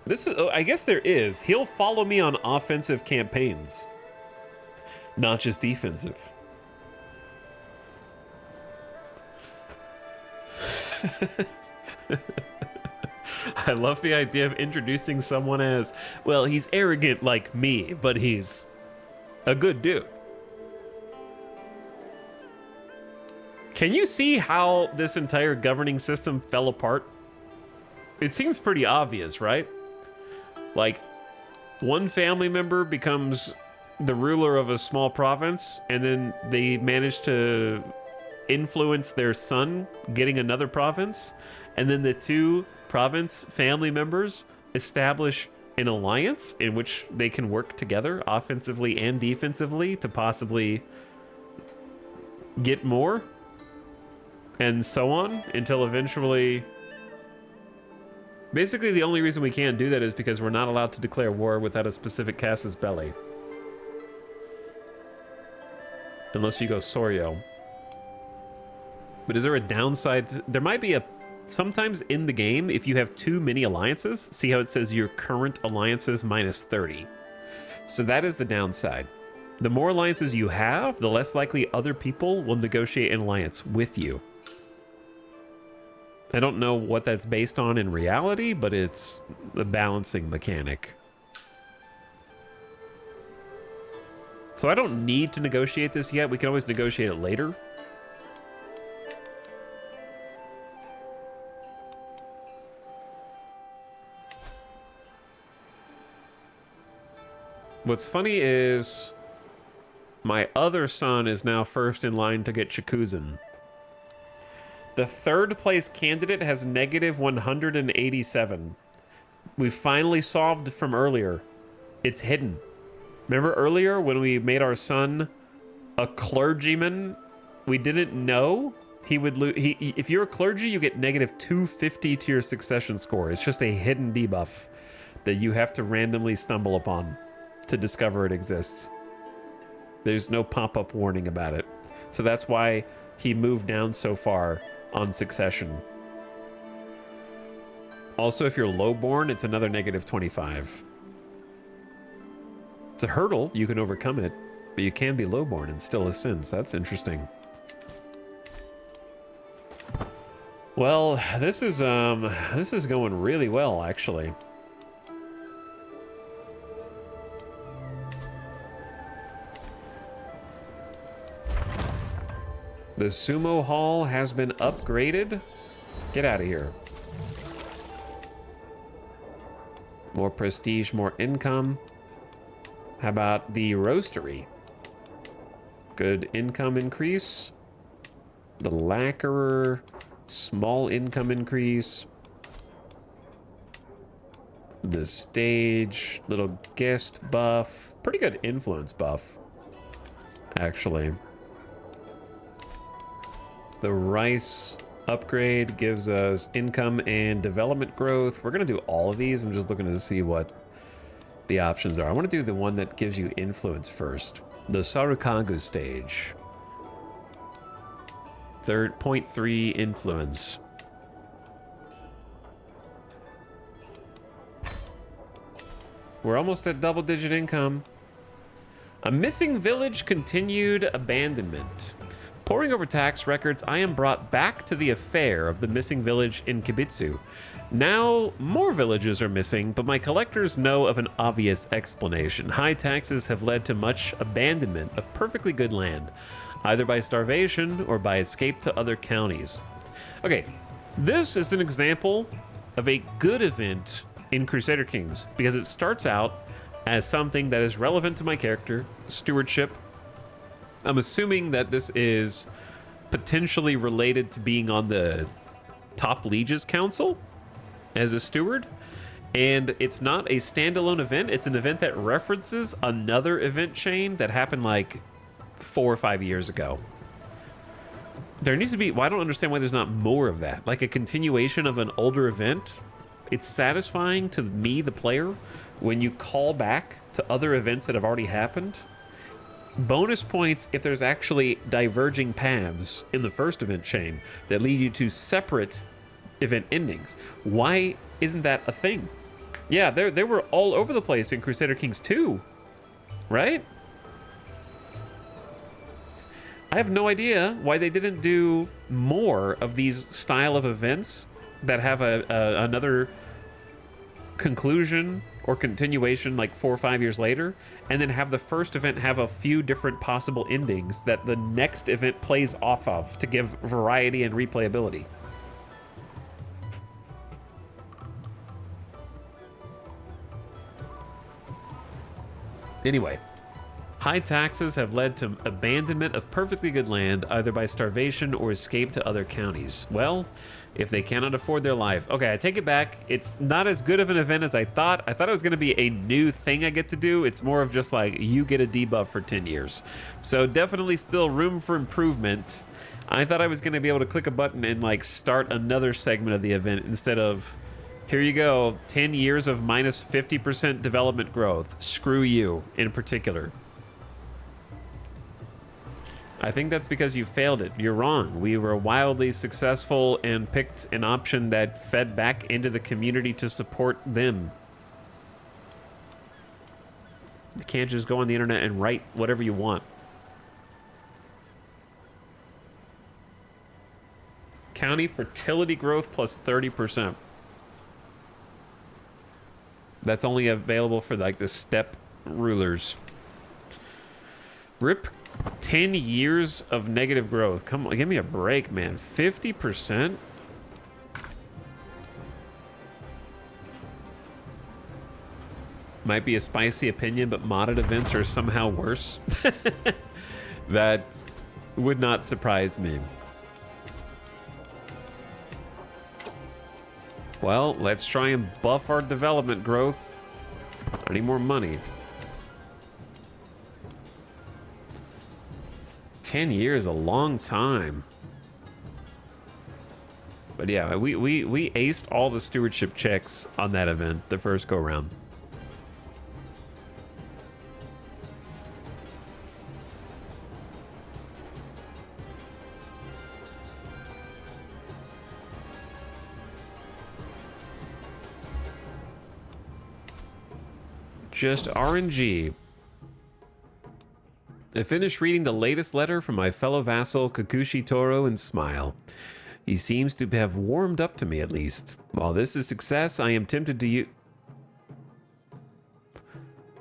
This is, I guess there is. He'll follow me on offensive campaigns, not just defensive. I love the idea of introducing someone as, well, he's arrogant like me, but he's a good dude. Can you see how this entire governing system fell apart? It seems pretty obvious, right? Like, one family member becomes the ruler of a small province, and then they manage to influence their son getting another province, and then the two province family members establish an alliance in which they can work together offensively and defensively to possibly get more, and so on, until eventually... Basically, the only reason we can't do that is because we're not allowed to declare war without a specific casus belli. Unless you go Sorio. But is there a downside? There might be a... Sometimes in the game, if you have too many alliances, see how it says your current alliances minus 30. So that is the downside. The more alliances you have, the less likely other people will negotiate an alliance with you. I don't know what that's based on in reality, but it's a balancing mechanic. So I don't need to negotiate this yet. We can always negotiate it later. What's funny is my other son is now first in line to get Chikuzen. The third place candidate has negative 187. We finally solved from earlier. It's hidden. Remember earlier when we made our son a clergyman? We didn't know he would lose. If you're a clergy, you get negative 250 to your succession score. It's just a hidden debuff that you have to randomly stumble upon to discover it exists. There's no pop-up warning about it. So that's why he moved down so far on succession. Also, if you're lowborn, it's another negative 25. It's a hurdle. You can overcome it, but you can be lowborn and still ascend. So that's interesting. Well, this is going really well, actually. The sumo hall has been upgraded. Get out of here. More prestige, more income. How about the roastery? Good income increase. The lacquerer, small income increase. The stage, little guest buff. Pretty good influence buff, actually. The rice upgrade gives us income and development growth. We're going to do all of these. I'm just looking to see what the options are. I want to do the one that gives you influence first. The Sarukagu stage. 0.3 influence. We're almost at double-digit income. A missing village continued abandonment. Poring over tax records, I am brought back to the affair of the missing village in Kibitsu. Now, more villages are missing, but my collectors know of an obvious explanation. High taxes have led to much abandonment of perfectly good land, either by starvation or by escape to other counties. Okay, this is an example of a good event in Crusader Kings, because it starts out as something that is relevant to my character, stewardship. I'm assuming that this is potentially related to being on the top lieges council as a steward, and it's not a standalone event. It's an event that references another event chain that happened like 4 or 5 years ago. There needs to be, well, I don't understand why there's not more of that, like a continuation of an older event. It's satisfying to me, the player, when you call back to other events that have already happened. Bonus points if there's actually diverging paths in the first event chain that lead you to separate event endings. Why isn't that a thing? Yeah, they were all over the place in Crusader Kings 2, right? I have no idea why they didn't do more of these style of events that have another conclusion or continuation like 4 or 5 years later, and then have the first event have a few different possible endings that the next event plays off of to give variety and replayability. Anyway, high taxes have led to abandonment of perfectly good land, either by starvation or escape to other counties. Well, if they cannot afford their life. Okay, I take it back. It's not as good of an event as I thought. I thought it was going to be a new thing I get to do. It's more of just like, you get a debuff for 10 years. So definitely still room for improvement. I thought I was going to be able to click a button and like start another segment of the event instead of, here you go, 10 years of minus 50% development growth. Screw you in particular. I think that's because you failed it. You're wrong. We were wildly successful and picked an option that fed back into the community to support them. You can't just go on the internet and write whatever you want. County fertility growth plus 30%. That's only available for like the step rulers. RIP 10 years of negative growth. Come on, give me a break, man. 50%? Might be a spicy opinion, but modded events are somehow worse. That would not surprise me. Well, let's try and buff our development growth. I need more money. 10 years, a long time. But yeah, we aced all the stewardship checks on that event the first go round. Just RNG. I finished reading the latest letter from my fellow vassal Kakushi Toro and smile. He seems to have warmed up to me at least. While this is success, I am tempted to use...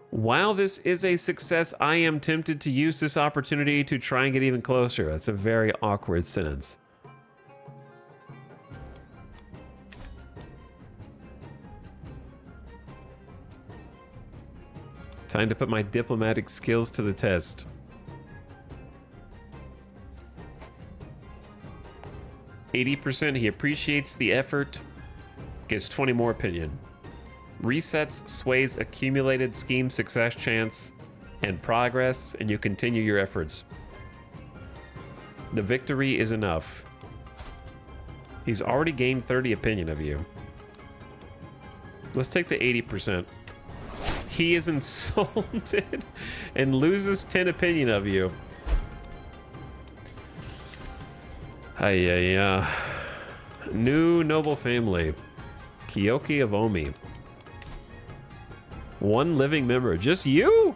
While this is a success, I am tempted to use this opportunity to try and get even closer. That's a very awkward sentence. Time to put my diplomatic skills to the test. %, he appreciates the effort, gets 20 more opinion. Resets, sways accumulated scheme success chance and progress, and you continue your efforts. The victory is enough. He's already gained 30 opinion of you. Let's take the 80%. He is insulted and loses 10 opinion of you. Yeah. New noble family. Kyoki of Omi. One living member. Just you?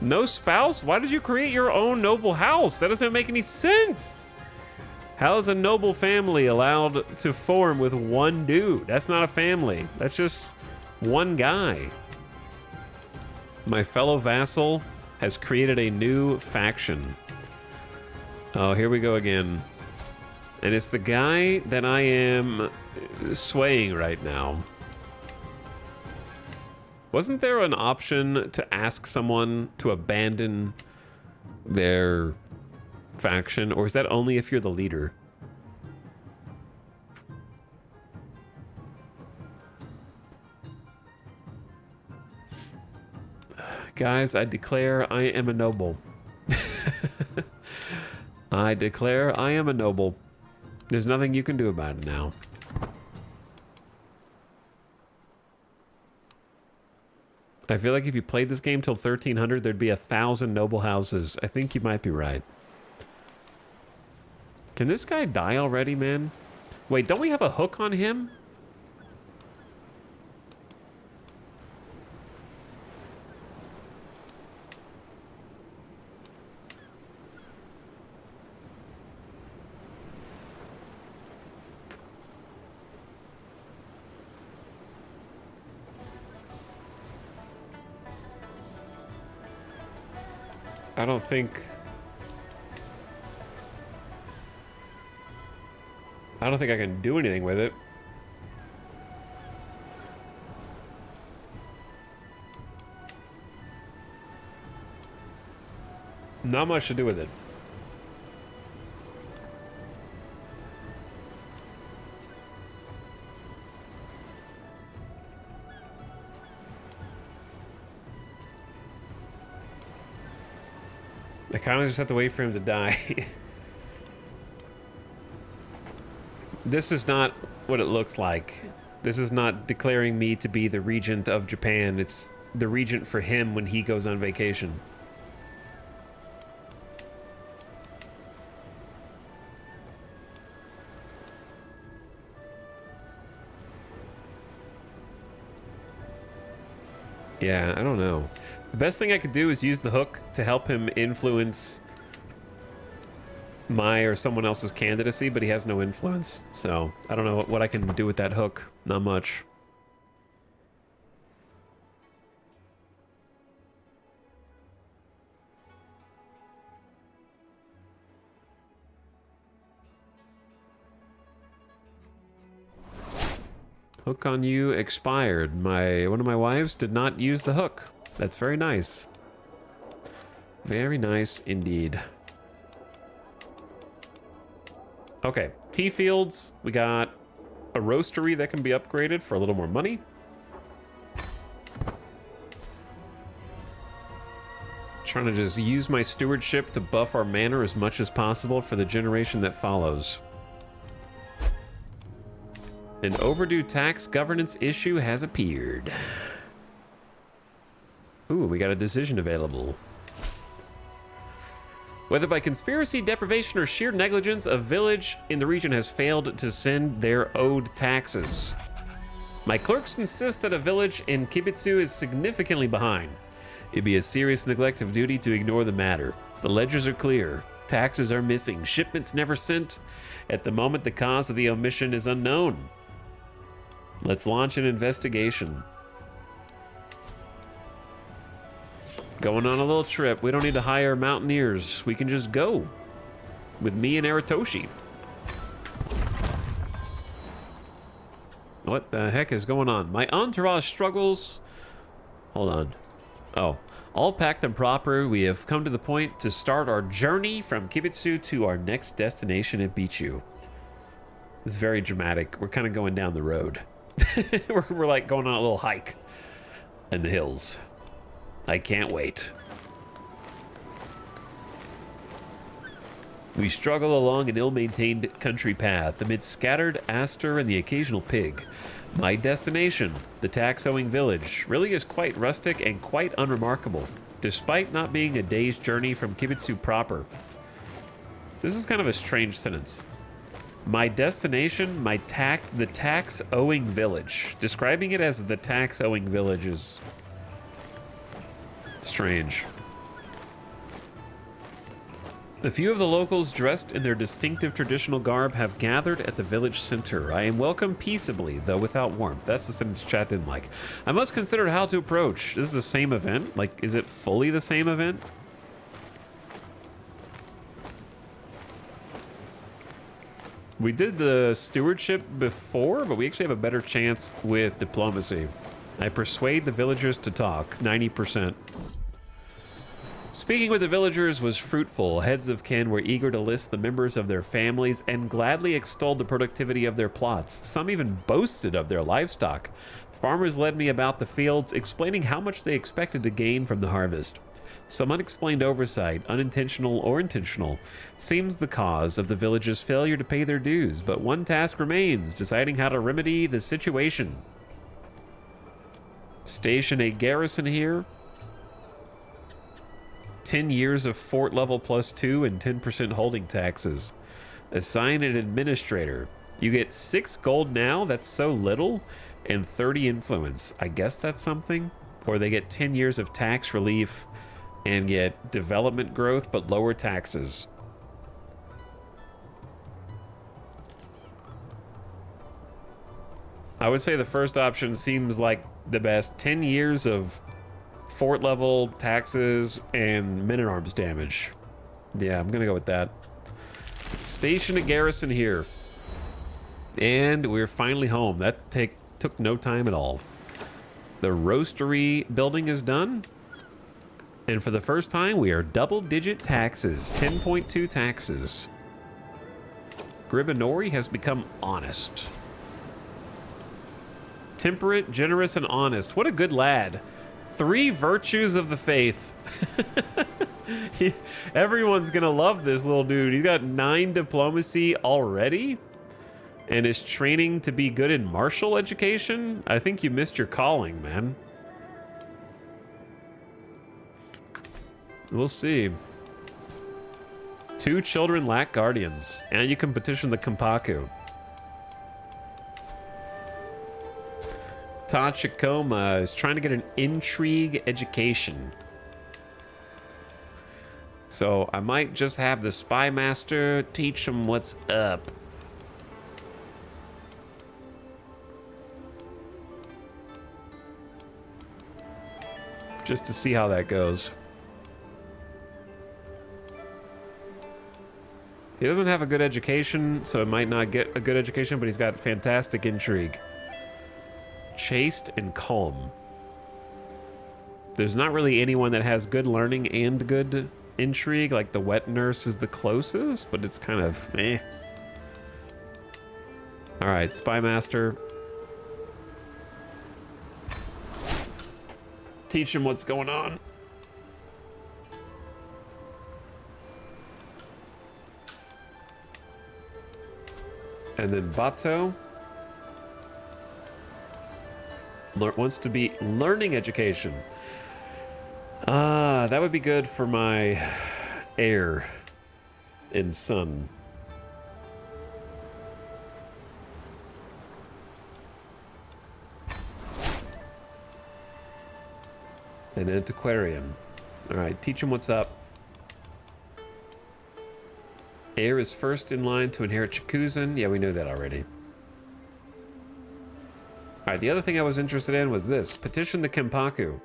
No spouse? Why did you create your own noble house? That doesn't make any sense. How is a noble family allowed to form with one dude? That's not a family. That's just one guy. My fellow vassal has created a new faction. Oh, here we go again. And it's the guy that I am swaying right now. Wasn't there an option to ask someone to abandon their faction, or is that only if you're the leader? Guys, I declare I am a noble. I declare I am a noble. There's nothing you can do about it now. I feel like if you played this game till 1300, there'd be 1,000 noble houses. I think you might be right. Can this guy die already, man? Wait, don't we have a hook on him? I don't think I can do anything with it. Not much to do with it. I kind of just have to wait for him to die. This is not what it looks like. This is not declaring me to be the regent of Japan. It's the regent for him when he goes on vacation. Yeah, I don't know. The best thing I could do is use the hook to help him influence my or someone else's candidacy, but he has no influence. So I don't know what I can do with that hook. Not much. Hook on you expired. One of my wives did not use the hook. That's very nice. Very nice indeed. Okay, tea fields. We got a roastery that can be upgraded for a little more money. Trying to just use my stewardship to buff our manor as much as possible for the generation that follows. An overdue tax governance issue has appeared. Ooh, we got a decision available. Whether by conspiracy, deprivation, or sheer negligence, a village in the region has failed to send their owed taxes. My clerks insist that a village in Kibitsu is significantly behind. It'd be a serious neglect of duty to ignore the matter. The ledgers are clear. Taxes are missing. Shipments never sent. At the moment, the cause of the omission is unknown. Let's launch an investigation. Going on a little trip. We don't need to hire mountaineers. We can just go. With me and Aratoshi. What the heck is going on? My entourage struggles. Hold on. Oh. All packed and proper, we have come to the point to start our journey from Kibitsu to our next destination at Bichu. It's very dramatic. We're kind of going down the road. we're like going on a little hike in the hills. I can't wait. We struggle along an ill-maintained country path amid scattered aster and the occasional pig. My destination, the tax-owing village, really is quite rustic and quite unremarkable, despite not being a day's journey from Kibitsu proper. This is kind of a strange sentence. My destination, the tax-owing village. Describing it as the tax-owing village is strange. A few of the locals dressed in their distinctive traditional garb have gathered at the village center. I am welcomed peaceably, though without warmth. That's the sentence chat didn't like. I must consider how to approach. This is the same event? Like, is it fully the same event? We did the stewardship before, but we actually have a better chance with diplomacy. I persuade the villagers to talk, 90%. Speaking with the villagers was fruitful. Heads of kin were eager to list the members of their families and gladly extolled the productivity of their plots. Some even boasted of their livestock. Farmers led me about the fields, explaining how much they expected to gain from the harvest. Some unexplained oversight, unintentional or intentional, seems the cause of the village's failure to pay their dues, but one task remains, deciding how to remedy the situation. Station a garrison here. 10 years of fort level +2 and 10% holding taxes. Assign an administrator. You get 6 gold now, that's so little, and 30 influence. I guess that's something. Or they get 10 years of tax relief and get development growth but lower taxes. I would say the first option seems like the best. 10 years of fort level taxes and men-at-arms damage. Yeah, I'm gonna go with that. Station a garrison here. And we're finally home. That took no time at all. The roastery building is done. And for the first time, we are double-digit taxes. 10.2 taxes. Gribinori has become honest. Temperate, generous, and honest. What a good lad. 3 virtues of the faith. Everyone's gonna love this little dude. He's got 9 diplomacy already and is training to be good in martial education. I think you missed your calling, man. We'll see. 2 children lack guardians, and you can petition the Kenpaku. Tachikoma is trying to get an intrigue education. So I might just have the spy master teach him what's up. Just to see how that goes. He doesn't have a good education, so it might not get a good education, but he's got fantastic intrigue. Chaste and calm. There's not really anyone that has good learning and good intrigue. Like the wet nurse is the closest, but it's kind of eh. All right, spy master. Teach him what's going on. And then Bato wants to be learning education. That would be good for my heir and son. An antiquarian. All right, teach him what's up. Heir is first in line to inherit Chikuzen. Yeah, we knew that already. All right, the other thing I was interested in was this. Petition the Kenpaku.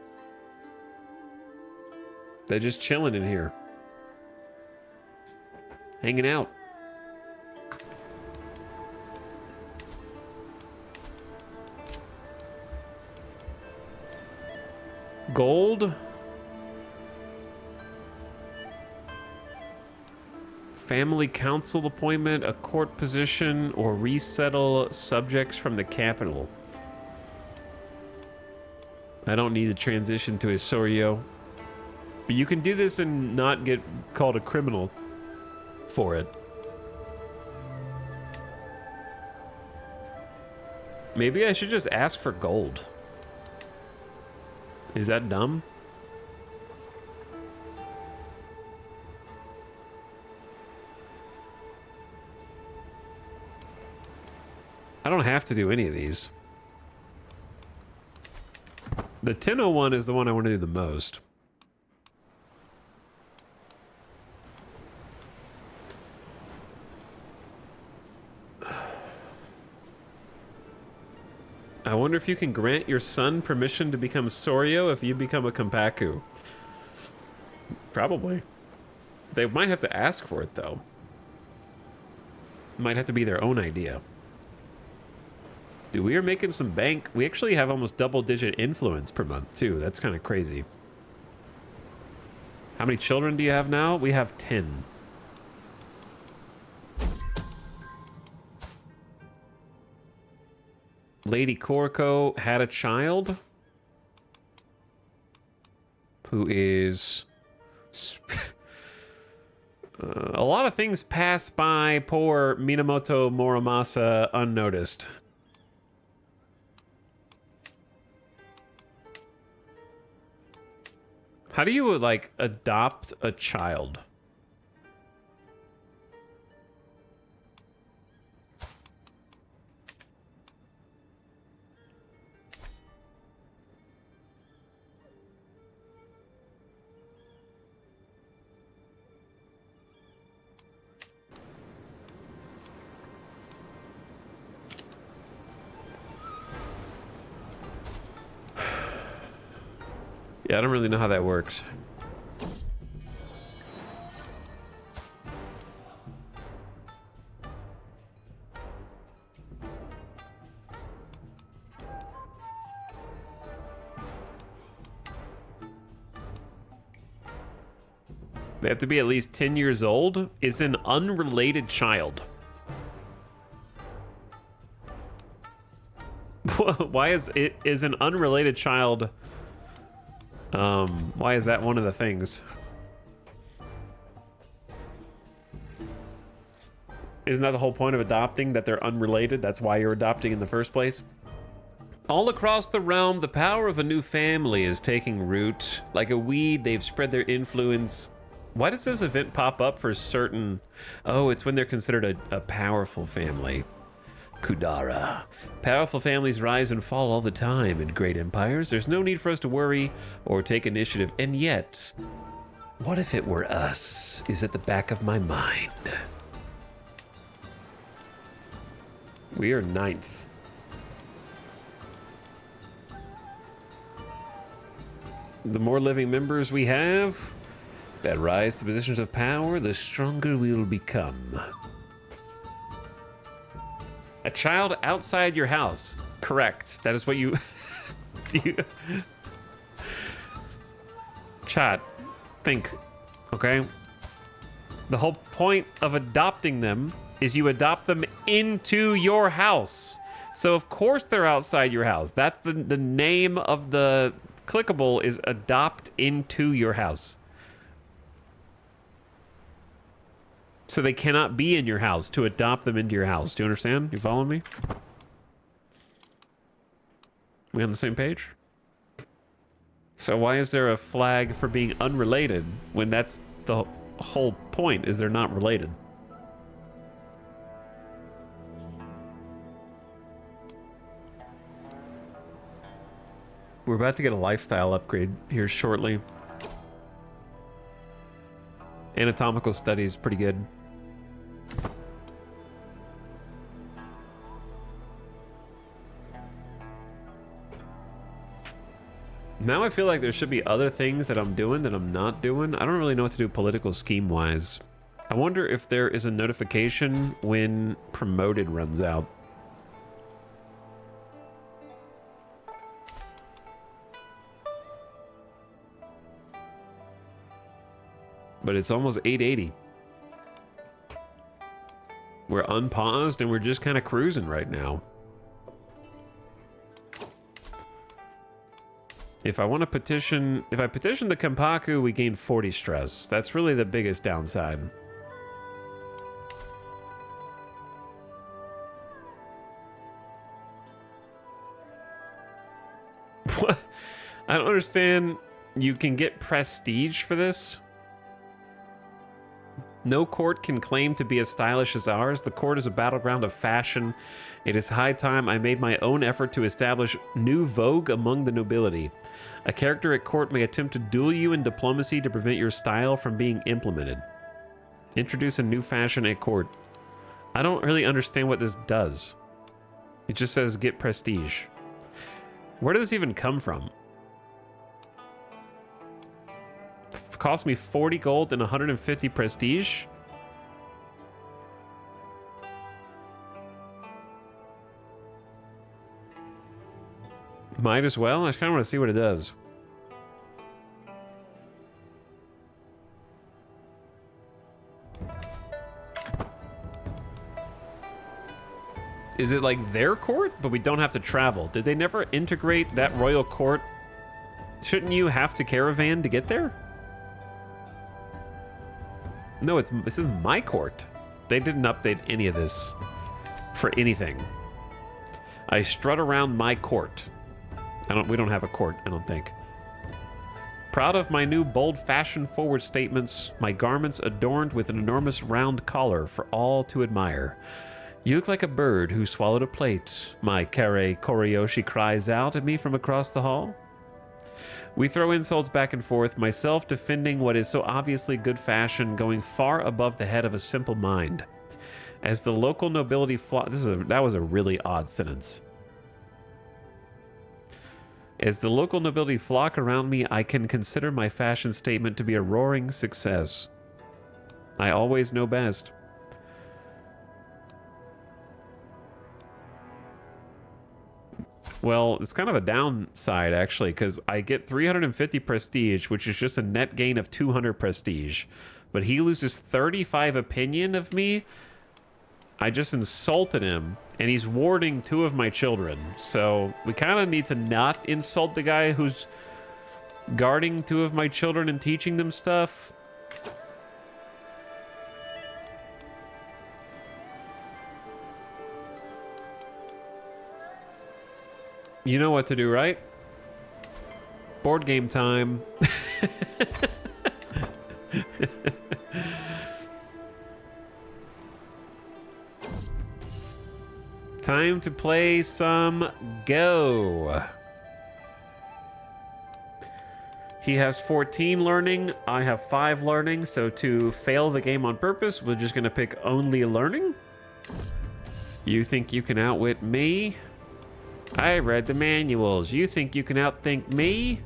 They're just chilling in here. Hanging out. Gold. Family council appointment, a court position, or resettle subjects from the capital. I don't need to transition to a Soryo. But you can do this and not get called a criminal for it. Maybe I should just ask for gold. Is that dumb? I don't have to do any of these. The 1001 is the one I want to do the most. I wonder if you can grant your son permission to become Soryo if you become a Kompaku. Probably. They might have to ask for it, though. Might have to be their own idea. Dude, we are making some bank. We actually have almost double-digit influence per month, too. That's kind of crazy. How many children do you have now? We have 10. Lady Korko had a child who is... a lot of things pass by poor Minamoto Muramasa unnoticed. How do you, like, adopt a child? Yeah, I don't really know how that works. They have to be at least 10 years old. Is an unrelated child. Why is it is an unrelated child? Why is that one of the things? Isn't that the whole point of adopting, that they're unrelated? That's why you're adopting in the first place? All across the realm, the power of a new family is taking root. Like a weed, they've spread their influence. Why does this event pop up for certain? Oh, it's when they're considered a powerful family. Kudara. Powerful families rise and fall all the time in great empires. There's no need for us to worry or take initiative. And yet, what if it were us? Is at the back of my mind. We are 9th. The more living members we have that rise to positions of power, the stronger we will become. A child outside your house. Correct. That is what you... Chat. Think. Okay? The whole point of adopting them is you adopt them into your house. So of course they're outside your house. That's the name of the clickable is adopt into your house. So they cannot be in your house to adopt them into your house. Do you understand? You follow me? We on the same page? So why is there a flag for being unrelated when that's the whole point, is they're not related? We're about to get a lifestyle upgrade here shortly. Anatomical studies, pretty good. Now I feel like there should be other things that I'm doing that I'm not doing. I don't really know what to do political scheme-wise. I wonder if there is a notification when promoted runs out. But it's almost 880. We're unpaused and we're just kind of cruising right now. If I want to petition, if I petition the Kompaku, we gain 40 stress. That's really the biggest downside. What? I don't understand. You can get prestige for this? No court can claim to be as stylish as ours. The court is a battleground of fashion. It is high time I made my own effort to establish new vogue among the nobility. A character at court may attempt to duel you in diplomacy to prevent your style from being implemented. Introduce a new fashion at court. I don't really understand what this does. It just says get prestige. Where does this even come from? Cost me 40 gold and 150 prestige. Might as well. I just kind of want to see what it does. Is it like their court, but we don't have to travel? Did they never integrate that royal court? Shouldn't you have to caravan to get there? No, this is my court. They didn't update any of this for anything. I strut around my court. We don't have a court, I don't think. Proud of my new bold fashion-forward statements, my garments adorned with an enormous round collar for all to admire. You look like a bird who swallowed a plate, my Kare Koriyoshi cries out at me from across the hall. We throw insults back and forth, myself defending what is so obviously good fashion, going far above the head of a simple mind. As the local nobility that was a really odd sentence. As the local nobility flock around me, I can consider my fashion statement to be a roaring success. I always know best. Well, it's kind of a downside, actually, because I get 350 prestige, which is just a net gain of 200 prestige. But he loses 35 opinion of me. I just insulted him, and he's warding 2 of my children. So we kind of need to not insult the guy who's guarding 2 of my children and teaching them stuff. You know what to do, right? Board game time. Time to play some Go. He has 14 learning. I have 5 learning. So to fail the game on purpose, we're just going to pick only learning. You think you can outwit me? I read the manuals. You think you can outthink me?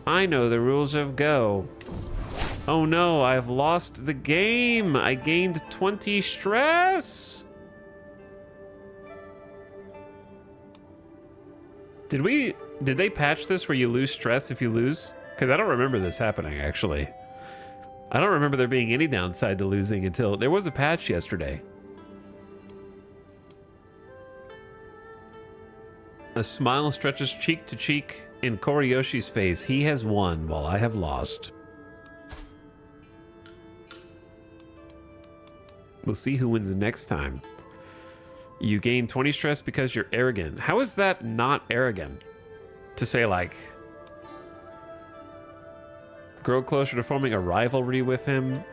I know the rules of Go. Oh no, I've lost the game. I gained 20 stress. Did they patch this where you lose stress if you lose? Because I don't remember this happening, actually. I don't remember there being any downside to losing until there was a patch yesterday. A smile stretches cheek to cheek in Koriyoshi's face. He has won while I have lost. We'll see who wins next time. You gain 20 stress because you're arrogant. How is that not arrogant? To say, like, grow closer to forming a rivalry with him.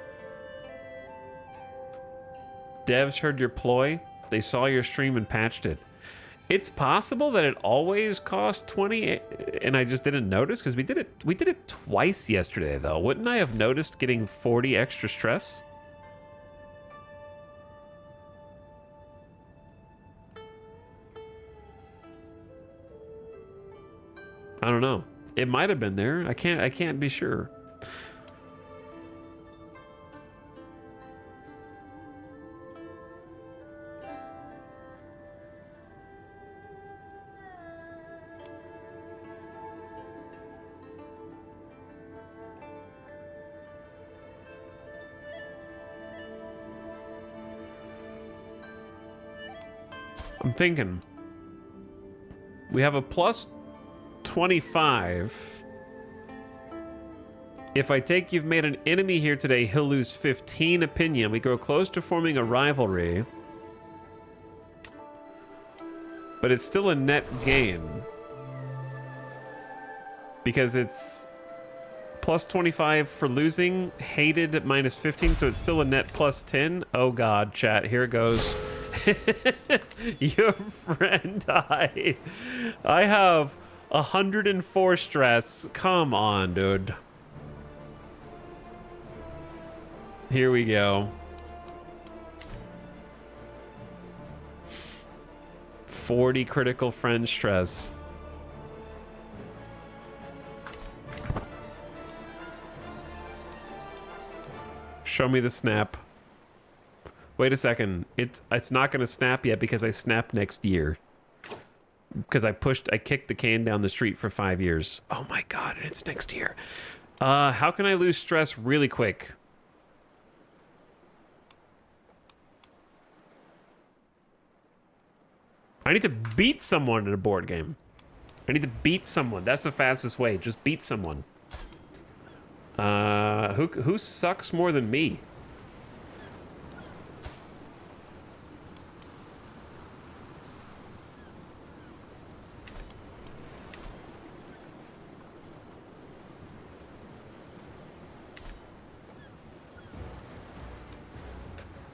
Devs heard your ploy. They saw your stream and patched it. It's possible that it always cost 20 and I just didn't notice because we did it twice yesterday though. Wouldn't I have noticed getting 40 extra stress? I don't know. It might have been there. I can't be sure. I'm thinking we have a plus 25. If I take you've made an enemy here today, he'll lose 15 opinion. We grow close to forming a rivalry. But it's still a net gain. Because it's Plus 25 for losing. Hated at minus 15, so it's still a net plus 10. Oh god, chat, here it goes. Your friend died. I have 104 stress. Come on, dude. Here we go. 40 critical friend stress. Show me the snap. Wait a second. It's not gonna snap yet because I snap next year. Because I kicked the can down the street for 5 years. Oh my god, and it's next year. How can I lose stress really quick? I need to beat someone in a board game. I need to beat someone. That's the fastest way. Just beat someone. Who sucks more than me?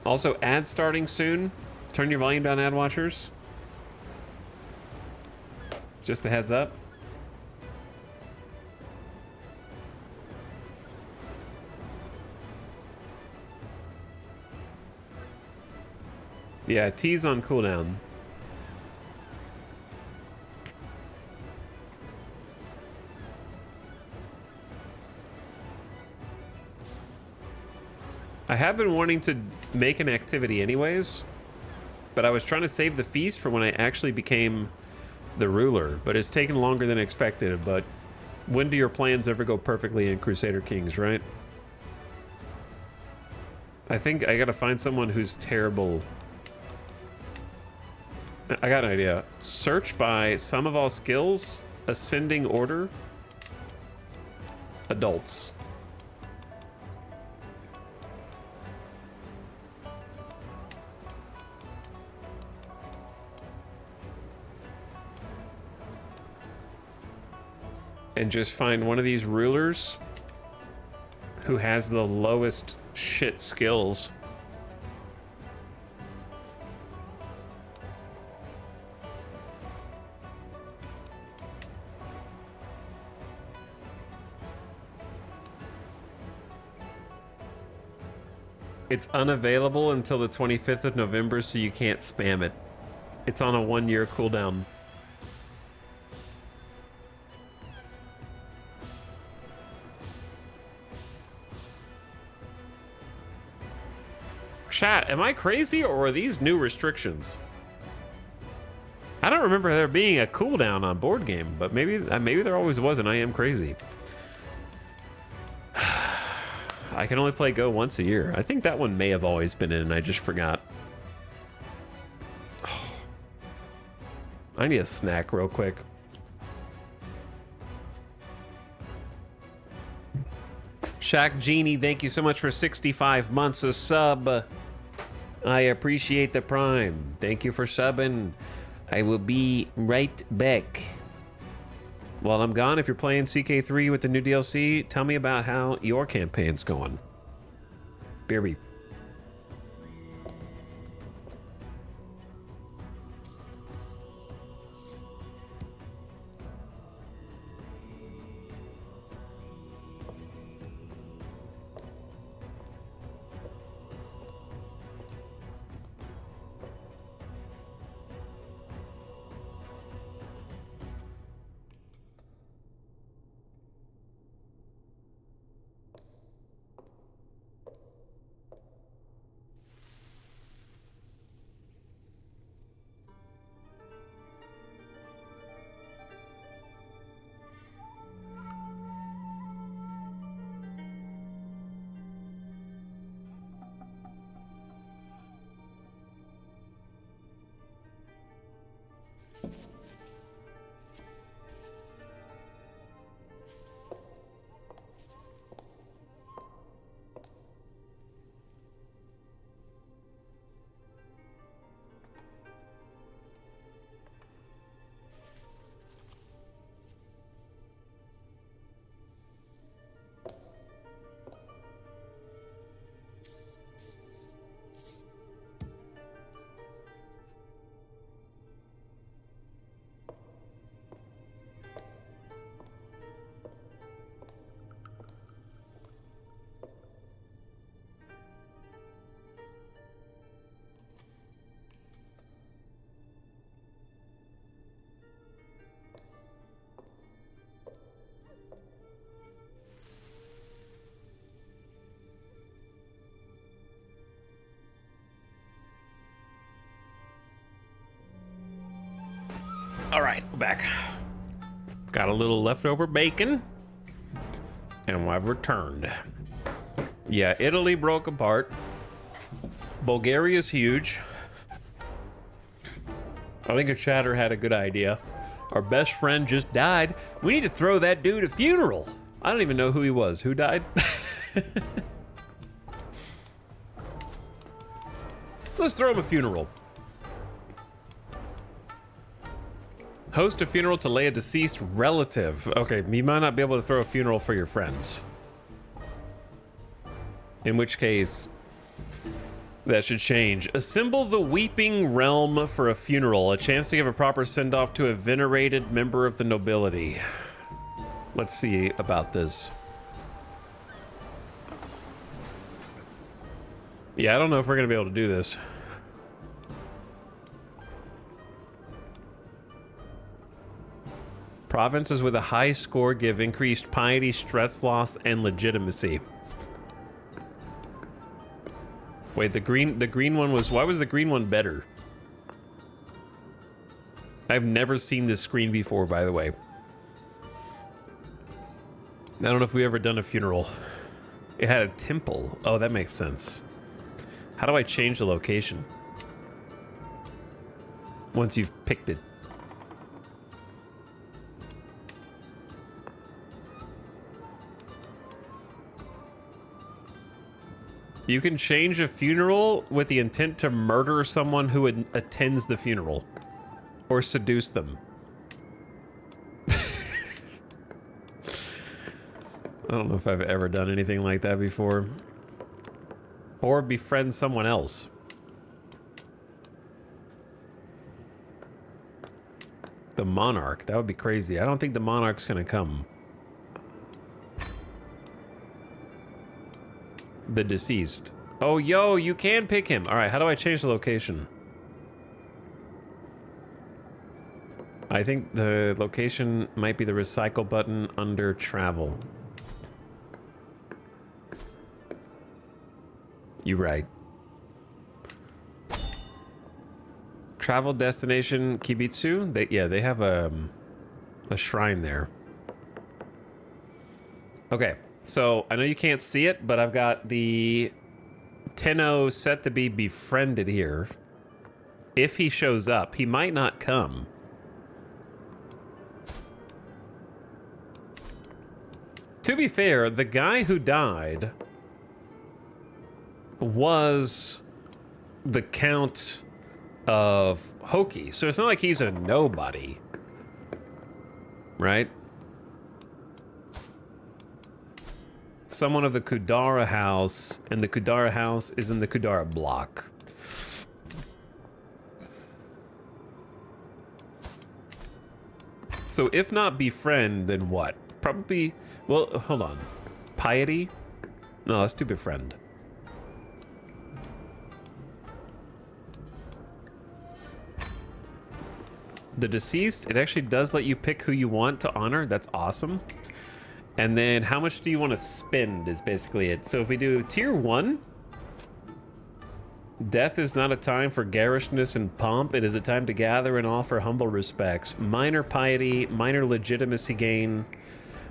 Also, ads starting soon. Turn your volume down, ad watchers. Just a heads up. Yeah, T's on cooldown. I have been wanting to make an activity anyways, but I was trying to save the feast for when I actually became the ruler, but it's taken longer than expected. But when do your plans ever go perfectly in Crusader Kings, right? I think I gotta find someone who's terrible. I got an idea. Search by sum of all skills, ascending order, adults. And just find one of these rulers who has the lowest shit skills. It's unavailable until the 25th of November, so you can't spam it. It's on a 1-year cooldown. Chat, am I crazy or are these new restrictions? I don't remember there being a cooldown on board game, but maybe there always was and I am crazy. I can only play Go once a year. I think that one may have always been in and I just forgot. I need a snack real quick. Shaq Genie, thank you so much for 65 months of sub. I appreciate the prime. Thank you for subbing. I will be right back. While I'm gone, if you're playing CK3 with the new DLC, tell me about how your campaign's going. BRB. All right, we're back. Got a little leftover bacon, and I've returned. Yeah, Italy broke apart. Bulgaria's huge. I think a chatter had a good idea. Our best friend just died. We need to throw that dude a funeral. I don't even know who he was. Who died? Let's throw him a funeral. Host a funeral to lay a deceased relative. Okay, you might not be able to throw a funeral for your friends. In which case, that should change. Assemble the weeping realm for a funeral. A chance to give a proper send-off to a venerated member of the nobility. Let's see about this. Yeah, I don't know if we're gonna be able to do this. Provinces with a high score give increased piety, stress loss, and legitimacy. Wait, the green one was, why was the green one better? I've never seen this screen before, by the way. I don't know if we've ever done a funeral. It had a temple. Oh, that makes sense. How do I change the location? Once you've picked it. You can change a funeral with the intent to murder someone who attends the funeral. Or seduce them. I don't know if I've ever done anything like that before. Or befriend someone else. The monarch, that would be crazy. I don't think the monarch's gonna come. The deceased. Oh, yo, you can pick him. All right, how do I change the location? I think the location might be the recycle button under travel. You're right. Travel destination Kibitsu. They have a shrine there. Okay. So, I know you can't see it, but I've got the Tenno set to be befriended here. If he shows up, he might not come. To be fair, the guy who died was the Count of Hoki, so it's not like he's a nobody. Right? Someone of the Kudara house, and the Kudara house is in the Kudara block. So if not befriend, then what? Probably, well, hold on. Piety? No, that's to befriend. The deceased, it actually does let you pick who you want to honor. That's awesome. And then how much do you want to spend is basically it. So if we do tier 1, death is not a time for garishness and pomp. It is a time to gather and offer humble respects. Minor piety, minor legitimacy gain.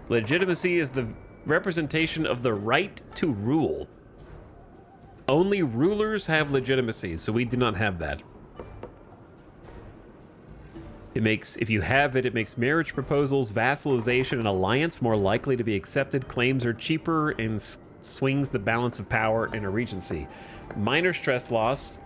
Legitimacy is the representation of the right to rule. Only rulers have legitimacy, so we do not have that. It makes, if you have it, it makes marriage proposals, vassalization, and alliance more likely to be accepted. Claims are cheaper and swings the balance of power in a regency. Minor stress loss.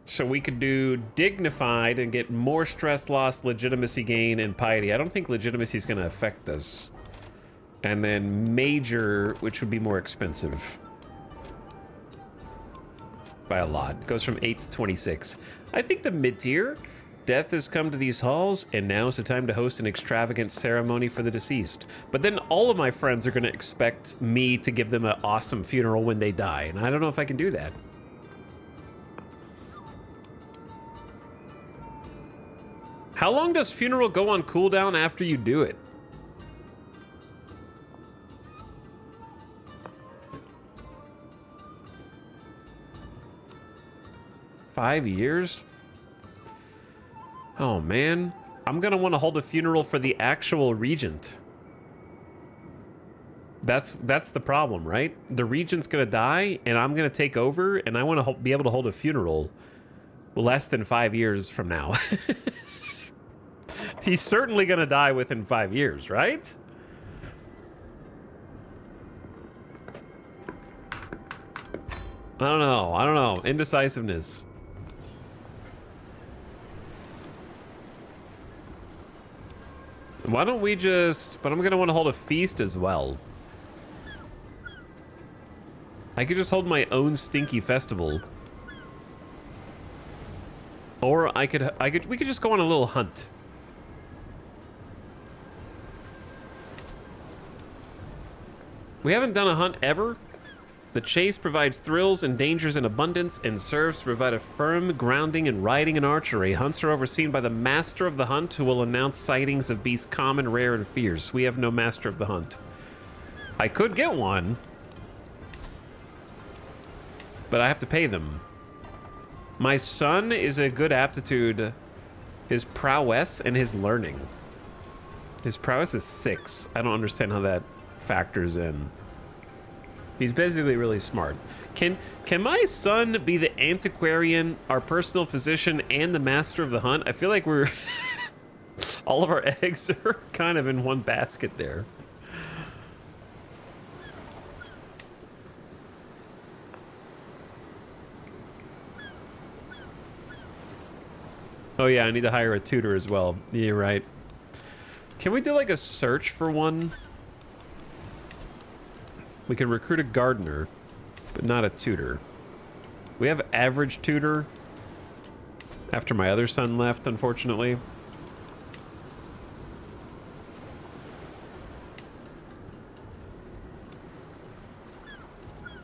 So we could do dignified and get more stress loss, legitimacy gain, and piety. I don't think legitimacy is going to affect us. And then major, which would be more expensive. By a lot. It goes from 8 to 26. I think the mid-tier, death has come to these halls, and now is the time to host an extravagant ceremony for the deceased. But then all of my friends are going to expect me to give them an awesome funeral when they die, and I don't know if I can do that. How long does funeral go on cooldown after you do it? 5 years? Oh man, I'm gonna want to hold a funeral for the actual regent. That's the problem, right? The regent's gonna die, and I'm gonna take over, and I want to be able to hold a funeral less than 5 years from now. He's certainly gonna die within 5 years, right? I don't know. Indecisiveness. Why don't we just... But I'm gonna want to hold a feast as well. I could just hold my own stinky festival. Or we could just go on a little hunt. We haven't done a hunt ever. The chase provides thrills and dangers in abundance and serves to provide a firm grounding in riding and archery. Hunts are overseen by the master of the hunt, who will announce sightings of beasts common, rare, and fierce. We have no master of the hunt. I could get one, but I have to pay them. My son is a good aptitude, his prowess, and his learning. His prowess is 6. I don't understand how that factors in. He's basically really smart. Can my son be the antiquarian, our personal physician, and the master of the hunt? I feel like we're... all of our eggs are kind of in one basket there. Oh yeah, I need to hire a tutor as well. Yeah, you're right. Can we do like a search for one? We can recruit a gardener, but not a tutor. We have average tutor after my other son left, unfortunately.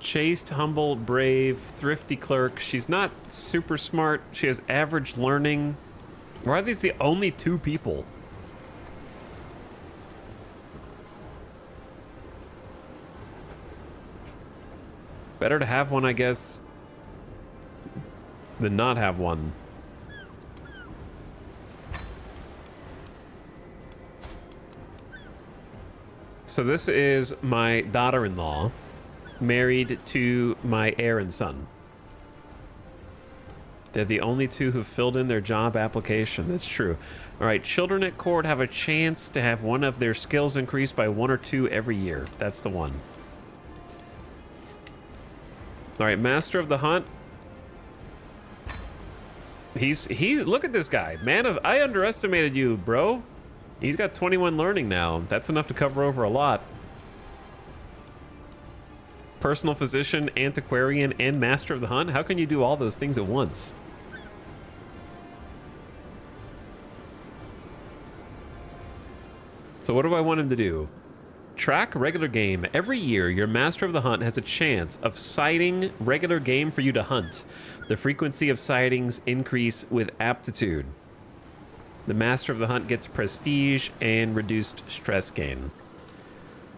Chaste, humble, brave, thrifty clerk. She's not super smart. She has average learning. Why are these the only 2 people? Better to have one, I guess, than not have one. So this is my daughter-in-law, married to my heir and son. They're the only 2 who filled in their job application. That's true. All right, children at court have a chance to have one of their skills increased by 1 or 2 every year. That's the one. All right, master of the hunt. Look at this guy. I underestimated you, bro. He's got 21 learning now. That's enough to cover over a lot. Personal physician, antiquarian, and master of the hunt. How can you do all those things at once? So what do I want him to do? Track regular game. Every year, your master of the hunt has a chance of sighting regular game for you to hunt. The frequency of sightings increase with aptitude. The master of the hunt gets prestige and reduced stress gain.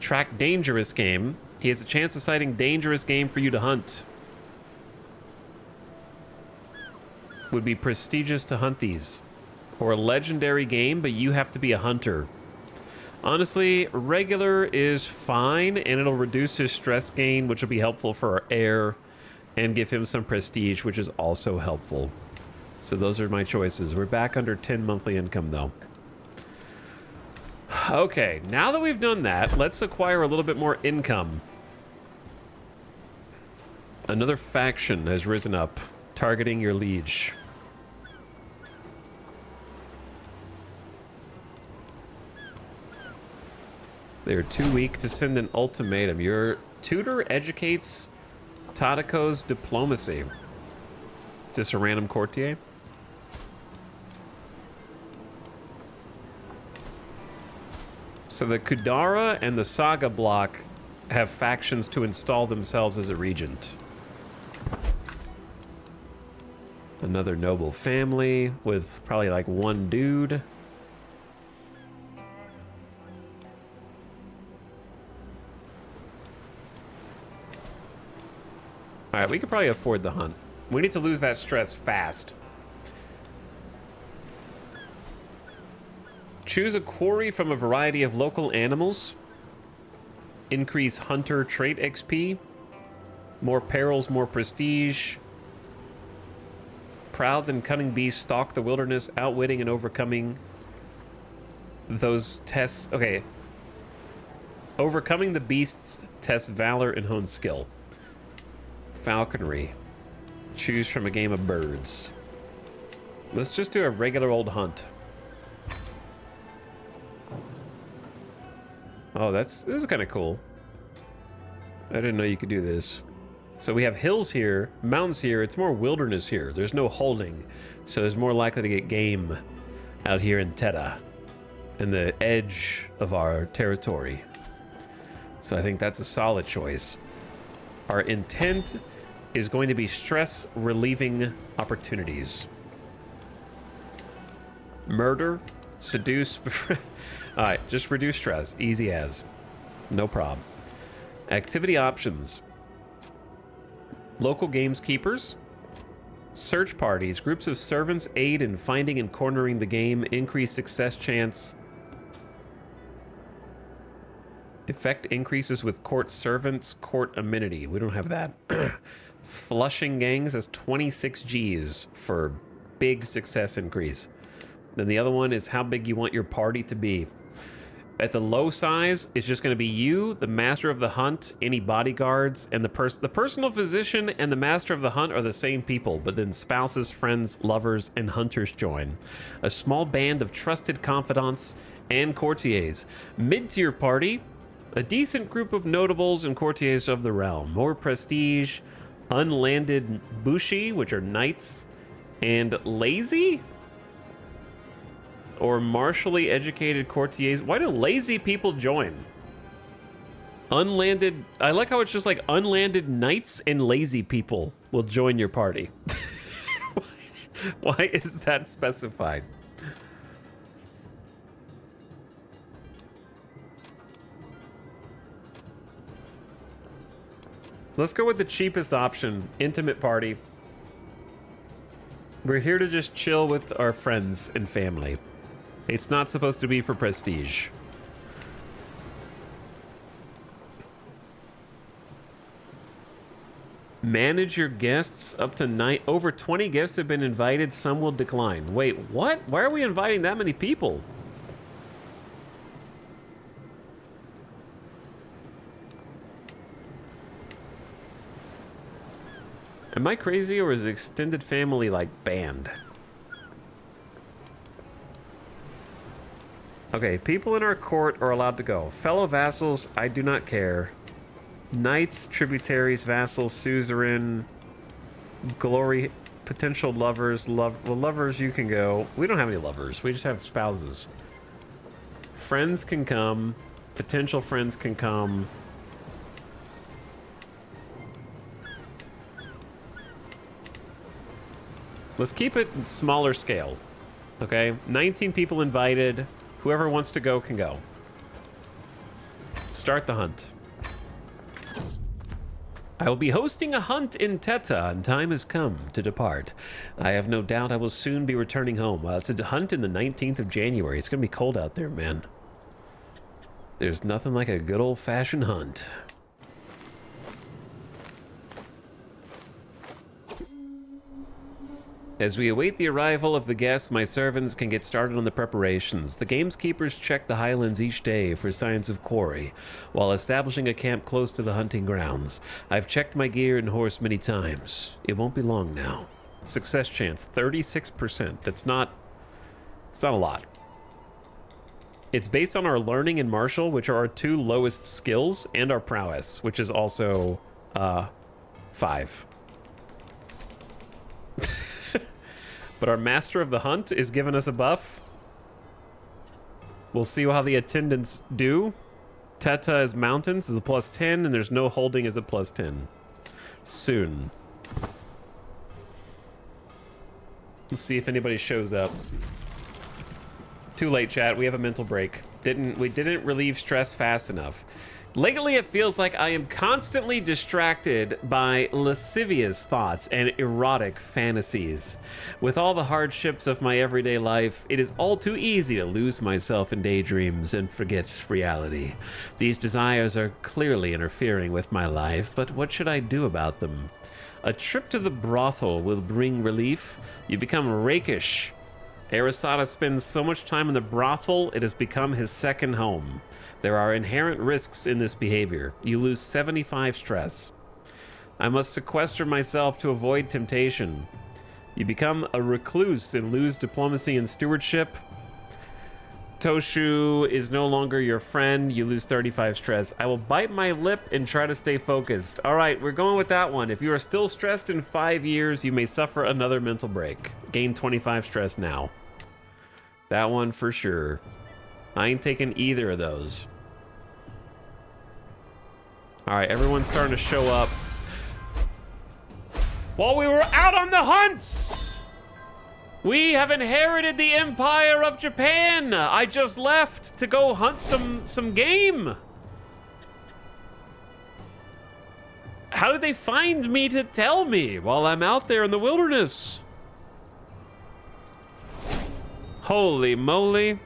Track dangerous game. He has a chance of sighting dangerous game for you to hunt. Would be prestigious to hunt these. Or a legendary game, but you have to be a hunter. Honestly, regular is fine, and it'll reduce his stress gain, which will be helpful for our heir, and give him some prestige, which is also helpful. So those are my choices. We're back under 10 monthly income, though. Okay, now that we've done that, let's acquire a little bit more income. Another faction has risen up, targeting your liege. They're too weak to send an ultimatum. Your tutor educates Tadako's diplomacy. Just a random courtier? So the Kudara and the Saga block have factions to install themselves as a regent. Another noble family with probably like 1 dude. All right, we could probably afford the hunt. We need to lose that stress fast. Choose a quarry from a variety of local animals. Increase hunter trait XP. More perils, more prestige. Proud and cunning beasts stalk the wilderness, outwitting and overcoming those tests. Okay. Overcoming the beasts tests valor and hone skill. Falconry. Choose from a game of birds. Let's just do a regular old hunt. Oh, this is kind of cool. I didn't know you could do this. So we have hills here, mountains here. It's more wilderness here. There's no holding, so there's more likely to get game out here in Teta, in the edge of our territory. So I think that's a solid choice. Our intent is going to be stress relieving opportunities. Murder, seduce. All right, just reduce stress. Easy as. No problem. Activity options. Local gameskeepers. Search parties. Groups of servants aid in finding and cornering the game. Increase success chance. Effect increases with court servants. Court amenity. We don't have that. Flushing gangs has 26 Gs for big success increase. Then the other one is how big you want your party to be. At the low size, it's just going to be you, the master of the hunt, any bodyguards, and the personal physician and the master of the hunt are the same people, but then spouses, friends, lovers, and hunters join. A small band of trusted confidants and courtiers. Mid-tier party, a decent group of notables and courtiers of the realm. More prestige, unlanded bushi, which are knights, and lazy? Or martially educated courtiers. Why do lazy people join? Unlanded. I like how it's just like unlanded knights and lazy people will join your party. Why is that specified? Let's go with the cheapest option. Intimate party. We're here to just chill with our friends and family. It's not supposed to be for prestige. Manage your guests up to 9. Over 20 guests have been invited. Some will decline. Wait, what? Why are we inviting that many people? Am I crazy, or is extended family like banned? Okay, people in our court are allowed to go. Fellow vassals, I do not care. Knights, tributaries, vassals, suzerain, glory, potential lovers, well, lovers, you can go. We don't have any lovers. We just have spouses. Friends can come. Potential friends can come. Let's keep it smaller scale. Okay, 19 people invited. Whoever wants to go can go. Start the hunt. I will be hosting a hunt in Teta, and time has come to depart. I have no doubt I will soon be returning home. Well, it's a hunt in the 19th of January. It's going to be cold out there, man. There's nothing like a good old-fashioned hunt. As we await the arrival of the guests, my servants can get started on the preparations. The gameskeepers check the highlands each day for signs of quarry, while establishing a camp close to the hunting grounds. I've checked my gear and horse many times. It won't be long now. Success chance, 36%. It's not a lot. It's based on our learning and martial, which are our two lowest skills, and our prowess, which is also 5. But our master of the hunt is giving us a buff. We'll see how the attendants do. Teta is mountains is a +10, and there's no holding is a +10. Soon. Let's see if anybody shows up. Too late, chat. We have a mental break. We didn't relieve stress fast enough. Lately, it feels like I am constantly distracted by lascivious thoughts and erotic fantasies. With all the hardships of my everyday life, it is all too easy to lose myself in daydreams and forget reality. These desires are clearly interfering with my life, but what should I do about them? A trip to the brothel will bring relief. You become rakish. Arasada spends so much time in the brothel, it has become his second home. There are inherent risks in this behavior. You lose 75 stress. I must sequester myself to avoid temptation. You become a recluse and lose diplomacy and stewardship. Toshu is no longer your friend. You lose 35 stress. I will bite my lip and try to stay focused. All right, we're going with that one. If you are still stressed in 5 years, you may suffer another mental break. Gain 25 stress now. That one for sure. I ain't taking either of those. All right, everyone's starting to show up. While we were out on the hunts, we have inherited the Empire of Japan. I just left to go hunt some game. How did they find me to tell me while I'm out there in the wilderness? Holy moly.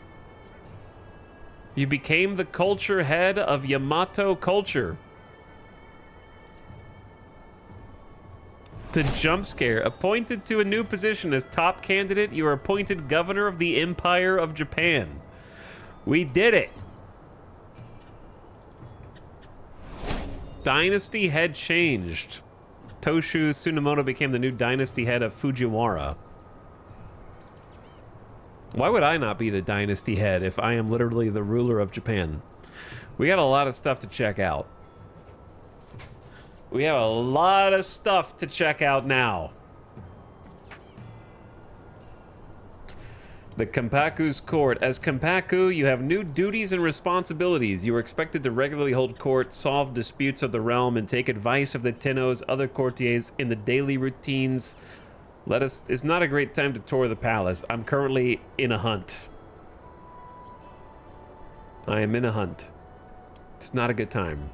You became the culture head of Yamato culture. To jump scare, appointed to a new position as top candidate, you are appointed governor of the Empire of Japan. We did it. Dynasty head changed. Toshu Tsunemoto became the new dynasty head of Fujiwara. Why would I not be the dynasty head if I am literally the ruler of Japan? We got a lot of stuff to check out. We have a lot of stuff to check out now. The Kenpaku's court. As Kenpaku, you have new duties and responsibilities. You are expected to regularly hold court, solve disputes of the realm, and take advice of the Tenno's other courtiers in the daily routines. It's not a great time to tour the palace. I'm currently in a hunt. I am in a hunt. It's not a good time.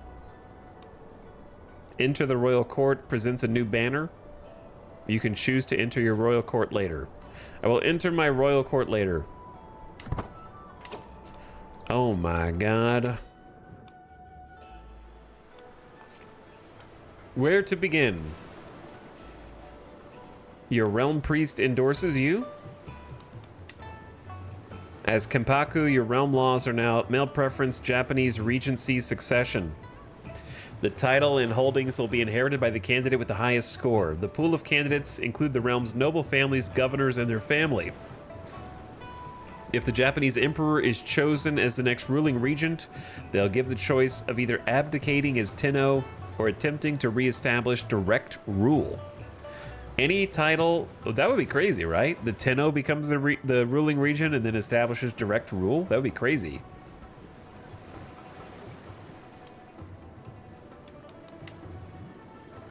Enter the royal court presents a new banner. You can choose to enter your royal court later. I will enter my royal court later. Oh my god. Where to begin? Your realm priest endorses you. As Kenpaku, your realm laws are now male preference, Japanese regency succession. The title and holdings will be inherited by the candidate with the highest score. The pool of candidates include the realm's noble families, governors, and their family. If the Japanese emperor is chosen as the next ruling regent, they'll give the choice of either abdicating as Tenno or attempting to reestablish direct rule. Any title, that would be crazy, right? The Tenno becomes the ruling regent and then establishes direct rule? That would be crazy.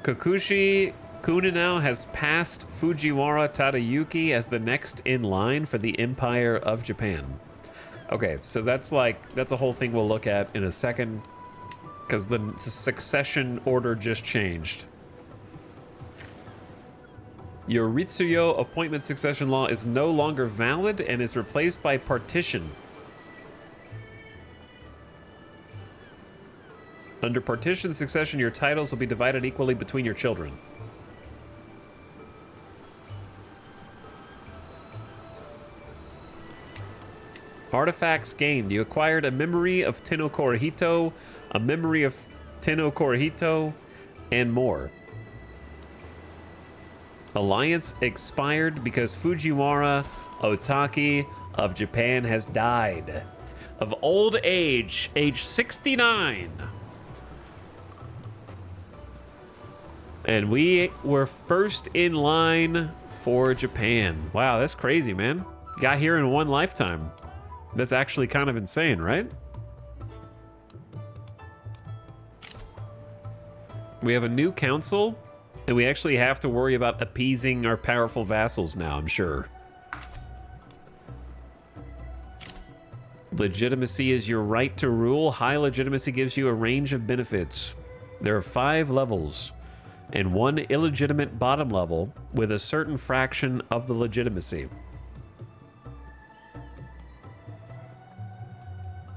Kokushi Kuninao has passed Fujiwara Tadayuki as the next in line for the Empire of Japan. Okay, so that's a whole thing we'll look at in a second, because the succession order just changed. Your Ritsuyo appointment succession law is no longer valid and is replaced by partition. Under partition succession, your titles will be divided equally between your children. Artifacts gained. You acquired a memory of Tenno Kurohito, a memory of Tenno Kurohito, and more. Alliance expired because Fujiwara Otaki of Japan has died. Of old age, age 69. And we were first in line for Japan. Wow, that's crazy, man. Got here in one lifetime. That's actually kind of insane, right? We have a new council, and we actually have to worry about appeasing our powerful vassals now, I'm sure. Legitimacy is your right to rule. High legitimacy gives you a range of benefits. There are 5 levels and 1 illegitimate bottom level with a certain fraction of the legitimacy.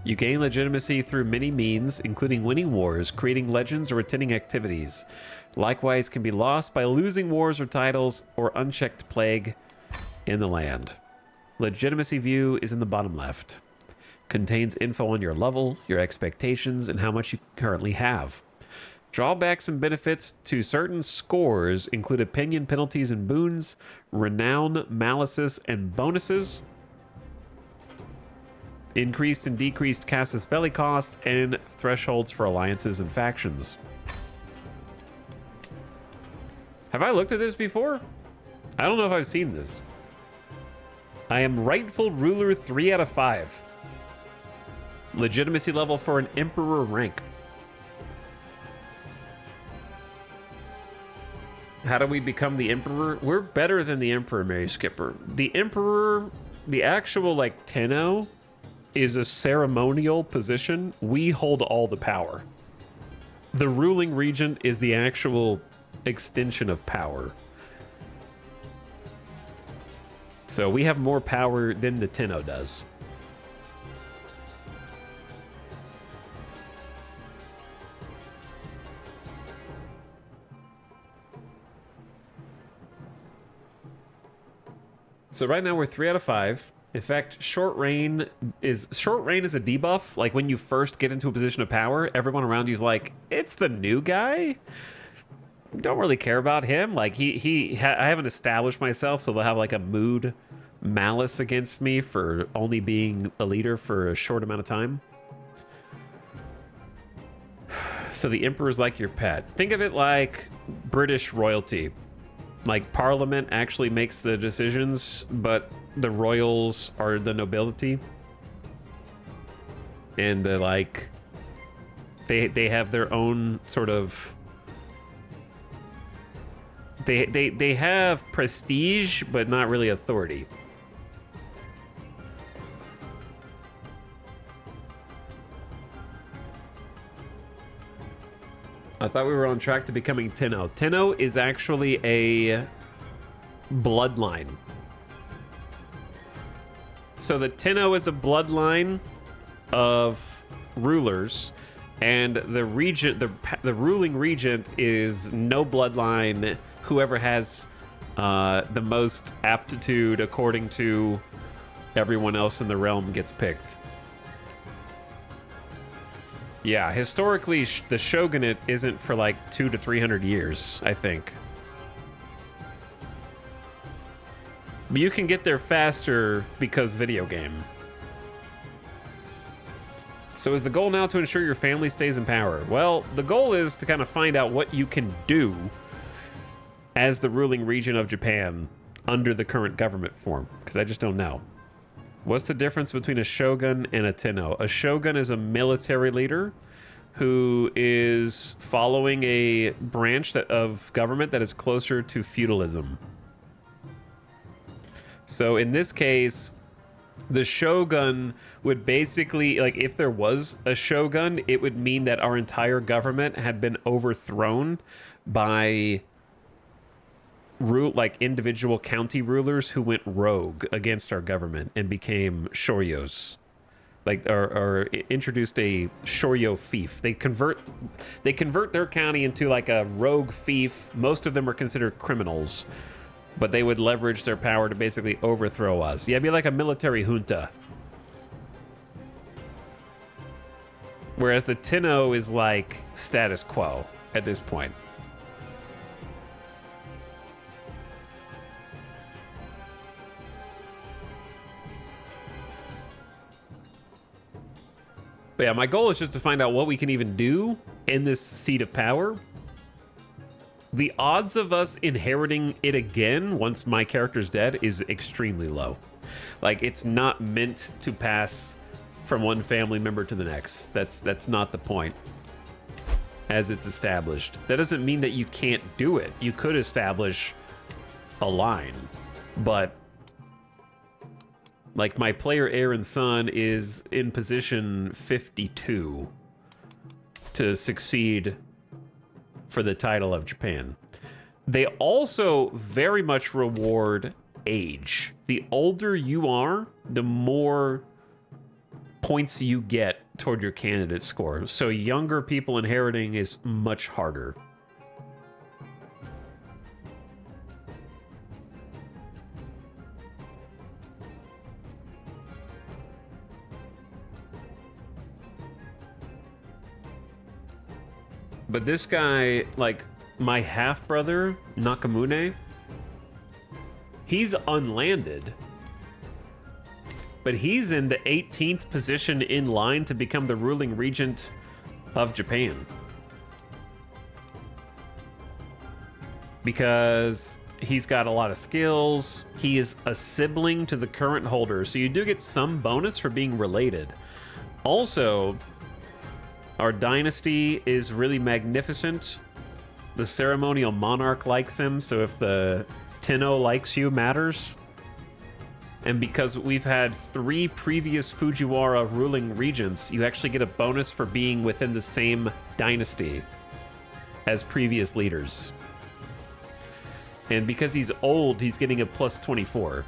You gain legitimacy through many means, including winning wars, creating legends, or attending activities. Likewise, can be lost by losing wars or titles or unchecked plague in the land. Legitimacy view is in the bottom left. Contains info on your level, your expectations, and how much you currently have. Drawbacks and benefits to certain scores include opinion, penalties, and boons, renown, malices, and bonuses. Increased and decreased casus belli cost, and thresholds for alliances and factions. Have I looked at this before? I don't know if I've seen this. I am rightful ruler 3 out of 5. Legitimacy level for an emperor rank. How do we become the emperor? We're better than the emperor, Mary Skipper. The emperor, the actual like Tenno, is a ceremonial position. We hold all the power. The ruling regent is the actual extension of power. So we have more power than the Tenno does. So right now we're 3 out of 5. In fact, short reign is a debuff. Like when you first get into a position of power, everyone around you is like, it's the new guy. Don't really care about him. Like I haven't established myself, so they'll have like a mood malice against me for only being a leader for a short amount of time. So the emperor's like your pet. Think of it like British royalty. Like Parliament actually makes the decisions, but the royals are the nobility. And they're like, they have their own sort of, they have prestige, but not really authority. I thought we were on track to becoming Tenno. Tenno is actually a bloodline. So the Tenno is a bloodline of rulers, and the regent, the ruling regent, is no bloodline. Whoever has the most aptitude according to everyone else in the realm gets picked. Yeah, historically, the shogunate isn't for like 200 to 300 years, I think. But you can get there faster because video game. So is the goal now to ensure your family stays in power? Well, the goal is to kind of find out what you can do as the ruling region of Japan under the current government form, because I just don't know. What's the difference between a shogun and a tenno? A shogun is a military leader who is following a branch of government that is closer to feudalism. So in this case, the shogun would basically, like, if there was a shogun, it would mean that our entire government had been overthrown by individual county rulers who went rogue against our government and became shoryos, or introduced a shoryo fief. They convert their county into like a rogue fief. Most of them are considered criminals, but they would leverage their power to basically overthrow us. Yeah, it'd be like a military junta. Whereas the tenno is like status quo at this point. But yeah, my goal is just to find out what we can even do in this seat of power. The odds of us inheriting it again once my character's dead is extremely low. Like, it's not meant to pass from one family member to the next. That's not the point as it's established. That doesn't mean that you can't do it. You could establish a line, but Like my player Aaron Sun is in position 52 to succeed for the title of Japan. They also very much reward age. The older you are, the more points you get toward your candidate score. So younger people inheriting is much harder. But this guy, like my half-brother, Nakamune, he's unlanded. But he's in the 18th position in line to become the ruling regent of Japan. Because he's got a lot of skills. He is a sibling to the current holder, so you do get some bonus for being related. Also, our dynasty is really magnificent. The ceremonial monarch likes him, so if the Tenno likes you, matters. And because we've had 3 previous Fujiwara ruling regents, you actually get a bonus for being within the same dynasty as previous leaders. And because he's old, he's getting a plus 24.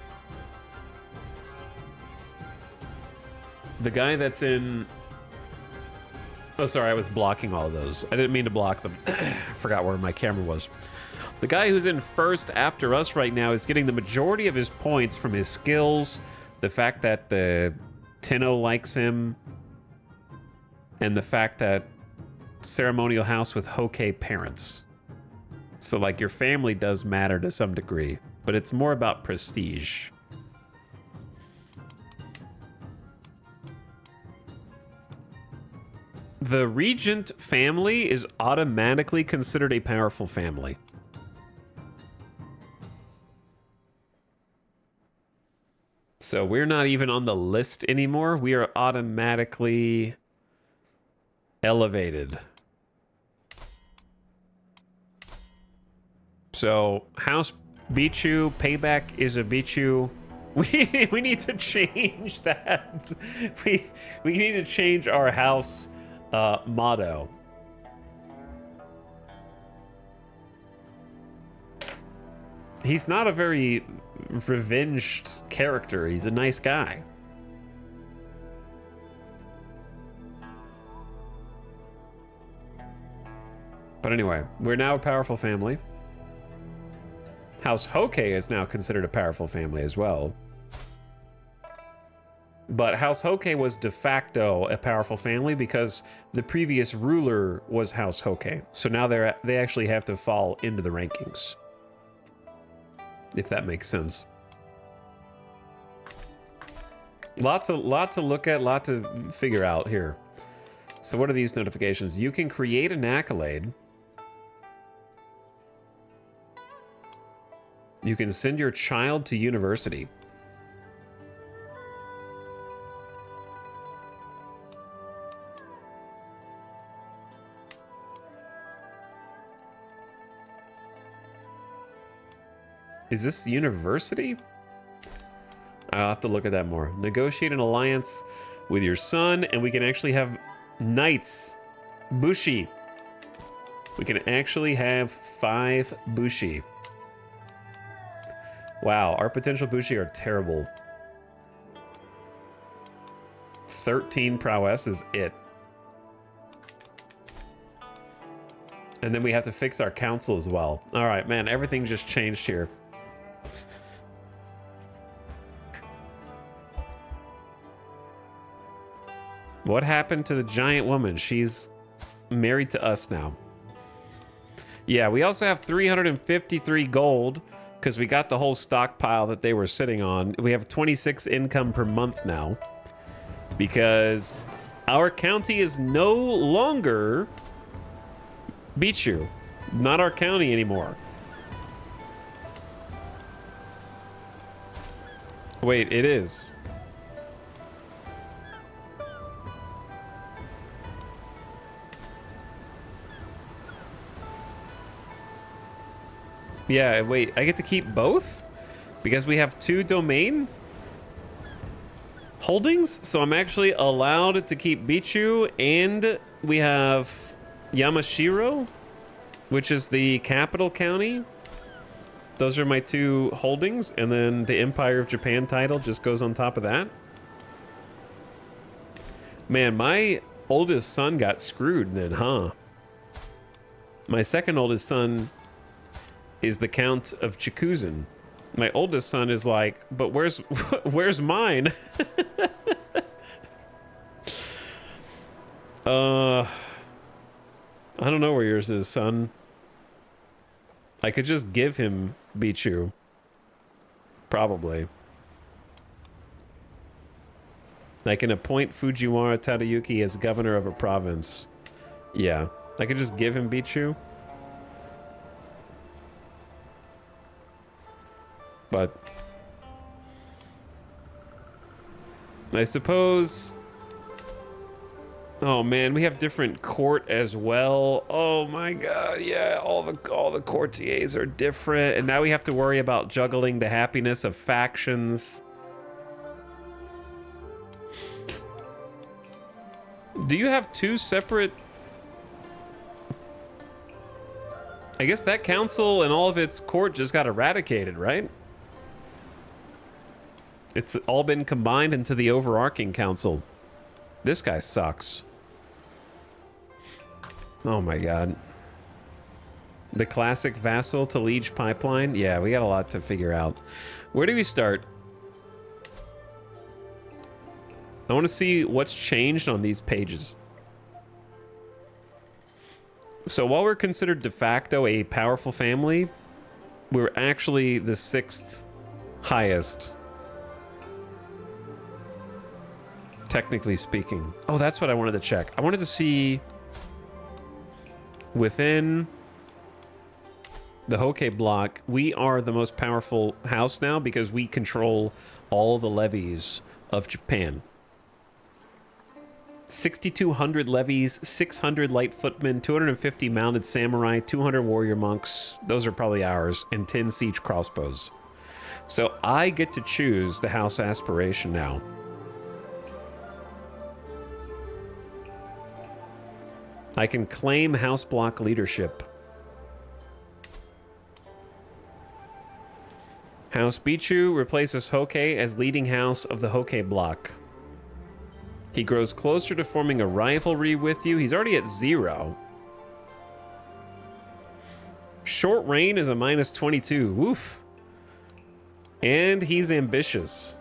The guy that's in... Oh, sorry, I was blocking all of those. I didn't mean to block them. Forgot where my camera was. The guy who's in first after us right now is getting the majority of his points from his skills, the fact that the Tenno likes him, and the fact that ceremonial house with Hokkei parents. So, like, your family does matter to some degree, but it's more about prestige. The regent family is automatically considered a powerful family. So we're not even on the list anymore. We are automatically elevated. So House Bichu, payback is a Bichu. We need to change that. We need to change our house motto. He's not a very revenged character. He's a nice guy. But anyway, we're now a powerful family. House Hokkei is now considered a powerful family as well. But House Hokkei was de facto a powerful family because the previous ruler was House Hokkei. So now they actually have to fall into the rankings. If that makes sense. Lot to look at, lot to figure out here. So what are these notifications? You can create an accolade. You can send your child to university. Is this university? I'll have to look at that more. Negotiate an alliance with your son, and we can actually have knights. Bushi. We can actually have 5 Bushi. Wow, our potential Bushi are terrible. 13 prowess is it. And then we have to fix our council as well. All right, man, everything just changed here. What happened to the giant woman? She's married to us now. Yeah, we also have 353 gold because we got the whole stockpile that they were sitting on. We have 26 income per month now because our county is no longer Bichu. Not our county anymore. Wait, it is. Yeah, wait, I get to keep both? Because we have 2 domain? holdings. So I'm actually allowed to keep Bichu, and we have Yamashiro, which is the capital county. Those are my 2 holdings, and then the Empire of Japan title just goes on top of that. Man, my oldest son got screwed then, huh? My second oldest son is the Count of Chikuzen. My oldest son is like, but where's mine? I don't know where yours is, son. I could just give him Bichu. Probably. I can appoint Fujiwara Tadayuki as governor of a province. Yeah, I could just give him Bichu. But I suppose... Oh man, we have different court as well. Oh my god, yeah, all the courtiers are different, and now we have to worry about juggling the happiness of factions. Do you have 2 separate... I guess that council and all of its court just got eradicated, right? It's all been combined into the overarching council. This guy sucks. Oh my god. The classic vassal to liege pipeline? Yeah, we got a lot to figure out. Where do we start? I want to see what's changed on these pages. So while we're considered de facto a powerful family, we're actually the 6th highest. Technically speaking. Oh, that's what I wanted to check. I wanted to see within the Hokkei block, we are the most powerful house now because we control all the levies of Japan. 6,200 levies, 600 light footmen, 250 mounted samurai, 200 warrior monks. Those are probably ours, and 10 siege crossbows. So I get to choose the house aspiration now. I can claim house block leadership. House Bichu replaces Hokkei as leading house of the Hokkei block. He grows closer to forming a rivalry with you. He's already at 0. Short reign is a -22. Woof. And he's ambitious.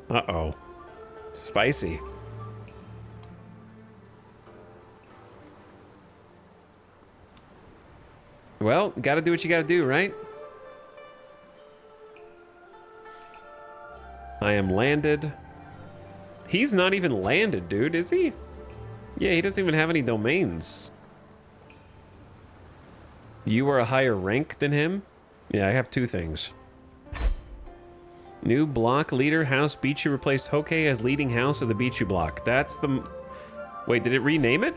Uh-oh. Spicy. Well, gotta do what you gotta do, right? I am landed. He's not even landed, dude, is he? Yeah, he doesn't even have any domains. You are a higher rank than him? Yeah, I have 2 things. New block leader, House Bichu replaced Hokkei as leading house of the Bichu block. That's the... Wait, did it rename it?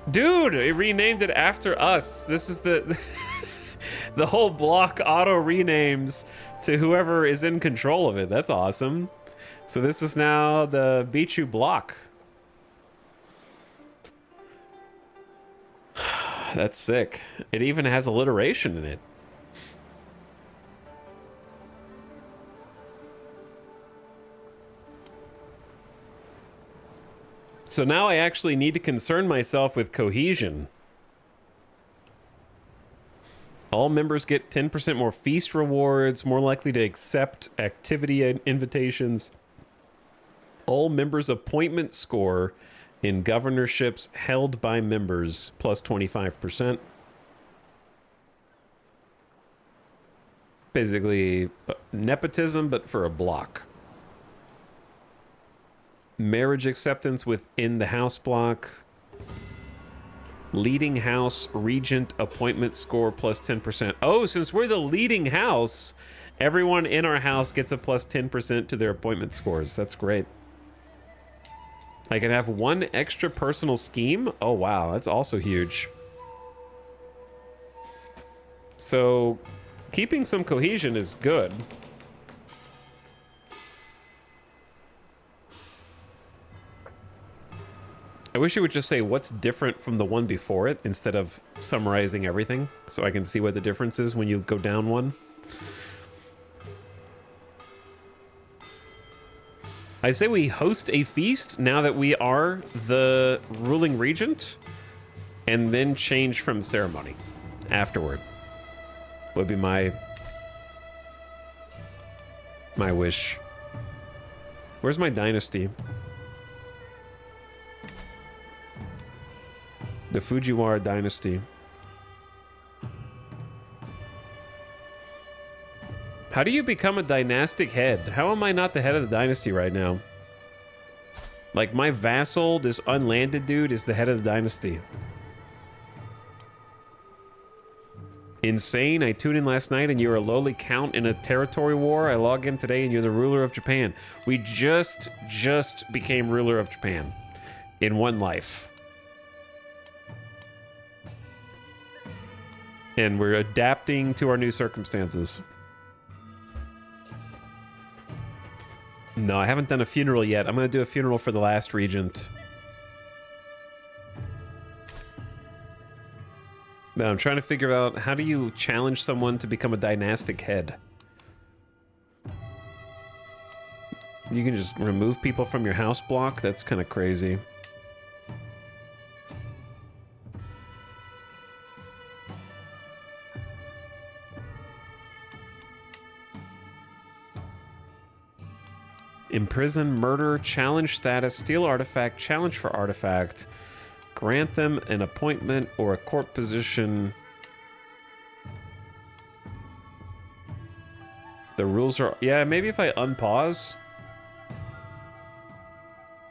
Dude, it renamed it after us. This is the... the whole block auto renames to whoever is in control of it. That's awesome. So this is now the Bichu block. That's sick. It even has alliteration in it. So now I actually need to concern myself with cohesion. All members get 10% more feast rewards, more likely to accept activity invitations. All members' appointment score in governorships held by members plus 25%. Basically, nepotism, but for a block. Marriage acceptance within the house block. Leading house regent appointment score plus 10%. Oh, since we're the leading house, everyone in our house gets a plus 10% to their appointment scores. That's great. I can have 1 extra personal scheme. Oh, wow. That's also huge. So keeping some cohesion is good. wish it would just say what's different from the one before it instead of summarizing everything so I can see what the difference is when you go down one. I say we host a feast now that we are the ruling regent and then change from ceremony afterward. Would be my wish. Where's my dynasty? The Fujiwara dynasty. How do you become a dynastic head? How am I not the head of the dynasty right now? Like, my vassal, this unlanded dude, is the head of the dynasty. Insane. I tuned in last night and you're a lowly count in a territory war. I log in today and you're the ruler of Japan. We just became ruler of Japan in one life. And we're adapting to our new circumstances. No, I haven't done a funeral yet. I'm going to do a funeral for the last regent. But I'm trying to figure out, how do you challenge someone to become a dynastic head? You can just remove people from your house block? That's kind of crazy. Imprison, murder, challenge status, steal artifact, challenge for artifact, grant them an appointment or a court position. The rules are... Yeah, maybe if I unpause.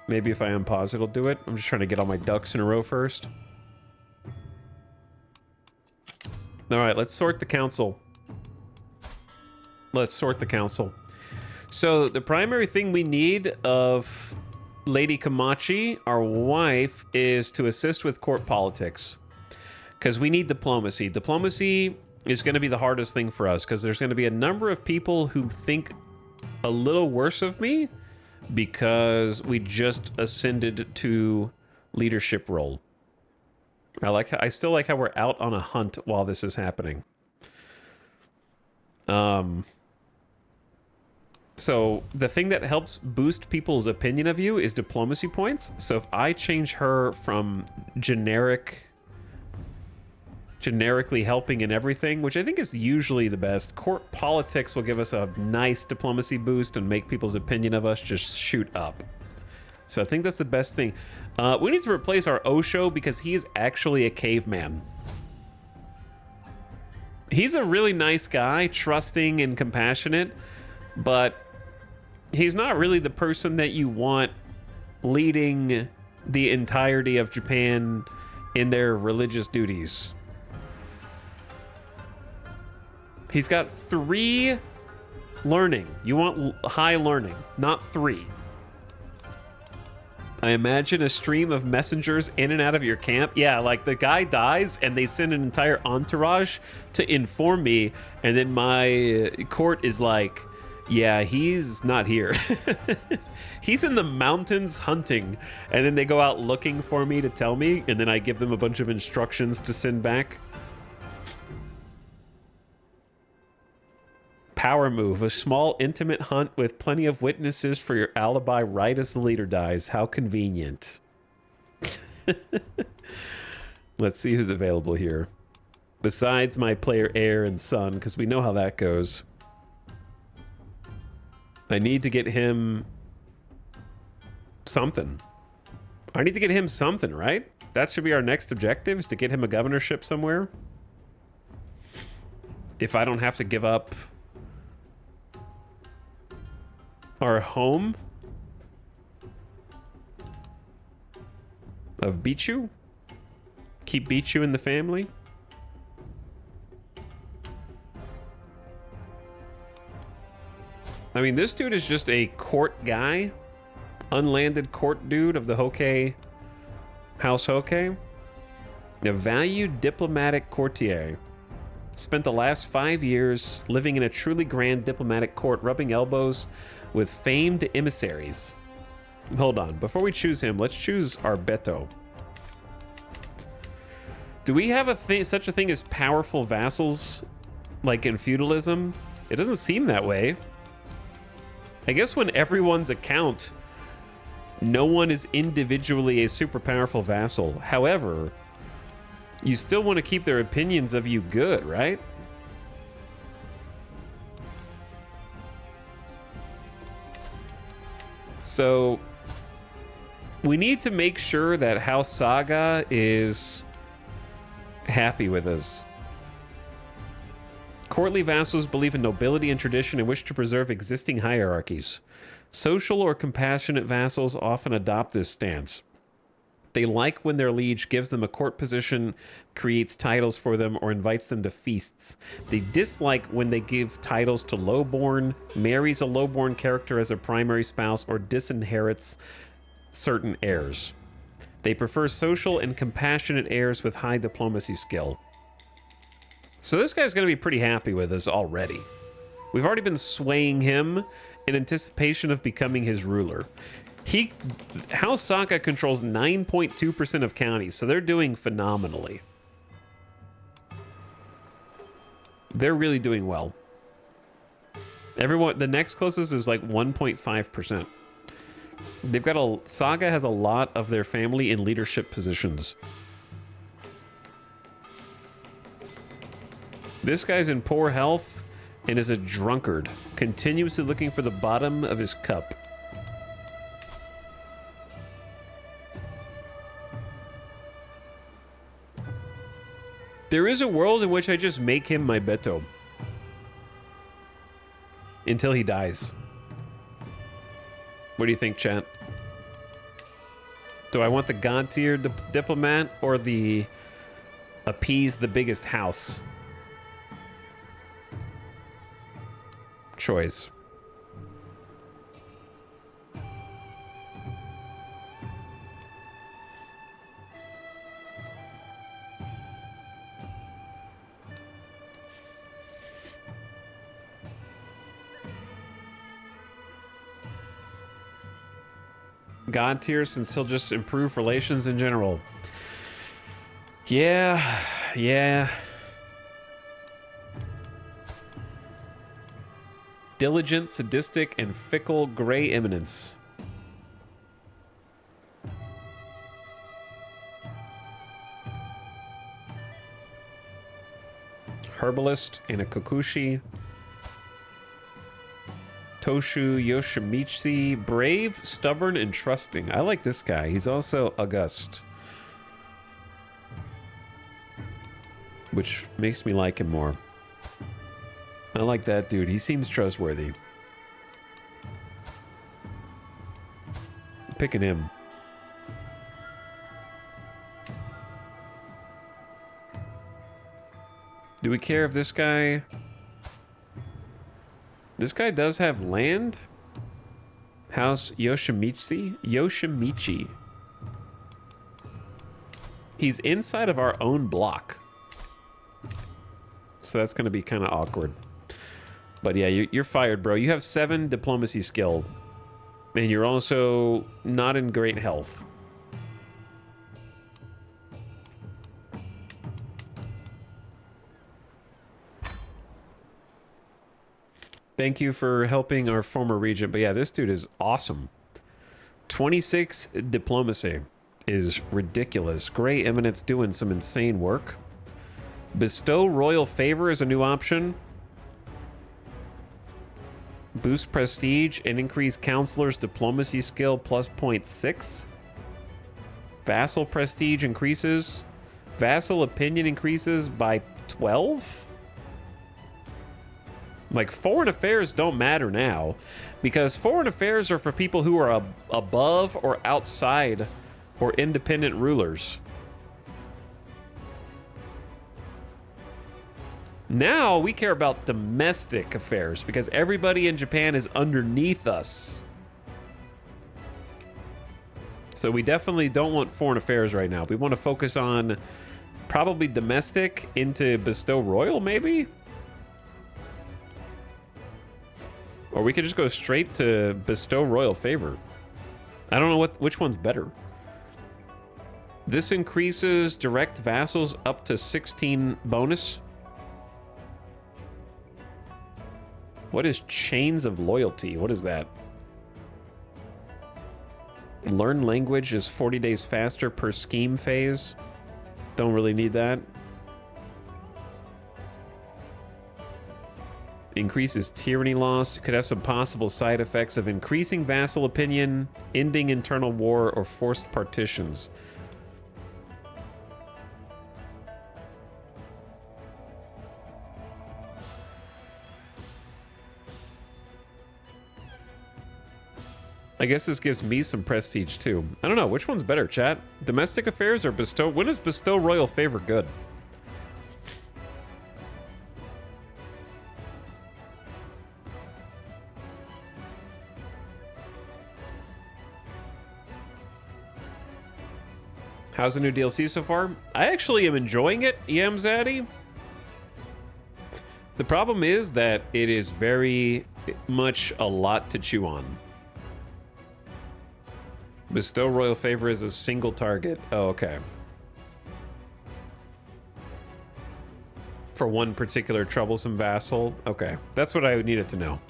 Maybe if I unpause, it'll do it. I'm just trying to get all my ducks in a row first. All right, let's sort the council. Let's sort the council. So the primary thing we need of Lady Komachi, our wife, is to assist with court politics. Because we need diplomacy. Diplomacy is going to be the hardest thing for us, because there's going to be a number of people who think a little worse of me because we just ascended to leadership role. I still like how we're out on a hunt while this is happening. So the thing that helps boost people's opinion of you is diplomacy points. So if I change her from generically helping in everything, which I think is usually the best, court politics will give us a nice diplomacy boost and make people's opinion of us just shoot up. So I think that's the best thing. We need to replace our Osho because he is actually a caveman. He's a really nice guy, trusting and compassionate, but he's not really the person that you want leading the entirety of Japan in their religious duties. He's got 3 learning. You want high learning, not 3. I imagine a stream of messengers in and out of your camp. Yeah, like the guy dies and they send an entire entourage to inform me, and then my court is like, yeah, he's not here. He's in the mountains hunting, and then they go out looking for me to tell me, and then I give them a bunch of instructions to send back. Power move, a small intimate hunt with plenty of witnesses for your alibi right as the leader dies. How convenient. Let's see who's available here. Besides my player heir and son, because we know how that goes. I need to get him something. I need to get him something, right? That should be our next objective, is to get him a governorship somewhere. If I don't have to give up our home of Bichu. Keep Bichu in the family. I mean, this dude is just a court guy. Unlanded court dude of the Hokkei House Hokkei. A valued diplomatic courtier. Spent the last 5 years living in a truly grand diplomatic court, rubbing elbows with famed emissaries. Hold on. Before we choose him, let's choose our Beto. Do we have such a thing as powerful vassals, like in feudalism? It doesn't seem that way. I guess when everyone's account, no one is individually a super powerful vassal. However, you still want to keep their opinions of you good, right? So we need to make sure that House Saga is happy with us. Courtly vassals believe in nobility and tradition and wish to preserve existing hierarchies. Social or compassionate vassals often adopt this stance. They like when their liege gives them a court position, creates titles for them, or invites them to feasts. They dislike when they give titles to lowborn, marries a lowborn character as a primary spouse, or disinherits certain heirs. They prefer social and compassionate heirs with high diplomacy skill. So this guy's going to be pretty happy with us already. We've already been swaying him in anticipation of becoming his ruler. House Saga controls 9.2% of counties, so they're doing phenomenally. They're really doing well. The next closest is like 1.5%. They've got Saga has a lot of their family in leadership positions. This guy's in poor health and is a drunkard, continuously looking for the bottom of his cup. There is a world in which I just make him my Beto. Until he dies. What do you think, chat? Do I want the god tier diplomat or the appease the biggest house choice? God tier, since he'll just improve relations in general. Yeah. Diligent, sadistic, and fickle gray eminence. Herbalist and a Kokushi. Toshu Yoshimichi, brave, stubborn, and trusting. I like this guy. He's also august, which makes me like him more. I like that dude. He seems trustworthy. I'm picking him. Do we care if this guy... This guy does have land? House Yoshimichi. He's inside of our own block. So that's going to be kind of awkward. But yeah, you're fired, bro. You have 7 diplomacy skill. And you're also not in great health. Thank you for helping our former regent. But yeah, this dude is awesome. 26 diplomacy is ridiculous. Gray Eminence doing some insane work. Bestow royal favor is a new option. Boost prestige and increase counselor's diplomacy skill plus 0.6. Vassal prestige increases. Vassal opinion increases by 12. Like, foreign affairs don't matter now, because foreign affairs are for people who are above or outside or independent rulers. Now we care about domestic affairs because everybody in Japan is underneath us. So we definitely don't want foreign affairs right now. We want to focus on probably domestic into bestow royal, maybe? Or we could just go straight to bestow royal favor. I don't know which one's better. This increases direct vassals up to 16 bonus. What is Chains of Loyalty? What is that? Learn language is 40 days faster per scheme phase. Don't really need that. Increases tyranny loss. Could have some possible side effects of increasing vassal opinion, ending internal war, or forced partitions. I guess this gives me some prestige too. I don't know, which one's better, chat? Domestic affairs or bestow? When is bestow royal favor good? How's the new DLC so far? I actually am enjoying it, Zaddy. The problem is that it is very much a lot to chew on. Bestow royal favor is a single target. Oh, okay. For one particular troublesome vassal. Okay, that's what I needed to know.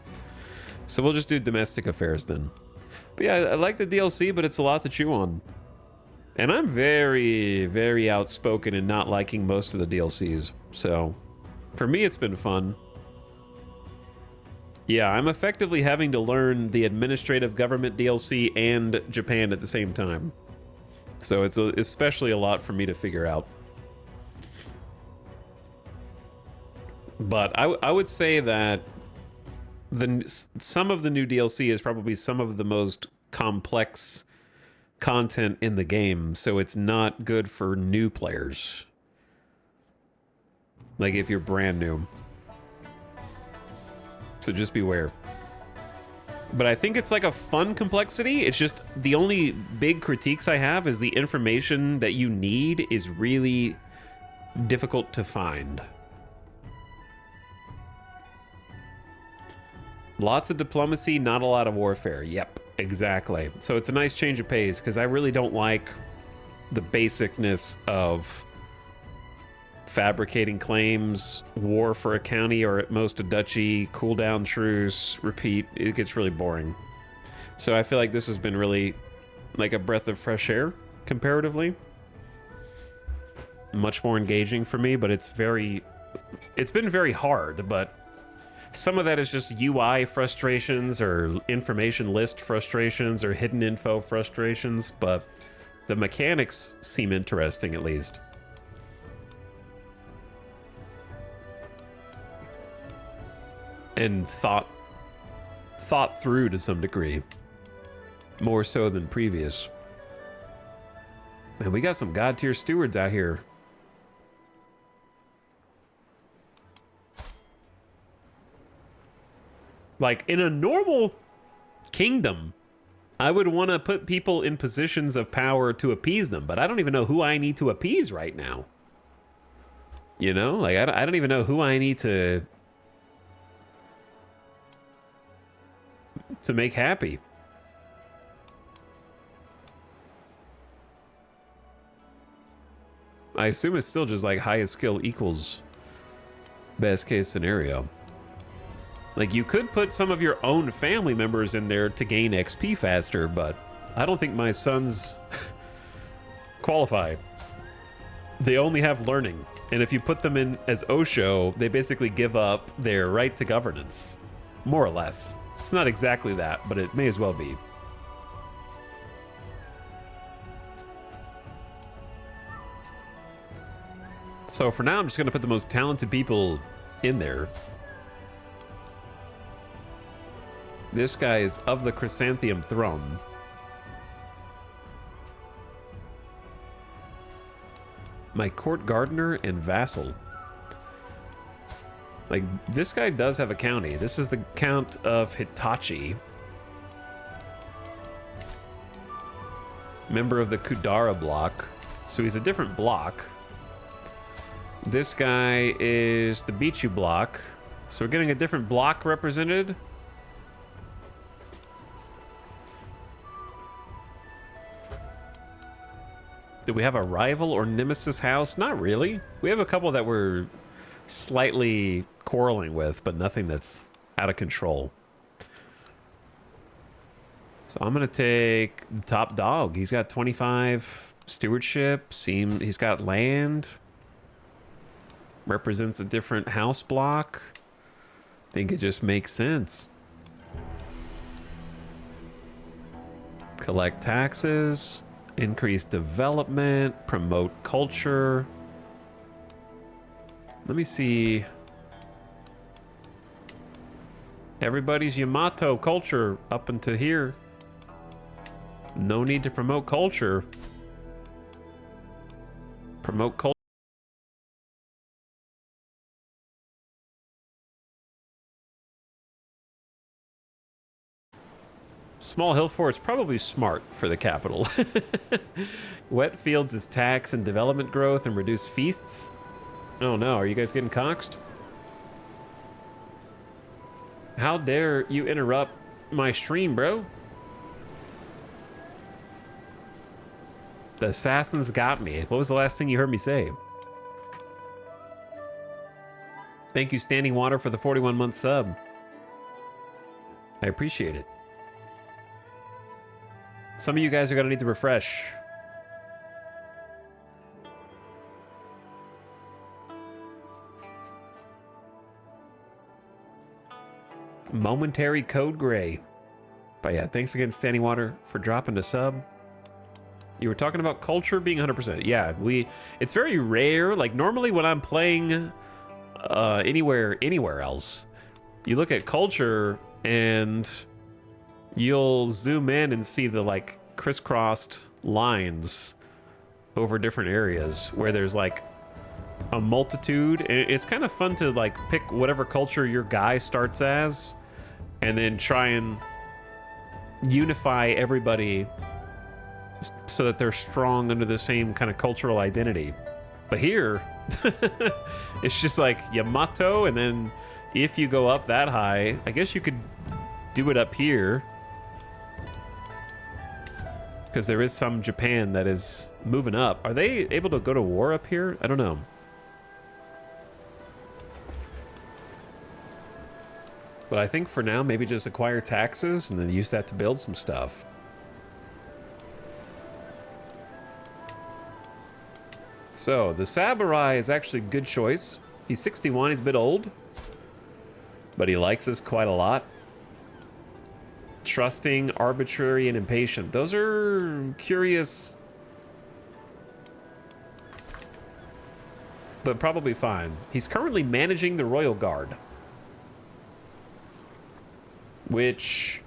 So we'll just do domestic affairs then. But yeah, I like the DLC, but it's a lot to chew on. And I'm very, very outspoken in not liking most of the DLCs. So for me, it's been fun. Yeah, I'm effectively having to learn the administrative government DLC and Japan at the same time. So it's especially a lot for me to figure out. But I would say that some of the new DLC is probably some of the most complex content in the game, so it's not good for new players. Like if you're brand new. So just beware. But I think it's like a fun complexity. It's just the only big critiques I have is the information that you need is really difficult to find. Lots of diplomacy, not a lot of warfare. Yep, exactly. So it's a nice change of pace because I really don't like the basicness of fabricating claims, war for a county or at most a duchy, cooldown truce, repeat. It gets really boring. So I feel like this has been really like a breath of fresh air comparatively. Much more engaging for me, but it's been very hard, but some of that is just UI frustrations or information list frustrations or hidden info frustrations, but the mechanics seem interesting at least. And thought through to some degree. More so than previous. Man, we got some god tier stewards out here. Like, in a normal kingdom, I would want to put people in positions of power to appease them, but I don't even know who I need to appease right now. You know? Like, I don't even know who I need to make happy. I assume it's still just like highest skill equals best case scenario. Like, you could put some of your own family members in there to gain XP faster, but I don't think my sons qualify. They only have learning, and if you put them in as Osho, they basically give up their right to governance, more or less. It's not exactly that, but it may as well be. So for now, I'm just going to put the most talented people in there. This guy is of the Chrysanthemum Throne. My court gardener and vassal. Like, this guy does have a county. This is the Count of Hitachi. Member of the Kudara block. So he's a different block. This guy is the Bichu block. So we're getting a different block represented. Do we have a rival or nemesis house? Not really. We have a couple that we're slightly quarreling with, but nothing that's out of control. So I'm gonna take the top dog. He's got 25 stewardship. He's got land. Represents a different house block. Think it just makes sense. Collect taxes, increase development, promote culture. Let me see. Everybody's Yamato culture up into here. No need to promote culture. Promote culture. Small hill fort's probably smart for the capital. Wet fields is tax and development growth and reduce feasts. Oh no, are you guys getting coxed? How dare you interrupt my stream, bro? The assassins got me. What was the last thing you heard me say? Thank you, Standing Water, for the 41-month sub. I appreciate it. Some of you guys are gonna need to refresh. Momentary code gray. But yeah, thanks again, Standing Water, for dropping the sub. You were talking about culture being 100%. Yeah, it's very rare. Like normally when I'm playing anywhere else, you look at culture and you'll zoom in and see the like crisscrossed lines over different areas where there's like a multitude. It's kind of fun to like pick whatever culture your guy starts as and then try and unify everybody so that they're strong under the same kind of cultural identity. But here, it's just like Yamato, and then if you go up that high, I guess you could do it up here. Because there is some Japan that is moving up. Are they able to go to war up here? I don't know. But I think for now, maybe just acquire taxes and then use that to build some stuff. So, the Samurai is actually a good choice. He's 61, he's a bit old. But he likes us quite a lot. Trusting, arbitrary, and impatient. Those are curious, but probably fine. He's currently managing the Royal Guard, which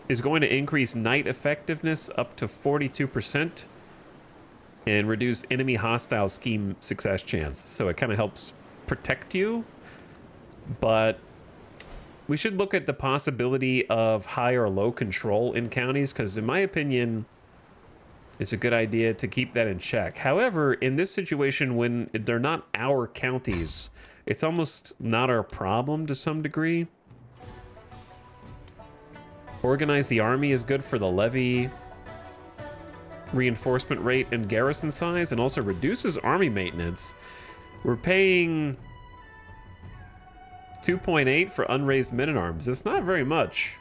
is going to increase knight effectiveness up to 42% and reduce enemy hostile scheme success chance. So it kind of helps protect you, but we should look at the possibility of high or low control in counties, because in my opinion, it's a good idea to keep that in check. However, in this situation, when they're not our counties, it's almost not our problem to some degree. Organize the army is good for the levy reinforcement rate and garrison size, and also reduces army maintenance. We're paying 2.8 for unraised men-at-arms. It's not very much.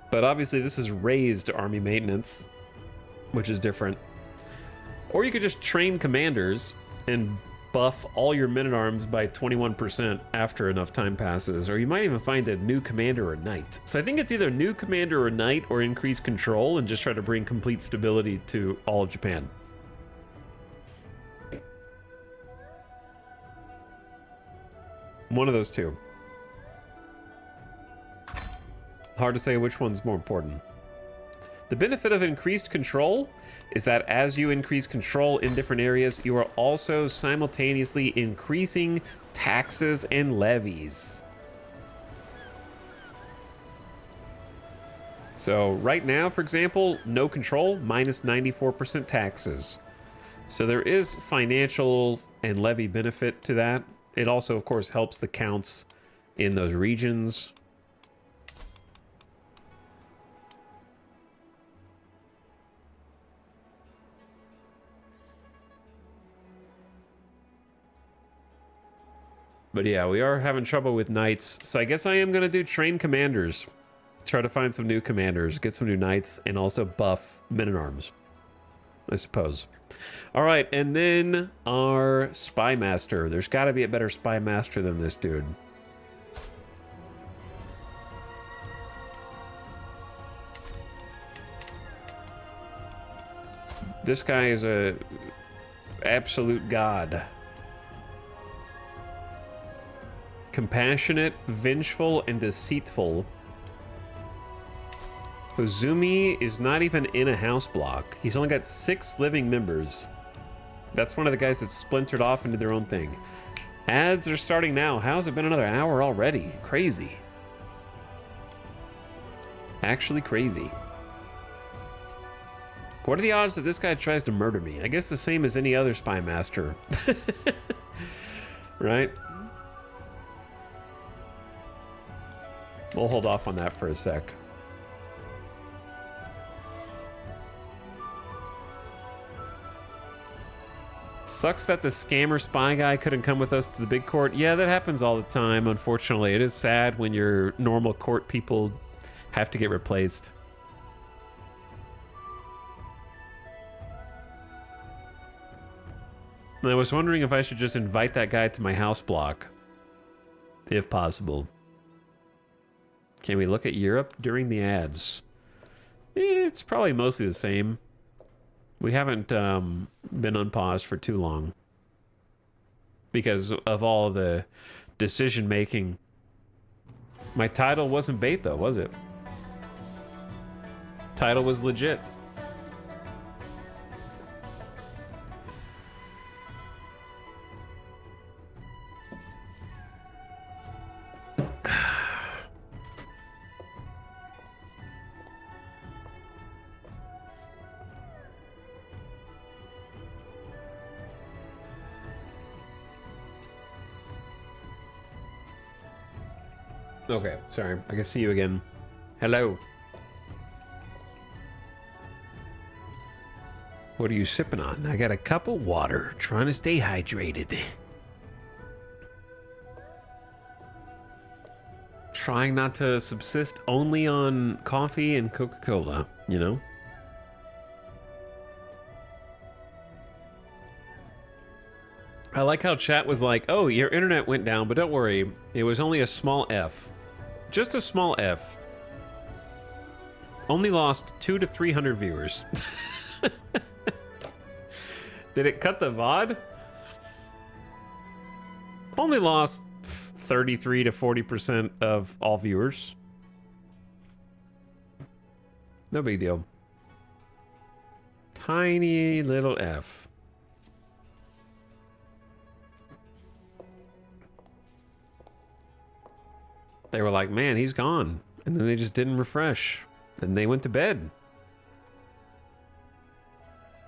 But obviously this is raised army maintenance, which is different. Or you could just train commanders and buff all your men-at-arms by 21% after enough time passes. Or you might even find a new commander or knight. So I think it's either new commander or knight, or increase control and just try to bring complete stability to all of Japan. One of those two. Hard to say which one's more important. The benefit of increased control is that as you increase control in different areas, you are also simultaneously increasing taxes and levies. So right now, for example, no control, minus 94% taxes. So there is financial and levy benefit to that. It also, of course, helps the counts in those regions. But yeah, we are having trouble with knights. So I guess I am going to do train commanders. Try to find some new commanders, get some new knights, and also buff men-at-arms, I suppose. All right, and then our spy master. There's got to be a better spy master than this dude. This guy is a absolute god. Compassionate, vengeful, and deceitful. Hozumi is not even in a house block. He's only got 6 living members. That's one of the guys that splintered off into their own thing. Ads are starting now. How's it been another hour already? Crazy. Actually crazy. What are the odds that this guy tries to murder me? I guess the same as any other spy master. Right? We'll hold off on that for a sec. Sucks that the scammer spy guy couldn't come with us to the big court. Yeah, that happens all the time, unfortunately. It is sad when your normal court people have to get replaced. And I was wondering if I should just invite that guy to my house block, if possible. Can we look at Europe during the ads? It's probably mostly the same. We haven't been unpaused for too long because of all the decision making. My title wasn't bait though, was it? Title was legit. Okay, sorry. I can see you again. Hello. What are you sipping on? I got a cup of water, trying to stay hydrated. Trying not to subsist only on coffee and Coca-Cola, you know? I like how chat was like, oh, your internet went down, but don't worry. It was only a small F. Just a small F. Only lost 200 to 300 viewers. Did it cut the VOD? Only lost 33 to 40% of all viewers. No big deal. Tiny little F. They were like, man, he's gone. And then they just didn't refresh. And they went to bed.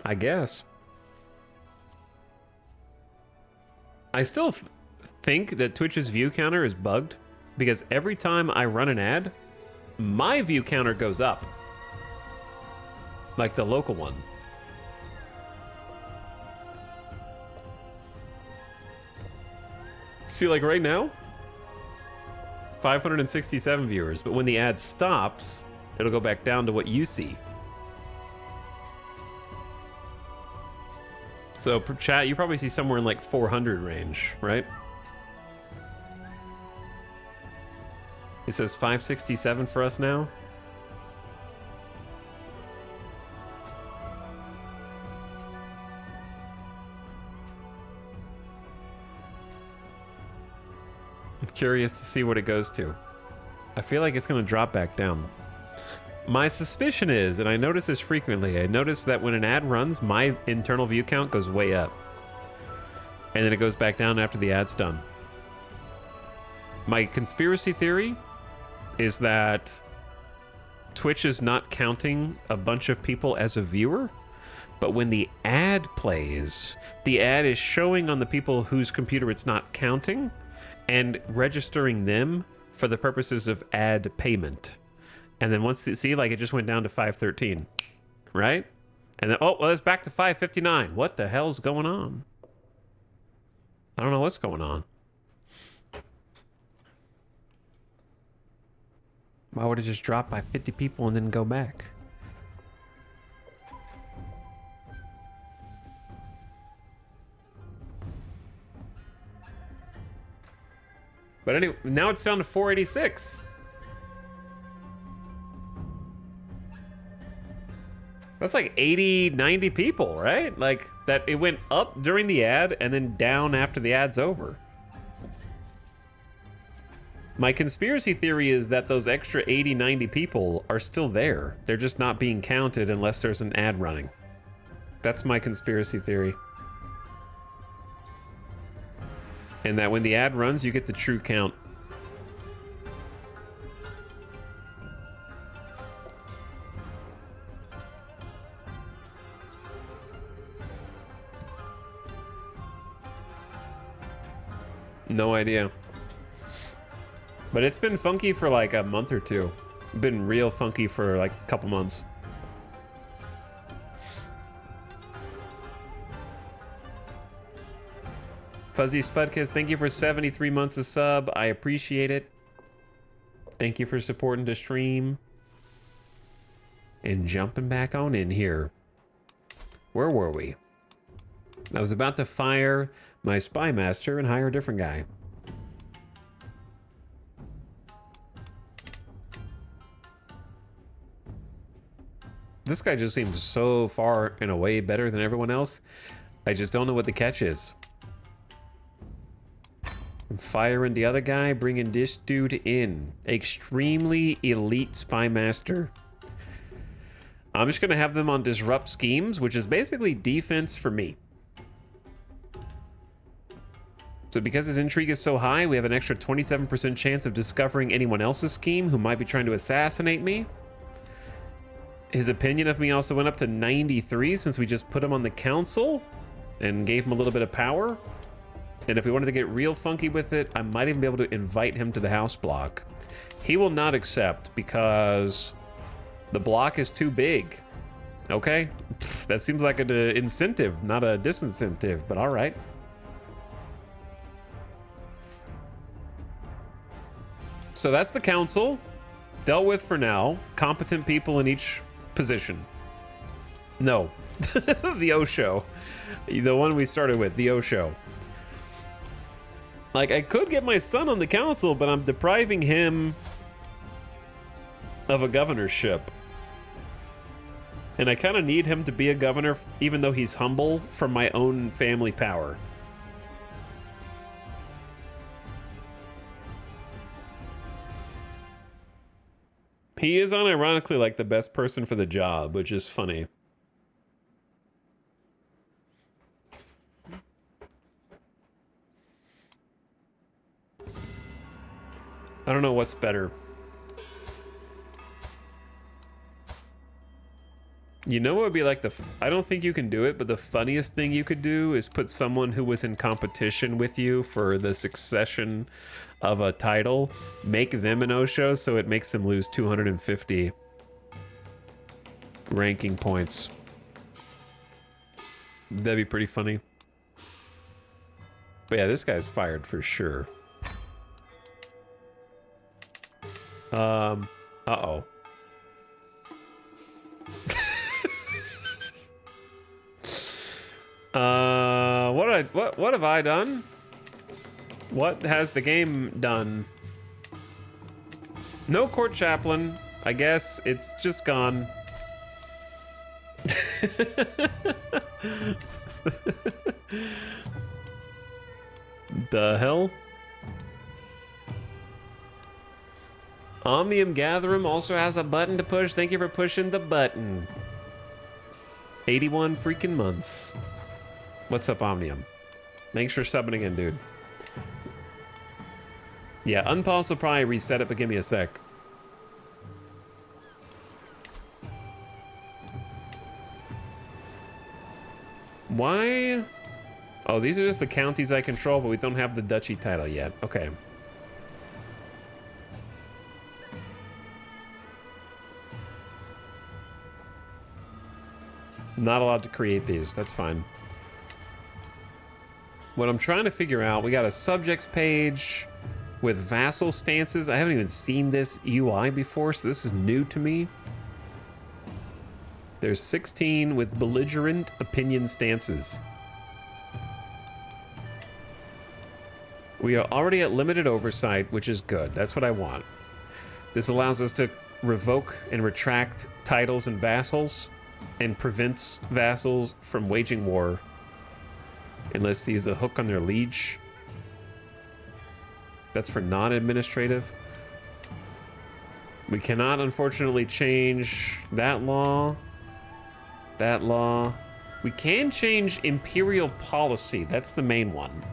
I guess. I still think that Twitch's view counter is bugged because every time I run an ad, my view counter goes up. Like the local one. See, like right now? 567 viewers, but when the ad stops, it'll go back down to what you see. So per chat, you probably see somewhere in like 400 range, right? It says 567 for us now. I'm curious to see what it goes to. I feel like it's going to drop back down. My suspicion is, and I notice this frequently, I notice that when an ad runs, my internal view count goes way up. And then it goes back down after the ad's done. My conspiracy theory is that Twitch is not counting a bunch of people as a viewer, but when the ad plays, the ad is showing on the people whose computer it's not counting and registering them for the purposes of ad payment. And then once, see, like it just went down to 513, right? And then, oh, well, it's back to 559. What the hell's going on? I don't know what's going on. Why would it just drop by 50 people and then go back? But anyway, now it's down to 486. That's like 80, 90 people, right? Like that it went up during the ad and then down after the ad's over. My conspiracy theory is that those extra 80, 90 people are still there. They're just not being counted unless there's an ad running. That's my conspiracy theory. And that when the ad runs, you get the true count. No idea. But it's been funky for like a month or two. Been real funky for like a couple months. Fuzzy Spudkiss, thank you for 73 months of sub. I appreciate it. Thank you for supporting the stream. And jumping back on in here. Where were we? I was about to fire my spy master and hire a different guy. This guy just seems so far and away better than everyone else. I just don't know what the catch is. I'm firing the other guy, bringing this dude in. Extremely elite spy master. I'm just gonna have them on disrupt schemes, which is basically defense for me. So because his intrigue is so high, we have an extra 27% chance of discovering anyone else's scheme who might be trying to assassinate me. His opinion of me also went up to 93 since we just put him on the council and gave him a little bit of power. And if we wanted to get real funky with it, I might even be able to invite him to the house block. He will not accept because the block is too big. Okay, that seems like an incentive, not a disincentive, but all right. So that's the council, dealt with for now. Competent people in each position. No, the Osho, the one we started with, the Osho. Like, I could get my son on the council, but I'm depriving him of a governorship. And I kind of need him to be a governor, even though he's humble, from my own family power. He is unironically like the best person for the job, which is funny. I don't know what's better. You know what would be like I don't think you can do it, but the funniest thing you could do is put someone who was in competition with you for the succession of a title, make them an Osho so it makes them lose 250 ranking points. That'd be pretty funny. But yeah, this guy's fired for sure. Uh-oh. What have I done? What has the game done? No court chaplain. I guess it's just gone. The hell? Omnium Gatherum also has a button to push. Thank you for pushing the button. 81 freaking months. What's up, Omnium? Thanks for subbing again, dude. Yeah, Unpause will probably reset it, but give me a sec. Why? Oh, these are just the counties I control, but we don't have the duchy title yet. Okay. Not allowed to create these. That's fine. What I'm trying to figure out, we got a subjects page. with vassal stances. I haven't even seen this UI before, so this is new to me. There's 16 with belligerent opinion stances. We are already at limited oversight, which is good. That's what I want. This allows us to revoke and retract titles and vassals and prevents vassals from waging war unless they use a hook on their liege. That's for non-administrative. We cannot, unfortunately, change that law. That law. We can change imperial policy. That's the main one.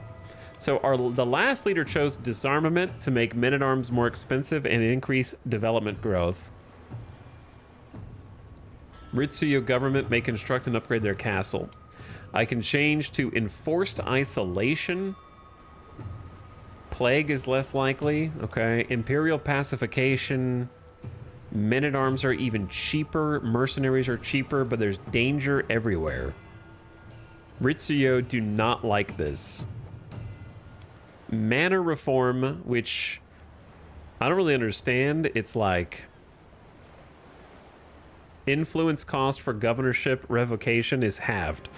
So the last leader chose disarmament to make men-at-arms more expensive and increase development growth. Ritsuyo government may construct and upgrade their castle. I can change to enforced isolation. Plague is less likely. Okay. Imperial pacification. Men-at-arms are even cheaper. Mercenaries are cheaper, but there's danger everywhere. Ritsuyo do not like this. Manor reform, which I don't really understand. It's like influence cost for governorship revocation is halved.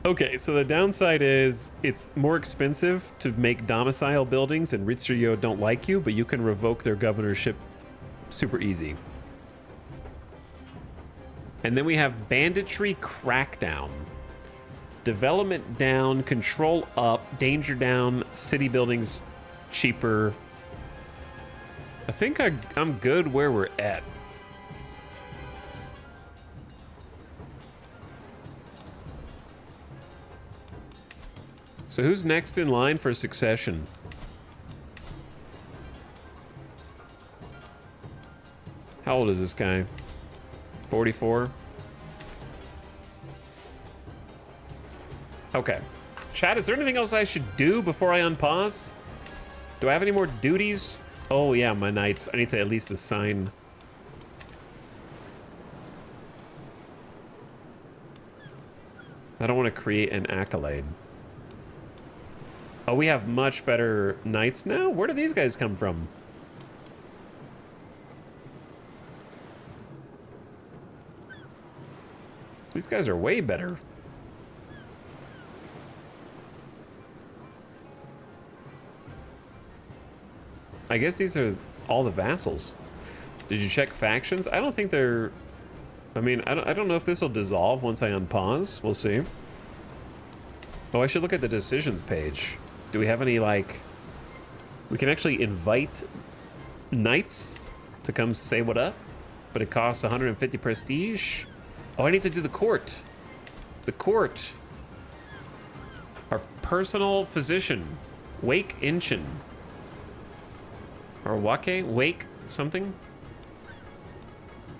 Okay, so the downside is it's more expensive to make domicile buildings, and Ritsuyo don't like you, but you can revoke their governorship super easy. And then we have banditry crackdown. Development down, control up, danger down, city buildings cheaper. I think I'm good where we're at. So who's next in line for succession? How old is this guy? 44? Okay. Chat, is there anything else I should do before I unpause? Do I have any more duties? Oh yeah, my knights. I need to at least assign. I don't want to create an accolade. Oh, we have much better knights now? Where do these guys come from? These guys are way better. I guess these are all the vassals. Did you check factions? I don't think they're... I mean, I don't know if this will dissolve once I unpause. We'll see. Oh, I should look at the decisions page. Do we have any, like... We can actually invite knights to come say what up, but it costs 150 prestige. Oh, I need to do the court. The court. Our personal physician, Wake Inchin. Or Wake something.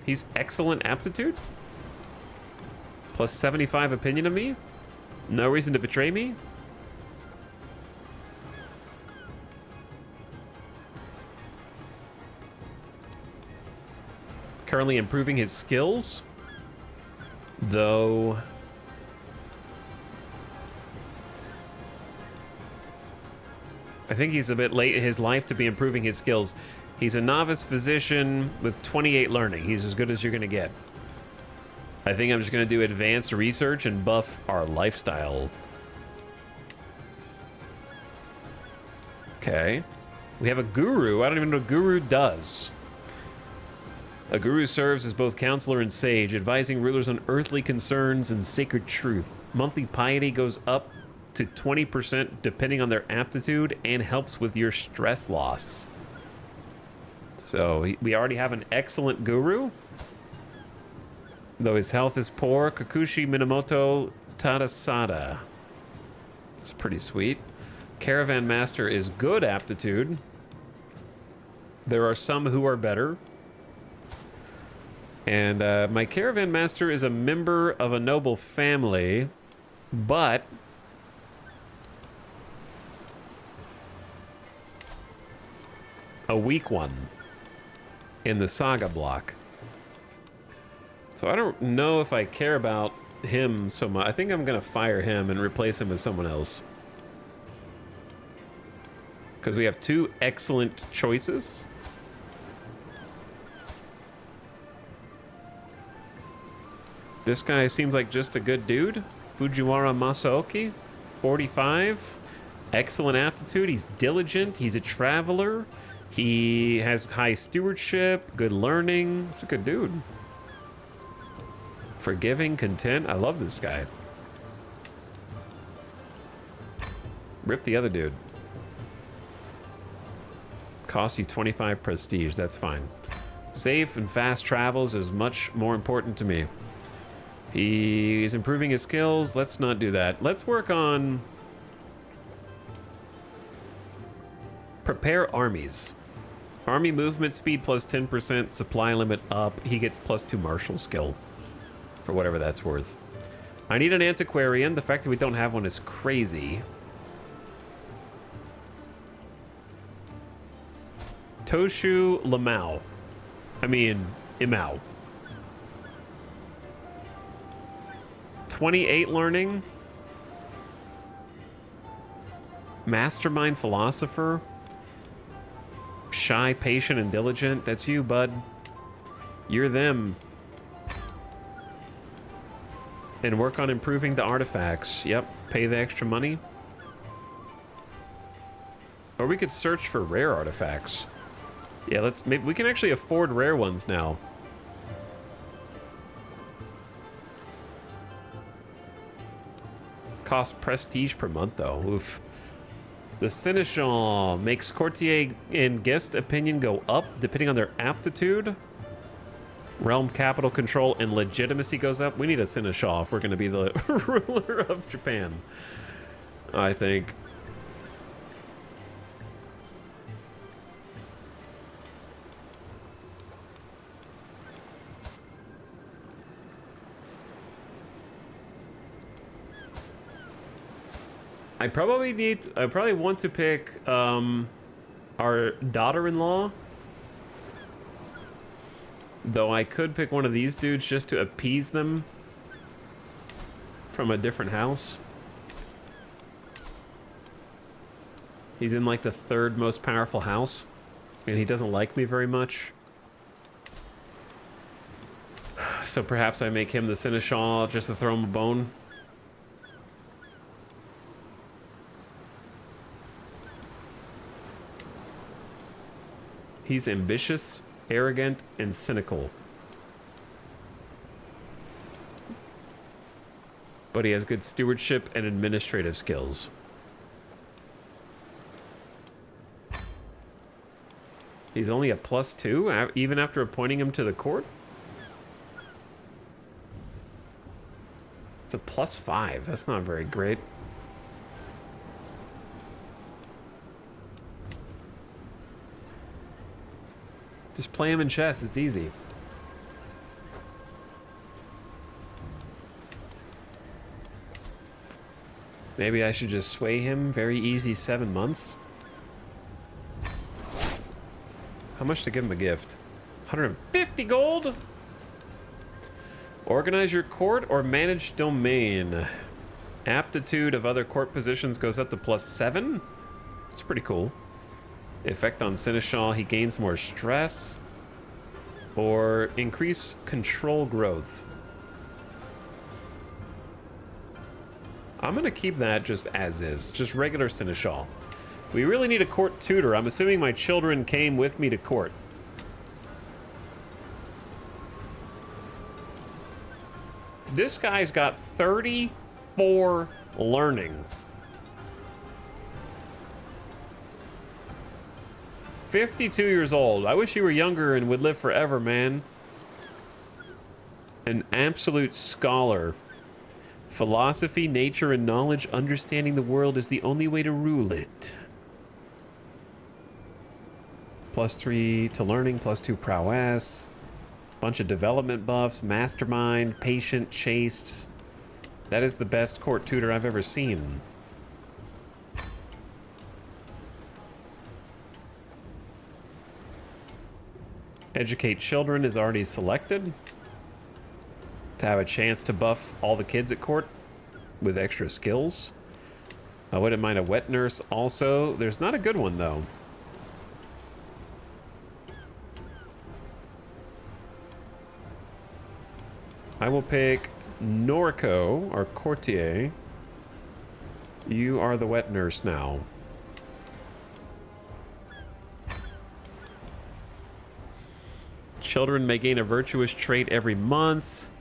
He's excellent aptitude. Plus 75 opinion of me. No reason to betray me. Currently improving his skills. Though... I think he's a bit late in his life to be improving his skills. He's a novice physician with 28 learning. He's as good as you're going to get. I think I'm just going to do advanced research and buff our lifestyle. Okay. We have a guru. I don't even know what a guru does. A guru serves as both counselor and sage, advising rulers on earthly concerns and sacred truths. Monthly piety goes up to 20% depending on their aptitude and helps with your stress loss. So we already have an excellent guru. Though his health is poor, Kakushi Minamoto Tadasada. It's pretty sweet. Caravan Master is good aptitude. There are some who are better. And my Caravan Master is a member of a noble family, but... a weak one in the saga block. So I don't know if I care about him so much. I think I'm gonna fire him and replace him with someone else. because we have 2 excellent choices. This guy seems like just a good dude. Fujiwara Masaoki, 45. Excellent aptitude. He's diligent. He's a traveler. He has high stewardship, good learning. He's a good dude. Forgiving, content. I love this guy. Rip the other dude. Cost you 25 prestige. That's fine. Safe and fast travels is much more important to me. He's improving his skills. Let's not do that. Let's work on prepare armies. Army movement speed plus 10%, supply limit up. He gets plus 2 martial skill for whatever that's worth. I need an antiquarian. The fact that we don't have one is crazy. Toshu Lamau. I mean, Imao. 28 learning. Mastermind philosopher. Shy, patient, and diligent. That's you, bud. You're them. And work on improving the artifacts. Yep, pay the extra money. Or we could search for rare artifacts. Yeah, let's maybe we can actually afford rare ones now. Cost prestige per month though. Oof. The Seneschal makes courtier and guest opinion go up depending on their aptitude. Realm capital control and legitimacy goes up. We need a Seneschal if we're going to be the ruler of Japan, I think. I probably want to pick our daughter-in-law. Though I could pick one of these dudes just to appease them from a different house. He's in like the 3rd most powerful house, and he doesn't like me very much. So perhaps I make him the Seneschal just to throw him a bone. He's ambitious, arrogant, and cynical. But he has good stewardship and administrative skills. He's only a +2, even after appointing him to the court? It's a +5. That's not very great. Just play him in chess, it's easy. Maybe I should just sway him. Very easy, 7 months. How much to give him a gift? 150 gold? Organize your court or manage domain. Aptitude of other court positions goes up to +7. It's pretty cool. Effect on Seneschal, he gains more stress. Or increase control growth. I'm gonna keep that just as is, just regular Seneschal. We really need a court tutor. I'm assuming my children came with me to court. This guy's got 34 learning. 52 years old. I wish you were younger and would live forever, man. An absolute scholar. Philosophy, nature, and knowledge. Understanding the world is the only way to rule it. +3 to learning, +2 prowess. Bunch of development buffs. Mastermind, patient, chaste. That is the best court tutor I've ever seen. Educate children is already selected. To have a chance to buff all the kids at court with extra skills. I wouldn't mind a wet nurse also. There's not a good one, though. I will pick Norco, our courtier. You are the wet nurse now. Children may gain a virtuous trait every month.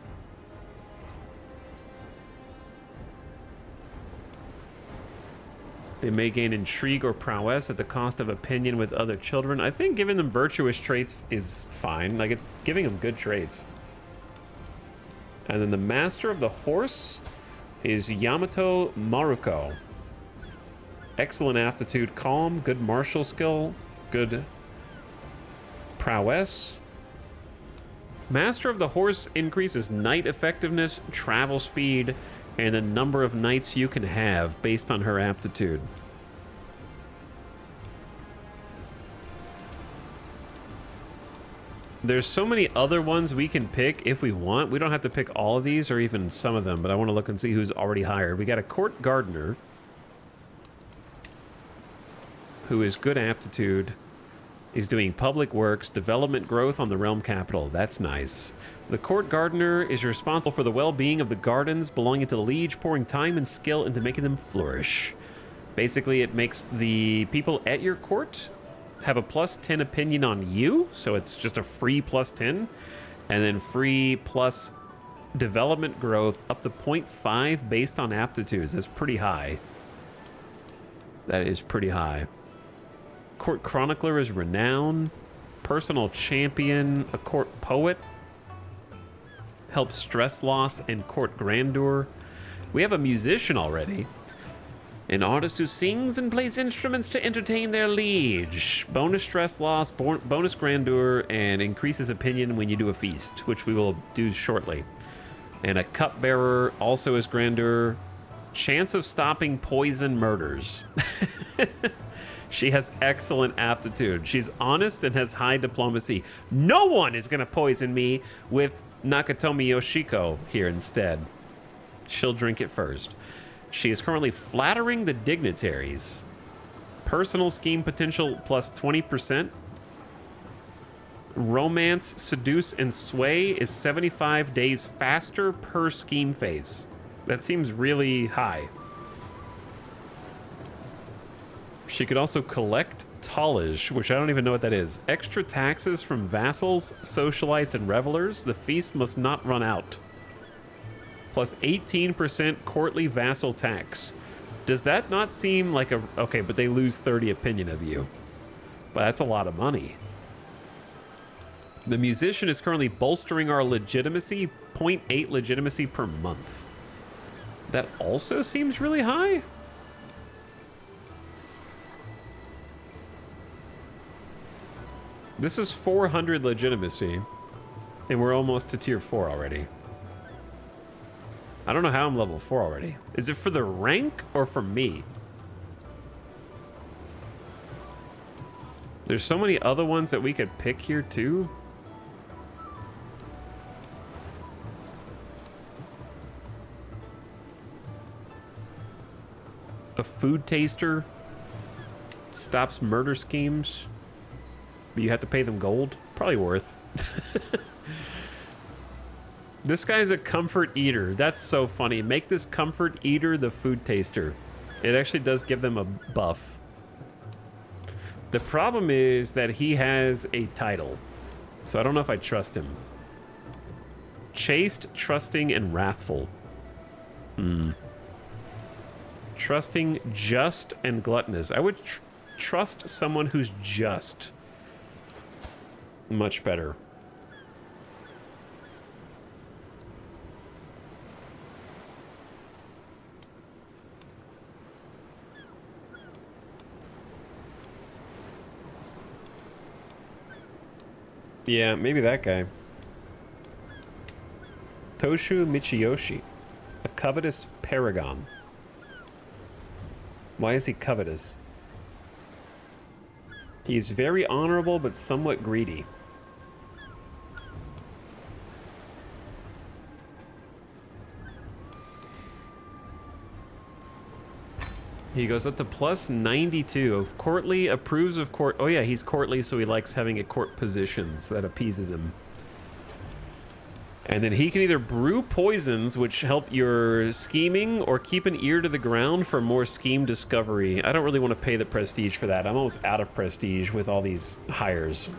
They may gain intrigue or prowess at the cost of opinion with other children. I think giving them virtuous traits is fine. Like, it's giving them good traits. And then the master of the horse is Yamato Maruko. Excellent aptitude, calm, good martial skill, good prowess. Master of the horse increases knight effectiveness, travel speed, and the number of knights you can have based on her aptitude. There's so many other ones we can pick if we want. We don't have to pick all of these or even some of them, but I want to look and see who's already hired. We got a court gardener who is good aptitude. He's doing public works, development growth on the realm capital. That's nice. The court gardener is responsible for the well-being of the gardens belonging to the liege, pouring time and skill into making them flourish. Basically, it makes the people at your court have a +10 opinion on you, so it's just a free +10, and then free plus development growth up to 0.5 based on aptitudes. That's pretty high. That is pretty high. Court chronicler is renowned, personal champion, a court poet, helps stress loss and court grandeur. We have a musician already. An artist who sings and plays instruments to entertain their liege. Bonus stress loss, bonus grandeur, and increases opinion when you do a feast, which we will do shortly. And a cupbearer also is grandeur. Chance of stopping poison murders. She has excellent aptitude. She's honest and has high diplomacy. No one is going to poison me with Nakatomi Yoshiko here instead. She'll drink it first. She is currently flattering the dignitaries. Personal scheme potential plus 20%. Romance, seduce, and sway is 75 days faster per scheme phase. That seems really high. She could also collect tallage, which I don't even know what that is. Extra taxes from vassals, socialites, and revelers. The feast must not run out. Plus 18% courtly vassal tax. Does that not seem like a... Okay, but they lose 30 opinion of you. But that's a lot of money. The musician is currently bolstering our legitimacy, 0.8 legitimacy per month. That also seems really high. This is 400 legitimacy, and we're almost to tier 4 already. I don't know how I'm level 4 already. Is it for the rank or for me? There's so many other ones that we could pick here too. A food taster stops murder schemes. But you have to pay them gold. Probably worth. This guy's a comfort eater. That's so funny. Make this comfort eater the food taster. It actually does give them a buff. The problem is that he has a title. So I don't know if I trust him. Chaste, trusting, and wrathful. Trusting, just, and gluttonous. I would trust someone who's just. Much better. Yeah, maybe that guy. Toshu Michiyoshi, a covetous paragon. Why is he covetous? He is very honorable but somewhat greedy. He goes up to plus 92. Courtly approves of court. Oh yeah, he's courtly, so he likes having a court position, so that appeases him. And then he can either brew poisons, which help your scheming, or keep an ear to the ground for more scheme discovery. I don't really want to pay the prestige for that. I'm almost out of prestige with all these hires.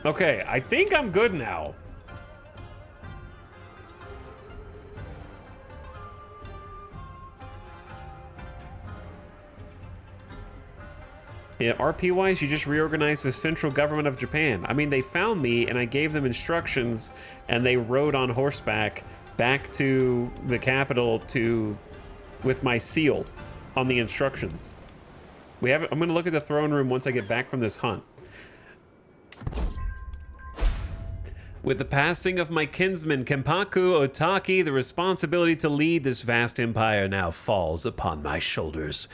Okay, I think I'm good now. Yeah, RP-wise, you just reorganized the central government of Japan. I mean, they found me, and I gave them instructions, and they rode on horseback back to the capital with my seal on the instructions. I'm going to look at the throne room once I get back from this hunt. With the passing of my kinsman Kenpaku Otaki, the responsibility to lead this vast empire now falls upon my shoulders.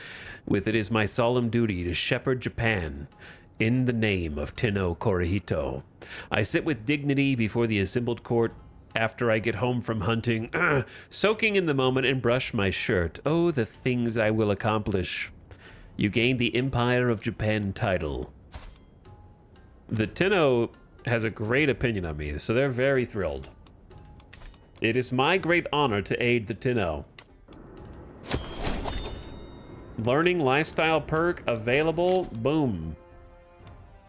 With it is my solemn duty to shepherd Japan in the name of Tenno Korihito. I sit with dignity before the assembled court after I get home from hunting, soaking in the moment and brush my shirt. Oh, the things I will accomplish. You gained the Empire of Japan title. The Tenno has a great opinion of me, so they're very thrilled. It is my great honor to aid the Tenno. Learning lifestyle perk available. Boom.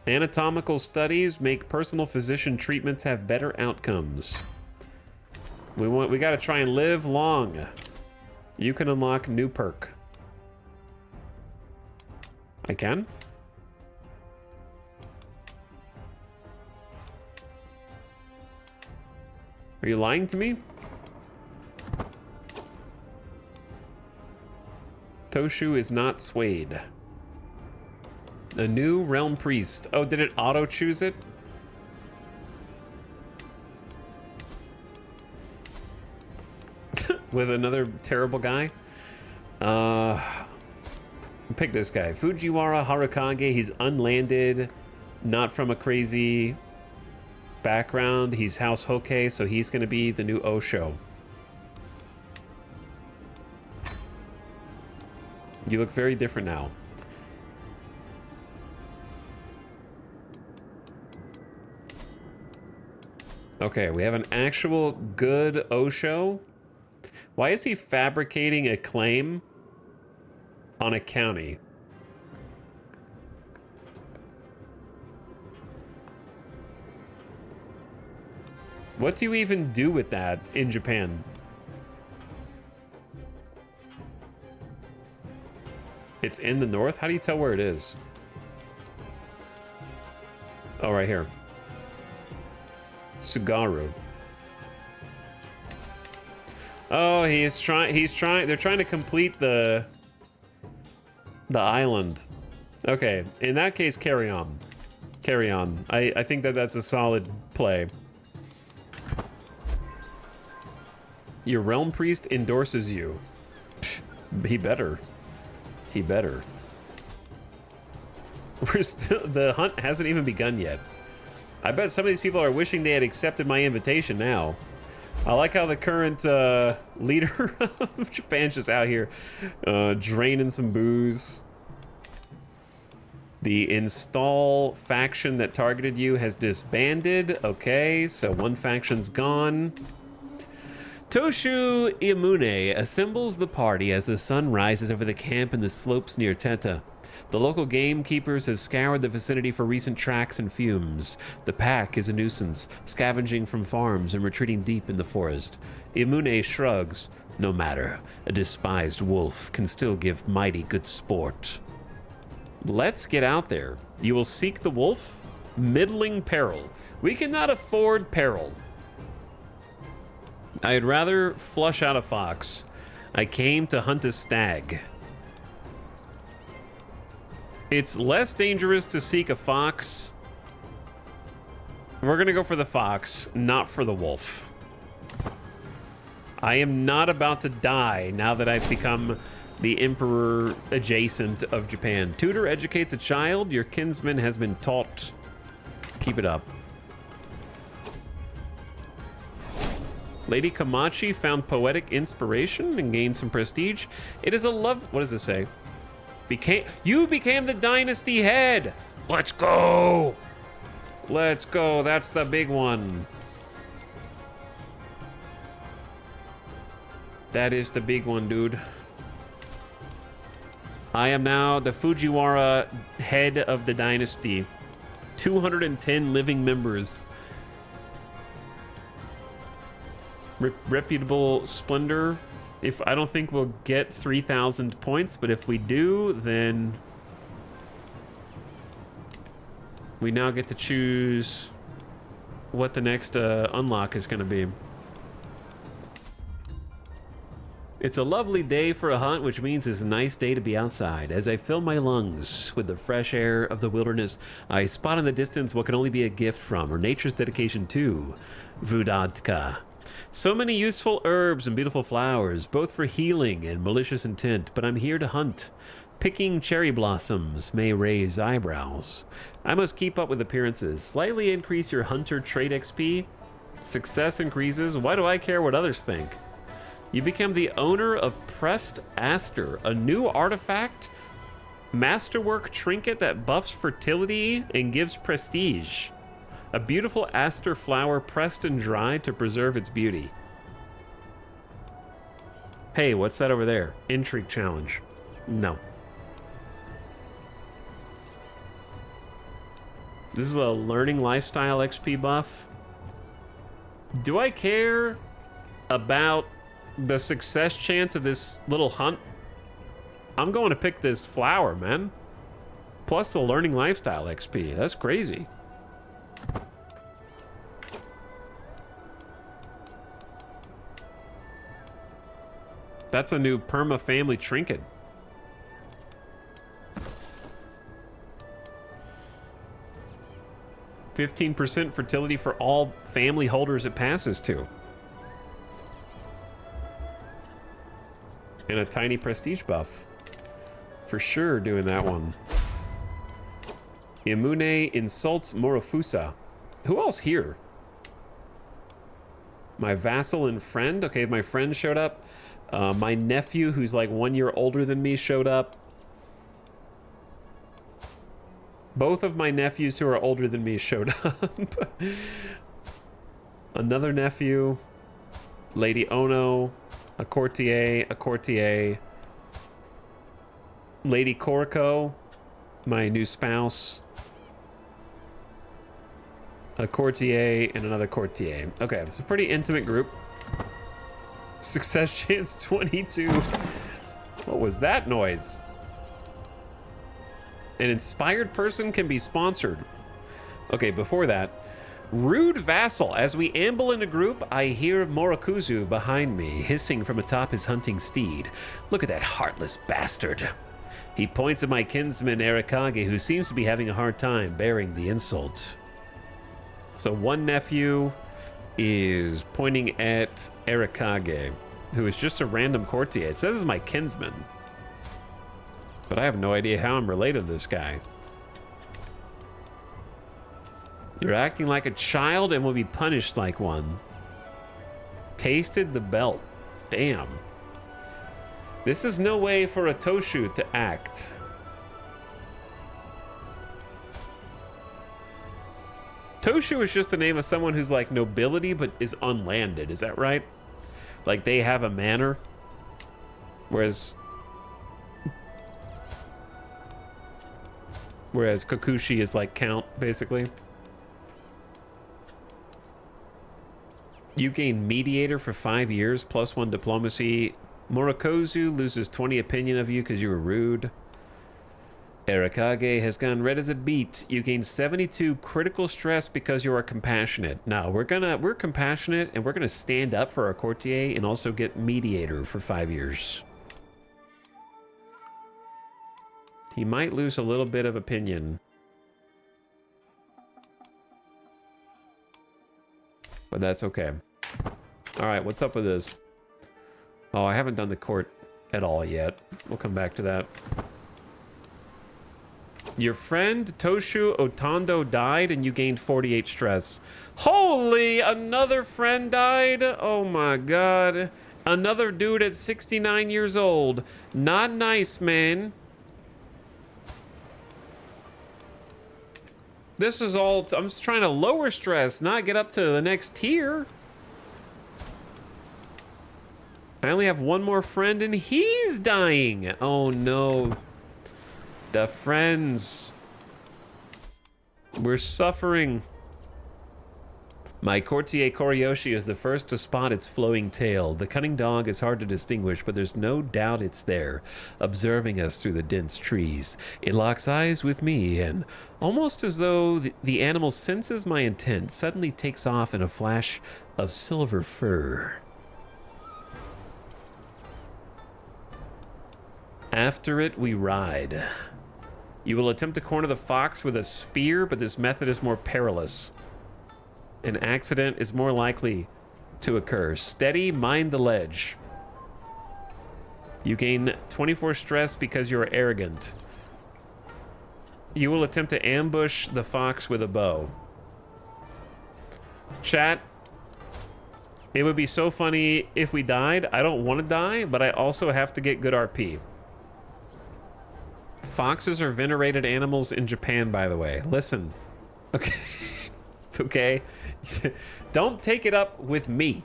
Anatomical studies make personal physician treatments have better outcomes. We got to try and live long. You can unlock new perk. I can? Are you lying to me? Toshu is not swayed. A new realm priest. Oh, did it auto choose it? With another terrible guy? Pick this guy. Fujiwara Harukage. He's unlanded, not from a crazy background. He's House Hoke, so he's going to be the new Osho. You look very different now. Okay, we have an actual good Osho. Why is he fabricating a claim on a county? What do you even do with that in Japan? It's in the north? How do you tell where it is? Oh, right here. Tsugaru. Oh, they're trying to complete the island. Okay, in that case, carry on. Carry on. I think that's a solid play. Your realm priest endorses you. Pfft, he better. He better. The hunt hasn't even begun yet. I bet some of these people are wishing they had accepted my invitation now. I like how the current leader of Japan's just out here draining some booze. The install faction that targeted you has disbanded. Okay, so one faction's gone. Toshu Imune assembles the party as the sun rises over the camp in the slopes near Teta. The local gamekeepers have scoured the vicinity for recent tracks and fumes. The pack is a nuisance, scavenging from farms and retreating deep in the forest. Imune shrugs. No matter, a despised wolf can still give mighty good sport. Let's get out there. You will seek the wolf? Middling peril. We cannot afford peril. I'd rather flush out a fox. I came to hunt a stag. It's less dangerous to seek a fox. We're gonna go for the fox, not for the wolf. I am not about to die now that I've become the emperor adjacent of Japan. Tutor educates a child. Your kinsman has been taught. Keep it up. Lady Kamachi found poetic inspiration and gained some prestige. It is a love. What does it say? You became the dynasty head. Let's go. Let's go. That's the big one. That is the big one, dude. I am now the Fujiwara head of the dynasty. 210 living members. Reputable splendor. If I don't think we'll get 3,000 points, but if we do, then we now get to choose what the next unlock is going to be. It's a lovely day for a hunt, which means it's a nice day to be outside. As I fill my lungs with the fresh air of the wilderness, I spot in the distance what can only be a gift from, or nature's dedication to, Vudadka. So many useful herbs and beautiful flowers, both for healing and malicious intent, but I'm here to hunt. Picking cherry blossoms may raise eyebrows. I must keep up with appearances. Slightly increase your hunter trait XP. Success increases. Why do I care what others think? You become the owner of Pressed Aster, a new artifact, masterwork trinket that buffs fertility and gives prestige. A beautiful aster flower pressed and dried to preserve its beauty. Hey, what's that over there? Intrigue challenge. No. This is a learning lifestyle XP buff. Do I care about the success chance of this little hunt? I'm going to pick this flower, man. Plus the learning lifestyle XP. That's crazy. That's a new perma family trinket. %15 fertility for all family holders it passes to. And a tiny prestige buff. For sure doing that one. Imune insults Morofusa. Who else here? My vassal and friend. Okay, my friend showed up. My nephew, who's like 1 year older than me, showed up. Both of my nephews who are older than me showed up. Another nephew. Lady Ono. A courtier. Lady Koriko, my new spouse. A courtier and another courtier. Okay, it's a pretty intimate group. Success chance 22. What was that noise? An inspired person can be sponsored. Okay, before that, rude vassal. As we amble in a group, I hear Morokuzu behind me, hissing from atop his hunting steed. Look at that heartless bastard. He points at my kinsman Arakage, who seems to be having a hard time bearing the insult. So one nephew is pointing at Arakage, who is just a random courtier. It says it's my kinsman, but I have no idea how I'm related to this guy. You're acting like a child and will be punished like one. Tasted the belt. Damn. This is no way for a Toshu to act. Toshu is just the name of someone who's like nobility but is unlanded. Is that right? Like they have a manor. Whereas Kokushi is like count, basically. You gain mediator for 5 years, +1 diplomacy. Morokozu loses 20 opinion of you because you were rude. Arakage has gone red as a beet. You gain 72 critical stress because you are compassionate. Now we're compassionate and we're gonna stand up for our courtier and also get mediator for 5 years. He might lose a little bit of opinion, but that's okay. All right, what's up with this? Oh, I haven't done the court at all yet. We'll come back to that. Your friend Toshu Otondo died and you gained 48 stress. Holy, another friend died? Oh my god. Another dude at 69 years old. Not nice, man. This is all, I'm just trying to lower stress, not get up to the next tier. I only have one more friend and he's dying. Oh no. The friends. We're suffering. My courtier Koriyoshi is the first to spot its flowing tail. The cunning dog is hard to distinguish, but there's no doubt it's there, observing us through the dense trees. It locks eyes with me, and almost as though the animal senses my intent, suddenly takes off in a flash of silver fur. After it, we ride. You will attempt to corner the fox with a spear, but this method is more perilous. An accident is more likely to occur. Steady, mind the ledge. You gain 24 stress because you're arrogant. You will attempt to ambush the fox with a bow. Chat, it would be so funny if we died. I don't want to die, but I also have to get good RP. Foxes are venerated animals in Japan, by the way. Listen. Okay. It's okay. Don't take it up with me.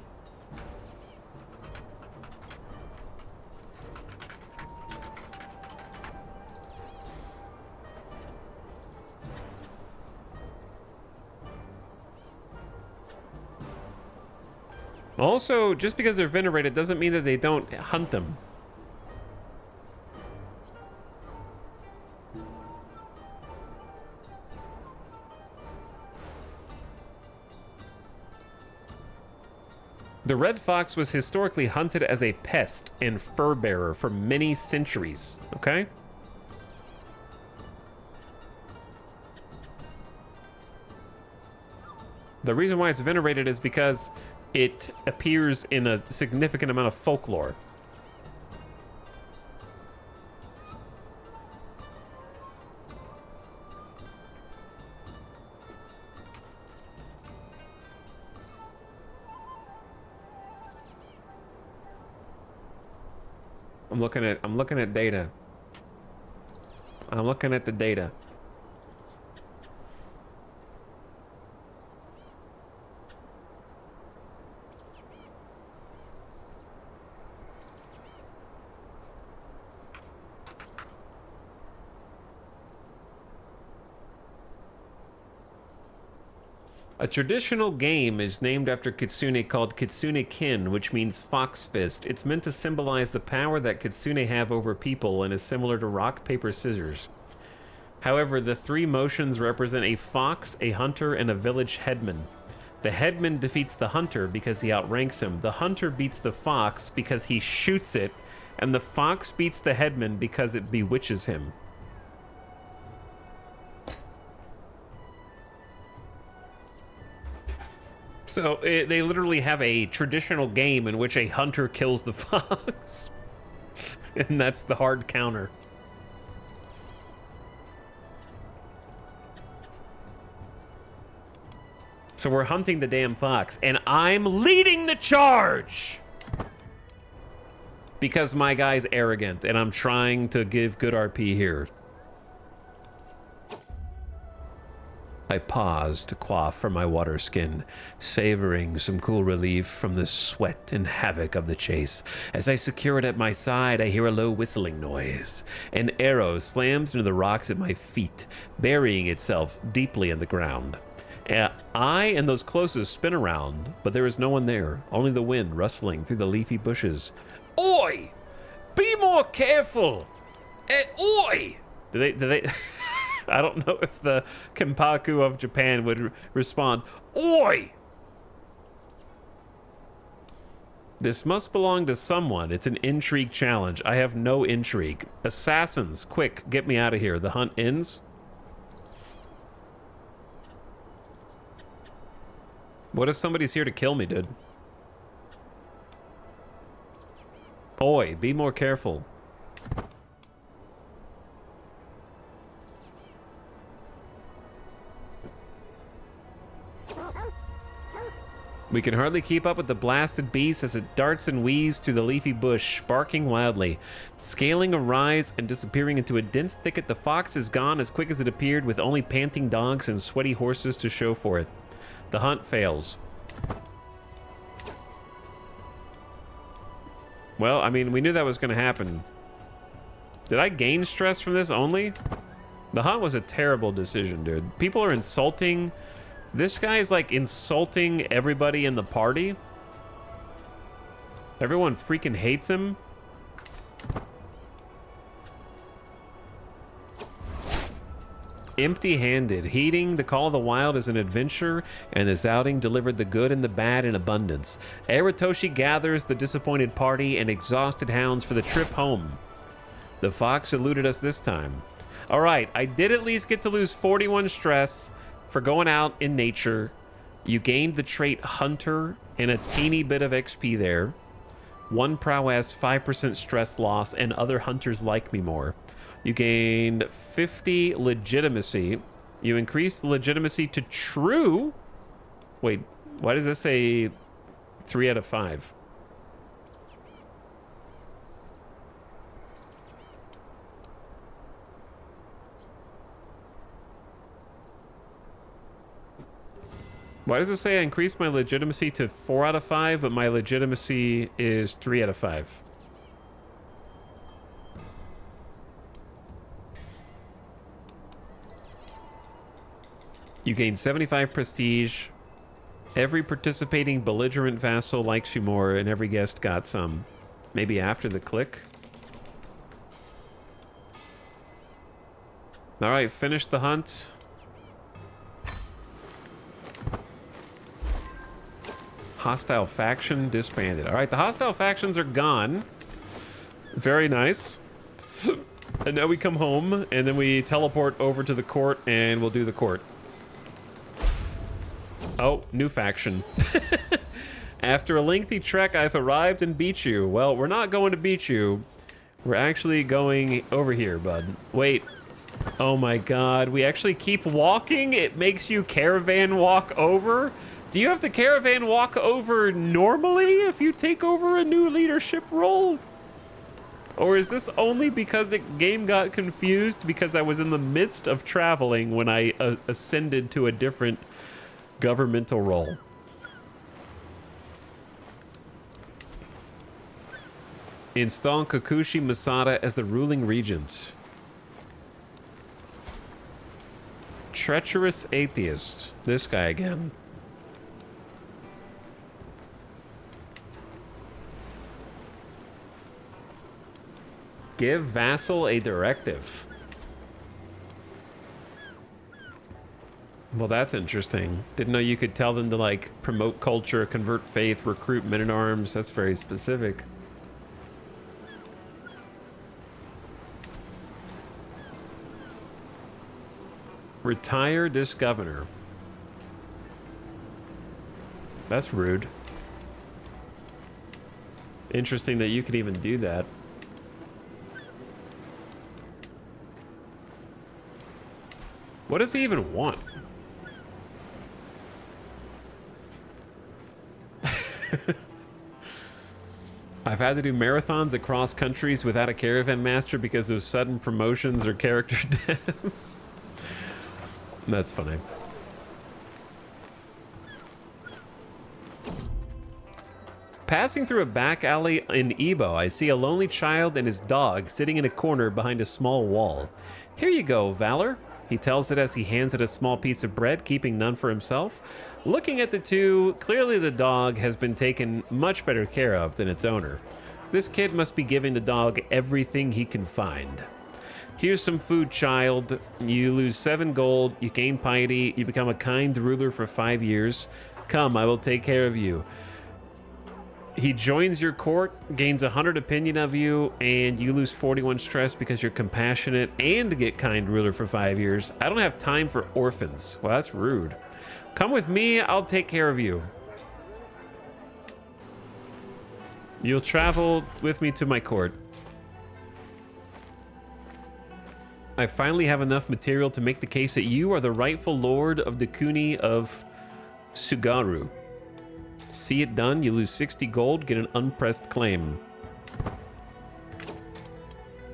Also, just because they're venerated doesn't mean that they don't hunt them. The red fox was historically hunted as a pest and fur bearer for many centuries, okay? The reason why it's venerated is because it appears in a significant amount of folklore. I'm looking at data. I'm looking at the data. A traditional game is named after Kitsune called Kitsune Kin, which means fox fist. It's meant to symbolize the power that Kitsune have over people and is similar to rock, paper, scissors. However, the three motions represent a fox, a hunter, and a village headman. The headman defeats the hunter because he outranks him. The hunter beats the fox because he shoots it, and the fox beats the headman because it bewitches him. So they literally have a traditional game in which a hunter kills the fox. And that's the hard counter. So we're hunting the damn fox, and I'm leading the charge! Because my guy's arrogant, and I'm trying to give good RP here. I pause to quaff from my water skin, savoring some cool relief from the sweat and havoc of the chase. As I secure it at my side, I hear a low whistling noise. An arrow slams into the rocks at my feet, burying itself deeply in the ground. I and those closest spin around, but there is no one there, only the wind rustling through the leafy bushes. Oi! Be more careful! Oi! Do they... I don't know if the Kenpaku of Japan would respond. Oi! This must belong to someone. It's an intrigue challenge. I have no intrigue. Assassins, quick, get me out of here. The hunt ends. What if somebody's here to kill me, dude? Oi, be more careful. We can hardly keep up with the blasted beast as it darts and weaves through the leafy bush, barking wildly. Scaling a rise and disappearing into a dense thicket, the fox is gone as quick as it appeared, with only panting dogs and sweaty horses to show for it. The hunt fails. Well, I mean, we knew that was going to happen. Did I gain stress from this only? The hunt was a terrible decision, dude. People are insulting... This guy is like insulting everybody in the party. Everyone freaking hates him. Empty-handed. Heeding the call of the wild is an adventure, and this outing delivered the good and the bad in abundance. Eritoshi gathers the disappointed party and exhausted hounds for the trip home. The fox eluded us this time. All right, I did at least get to lose 41 stress for going out in nature. You gained the trait Hunter and a teeny bit of XP there. 1 prowess, 5% stress loss, and other hunters like me more. You gained 50 legitimacy. You increased legitimacy to true. Wait, why does this say 3 out of 5? Why does it say I increased my legitimacy to 4 out of 5, but my legitimacy is 3 out of 5? You gain 75 prestige. Every participating belligerent vassal likes you more, and every guest got some. Maybe after the click. All right, finish the hunt. Hostile faction disbanded. All right, the hostile factions are gone. Very nice. And now we come home, and then we teleport over to the court, and we'll do the court. Oh, new faction. After a lengthy trek, I've arrived and beat you. Well, we're not going to beat you. We're actually going over here, bud. Wait. Oh my god. We actually keep walking? It makes you caravan walk over? Do you have to caravan walk over normally if you take over a new leadership role? Or is this only because the game got confused because I was in the midst of traveling when I ascended to a different governmental role? Install Kakushi Masada as the ruling regent. Treacherous atheist. This guy again. Give vassal a directive. Well, that's interesting. Didn't know you could tell them to, like, promote culture, convert faith, recruit men-at-arms. That's very specific. Retire this governor. That's rude. Interesting that you could even do that. What does he even want? I've had to do marathons across countries without a caravan master because of sudden promotions or character deaths. That's funny. Passing through a back alley in Ibo, I see a lonely child and his dog sitting in a corner behind a small wall. Here you go, Valor. He tells it as he hands it a small piece of bread, keeping none for himself. Looking at the two, clearly the dog has been taken much better care of than its owner. This kid must be giving the dog everything he can find. Here's some food, child. You lose 7 gold, you gain piety, you become a kind ruler for 5 years. Come, I will take care of you. He joins your court, gains 100 opinion of you, and you lose 41 stress because you're compassionate and get kind ruler for 5 years. I don't have time for orphans. Well, that's rude. Come with me, I'll take care of you. You'll travel with me to my court. I finally have enough material to make the case that you are the rightful lord of the Kuni of Sugaru. See it done, you lose 60 gold, get an unpressed claim.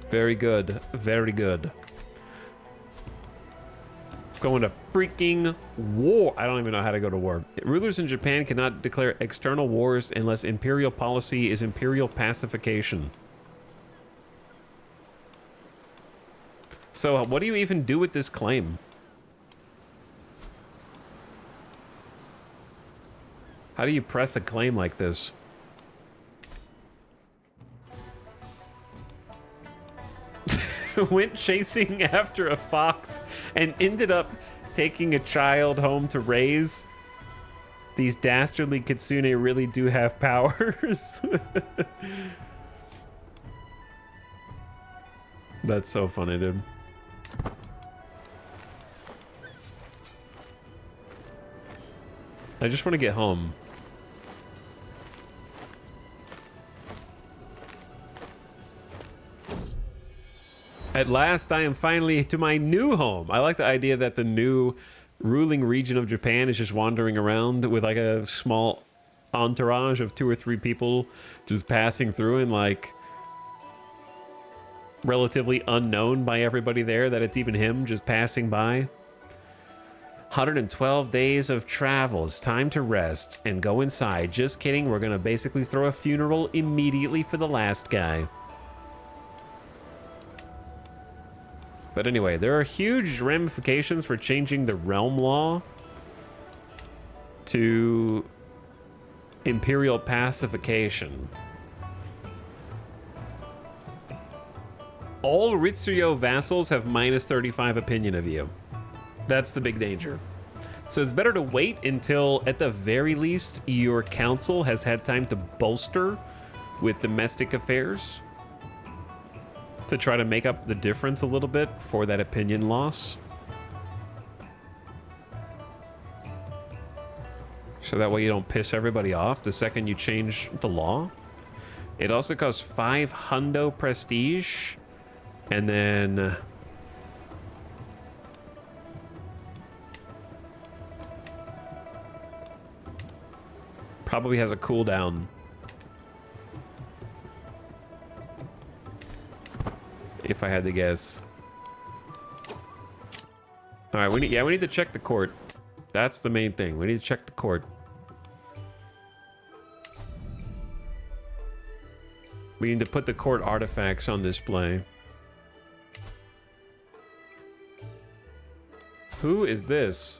Very good, very good. Going to freaking war. I don't even know how to go to war. Rulers in Japan cannot declare external wars unless imperial policy is imperial pacification. So what do you even do with this claim? How do you press a claim like this? Went chasing after a fox and ended up taking a child home to raise. These dastardly kitsune really do have powers. That's so funny, dude. I just want to get home. At last, I am finally to my new home. I like the idea that the new ruling region of Japan is just wandering around with like a small entourage of 2 or 3 people just passing through and like relatively unknown by everybody there that it's even him just passing by. 112 days of travel. It's time to rest and go inside. Just kidding. We're going to basically throw a funeral immediately for the last guy. But anyway, there are huge ramifications for changing the realm law to imperial pacification. All Ritsuyo vassals have minus 35 opinion of you. That's the big danger. So it's better to wait until, at the very least, your council has had time to bolster with domestic affairs to try to make up the difference a little bit for that opinion loss. So that way you don't piss everybody off the second you change the law. It also costs 5 hundo prestige, and then probably has a cooldown. If I had to guess. All right, we need to check the court. That's the main thing. We need to check the court. We need to put the court artifacts on display. Who is this?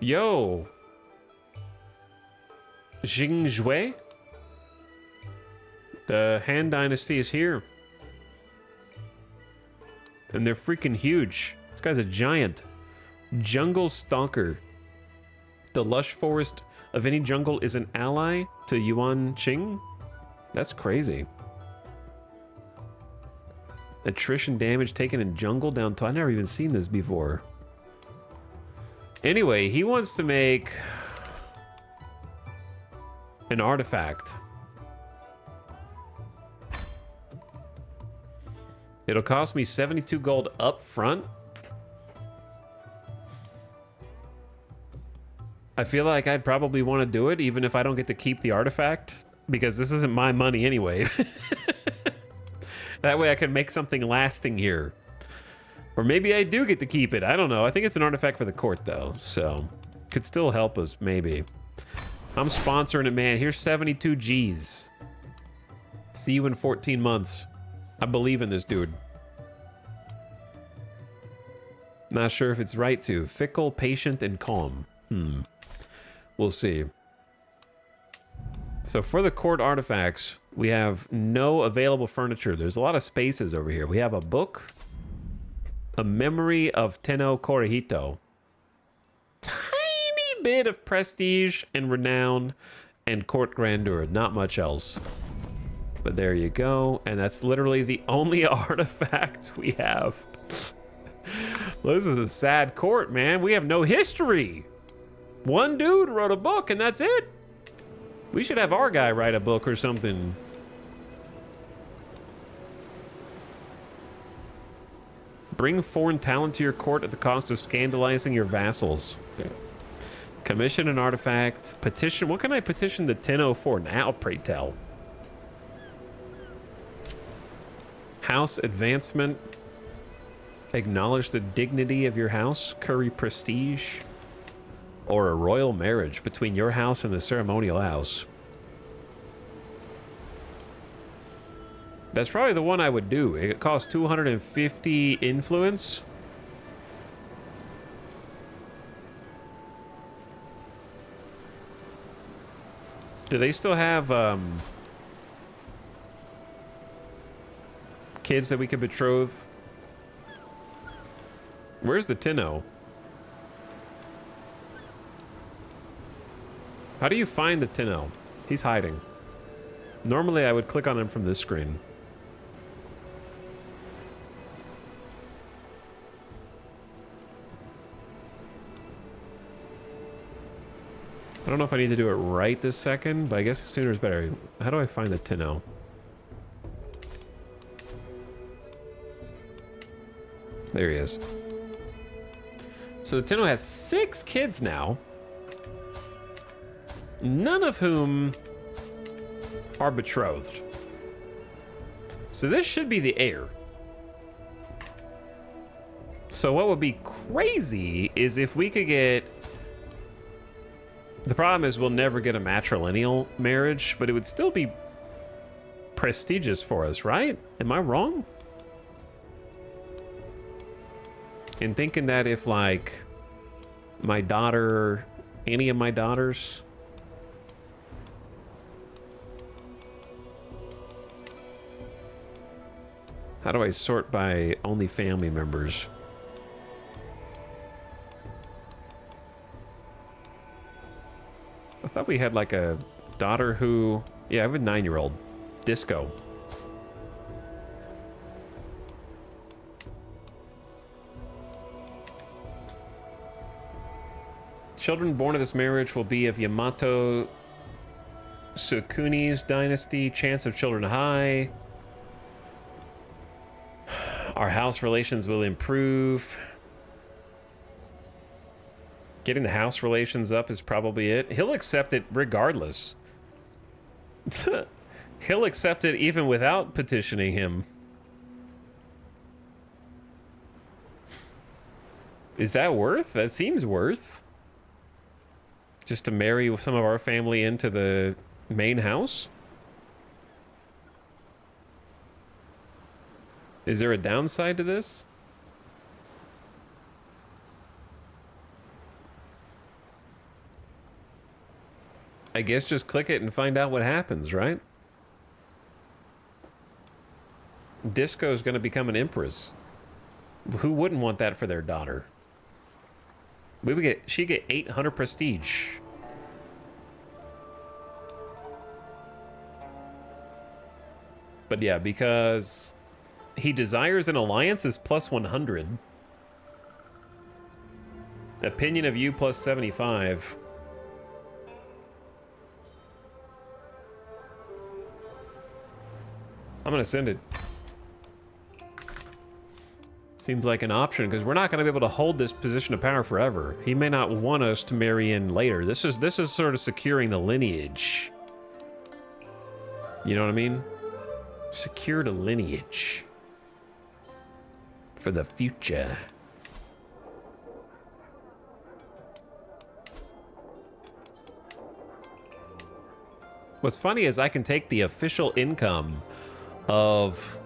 Yo. Jing Jue? The Han Dynasty is here. And they're freaking huge. This guy's a giant. Jungle Stalker. The lush forest of any jungle is an ally to Yuan Qing? That's crazy. Attrition damage taken in jungle down to... I've never even seen this before. Anyway, he wants to make an artifact. It'll cost me 72 gold up front. I feel like I'd probably want to do it even if I don't get to keep the artifact, because this isn't my money anyway. That way I can make something lasting here. Or maybe I do get to keep it. I don't know. I think it's an artifact for the court though, so could still help us maybe. I'm sponsoring it, man. Here's 72 G's. See you in 14 months. I believe in this dude. Not sure if it's right to. Fickle, patient, and calm. We'll see. So for the court artifacts, we have no available furniture. There's a lot of spaces over here. We have a book, a memory of Tenno Korihito, tiny bit of prestige and renown and court grandeur. Not much else. But there you go. And that's literally the only artifact we have. Well, this is a sad court, man. We have no history. One dude wrote a book and that's it. We should have our guy write a book or something. Bring foreign talent to your court at the cost of scandalizing your vassals. Commission an artifact. Petition. What can I petition the Tenno for now, pray tell? House advancement. Acknowledge the dignity of your house. Curry prestige. Or a royal marriage between your house and the ceremonial house. That's probably the one I would do. It costs 250 influence. Do they still have kids that we could betroth? Where's the Tenno? How do you find the Tenno? He's hiding. Normally I would click on him from this screen. I don't know if I need to do it right this second, but I guess sooner is better. How do I find the Tenno? There he is. So the Tenno has 6 kids now, none of whom are betrothed. So this should be the heir. So what would be crazy is if we could get... The problem is we'll never get a matrilineal marriage, but it would still be prestigious for us, right? Am I wrong? In thinking that if, like, my daughter, any of my daughters... How do I sort by only family members? I thought we had like a daughter who... Yeah, I have a 9-year-old. Disco. Children born of this marriage will be of Yamato Sukuni's dynasty. Chance of children high. Our house relations will improve. Getting the house relations up is probably it. He'll accept it regardless. He'll accept it even without petitioning him. Is that worth? That seems worth. Just to marry some of our family into the main house? Is there a downside to this? I guess just click it and find out what happens, right? Disco is going to become an empress. Who wouldn't want that for their daughter? She'd get 800 prestige. But yeah, because he desires an alliance is plus 100. Opinion of you plus 75. I'm gonna send it. Seems like an option because we're not gonna be able to hold this position of power forever. He may not want us to marry in later. This is sort of securing the lineage. You know what I mean? Secure the lineage for the future. What's funny is I can take the official income of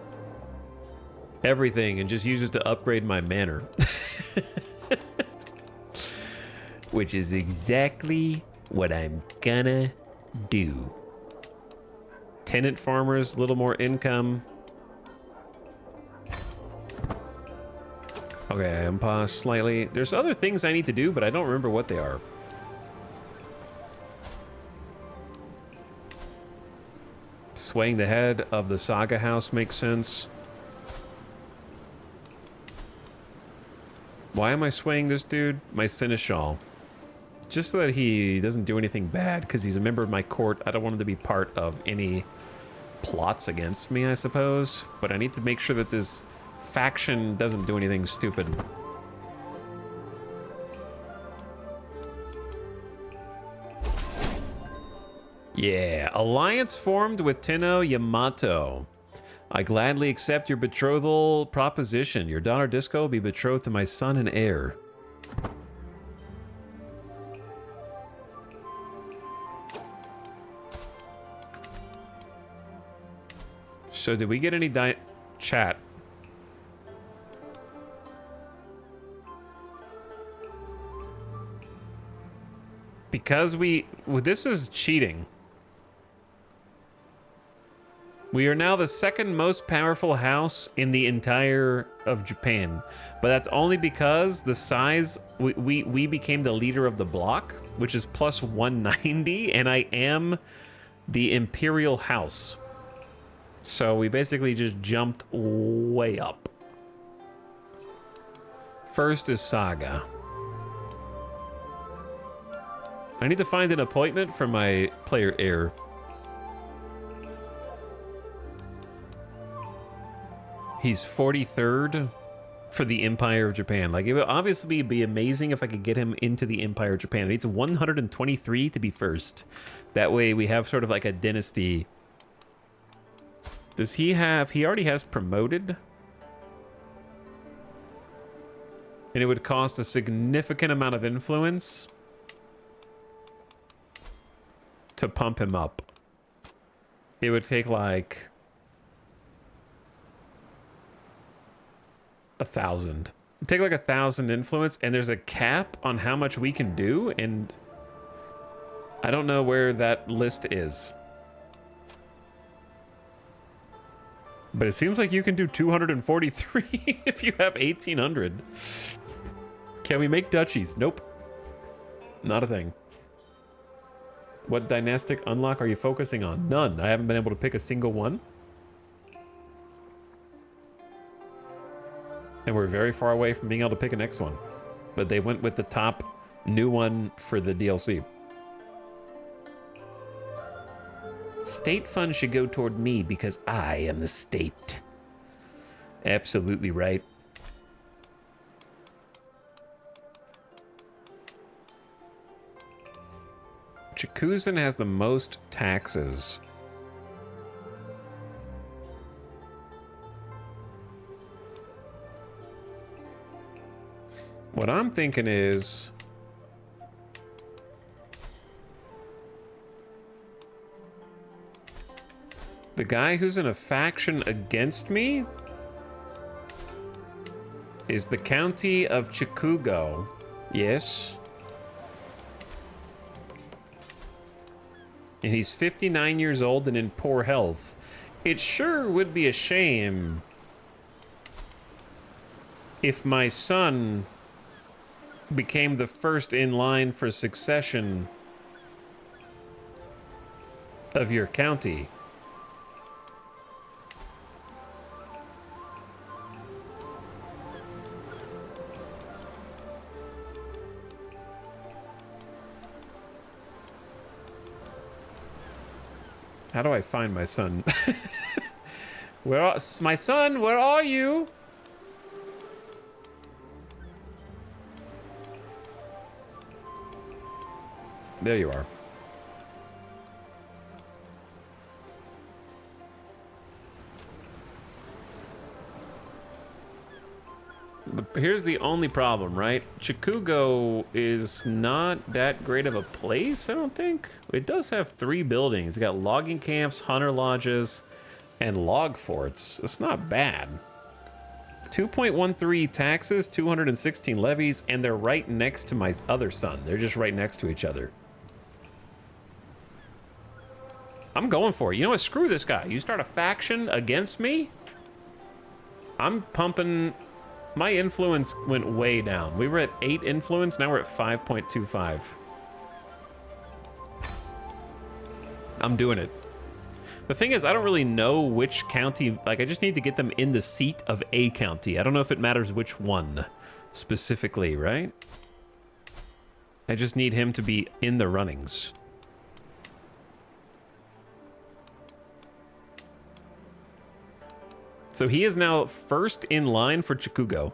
everything and just use it to upgrade my manor. Which is exactly what I'm gonna do. Tenant farmers, a little more income. Okay, I'm paused slightly. There's other things I need to do, but I don't remember what they are. Swaying the head of the Saga house makes sense. Why am I swaying this dude? My Seneschal. Just so that he doesn't do anything bad, because he's a member of my court. I don't want him to be part of any plots against me, I suppose. But I need to make sure that this faction doesn't do anything stupid. Yeah, alliance formed with Tenno Yamato. I gladly accept your betrothal proposition. Your daughter Disco will be betrothed to my son and heir. So did we get any chat? Because this is cheating. We are now the second most powerful house in the entire of Japan, but that's only because the size, we became the leader of the block, which is plus 190, and I am the imperial house. So we basically just jumped way up. First is Saga. I need to find an appointment for my player heir. He's 43rd for the Empire of Japan. Like, it would obviously be amazing if I could get him into the Empire of Japan. It needs 123 to be first. That way we have sort of like a dynasty. Does he have... He already has promoted. And it would cost a significant amount of influence to pump him up. It would take like 1,000. It'd take like 1,000 influence, and there's a cap on how much we can do, and I don't know where that list is. But it seems like you can do 243 if you have 1,800. Can we make duchies? Nope. Not a thing. What dynastic unlock are you focusing on? None. I haven't been able to pick a single one. And we're very far away from being able to pick a next one. But they went with the top new one for the DLC. State funds should go toward me because I am the state. Absolutely right. Chikuzen has the most taxes. What I'm thinking is... the guy who's in a faction against me is the county of Chikugo. Yes. And he's 59 years old and in poor health. It sure would be a shame if my son became the first in line for succession of your county. How do I find my son? My son, where are you? There you are. But here's the only problem, right? Chikugo is not that great of a place, I don't think. It does have 3 buildings. It's got logging camps, hunter lodges, and log forts. It's not bad. 2.13 taxes, 216 levies, and they're right next to my other son. They're just right next to each other. I'm going for it. You know what? Screw this guy. You start a faction against me? I'm pumping... My influence went way down. We were at 8 influence, now we're at 5.25. I'm doing it. The thing is, I don't really know which county, like I just need to get them in the seat of a county. I don't know if it matters which one specifically, right? I just need him to be in the runnings. So he is now first in line for Chikugo.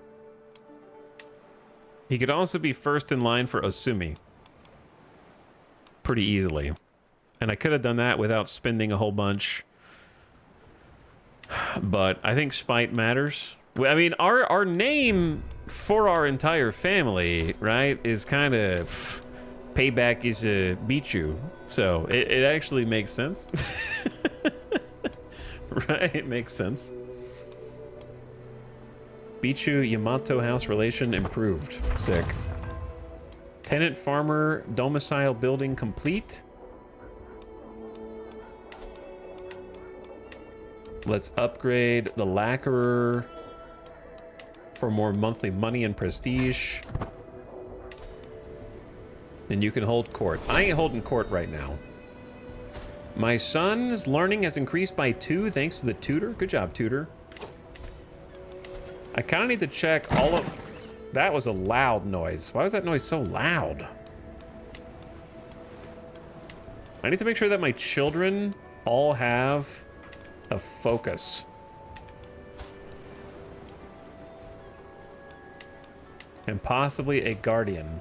He could also be first in line for Osumi. Pretty easily. And I could have done that without spending a whole bunch. But I think spite matters. I mean, our name for our entire family, right, is kind of payback is a Bichu. So it actually makes sense. Right? It makes sense. Bichu Yamato house relation improved. Sick. Tenant farmer domicile building complete. Let's upgrade the lacquerer for more monthly money and prestige. And you can hold court. I ain't holding court right now. My son's learning has increased by 2 thanks to the tutor. Good job, tutor. I kind of need to check all of... That was a loud noise. Why was that noise so loud? I need to make sure that my children all have a focus. And possibly a guardian.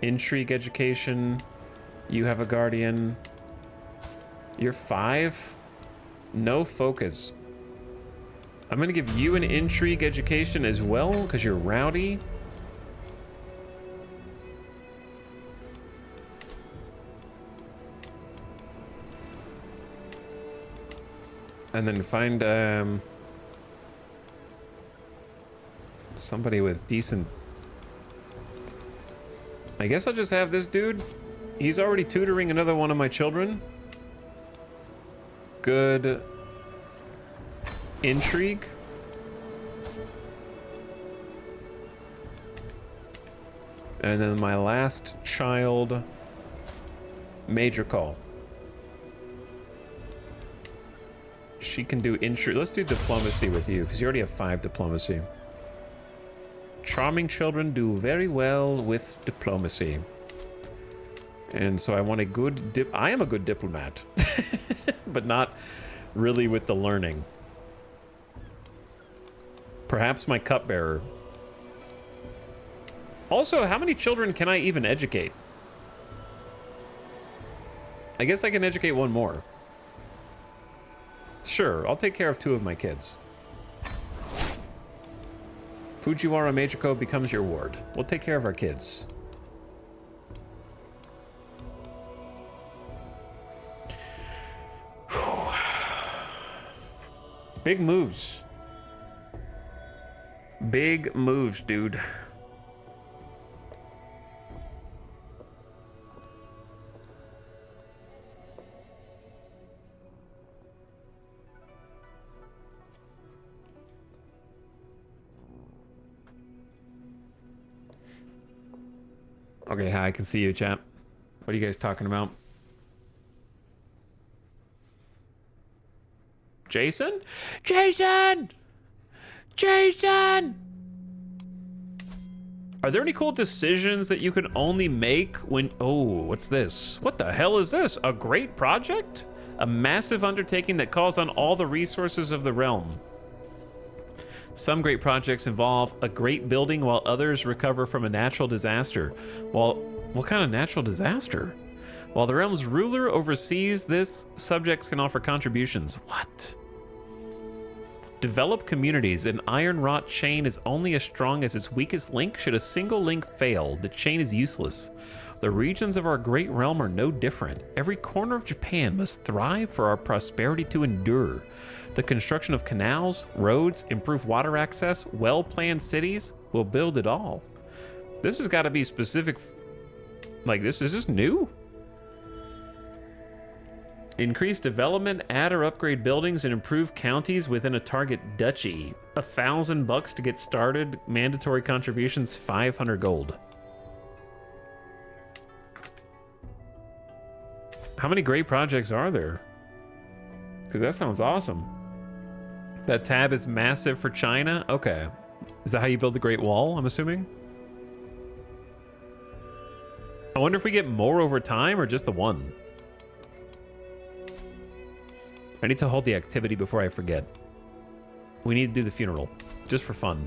Intrigue education. You have a guardian. You're 5. No focus. I'm gonna give you an intrigue education as well, because you're rowdy. And then find somebody with decent... I guess I'll just have this dude. He's already tutoring another one of my children. Good intrigue. And then my last child, major call. She can do intrigue. Let's do diplomacy with you, because you already have 5 diplomacy. Charming children do very well with diplomacy. And so I want a good I am a good diplomat, but not really with the learning. Perhaps my cupbearer. Also, how many children can I even educate? I guess I can educate 1 more. Sure, I'll take care of 2 of my kids. Fujiwara Meijiko becomes your ward. We'll take care of our kids. Big moves. Big moves, dude. Okay, hi, I can see you, chat. What are you guys talking about? Jason? Jason! Jason! Are there any cool decisions that you can only make when... Oh, what's this? What the hell is this? A great project? A massive undertaking that calls on all the resources of the realm. Some great projects involve a great building while others recover from a natural disaster. Well, what kind of natural disaster? While the realm's ruler oversees this, subjects can offer contributions. What? Develop communities. An iron wrought chain is only as strong as its weakest link. Should a single link fail, the chain is useless. The regions of our great realm are no different. Every corner of Japan must thrive for our prosperity to endure. The construction of canals, roads, improved water access, well-planned cities will build it all. This has got to be specific. Like, this is just new? Increase development, add or upgrade buildings, and improve counties within a target duchy. $1,000 to get started. Mandatory contributions, 500 gold. How many great projects are there? Because that sounds awesome. That tab is massive for China? Okay. Is that how you build the Great Wall, I'm assuming? I wonder if we get more over time or just the one. I need to hold the activity before I forget. We need to do the funeral, just for fun.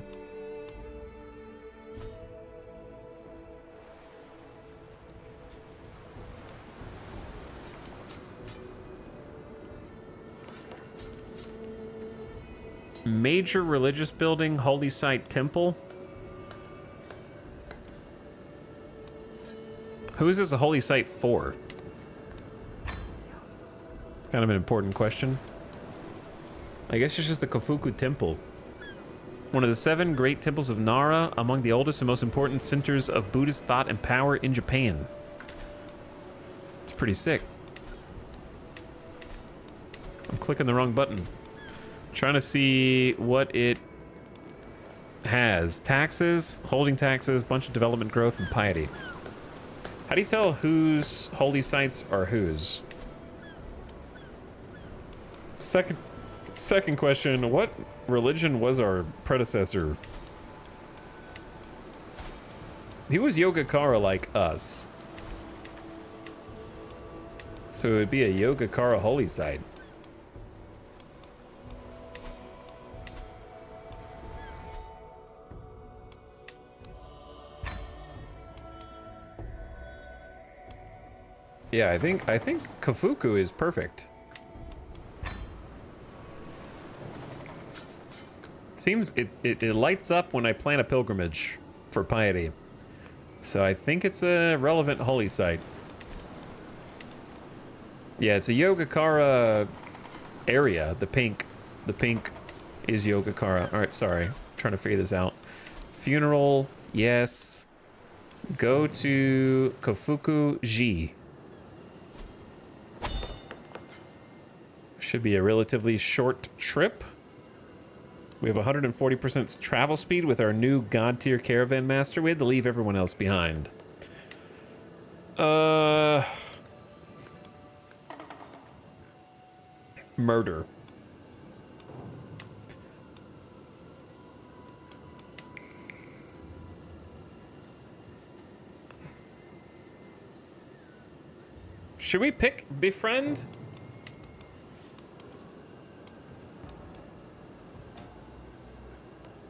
Major religious building, holy site, temple. Who is this a holy site for? Kind of an important question. I guess it's just the Kofuku Temple. One of the 7 great temples of Nara, among the oldest and most important centers of Buddhist thought and power in Japan. It's pretty sick. I'm clicking the wrong button. Trying to see what it has. Taxes, holding taxes, bunch of development growth, and piety. How do you tell whose holy sites are whose? Second question, what religion was our predecessor? He was Yogacara like us. So it would be a Yogacara holy site. Yeah, I think Kofuku is perfect. Seems it lights up when I plan a pilgrimage for piety. So I think it's a relevant holy site. Yeah, it's a Yogacara area. The pink is Yogacara. All right, sorry. I'm trying to figure this out. Funeral, yes. Go to Kofuku-ji. Should be a relatively short trip. We have 140% travel speed with our new God tier caravan master. We had to leave everyone else behind. Murder. Should we pick befriend?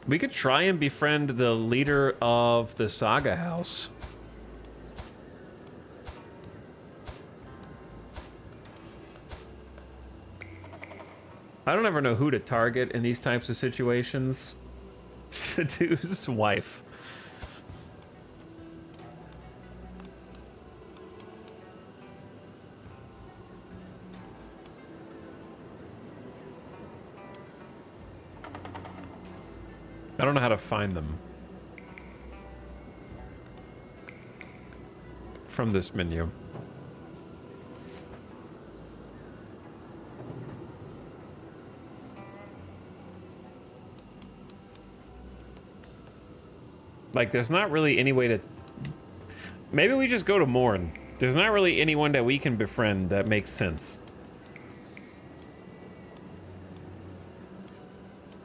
We could try and befriend the leader of the Saga House. I don't ever know who to target in these types of situations. Seduce's wife. I don't know how to find them from this menu. Like, there's not really any way to... Maybe we just go to Morn. There's not really anyone that we can befriend that makes sense.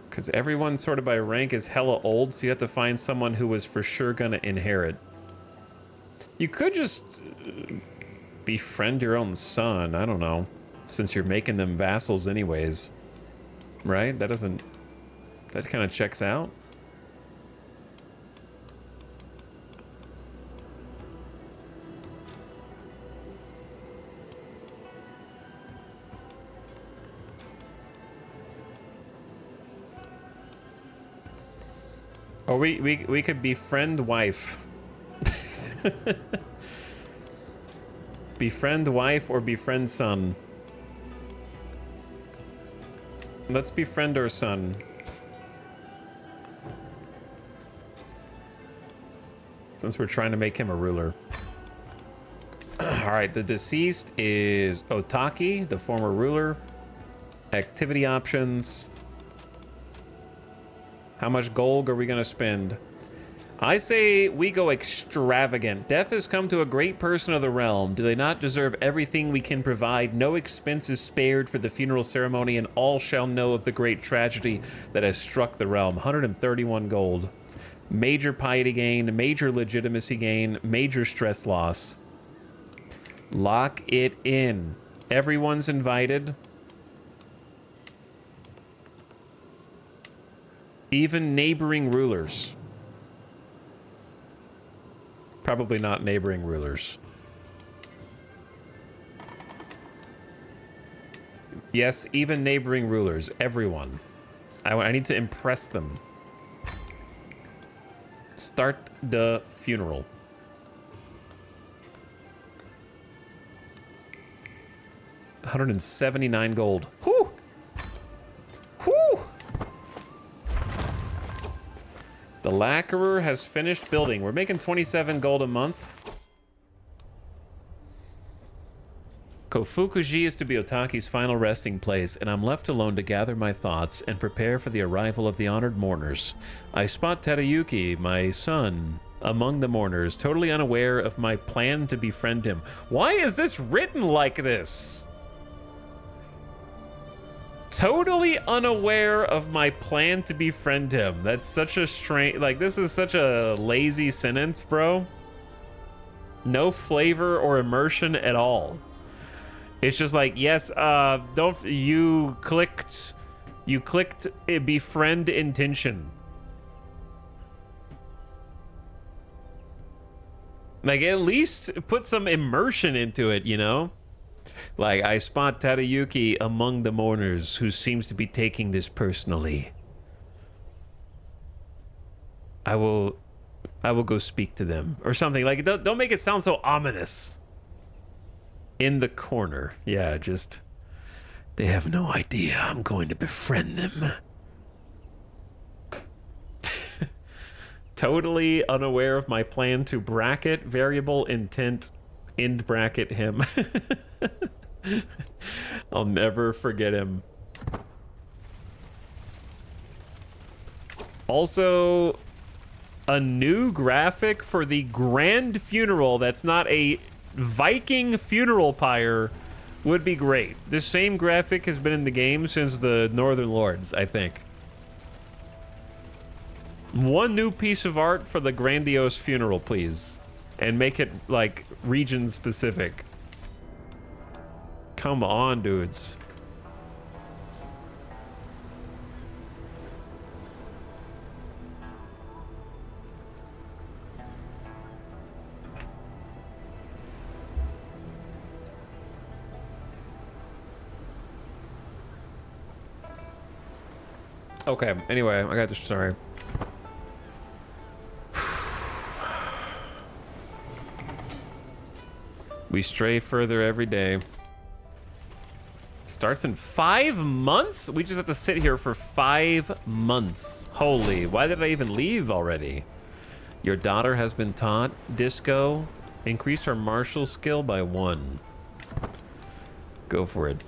Because everyone sort of by rank is hella old, so you have to find someone who was for sure gonna inherit. You could just befriend your own son, I don't know. Since you're making them vassals anyways. Right? That doesn't... That kind of checks out. Or we could befriend wife. Befriend wife or befriend son. Let's befriend our son. Since we're trying to make him a ruler. Alright, the deceased is Otaki, the former ruler. Activity options. How much gold are we gonna spend? I say we go extravagant. Death has come to a great person of the realm. Do they not deserve everything we can provide? No expense is spared for the funeral ceremony, and all shall know of the great tragedy that has struck the realm. 131 gold. Major piety gain, major legitimacy gain, major stress loss. Lock it in. Everyone's invited. Even neighboring rulers. Probably not neighboring rulers. Yes, even neighboring rulers. Everyone. I need to impress them. Start the funeral. $179 gold. Whew! Whew! The lacquerer has finished building. We're making 27 gold a month. Kofukuji is to be Otaki's final resting place, and I'm left alone to gather my thoughts and prepare for the arrival of the honored mourners. I spot Tadayuki, my son, among the mourners, totally unaware of my plan to befriend him. Why is this written like this? Totally unaware of my plan to befriend him. That's such a strange... Like, this is such a lazy sentence, bro. No flavor or immersion at all. It's just like, yes, you clicked a befriend intention. Like, at least put some immersion into it, you know? Like, I spot Tadayuki among the mourners who seems to be taking this personally. I will go speak to them or something. Like, don't make it sound so ominous. In the corner. Yeah, just... They have no idea I'm going to befriend them. Totally unaware of my plan to bracket variable intent end bracket him. I'll never forget him. Also, a new graphic for the grand funeral that's not a Viking funeral pyre would be great. This same graphic has been in the game since the Northern Lords, I think. One new piece of art for the grandiose funeral, please. And make it, like, region-specific. Come on, dudes. Okay, anyway, I got this, sorry. We stray further every day. Starts in 5 months? We just have to sit here for 5 months. Holy, why did I even leave already? Your daughter has been taught disco. Increase her martial skill by 1. Go for it.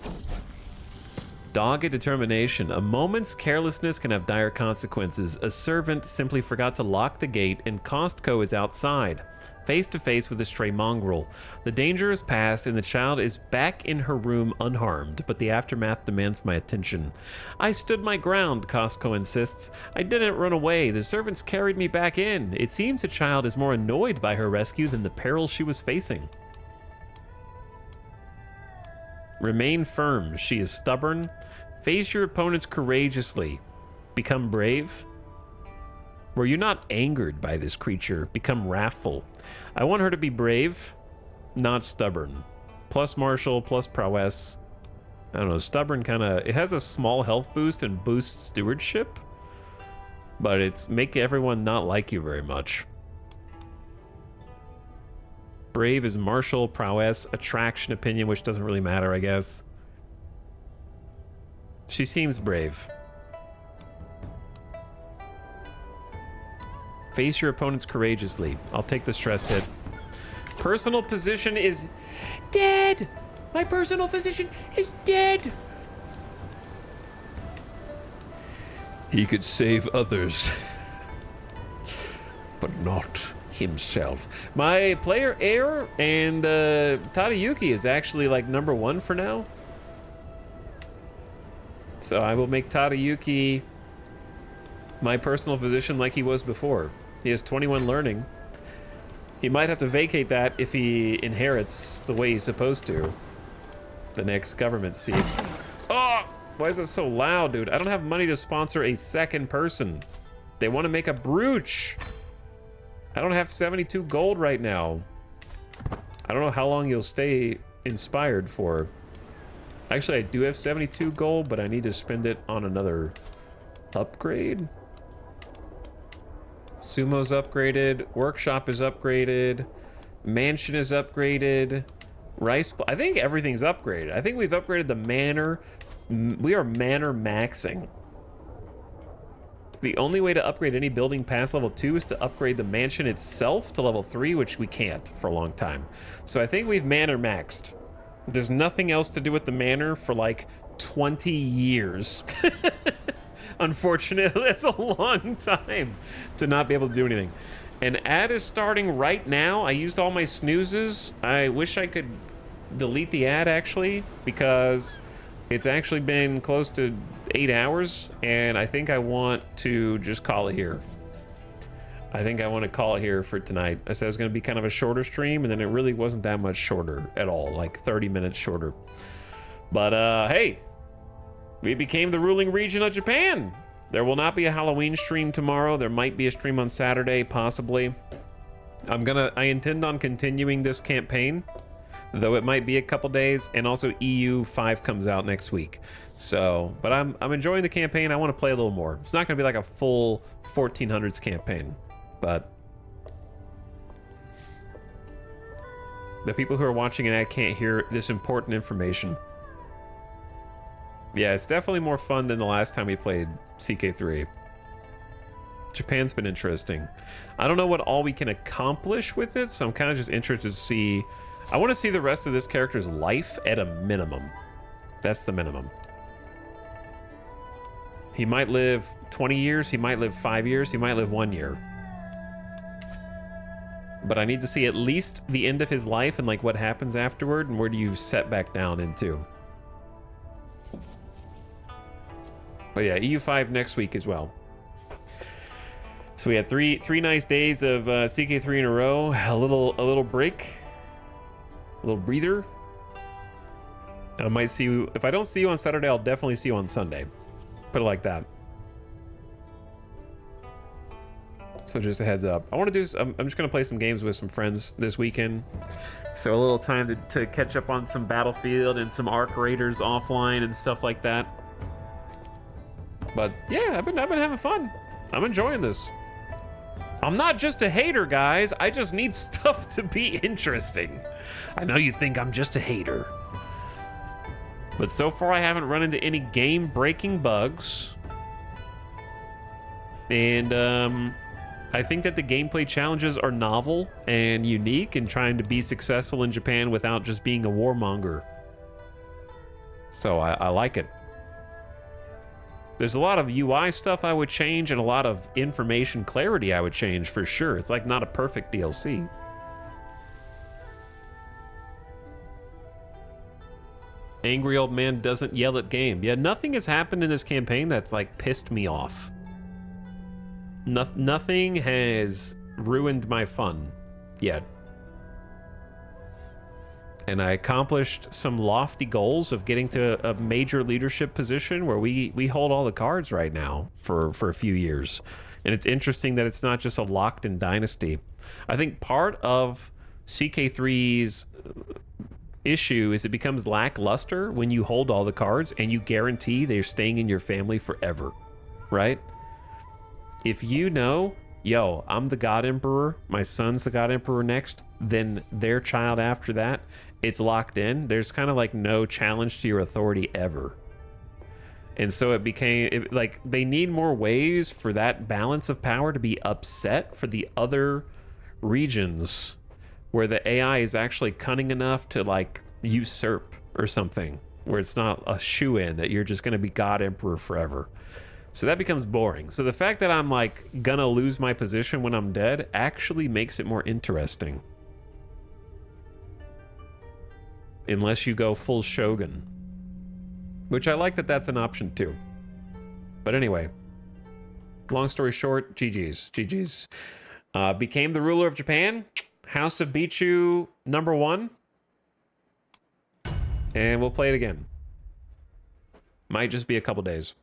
Dogged determination. A moment's carelessness can have dire consequences. A servant simply forgot to lock the gate and Costco is outside, face to face with a stray mongrel. The danger is past and the child is back in her room unharmed, but the aftermath demands my attention. I stood my ground, Costco insists. I didn't run away. The servants carried me back in. It seems the child is more annoyed by her rescue than the peril she was facing. Remain firm. She is stubborn. Face your opponents courageously. Become brave. Were you not angered by this creature? Become wrathful. I want her to be brave, not stubborn. Plus martial, plus prowess. I don't know, stubborn kind of... It has a small health boost and boosts stewardship. But it's make everyone not like you very much. Brave is martial, prowess, attraction, opinion, which doesn't really matter, I guess. She seems brave. Face your opponents courageously. I'll take the stress hit. Personal position is dead! My personal physician is dead! He could save others, but not himself. My player Air and Tadayuki is actually like #1 for now. So I will make Tadayuki my personal physician like he was before. He has 21 learning. He might have to vacate that if he inherits the way he's supposed to. The next government seat. Oh! Why is it so loud, dude? I don't have money to sponsor a second person. They want to make a brooch. I don't have 72 gold right now. I don't know how long you'll stay inspired for. Actually, I do have 72 gold, but I need to spend it on another upgrade. Sumo's upgraded. Workshop is upgraded. Mansion is upgraded. I think everything's upgraded. I think we've upgraded the manor. We are manor maxing. The only way to upgrade any building past level 2 is to upgrade the mansion itself to level 3, which we can't for a long time. So I think we've manor maxed. There's nothing else to do with the manor for like 20 years. Unfortunately, that's a long time to not be able to do anything. And ad is starting right now. I used all my snoozes. I wish I could delete the ad actually, because it's actually been close to 8 hours, and I think I want to just call it here. I think I want to call it here for tonight. I said it was going to be kind of a shorter stream, and then it really wasn't that much shorter at all, like 30 minutes shorter. But hey, we became the ruling region of Japan. There will not be a Halloween stream tomorrow. There might be a stream on Saturday, possibly. I intend on continuing this campaign, though it might be a couple days, and also EU5 comes out next week. So, but I'm enjoying the campaign. I want to play a little more. It's not going to be like a full 1400s campaign, but the people who are watching and I can't hear this important information. Yeah, it's definitely more fun than the last time we played CK3. Japan's been interesting. I don't know what all we can accomplish with it, so I'm kind of just interested to see. I want to see the rest of this character's life at a minimum. That's the minimum. He might live 20 years, he might live 5 years, he might live 1 year. But I need to see at least the end of his life and like what happens afterward, and where do you set back down into. But yeah, EU5 next week as well. So we had three nice days of CK3 in a row. A little break, a little breather. I might see you. If I don't see you on Saturday, I'll definitely see you on Sunday. Put it like that. So just a heads up. I want to do. I'm just gonna play some games with some friends this weekend. So a little time to catch up on some Battlefield and some Arc Raiders offline and stuff like that. But yeah, I've been having fun. I'm enjoying this. I'm not just a hater, guys. I just need stuff to be interesting. I know you think I'm just a hater. But so far I haven't run into any game-breaking bugs. And I think that the gameplay challenges are novel and unique in trying to be successful in Japan without just being a warmonger. So I like it. There's a lot of UI stuff I would change and a lot of information clarity I would change for sure. It's like not a perfect DLC. Angry old man doesn't yell at game. Yeah, nothing has happened in this campaign that's like pissed me off. Nothing has ruined my fun yet. And I accomplished some lofty goals of getting to a major leadership position where we hold all the cards right now for a few years. And it's interesting that it's not just a locked-in dynasty. I think part of CK3's issue is it becomes lackluster when you hold all the cards and you guarantee they're staying in your family forever, right? If you know, yo, I'm the God Emperor, my son's the God Emperor next, then their child after that, it's locked in. There's kind of like no challenge to your authority ever. And so it became like they need more ways for that balance of power to be upset for the other regions where the AI is actually cunning enough to like usurp or something, where it's not a shoe-in that you're just going to be God Emperor forever. So that becomes boring. So the fact that I'm like gonna lose my position when I'm dead actually makes it more interesting. Unless you go full Shogun. Which I like that that's an option too. But anyway, long story short, GG's. Became the ruler of Japan. House of Bichu #1. And we'll play it again. Might just be a couple days.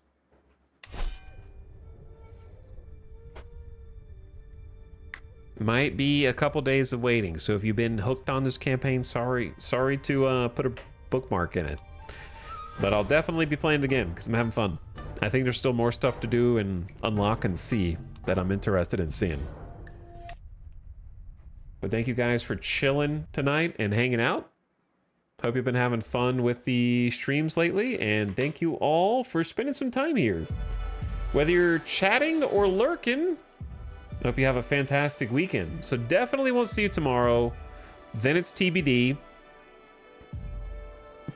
Might be a couple days of waiting. So if you've been hooked on this campaign, sorry to put a bookmark in it. But I'll definitely be playing it again because I'm having fun. I think there's still more stuff to do and unlock and see that I'm interested in seeing. But thank you guys for chilling tonight and hanging out. Hope you've been having fun with the streams lately, and thank you all for spending some time here. Whether you're chatting or lurking, hope you have a fantastic weekend. So definitely won't see you tomorrow. Then it's TBD.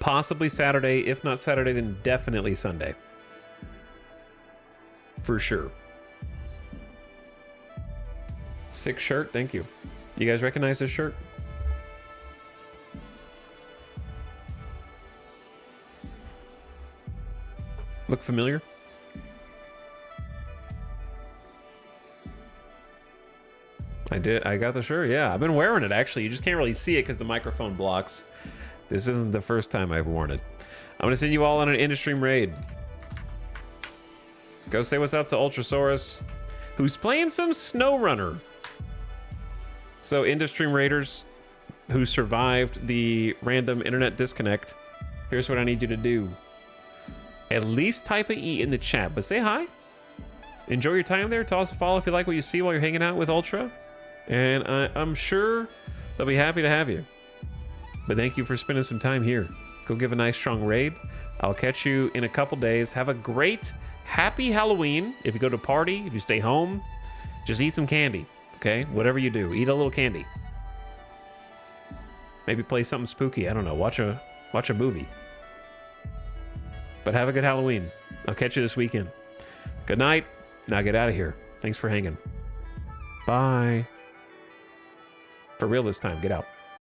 Possibly Saturday. If not Saturday, then definitely Sunday. For sure. Sick shirt, thank you. You guys recognize this shirt? Look familiar? I did. I got the shirt. Yeah, I've been wearing it actually. You just can't really see it because the microphone blocks. This isn't the first time I've worn it. I'm gonna send you all on an Industream raid. Go say what's up to Ultrasaurus, who's playing some SnowRunner. So Industream raiders who survived the random internet disconnect, here's what I need you to do. At least type a E in the chat, but say hi. Enjoy your time there. Toss a follow if you like what you see while you're hanging out with Ultra. And I'm sure they'll be happy to have you. But thank you for spending some time here. Go give a nice strong raid. I'll catch you in a couple days. Have a great, happy Halloween. If you go to a party, if you stay home, just eat some candy, okay? Whatever you do, eat a little candy. Maybe play something spooky. I don't know. Watch a movie. But have a good Halloween. I'll catch you this weekend. Good night. Now get out of here. Thanks for hanging. Bye. For real this time. Get out.